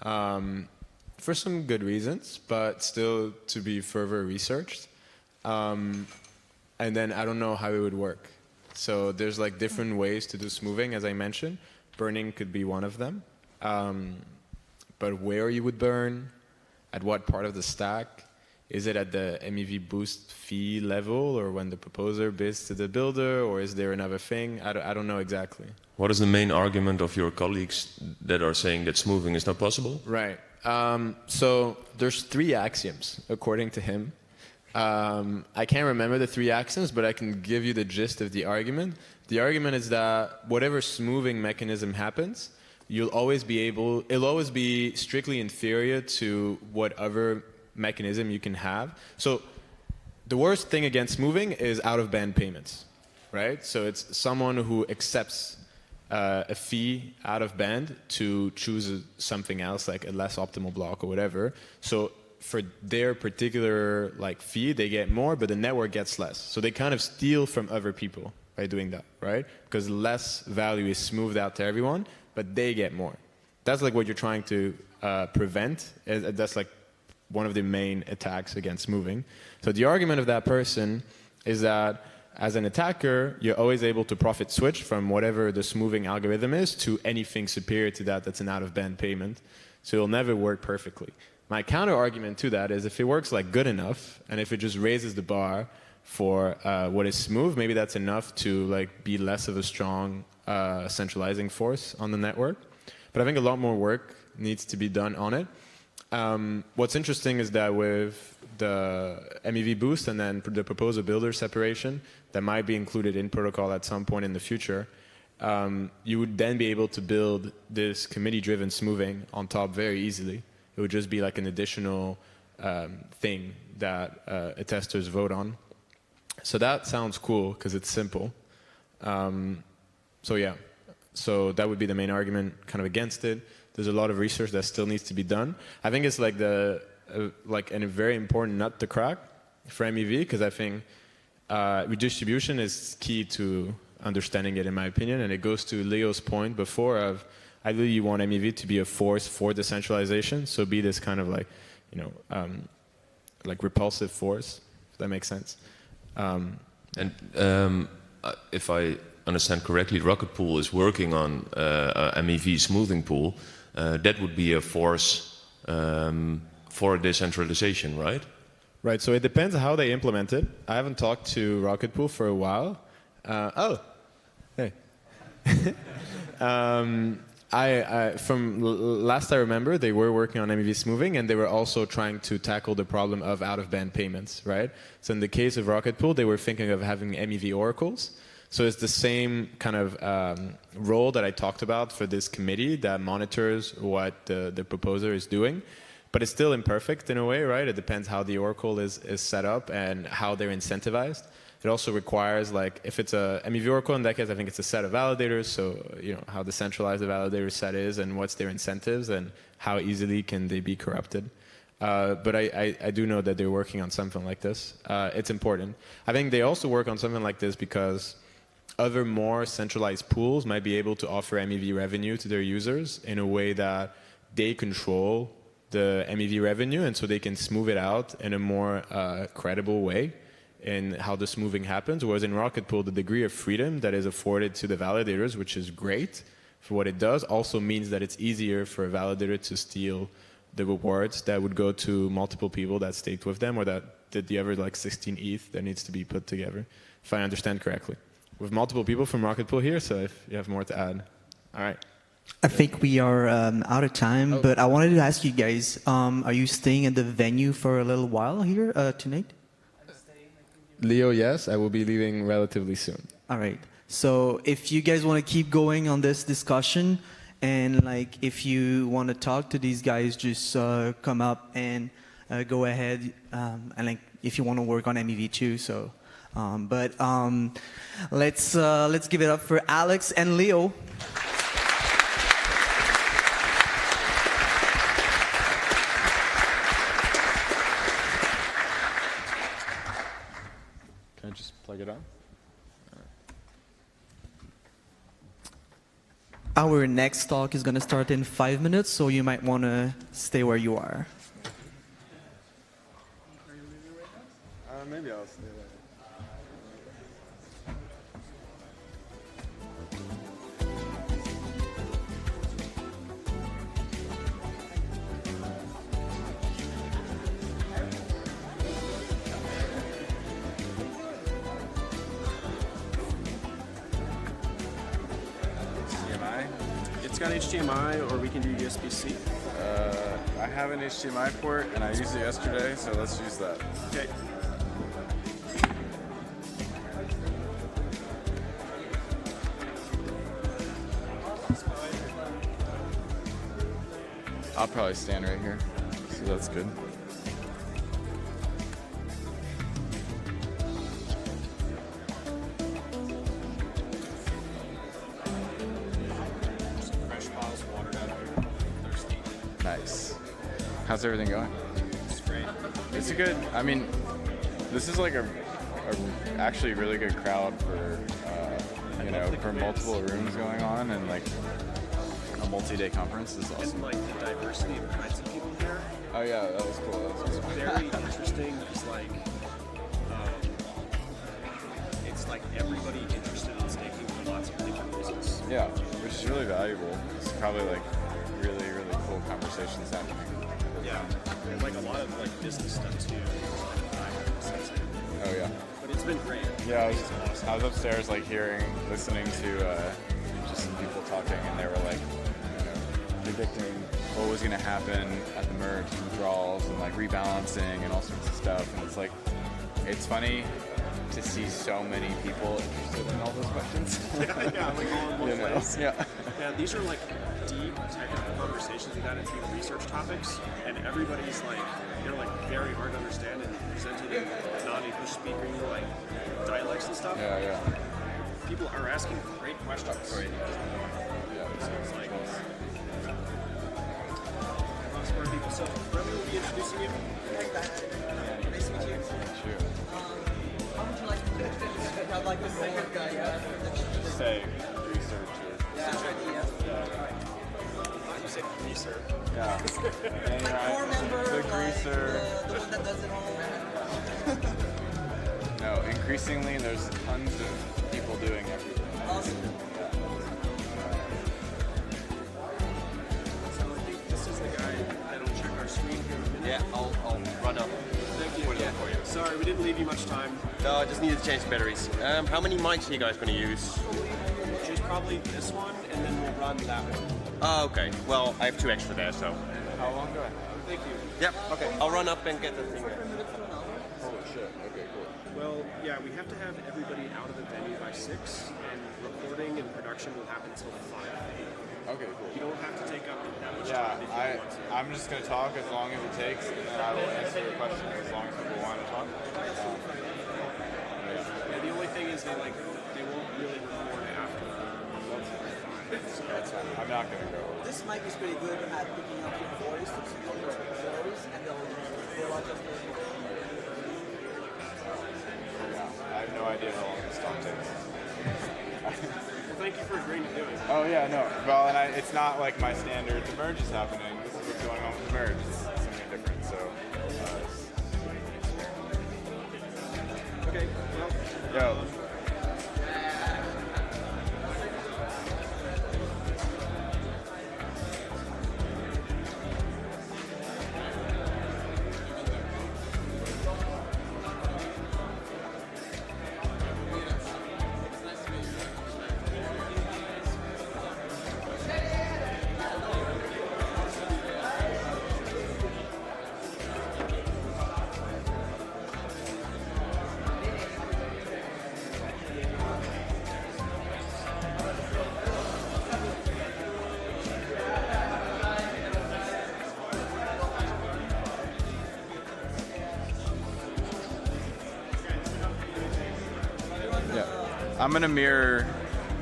For some good reasons, but still to be further researched. And then I don't know how it would work. So there's like different ways to do smoothing, as I mentioned. Burning could be one of them. But where you would burn, at what part of the stack, is it at the MEV boost fee level, or when the proposer bids to the builder, or is there another thing? I don't know exactly. What is the main argument of your colleagues that are saying that smoothing is not possible? Right. So there's 3 axioms, according to him. I can't remember the 3 axioms, but I can give you the gist of the argument. The argument is that whatever smoothing mechanism happens, it'll always be strictly inferior to what other mechanism you can have. So the worst thing against smoothing is out-of-band payments, right? So it's someone who accepts a fee out of band to choose something else, like a less optimal block or whatever. So for their particular fee, they get more, but the network gets less. So they kind of steal from other people by doing that, right? Because less value is smoothed out to everyone, but they get more. That's like what you're trying to prevent. That's like one of the main attacks against smoothing. So the argument of that person is that as an attacker, you're always able to profit switch from whatever the smoothing algorithm is to anything superior to that that's an out-of-band payment. So it'll never work perfectly. My counter-argument to that is if it works good enough, and if it just raises the bar for what is smooth, maybe that's enough to be less of a strong centralizing force on the network. But I think a lot more work needs to be done on it. What's interesting is that with the MEV boost and then the proposer builder separation that might be included in protocol at some point in the future, you would then be able to build this committee-driven smoothing on top very easily. It would just be like an additional thing that attesters vote on. So that sounds cool because it's simple. So yeah, so that would be the main argument kind of against it. There's a lot of research that still needs to be done. I think it's like a very important nut to crack for MEV because I think redistribution is key to understanding it, in my opinion, and it goes to Leo's point before of ideally you want MEV to be a force for decentralization, so be this kind of repulsive force, if that makes sense. If I understand correctly, Rocket Pool is working on a MEV smoothing pool. That would be a force for decentralization, right? Right, so it depends how they implement it. I haven't talked to Rocket Pool for a while. Hey. From last I remember, they were working on MEV smoothing, and they were also trying to tackle the problem of out-of-band payments, right? So in the case of Rocket Pool, they were thinking of having MEV oracles. So it's the same kind of role that I talked about for this committee that monitors what the proposer is doing. But it's still imperfect in a way, right? It depends how the oracle is set up and how they're incentivized. It also requires, if it's a MEV oracle, in that case, I think it's a set of validators. So, how decentralized the validator set is and what's their incentives and how easily can they be corrupted. But I do know that they're working on something like this. It's important. I think they also work on something like this because other more centralized pools might be able to offer MEV revenue to their users in a way that they control the MEV revenue, and so they can smooth it out in a more credible way in how the smoothing happens. Whereas in Rocket Pool, the degree of freedom that is afforded to the validators, which is great for what it does, also means that it's easier for a validator to steal the rewards that would go to multiple people that staked with them, or that did the other 16 ETH that needs to be put together, if I understand correctly. With multiple people from Rocket Pool here, so if you have more to add. All right. I think we are out of time, but I wanted to ask you guys, are you staying at the venue for a little while here tonight? Leo, yes. I will be leaving relatively soon. All right. So if you guys want to keep going on this discussion, and if you want to talk to these guys, just come up and go ahead. And if you want to work on MEV too, so Let's give it up for Alex and Leo. Can I just plug it on? Our next talk is going to start in 5 minutes, so you might want to stay where you are. Maybe I'll stay there. It's got HDMI, or we can do USB-C. I have an HDMI port, and I used it yesterday, so let's use that. Okay. I'll probably stand right here, so that's good. Nice. How's everything going? It's great. It's a good. I mean, this is like a actually really good crowd for for multiple rooms going on, and like a multi-day conference is awesome. And like the diversity of kinds of people here. Oh yeah, that was cool. That was awesome. Very interesting. It's like everybody interested in staking for lots of different reasons. Yeah, which is really valuable. It's probably like really cool conversations happening. Yeah, and like a lot of like business stuff too. Oh yeah. But it's been great. Yeah, I was upstairs like listening to just some people talking, and they were like predicting what was going to happen at the merge and withdrawals and like rebalancing and all sorts of stuff. And it's like, it's funny to see so many people interested in all those questions. Yeah, like all in one place. Yeah. Yeah, these are like deep technical conversations we got into research topics, and everybody's like, they're like very hard to understand and presented in non-English speaking like dialects and stuff. Yeah. People are asking great questions. Right. Yeah. So it's like, lots more people. So, Remy will be introducing you. Nice to meet you. Sure. How would you like to have like the second guy? Say researcher. You say greaser. Yeah. Core member, the greaser. The one that does it all. No, increasingly there's tons of people doing everything. Awesome. So I think this is the guy that'll check our screen here in a minute. Yeah, I'll run up. Thank you. Put it Yeah. up for you. Sorry, we didn't leave you much time. No, I just needed to change the batteries. How many mics are you guys going to use? Choose probably this one, and then we'll run that one. Oh, okay. Well, I have 2 extra there, so. How long do I have? Thank you. Yep, okay. I'll run up and get the thing there. Holy shit. Okay, cool. Well, yeah, we have to have everybody out of the venue by 6, and recording and production will happen until 5. Okay, cool. You don't have to take up that much Yeah, time if you want to. I'm just going to talk as long as it takes, and then I will answer the questions as long as people want to talk. Yeah, the only thing is they won't really record after. That's fine. I'm not going to go. This mic is pretty good at picking up your voice, so you don't voice, and they'll adjust it. Yeah, I have no idea how long this talk takes. Well, thank you for agreeing to do it. Oh yeah, no. Well, and it's not like my standard. The merge is happening. This is what's going on with the merge. It's something different. So. Okay. Well. Yo. I'm going to mirror.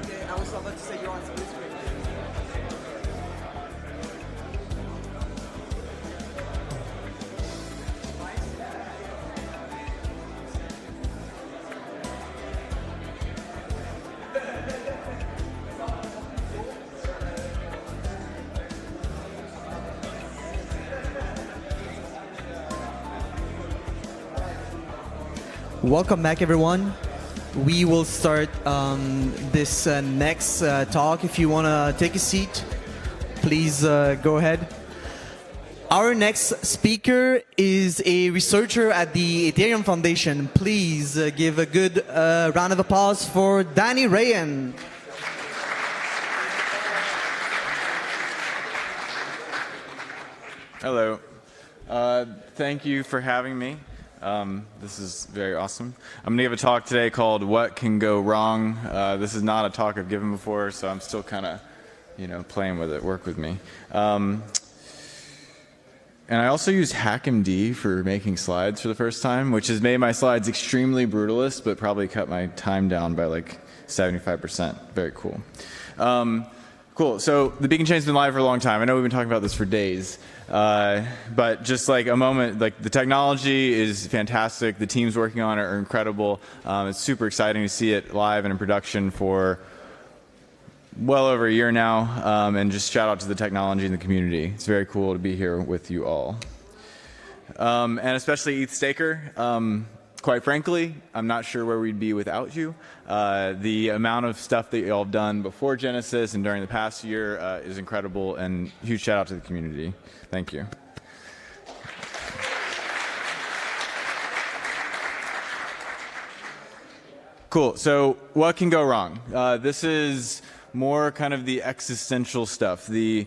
Okay, I was about to say you're on split screen. Welcome back, everyone. We will start this next talk. If you want to take a seat, please go ahead. Our next speaker is a researcher at the Ethereum Foundation. Please give a good round of applause for Danny Rayan. Hello. Thank you for having me. This is very awesome. I'm going to give a talk today called What Can Go Wrong. This is not a talk I've given before, so I'm still kind of, playing with it. Work with me. And I also used HackMD for making slides for the first time, which has made my slides extremely brutalist, but probably cut my time down by like 75%. Very cool. Cool. So the beacon chain's been live for a long time. I know we've been talking about this for days. But just like a moment, like the technology is fantastic. The teams working on it are incredible. It's super exciting to see it live and in production for well over a year now. And just shout out to the technology and the community. It's very cool to be here with you all. And especially ETH Staker. Quite frankly, I'm not sure where we'd be without you. The amount of stuff that you all have done before Genesis and during the past year is incredible, and huge shout out to the community. Thank you. Cool. So what can go wrong? This is more kind of the existential stuff, the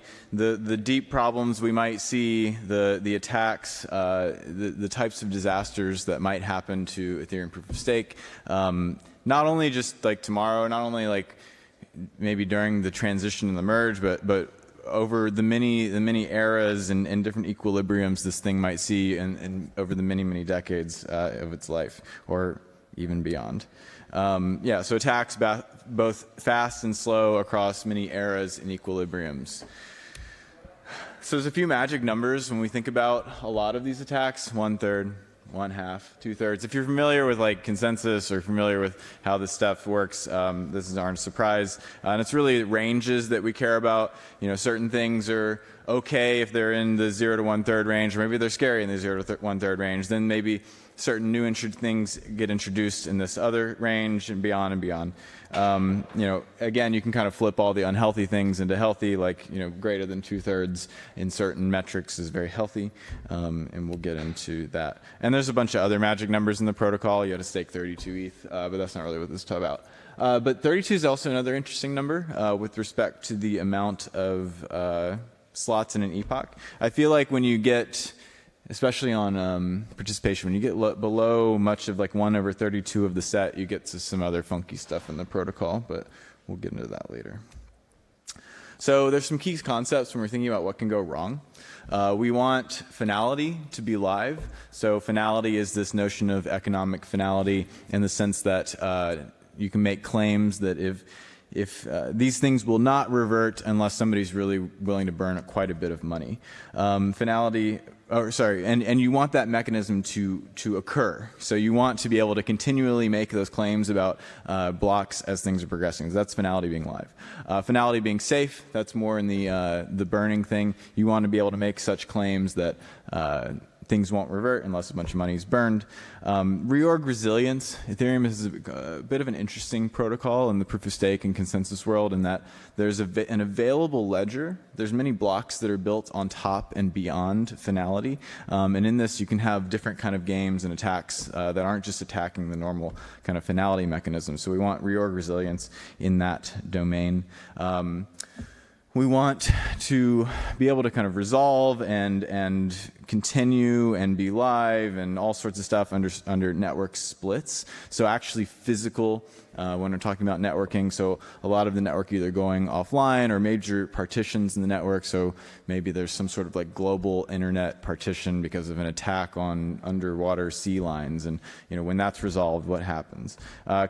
deep problems we might see, the attacks, the types of disasters that might happen to Ethereum proof of stake. Not only just like tomorrow, not only like maybe during the transition and the merge, but over the many eras and different equilibriums this thing might see, and over the many decades of its life, or even beyond. Yeah, so attacks both fast and slow across many eras and equilibriums. So there's a few magic numbers when we think about a lot of these attacks: 1/3, 1/2, 2/3. If you're familiar with like consensus or familiar with how this stuff works, this aren't a surprise. And it's really ranges that we care about. Certain things are okay if they're in the 0 to 1/3 range, or maybe they're scary in the 0 to 1/3 range. Then maybe certain new things get introduced in this other range, and beyond and beyond. Again, you can kind of flip all the unhealthy things into healthy, like, greater than 2/3 in certain metrics is very healthy, and we'll get into that. And there's a bunch of other magic numbers in the protocol. You have to stake 32 ETH, but that's not really what this is about. But 32 is also another interesting number with respect to the amount of slots in an epoch. I feel like when you get, especially on participation, when you get below much of like 1/32 of the set, you get to some other funky stuff in the protocol, but we'll get into that later. So there's some key concepts when we're thinking about what can go wrong. We want finality to be live. So finality is this notion of economic finality in the sense that you can make claims that if these things will not revert unless somebody's really willing to burn quite a bit of money. And you want that mechanism to occur. So you want to be able to continually make those claims about blocks as things are progressing. So that's finality being live. Finality being safe, that's more in the burning thing. You want to be able to make such claims that things won't revert unless a bunch of money is burned. Reorg resilience. Ethereum is a bit of an interesting protocol in the proof of stake and consensus world in that there's an available ledger. There's many blocks that are built on top and beyond finality. And in this, you can have different kind of games and attacks that aren't just attacking the normal kind of finality mechanism. So we want reorg resilience in that domain. We want to be able to kind of resolve and continue and be live and all sorts of stuff under network splits. So actually physical, when we're talking about networking, so a lot of the network either going offline or major partitions in the network. So maybe there's some sort of like global internet partition because of an attack on underwater sea lines, and when that's resolved, what happens?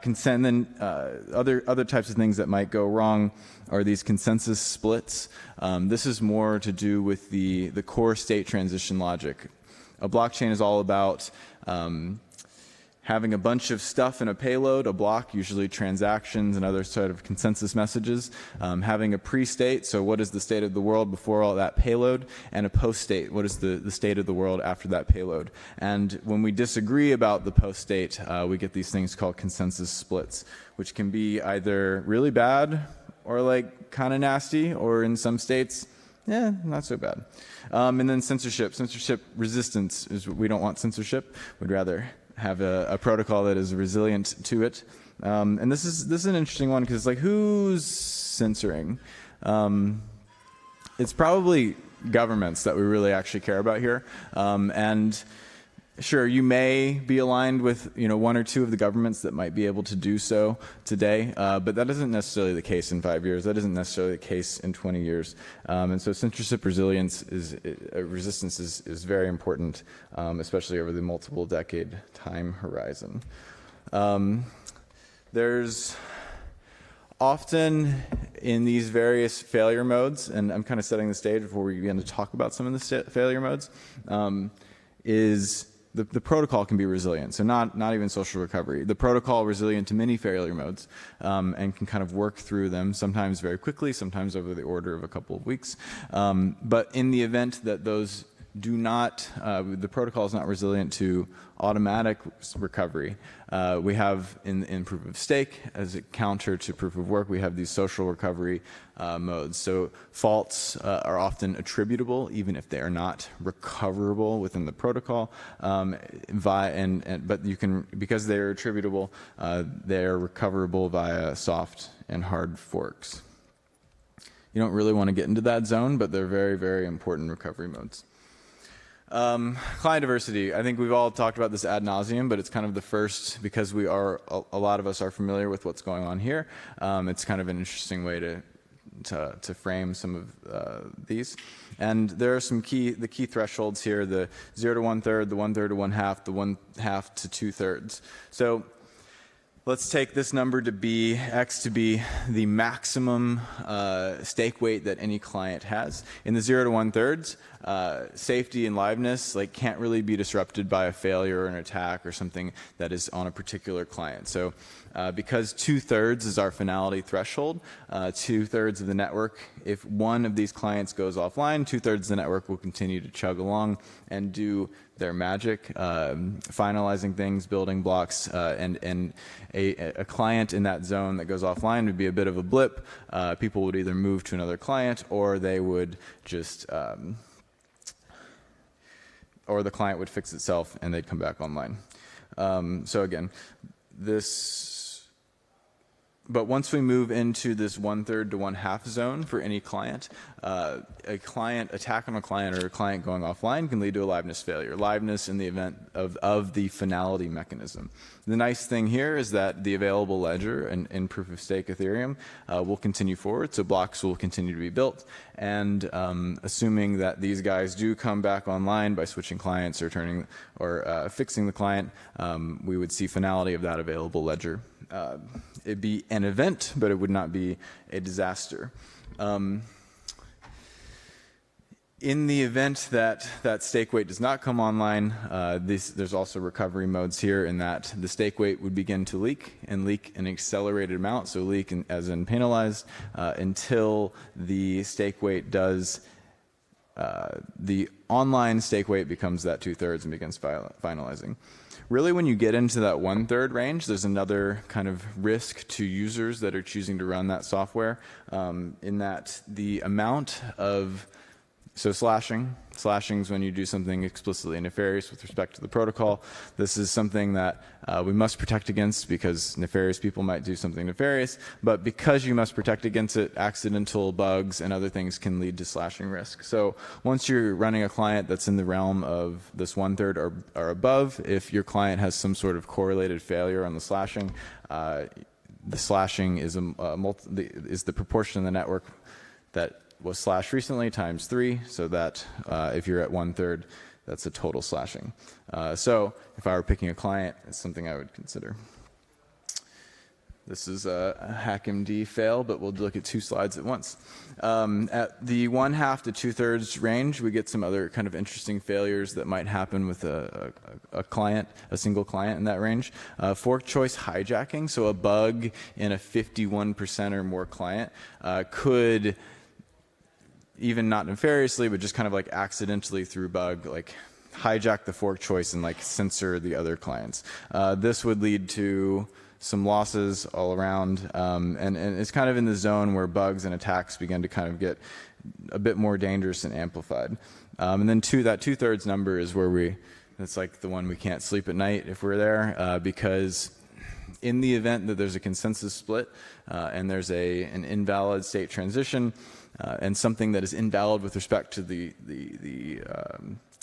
Consent. Then other types of things that might go wrong are these consensus splits. This is more to do with the core state transition logic. A blockchain is all about having a bunch of stuff in a payload, a block, usually transactions and other sort of consensus messages, having a pre-state, so what is the state of the world before all that payload, and a post-state, what is the state of the world after that payload. And when we disagree about the post-state, we get these things called consensus splits, which can be either really bad or like kind of nasty, or in some states, not so bad. And then censorship. Censorship resistance is we don't want censorship. We'd rather have a protocol that is resilient to it. And this is an interesting one because it's like, who's censoring? It's probably governments that we really actually care about here. And sure, you may be aligned with one or two of the governments that might be able to do so today, but that isn't necessarily the case in 5 years. That isn't necessarily the case in 20 years. And so censorship resilience resistance is very important, especially over the multiple decade time horizon. There's often in these various failure modes, and I'm kind of setting the stage before we begin to talk about some of the failure modes, is the protocol can be resilient, so not even social recovery. The protocol resilient to many failure modes and can kind of work through them, sometimes very quickly, sometimes over the order of a couple of weeks. But in the event that those do not, the protocol is not resilient to automatic recovery. We have in proof of stake, as a counter to proof of work, we have these social recovery modes. So faults are often attributable, even if they are not recoverable within the protocol. But you can, because they are attributable, they are recoverable via soft and hard forks. You don't really want to get into that zone, but they're very, very important recovery modes. Client diversity. I think we've all talked about this ad nauseum, but it's kind of the first, because we are, a lot of us are familiar with what's going on here. It's kind of an interesting way to frame some of these. And there are some the key thresholds here, the 0 to 1/3, the 1/3 to 1/2, the 1/2 to 2/3. So let's take this number to be, X to be the maximum stake weight that any client has. In the 0 to 1/3, safety and liveness can't really be disrupted by a failure or an attack or something that is on a particular client. So because 2/3 is our finality threshold, 2/3 of the network, if one of these clients goes offline, 2/3 of the network will continue to chug along and do their magic, finalizing things, building blocks, and a client in that zone that goes offline would be a bit of a blip. People would either move to another client, or they would just, or the client would fix itself and they'd come back online. So again, but once we move into this 1/3 to 1/2 zone for any client, a client attack on a client or a client going offline can lead to a liveness failure. Liveness in the event of the finality mechanism. The nice thing here is that the available ledger in proof of stake Ethereum will continue forward, so blocks will continue to be built. And assuming that these guys do come back online by switching clients or fixing the client, we would see finality of that available ledger. It'd be an event, but it would not be a disaster. In the event that that stake weight does not come online, there's also recovery modes here in that the stake weight would begin to leak an accelerated amount, so leak as in penalized, until the stake weight does, the online stake weight becomes that 2/3 and begins finalizing. Really, when you get into that 1/3 range, there's another kind of risk to users that are choosing to run that software, in that the amount of So slashing is when you do something explicitly nefarious with respect to the protocol. This is something that we must protect against because nefarious people might do something nefarious, but because you must protect against it, accidental bugs and other things can lead to slashing risk. So once you're running a client that's in the realm of this 1/3 or above, if your client has some sort of correlated failure on the slashing is the proportion of the network that was slashed recently times 3, so that if you're at 1/3, that's a total slashing. So if I were picking a client, it's something I would consider. This is a HackMD fail, but we'll look at 2 slides at once. At the 1/2 to 2/3 range, we get some other kind of interesting failures that might happen with a client, a single client in that range. Fork choice hijacking, so a bug in a 51% or more client could, even not nefariously, but just kind of like accidentally through bug, like hijack the fork choice and like censor the other clients. This would lead to some losses all around, and it's kind of in the zone where bugs and attacks begin to kind of get a bit more dangerous and amplified. And then that 2/3 number is where that's like the one we can't sleep at night if we're there, because in the event that there's a consensus split and there's an invalid state transition, and something that is invalid with respect to the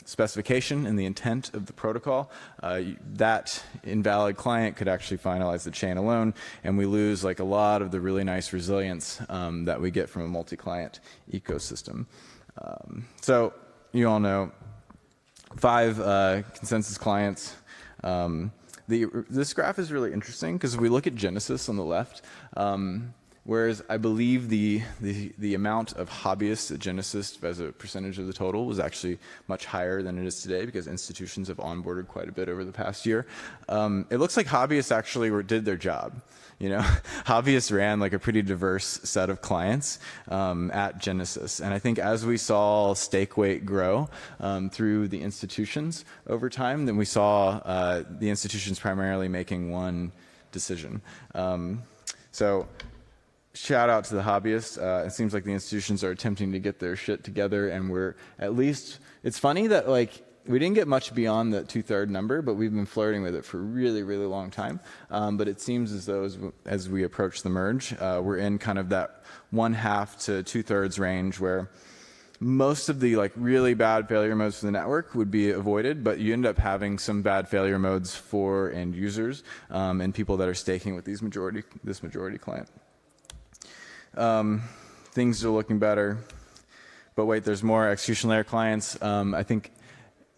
specification and the intent of the protocol, that invalid client could actually finalize the chain alone, and we lose like a lot of the really nice resilience that we get from a multi-client ecosystem. So you all know 5 consensus clients. This graph is really interesting because we look at Genesis on the left, whereas I believe the amount of hobbyists at Genesis as a percentage of the total was actually much higher than it is today because institutions have onboarded quite a bit over the past year. It looks like hobbyists actually did their job. You know, hobbyists ran like a pretty diverse set of clients at Genesis. And I think as we saw stake weight grow through the institutions over time, then we saw the institutions primarily making one decision. So shout out to the hobbyists. It seems like the institutions are attempting to get their shit together, and we're at least, it's funny that like we didn't get much beyond the 2/3 number, but we've been flirting with it for a really, really long time. But it seems as though as we approach the merge, we're in kind of that 1/2 to 2/3 range where most of the like really bad failure modes for the network would be avoided, but you end up having some bad failure modes for end users and people that are staking with this majority client. Things are looking better, but wait, there's more execution layer clients. I think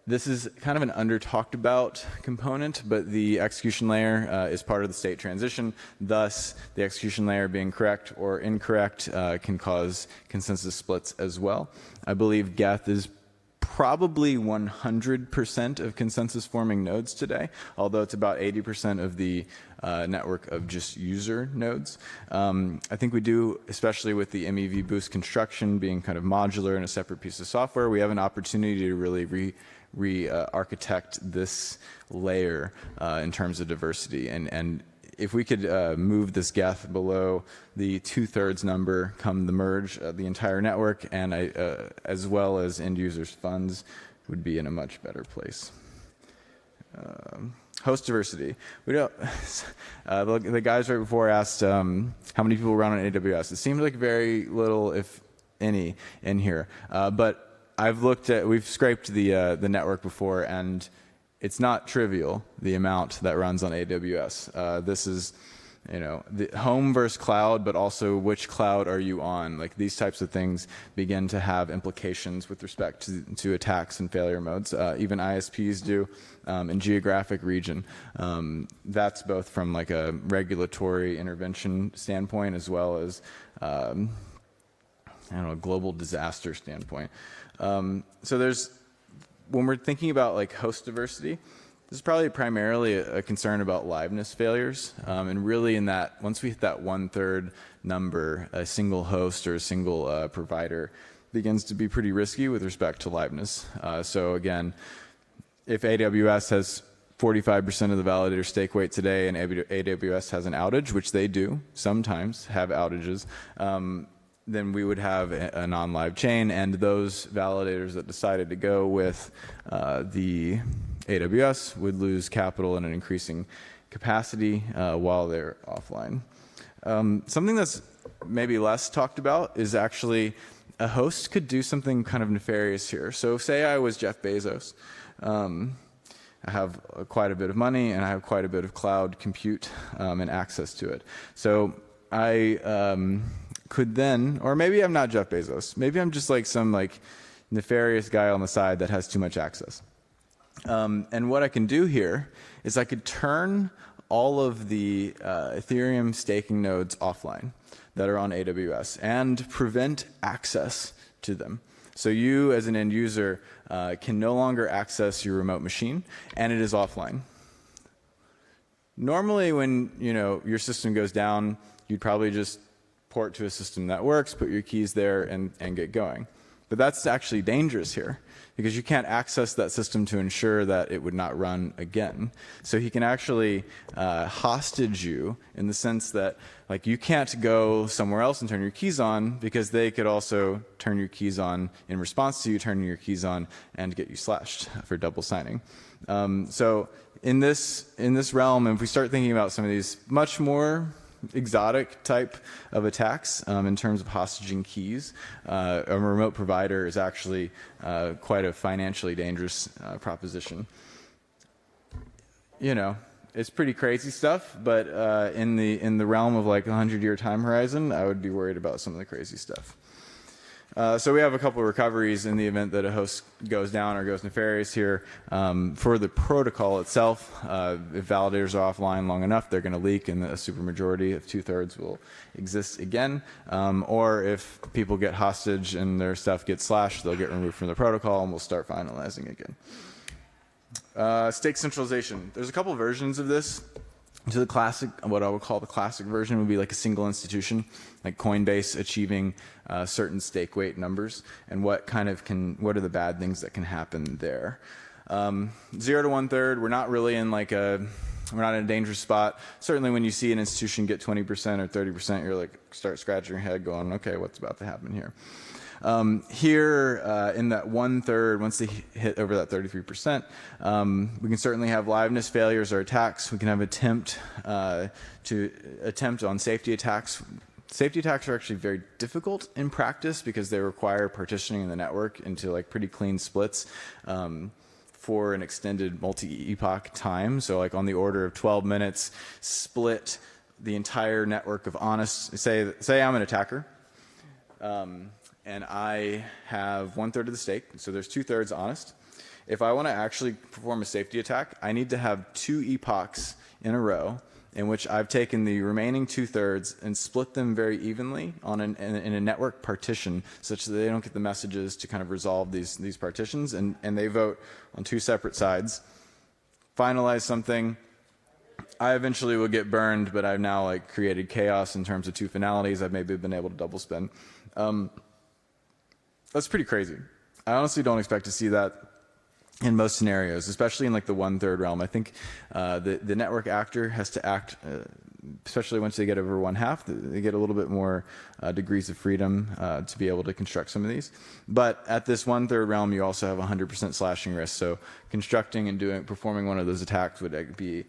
this is kind of an under-talked about component, but the execution layer is part of the state transition. Thus, the execution layer being correct or incorrect can cause consensus splits as well. I believe Geth is probably 100% of consensus forming nodes today, although it's about 80% of the network of just user nodes. I think we do, especially with the MEV boost construction being kind of modular and a separate piece of software, we have an opportunity to really re-architect this layer in terms of diversity. And if we could move this Geth below the 2/3 number come the merge, the entire network, and as well as end users' funds would be in a much better place. Host diversity. We don't. The guys right before asked how many people run on AWS. It seemed like very little, if any, in here. But we've scraped the network before, and it's not trivial, the amount that runs on AWS. This is, the home versus cloud, but also which cloud are you on? Like these types of things begin to have implications with respect to attacks and failure modes. Even ISPs do, in geographic region. That's both from like a regulatory intervention standpoint as well as, a global disaster standpoint. So when we're thinking about like host diversity, this is probably primarily a concern about liveness failures. And really in that, once we hit that 1/3 number, a single host or a single provider begins to be pretty risky with respect to liveness. So again, if AWS has 45% of the validator stake weight today and AWS has an outage, which they do sometimes have outages, then we would have a non-live chain, and those validators that decided to go with the AWS would lose capital in an increasing capacity while they're offline. Something that's maybe less talked about is actually a host could do something kind of nefarious here. So say I was Jeff Bezos. I have quite a bit of money, and I have quite a bit of cloud compute and access to it. So I could then, or maybe I'm not Jeff Bezos. Maybe I'm just like some like nefarious guy on the side that has too much access. And what I can do here is I could turn all of the Ethereum staking nodes offline that are on AWS and prevent access to them. So you, as an end user, can no longer access your remote machine, and it is offline. Normally, when your system goes down, you'd probably just port to a system that works, put your keys there, and get going. But that's actually dangerous here, because you can't access that system to ensure that it would not run again. So he can actually hostage you in the sense that like you can't go somewhere else and turn your keys on, because they could also turn your keys on in response to you turning your keys on and get you slashed for double signing. So in this realm, if we start thinking about some of these much more exotic type of attacks in terms of hostage keys, a remote provider is actually quite a financially dangerous proposition. It's pretty crazy stuff, but in the realm of like a 100-year time horizon, I would be worried about some of the crazy stuff. So we have a couple of recoveries in the event that a host goes down or goes nefarious here. For the protocol itself, if validators are offline long enough, they're going to leak, and a supermajority of 2/3 will exist again. Or if people get hostage and their stuff gets slashed, they'll get removed from the protocol, and we'll start finalizing again. Stake centralization. There's a couple versions of this. So the classic, what I would call the classic version, would be like a single institution, like Coinbase achieving certain stake weight numbers, and what are the bad things that can happen there. 0 to 1/3, we're not really in like we're not in a dangerous spot. Certainly when you see an institution get 20% or 30%, you're like, start scratching your head going, okay, what's about to happen here? Here in that 1/3, once they hit over that 33%, we can certainly have liveness failures or attacks. We can have attempt on safety attacks. Safety attacks are actually very difficult in practice because they require partitioning in the network into like pretty clean splits for an extended multi-epoch time. So like on the order of 12 minutes, split the entire network of honest. Say I'm an attacker. And I have 1/3 of the stake, so there's 2/3 honest. If I want to actually perform a safety attack, I need to have 2 epochs in a row in which I've taken the remaining 2/3 and split them very evenly in a network partition, such that they don't get the messages to kind of resolve these partitions, and they vote on 2 separate sides, finalize something. I eventually will get burned, but I've now like created chaos in terms of 2 finalities. I've maybe been able to double spend. That's pretty crazy. I honestly don't expect to see that in most scenarios, especially in like the 1/3 realm. I think the network actor has to act, especially once they get over 1/2, they get a little bit more degrees of freedom to be able to construct some of these. But at this 1/3 realm, you also have 100% slashing risk. So constructing and performing one of those attacks would be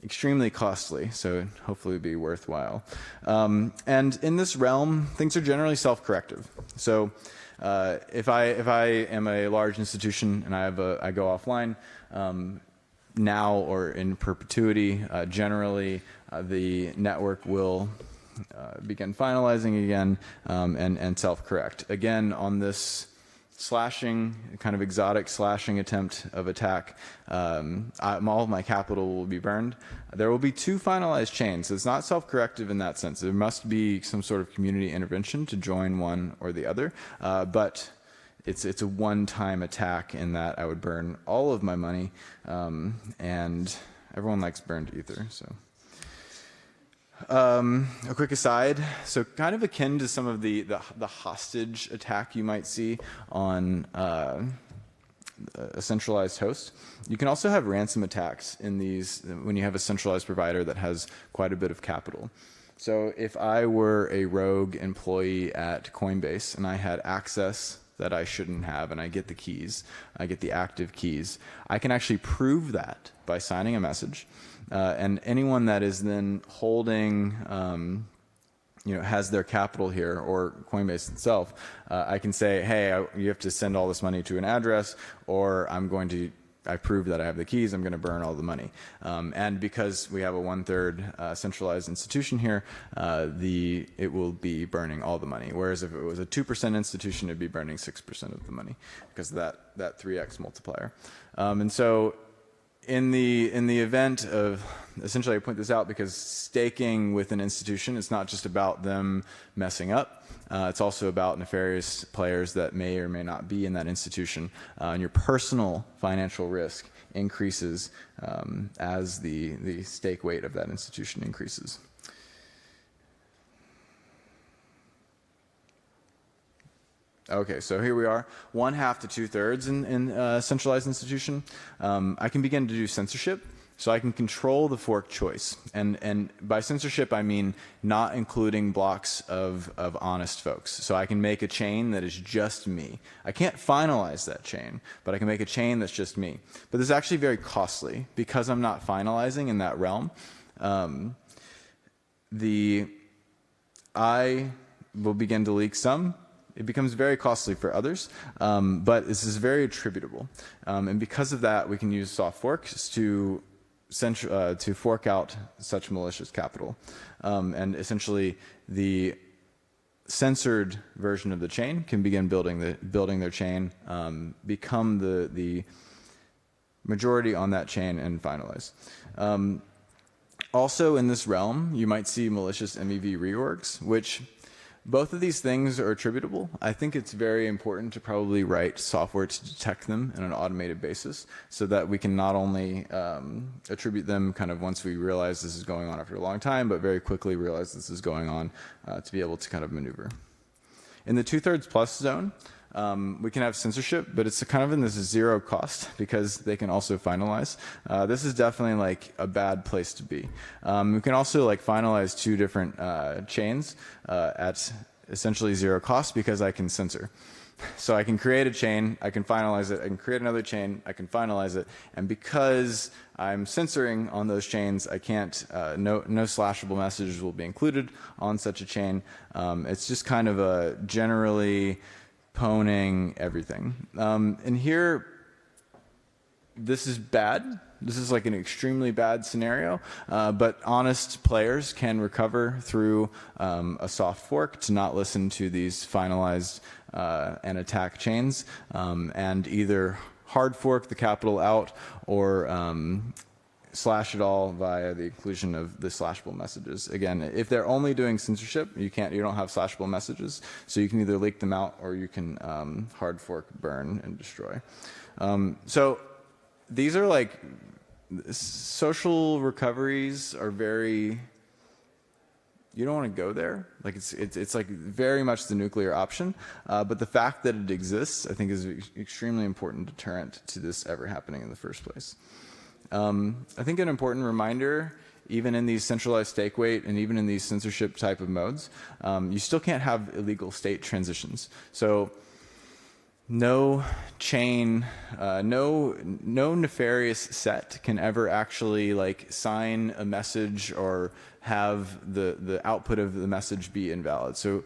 extremely costly, so hopefully it would be worthwhile. And in this realm, things are generally self-corrective. So if I am a large institution and I go offline, now or in perpetuity, generally the network will begin finalizing again and self-correct. Again, on this slashing, kind of exotic slashing attempt of attack, all of my capital will be burned. There will be 2 finalized chains, so it's not self-corrective in that sense. There must be some sort of community intervention to join one or the other, but it's a one-time attack in that I would burn all of my money, and everyone likes burned ether, so. A quick aside, so kind of akin to some of the hostage attack you might see on a centralized host, you can also have ransom attacks in these when you have a centralized provider that has quite a bit of capital. So if I were a rogue employee at Coinbase and I had access that I shouldn't have, and I get the keys, I get the active keys, I can actually prove that by signing a message. And anyone that is then holding, has their capital here, or Coinbase itself, I can say, hey, you have to send all this money to an address, or I prove that I have the keys, I'm going to burn all the money. And because we have a 1/3 centralized institution here, it will be burning all the money. Whereas if it was a 2% institution, it'd be burning 6% of the money because of that 3x multiplier. And so in the event of, essentially I point this out because staking with an institution, it's not just about them messing up. It's also about nefarious players that may or may not be in that institution. And your personal financial risk increases as the stake weight of that institution increases. Okay, so here we are, 1/2 to 2/3 in a centralized institution. I can begin to do censorship, so I can control the fork choice. And by censorship, I mean not including blocks of honest folks. So I can make a chain that is just me. I can't finalize that chain, but I can make a chain that's just me. But this is actually very costly because I'm not finalizing in that realm. I will begin to leak some. It becomes very costly for others, but this is very attributable. And because of that, we can use soft forks to fork out such malicious capital. And essentially, the censored version of the chain can begin building their chain, become the majority on that chain, and finalize. Also in this realm, you might see malicious MEV reorgs, which both of these things are attributable. I think it's very important to probably write software to detect them on an automated basis so that we can not only attribute them kind of once we realize this is going on after a long time, but very quickly realize this is going on to be able to kind of maneuver. In the 2/3 plus zone, we can have censorship, but it's kind of in this zero cost because they can also finalize. This is definitely like a bad place to be. We can also like finalize 2 different chains at essentially zero cost because I can censor. So I can create a chain, I can finalize it, I can create another chain, I can finalize it, and because I'm censoring on those chains, I can't, no slashable messages will be included on such a chain. It's just kind of a generally pwning everything. And here, this is bad. This is like an extremely bad scenario, but honest players can recover through a soft fork to not listen to these finalized and attack chains, and either hard fork the capital out or slash it all via the inclusion of the slashable messages. Again, if they're only doing censorship, you don't have slashable messages, so you can either leak them out or you can hard fork, burn, and destroy. So these are like, social recoveries are very, you don't want to go there. Like it's like very much the nuclear option, but the fact that it exists, I think, is an extremely important deterrent to this ever happening in the first place. I think an important reminder, even in these centralized stake weight and even in these censorship type of modes, you still can't have illegal state transitions. So no chain, no nefarious set can ever actually like sign a message or have the output of the message be invalid. So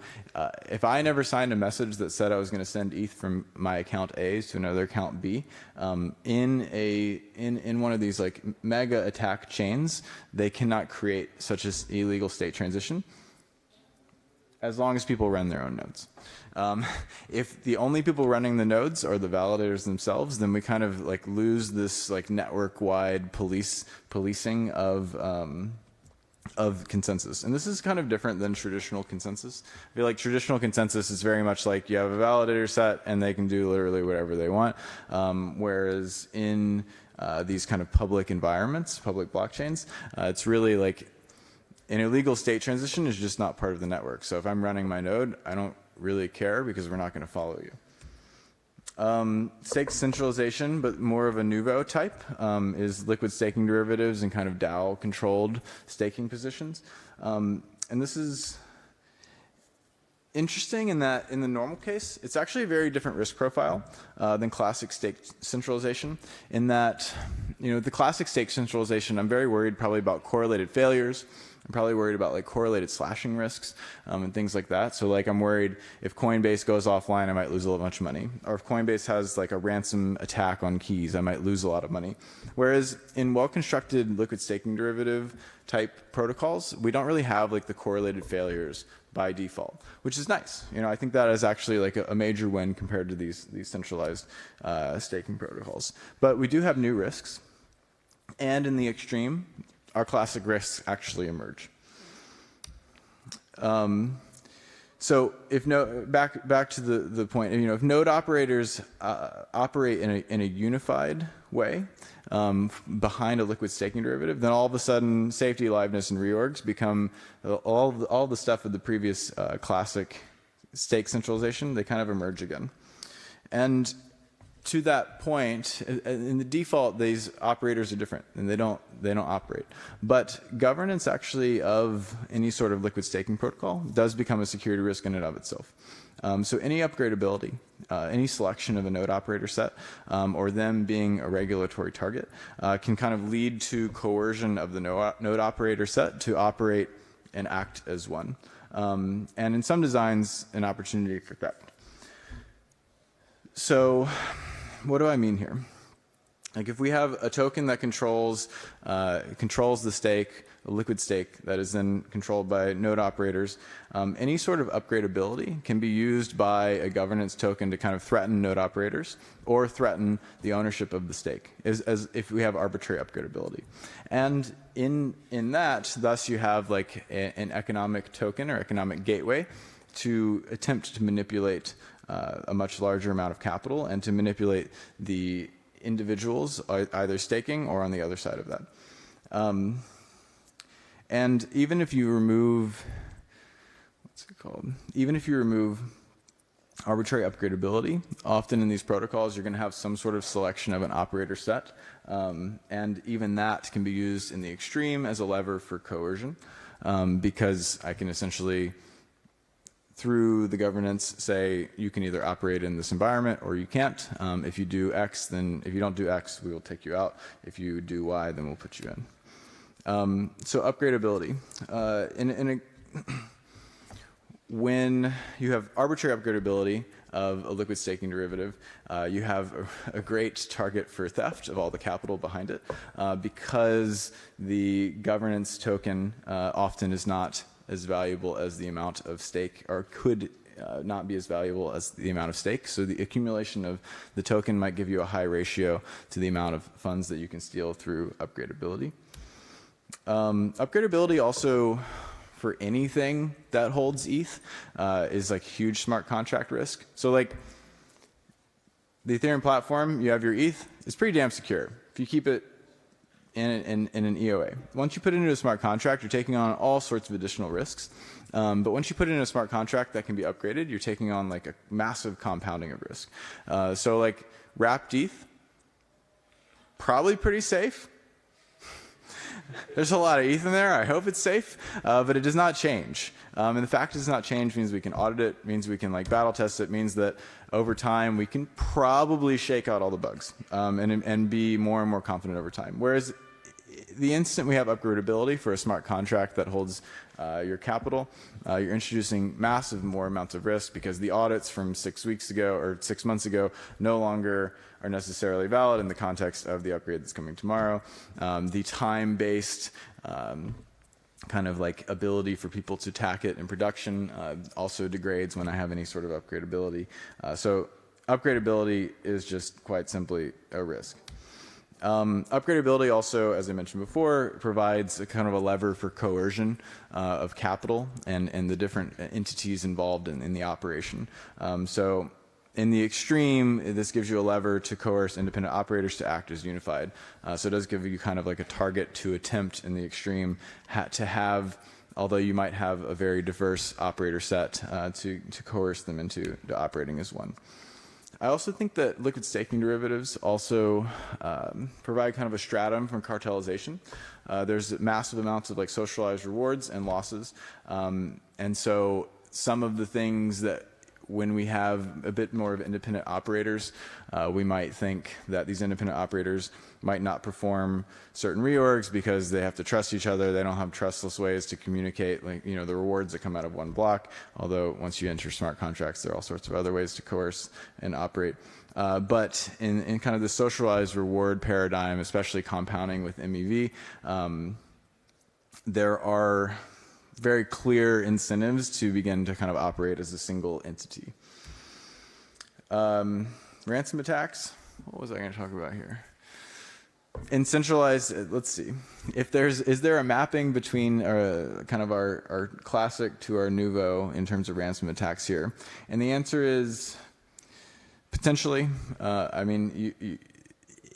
if I never signed a message that said I was going to send ETH from my account A to another account B, in one of these like mega attack chains, they cannot create such an illegal state transition as long as people run their own nodes. If the only people running the nodes are the validators themselves, then we kind of like lose this like network-wide policing of consensus. And this is kind of different than traditional consensus. I feel like traditional consensus is very much like you have a validator set and they can do literally whatever they want. Whereas in these kind of public environments, public blockchains, it's really like an illegal state transition is just not part of the network. So if I'm running my node, I don't really care because we're not going to follow you. Stake centralization, but more of a nouveau type, is liquid staking derivatives and kind of DAO-controlled staking positions. And this is interesting in that in the normal case, it's actually a very different risk profile than classic stake centralization. In that, the classic stake centralization, I'm very worried probably about correlated failures. I'm probably worried about like correlated slashing risks and things like that. So like I'm worried if Coinbase goes offline, I might lose a bunch of money. Or if Coinbase has like a ransom attack on keys, I might lose a lot of money. Whereas in well-constructed liquid staking derivative type protocols, we don't really have like the correlated failures by default, which is nice. I think that is actually like a major win compared to these centralized staking protocols. But we do have new risks. And in the extreme, our classic risks actually emerge. So if back to the point, if node operators operate in a unified way behind a liquid staking derivative, then all of a sudden safety, liveness, and reorgs become all the stuff of the previous classic stake centralization. They kind of emerge again. And to that point, in the default, these operators are different, and they don't operate. But governance actually of any sort of liquid staking protocol does become a security risk in and of itself. So any upgradability, any selection of a node operator set, or them being a regulatory target, can kind of lead to coercion of the node operator set to operate and act as one. And in some designs, an opportunity for theft. So what do I mean here? Like if we have a token that controls the stake, a liquid stake that is then controlled by node operators, any sort of upgradability can be used by a governance token to kind of threaten node operators or threaten the ownership of the stake, as if we have arbitrary upgradability. And in that, thus you have like an economic token or economic gateway to attempt to manipulate a much larger amount of capital and to manipulate the individuals either staking or on the other side of that. And even if you remove, even if you remove arbitrary upgradability, often in these protocols you're going to have some sort of selection of an operator set, and even that can be used in the extreme as a lever for coercion, because I can essentially, through the governance, say you can either operate in this environment or you can't. If you do X, then if you don't do X, we will take you out. If you do Y, then we'll put you in. So upgradability. When you have arbitrary upgradability of a liquid staking derivative, you have a great target for theft of all the capital behind it, because the governance token often is not as valuable as the amount of stake, or could not be as valuable as the amount of stake. So the accumulation of the token might give you a high ratio to the amount of funds that you can steal through upgradability. Upgradability also, for anything that holds ETH, is like huge smart contract risk. So like the Ethereum platform, you have your ETH, it's pretty damn secure. If you keep it in an EOA. Once you put it into a smart contract, you're taking on all sorts of additional risks. But once you put it in a smart contract that can be upgraded, you're taking on like a massive compounding of risk. So like wrapped ETH, probably pretty safe. There's a lot of ETH in there. I hope it's safe, but it does not change. And the fact it does not change means we can audit it, means we can like battle test it, means that over time we can probably shake out all the bugs and be more and more confident over time. Whereas the instant we have upgradability for a smart contract that holds your capital, you're introducing massive more amounts of risk, because the audits from 6 weeks ago or 6 months ago no longer are necessarily valid in the context of the upgrade that's coming tomorrow. The time-based kind of like ability for people to tack it in production also degrades when I have any sort of upgradability. So upgradability is just quite simply a risk. Upgradability also, as I mentioned before, provides a kind of a lever for coercion of capital and the different entities involved in the operation. So in the extreme, this gives you a lever to coerce independent operators to act as unified. So it does give you kind of like a target to attempt in the extreme to have, although you might have a very diverse operator set, to coerce them into operating as one. I also think that liquid staking derivatives also provide kind of a stratum from cartelization. There's massive amounts of like socialized rewards and losses. And so some of the things that when we have a bit more of independent operators, we might think that these independent operators might not perform certain reorgs because they have to trust each other. They don't have trustless ways to communicate, like, you know, the rewards that come out of one block. Although once you enter smart contracts, there are all sorts of other ways to coerce and operate. But in kind of the socialized reward paradigm, especially compounding with MEV, there are very clear incentives to begin to kind of operate as a single entity. Ransom attacks. What was I going to talk about here? In centralized, let's see. Is there a mapping between kind of our classic to our nouveau in terms of ransom attacks here? And the answer is potentially. I mean,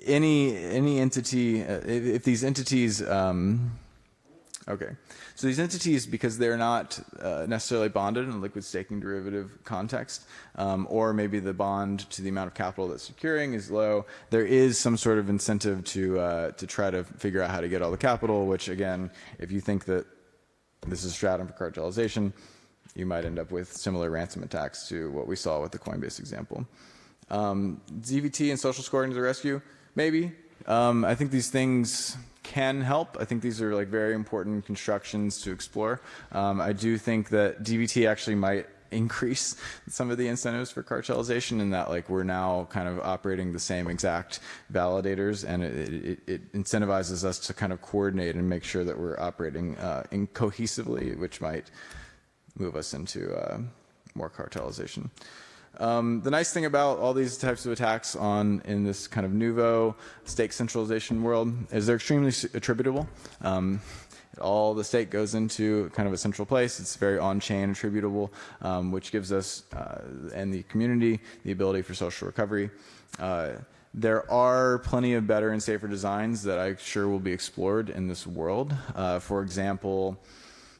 any entity, if these entities, okay. So these entities, because they're not necessarily bonded in a liquid staking derivative context, or maybe the bond to the amount of capital that's securing is low, there is some sort of incentive to try to figure out how to get all the capital, which again, if you think that this is stratum for cartelization, you might end up with similar ransom attacks to what we saw with the Coinbase example. DVT and social scoring to the rescue, maybe. I think these things can help. I think these are like very important constructions to explore. I do think that DVT actually might increase some of the incentives for cartelization in that like we're now kind of operating the same exact validators, and it incentivizes us to kind of coordinate and make sure that we're operating cohesively, which might move us into more cartelization. The nice thing about all these types of attacks in this kind of nouveau stake centralization world is they're extremely attributable. All the stake goes into kind of a central place. It's very on-chain attributable, which gives us and the community the ability for social recovery. There are plenty of better and safer designs that I'm sure will be explored in this world. For example,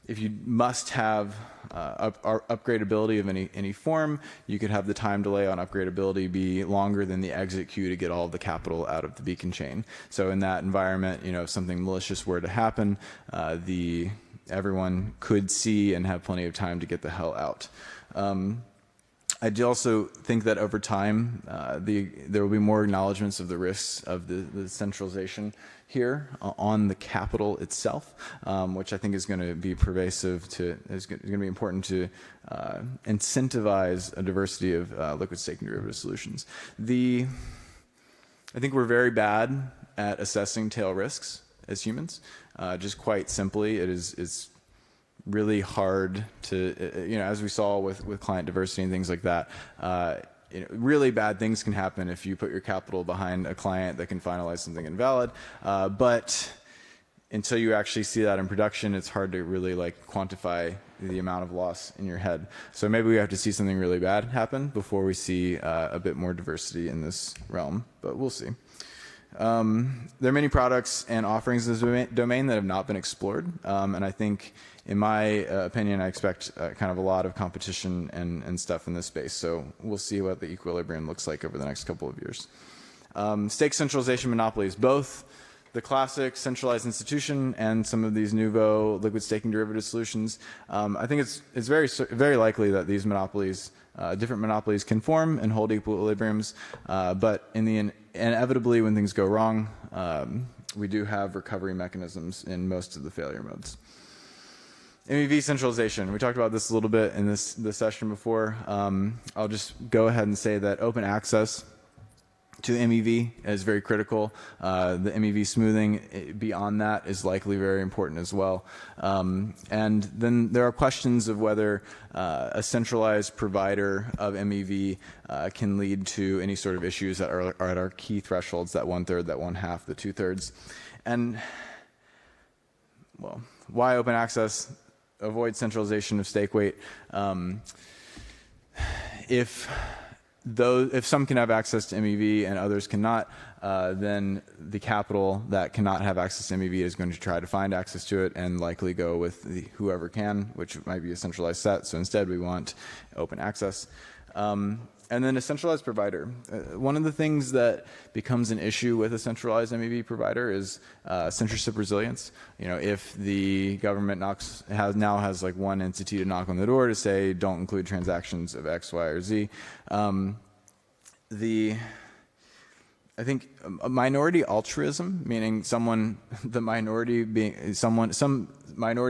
if you must have upgradability of any form, you could have the time delay on upgradability be longer than the exit queue to get all of the capital out of the beacon chain. So in that environment, you know, if something malicious were to happen, everyone could see and have plenty of time to get the hell out. I do also think that over time, there will be more acknowledgments of the risks of the centralization here on the capital itself, which I think is going to be pervasive is going to be important to incentivize a diversity of liquid staking derivative solutions. I think we're very bad at assessing tail risks as humans. Just quite simply, it's really hard to, you know, as we saw with client diversity and things like that, you know, really bad things can happen if you put your capital behind a client that can finalize something invalid. But until you actually see that in production, it's hard to really like quantify the amount of loss in your head. So maybe we have to see something really bad happen before we see a bit more diversity in this realm, but we'll see. There are many products and offerings in this domain that have not been explored, and I think, in my opinion, I expect kind of a lot of competition and stuff in this space. So we'll see what the equilibrium looks like over the next couple of years. Stake centralization monopolies, both the classic centralized institution and some of these nouveau liquid staking derivative solutions. I think it's very likely that these monopolies, different monopolies, can form and hold equilibriums, but inevitably when things go wrong, we do have recovery mechanisms in most of the failure modes. MEV centralization. We talked about this a little bit in this session before. I'll just go ahead and say that open access to MEV is very critical. The MEV smoothing beyond that is likely very important as well. And then there are questions of whether a centralized provider of MEV can lead to any sort of issues that are at our key thresholds, that 1/3, that 1/2, the 2/3. And, well, why open access? Avoid centralization of stake weight. If some can have access to MEV and others cannot, then the capital that cannot have access to MEV is going to try to find access to it and likely go with whoever can, which might be a centralized set. So instead, we want open access. And then a centralized provider. One of the things that becomes an issue with a centralized MEV provider is censorship resilience. You know, if the government now has like one entity to knock on the door to say don't include transactions of X, Y, or Z, I think a minority altruism, meaning some minority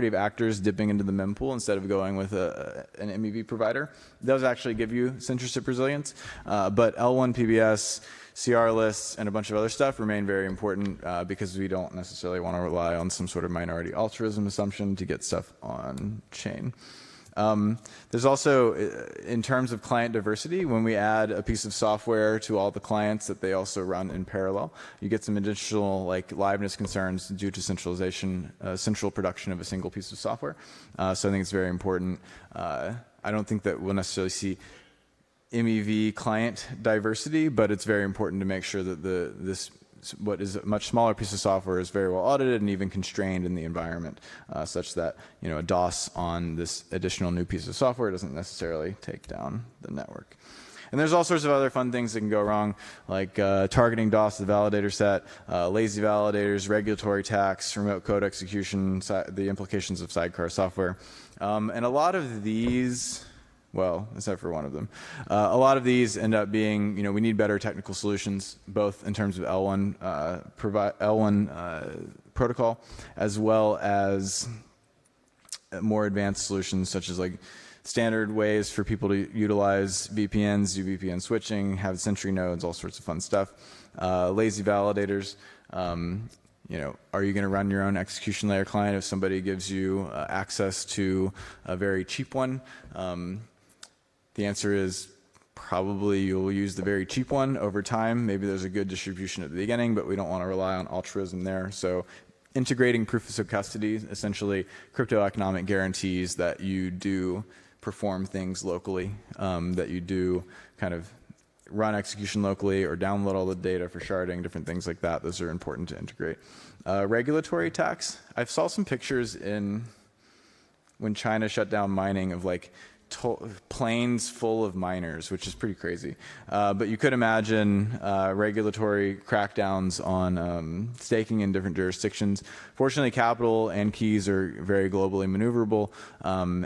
of actors dipping into the mempool instead of going with an MEV provider, does actually give you censorship resilience. But L1 PBS, CR lists, and a bunch of other stuff remain very important because we don't necessarily want to rely on some sort of minority altruism assumption to get stuff on chain. There's also, in terms of client diversity, when we add a piece of software to all the clients that they also run in parallel, you get some additional like liveness concerns due to centralization, central production of a single piece of software. So I think it's very important. I don't think that we'll necessarily see MEV client diversity, but it's very important to make sure that this what is a much smaller piece of software is very well audited and even constrained in the environment, such that a DOS on this additional new piece of software doesn't necessarily take down the network. And there's all sorts of other fun things that can go wrong, like targeting DOS to the validator set, lazy validators, regulatory tax, remote code execution, the implications of sidecar software. And a lot of these, well, except for one of them, a lot of these end up being, we need better technical solutions, both in terms of L1 protocol, as well as more advanced solutions such as like standard ways for people to utilize VPNs, do VPN switching, have sentry nodes, all sorts of fun stuff. Lazy validators. Are you going to run your own execution layer client if somebody gives you access to a very cheap one? The answer is probably you'll use the very cheap one over time. Maybe there's a good distribution at the beginning, but we don't want to rely on altruism there. So integrating proofs of custody, essentially crypto economic guarantees that you do perform things locally, that you do kind of run execution locally or download all the data for sharding, different things like that. Those are important to integrate. Regulatory tax. I saw some pictures when China shut down mining of like planes full of miners, which is pretty crazy. But you could imagine regulatory crackdowns on staking in different jurisdictions. Fortunately, capital and keys are very globally maneuverable,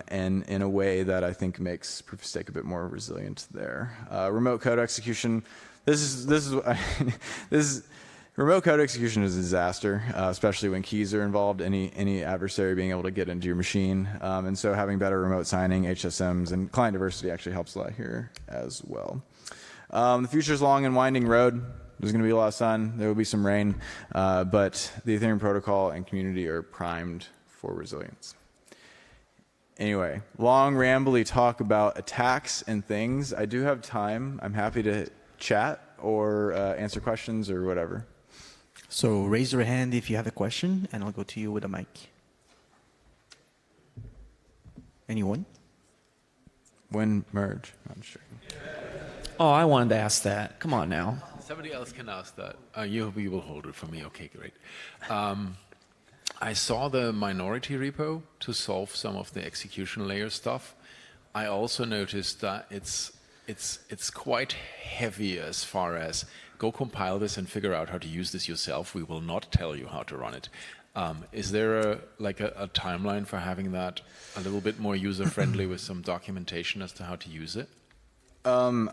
and in a way that I think makes proof of stake a bit more resilient there. Remote code execution. Remote code execution is a disaster, especially when keys are involved, any adversary being able to get into your machine. And so having better remote signing, HSMs, and client diversity actually helps a lot here as well. The future is a long and winding road. There's going to be a lot of sun. There will be some rain. But the Ethereum protocol and community are primed for resilience. Anyway, long, rambly talk about attacks and things. I do have time. I'm happy to chat or answer questions or whatever. So raise your hand if you have a question, and I'll go to you with a mic. Anyone? When merge? I'm sure. Oh, I wanted to ask that. Come on now. Somebody else can ask that. You will hold it for me. Okay, great. I saw the minority repo to solve some of the execution layer stuff. I also noticed that it's quite heavy as far as go compile this and figure out how to use this yourself. We will not tell you how to run it. Is there a timeline for having that a little bit more user-friendly with some documentation as to how to use it? I'm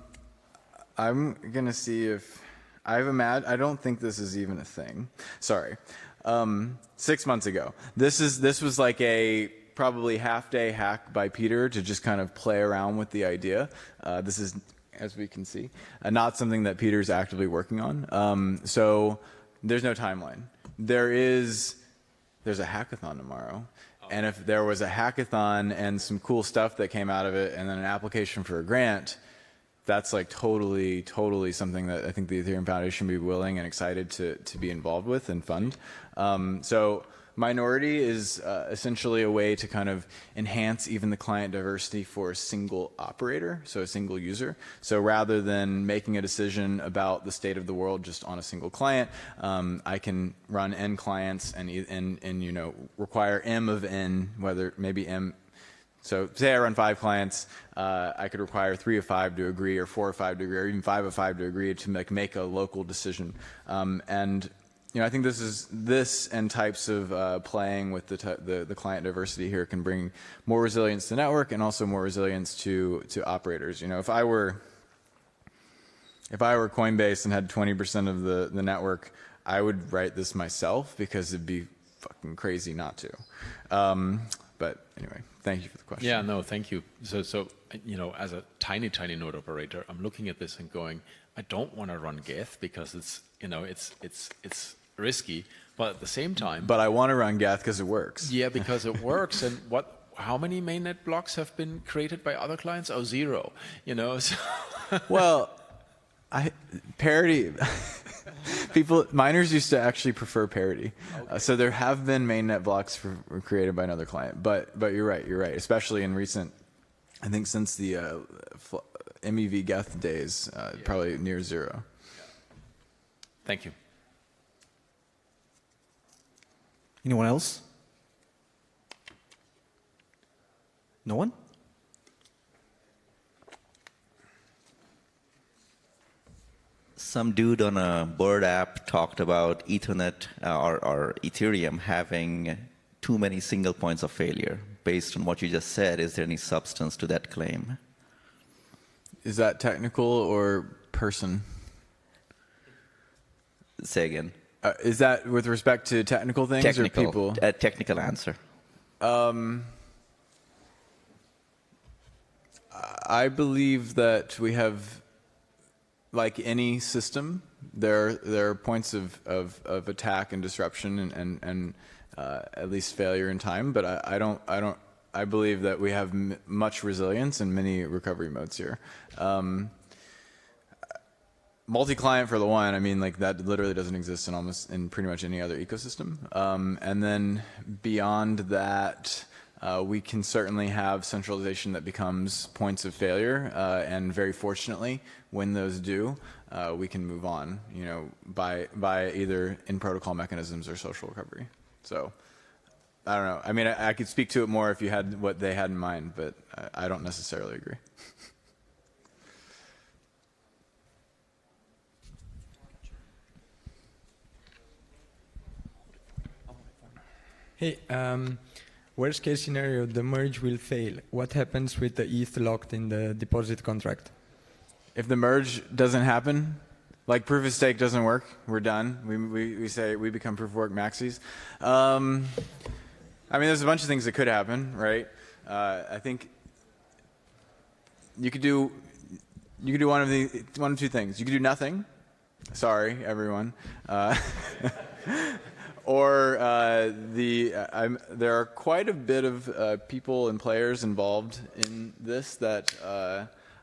going to see if I don't think this is even a thing. Sorry. 6 months ago. This was like a probably half-day hack by Peter to just kind of play around with the idea. This is, as we can see, not something that Peter's actively working on. So there's no timeline. There's a hackathon tomorrow. And if there was a hackathon and some cool stuff that came out of it and then an application for a grant, that's like totally something that I think the Ethereum Foundation would be willing and excited to be involved with and fund. So minority is essentially a way to kind of enhance even the client diversity for a single operator, so a single user. So rather than making a decision about the state of the world just on a single client, I can run n clients and require m of n, whether maybe m So say I run 5 clients, I could require 3 of 5 to agree, or 4 of 5 to agree, or even 5 of 5 to agree to make a local decision. And I think this and types of playing with the client diversity here can bring more resilience to the network and also more resilience to operators. If I were Coinbase and had 20% of the network, I would write this myself because it'd be fucking crazy not to. But anyway, thank you for the question. Yeah, no, thank you. So as a tiny node operator, I'm looking at this and going, I don't want to run Geth because it's risky, but at the same time. But I want to run Geth because it works. Yeah, because it works. And how many mainnet blocks have been created by other clients? Oh, 0. So well, parity. Miners used to actually prefer parity. Okay. So there have been mainnet blocks created by another client. But you're right. Especially in recent, I think since the MEV Geth days, probably near 0. Thank you. Anyone else? No one? Some dude on a Bird app talked about Ethernet or Ethereum having too many single points of failure. Based on what you just said, is there any substance to that claim? Is that technical or person? Say again. Is that with respect to technical things technical, or people? A technical answer. I believe that we have, like any system, there are points of attack and disruption and at least failure in time. But I believe that we have much resilience and many recovery modes here. Multi-client for the one, I mean, like that literally doesn't exist in pretty much any other ecosystem. And then beyond that, we can certainly have centralization that becomes points of failure. And very fortunately, when those do, we can move on, by either in protocol mechanisms or social recovery. So I don't know. I mean, I could speak to it more if you had what they had in mind, but I don't necessarily agree. Hey, worst case scenario, the merge will fail. What happens with the ETH locked in the deposit contract? If the merge doesn't happen, like proof of stake doesn't work, we're done. We say we become proof of work maxis. I mean, there's a bunch of things that could happen, right? I think you could do one of two things. You could do nothing. Sorry, everyone. Or there are quite a bit of people and players involved in this that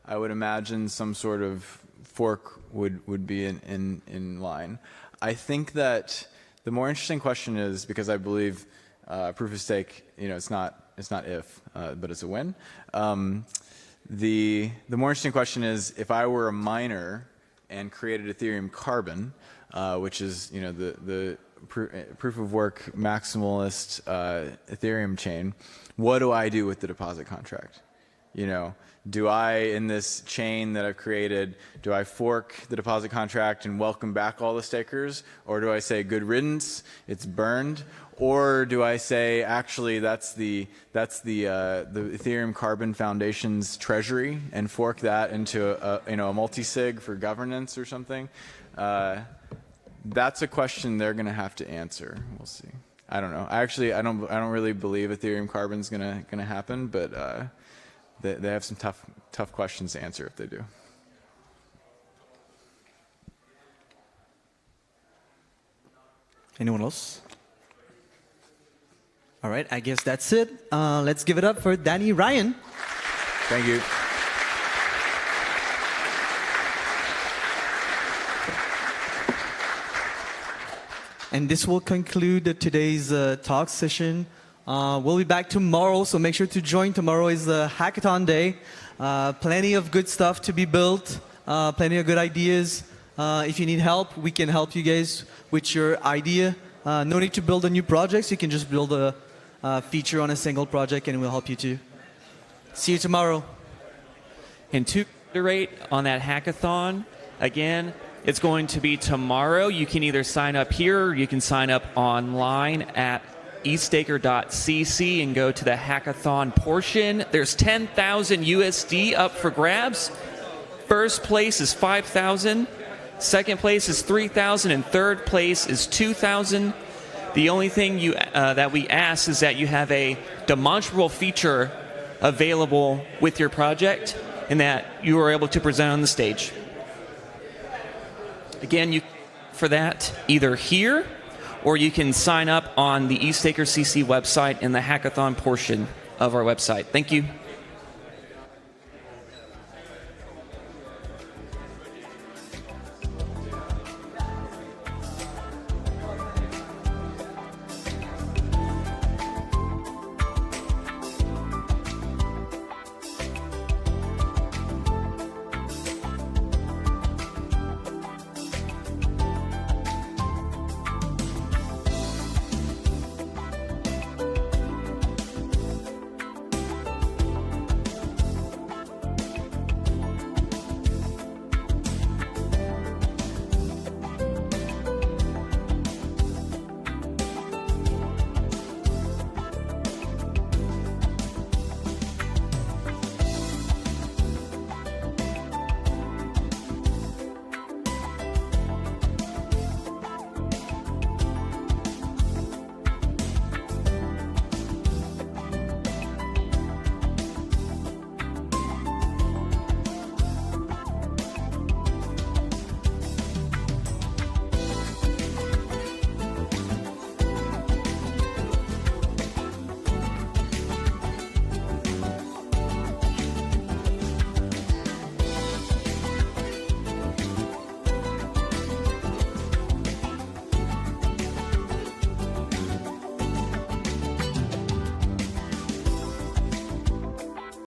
I would imagine some sort of fork would be in line. I think that the more interesting question is, because I believe proof of stake, it's not if, but it's a when. The more interesting question is, if I were a miner and created Ethereum Carbon, which is the proof of work maximalist Ethereum chain, what do I do with the deposit contract? Do I, in this chain that I've created, do I fork the deposit contract and welcome back all the stakers? Or do I say good riddance, it's burned? Or do I say, actually, that's the Ethereum Carbon Foundation's treasury and fork that into a multi-sig for governance or something? That's a question they're going to have to answer. We'll see. I don't know. I don't really believe Ethereum Carbon's going to happen, but they have some tough questions to answer if they do. Anyone else? All right, I guess that's it. Let's give it up for Danny Ryan. Thank you. And this will conclude today's talk session. We'll be back tomorrow, so make sure to join. Tomorrow is the hackathon day. Plenty of good stuff to be built, plenty of good ideas. If you need help, we can help you guys with your idea. No need to build a new project, so you can just build a feature on a single project and we'll help you too. See you tomorrow. And to reiterate on that hackathon, again, it's going to be tomorrow. You can either sign up here or you can sign up online at eastaker.cc and go to the hackathon portion. There's 10,000 USD up for grabs. First place is 5,000. Second place is 3,000. And third place is 2,000. The only thing that we ask is that you have a demonstrable feature available with your project and that you are able to present on the stage. Again, you for that either here or you can sign up on the eStaker CC website in the hackathon portion of our website. Thank you.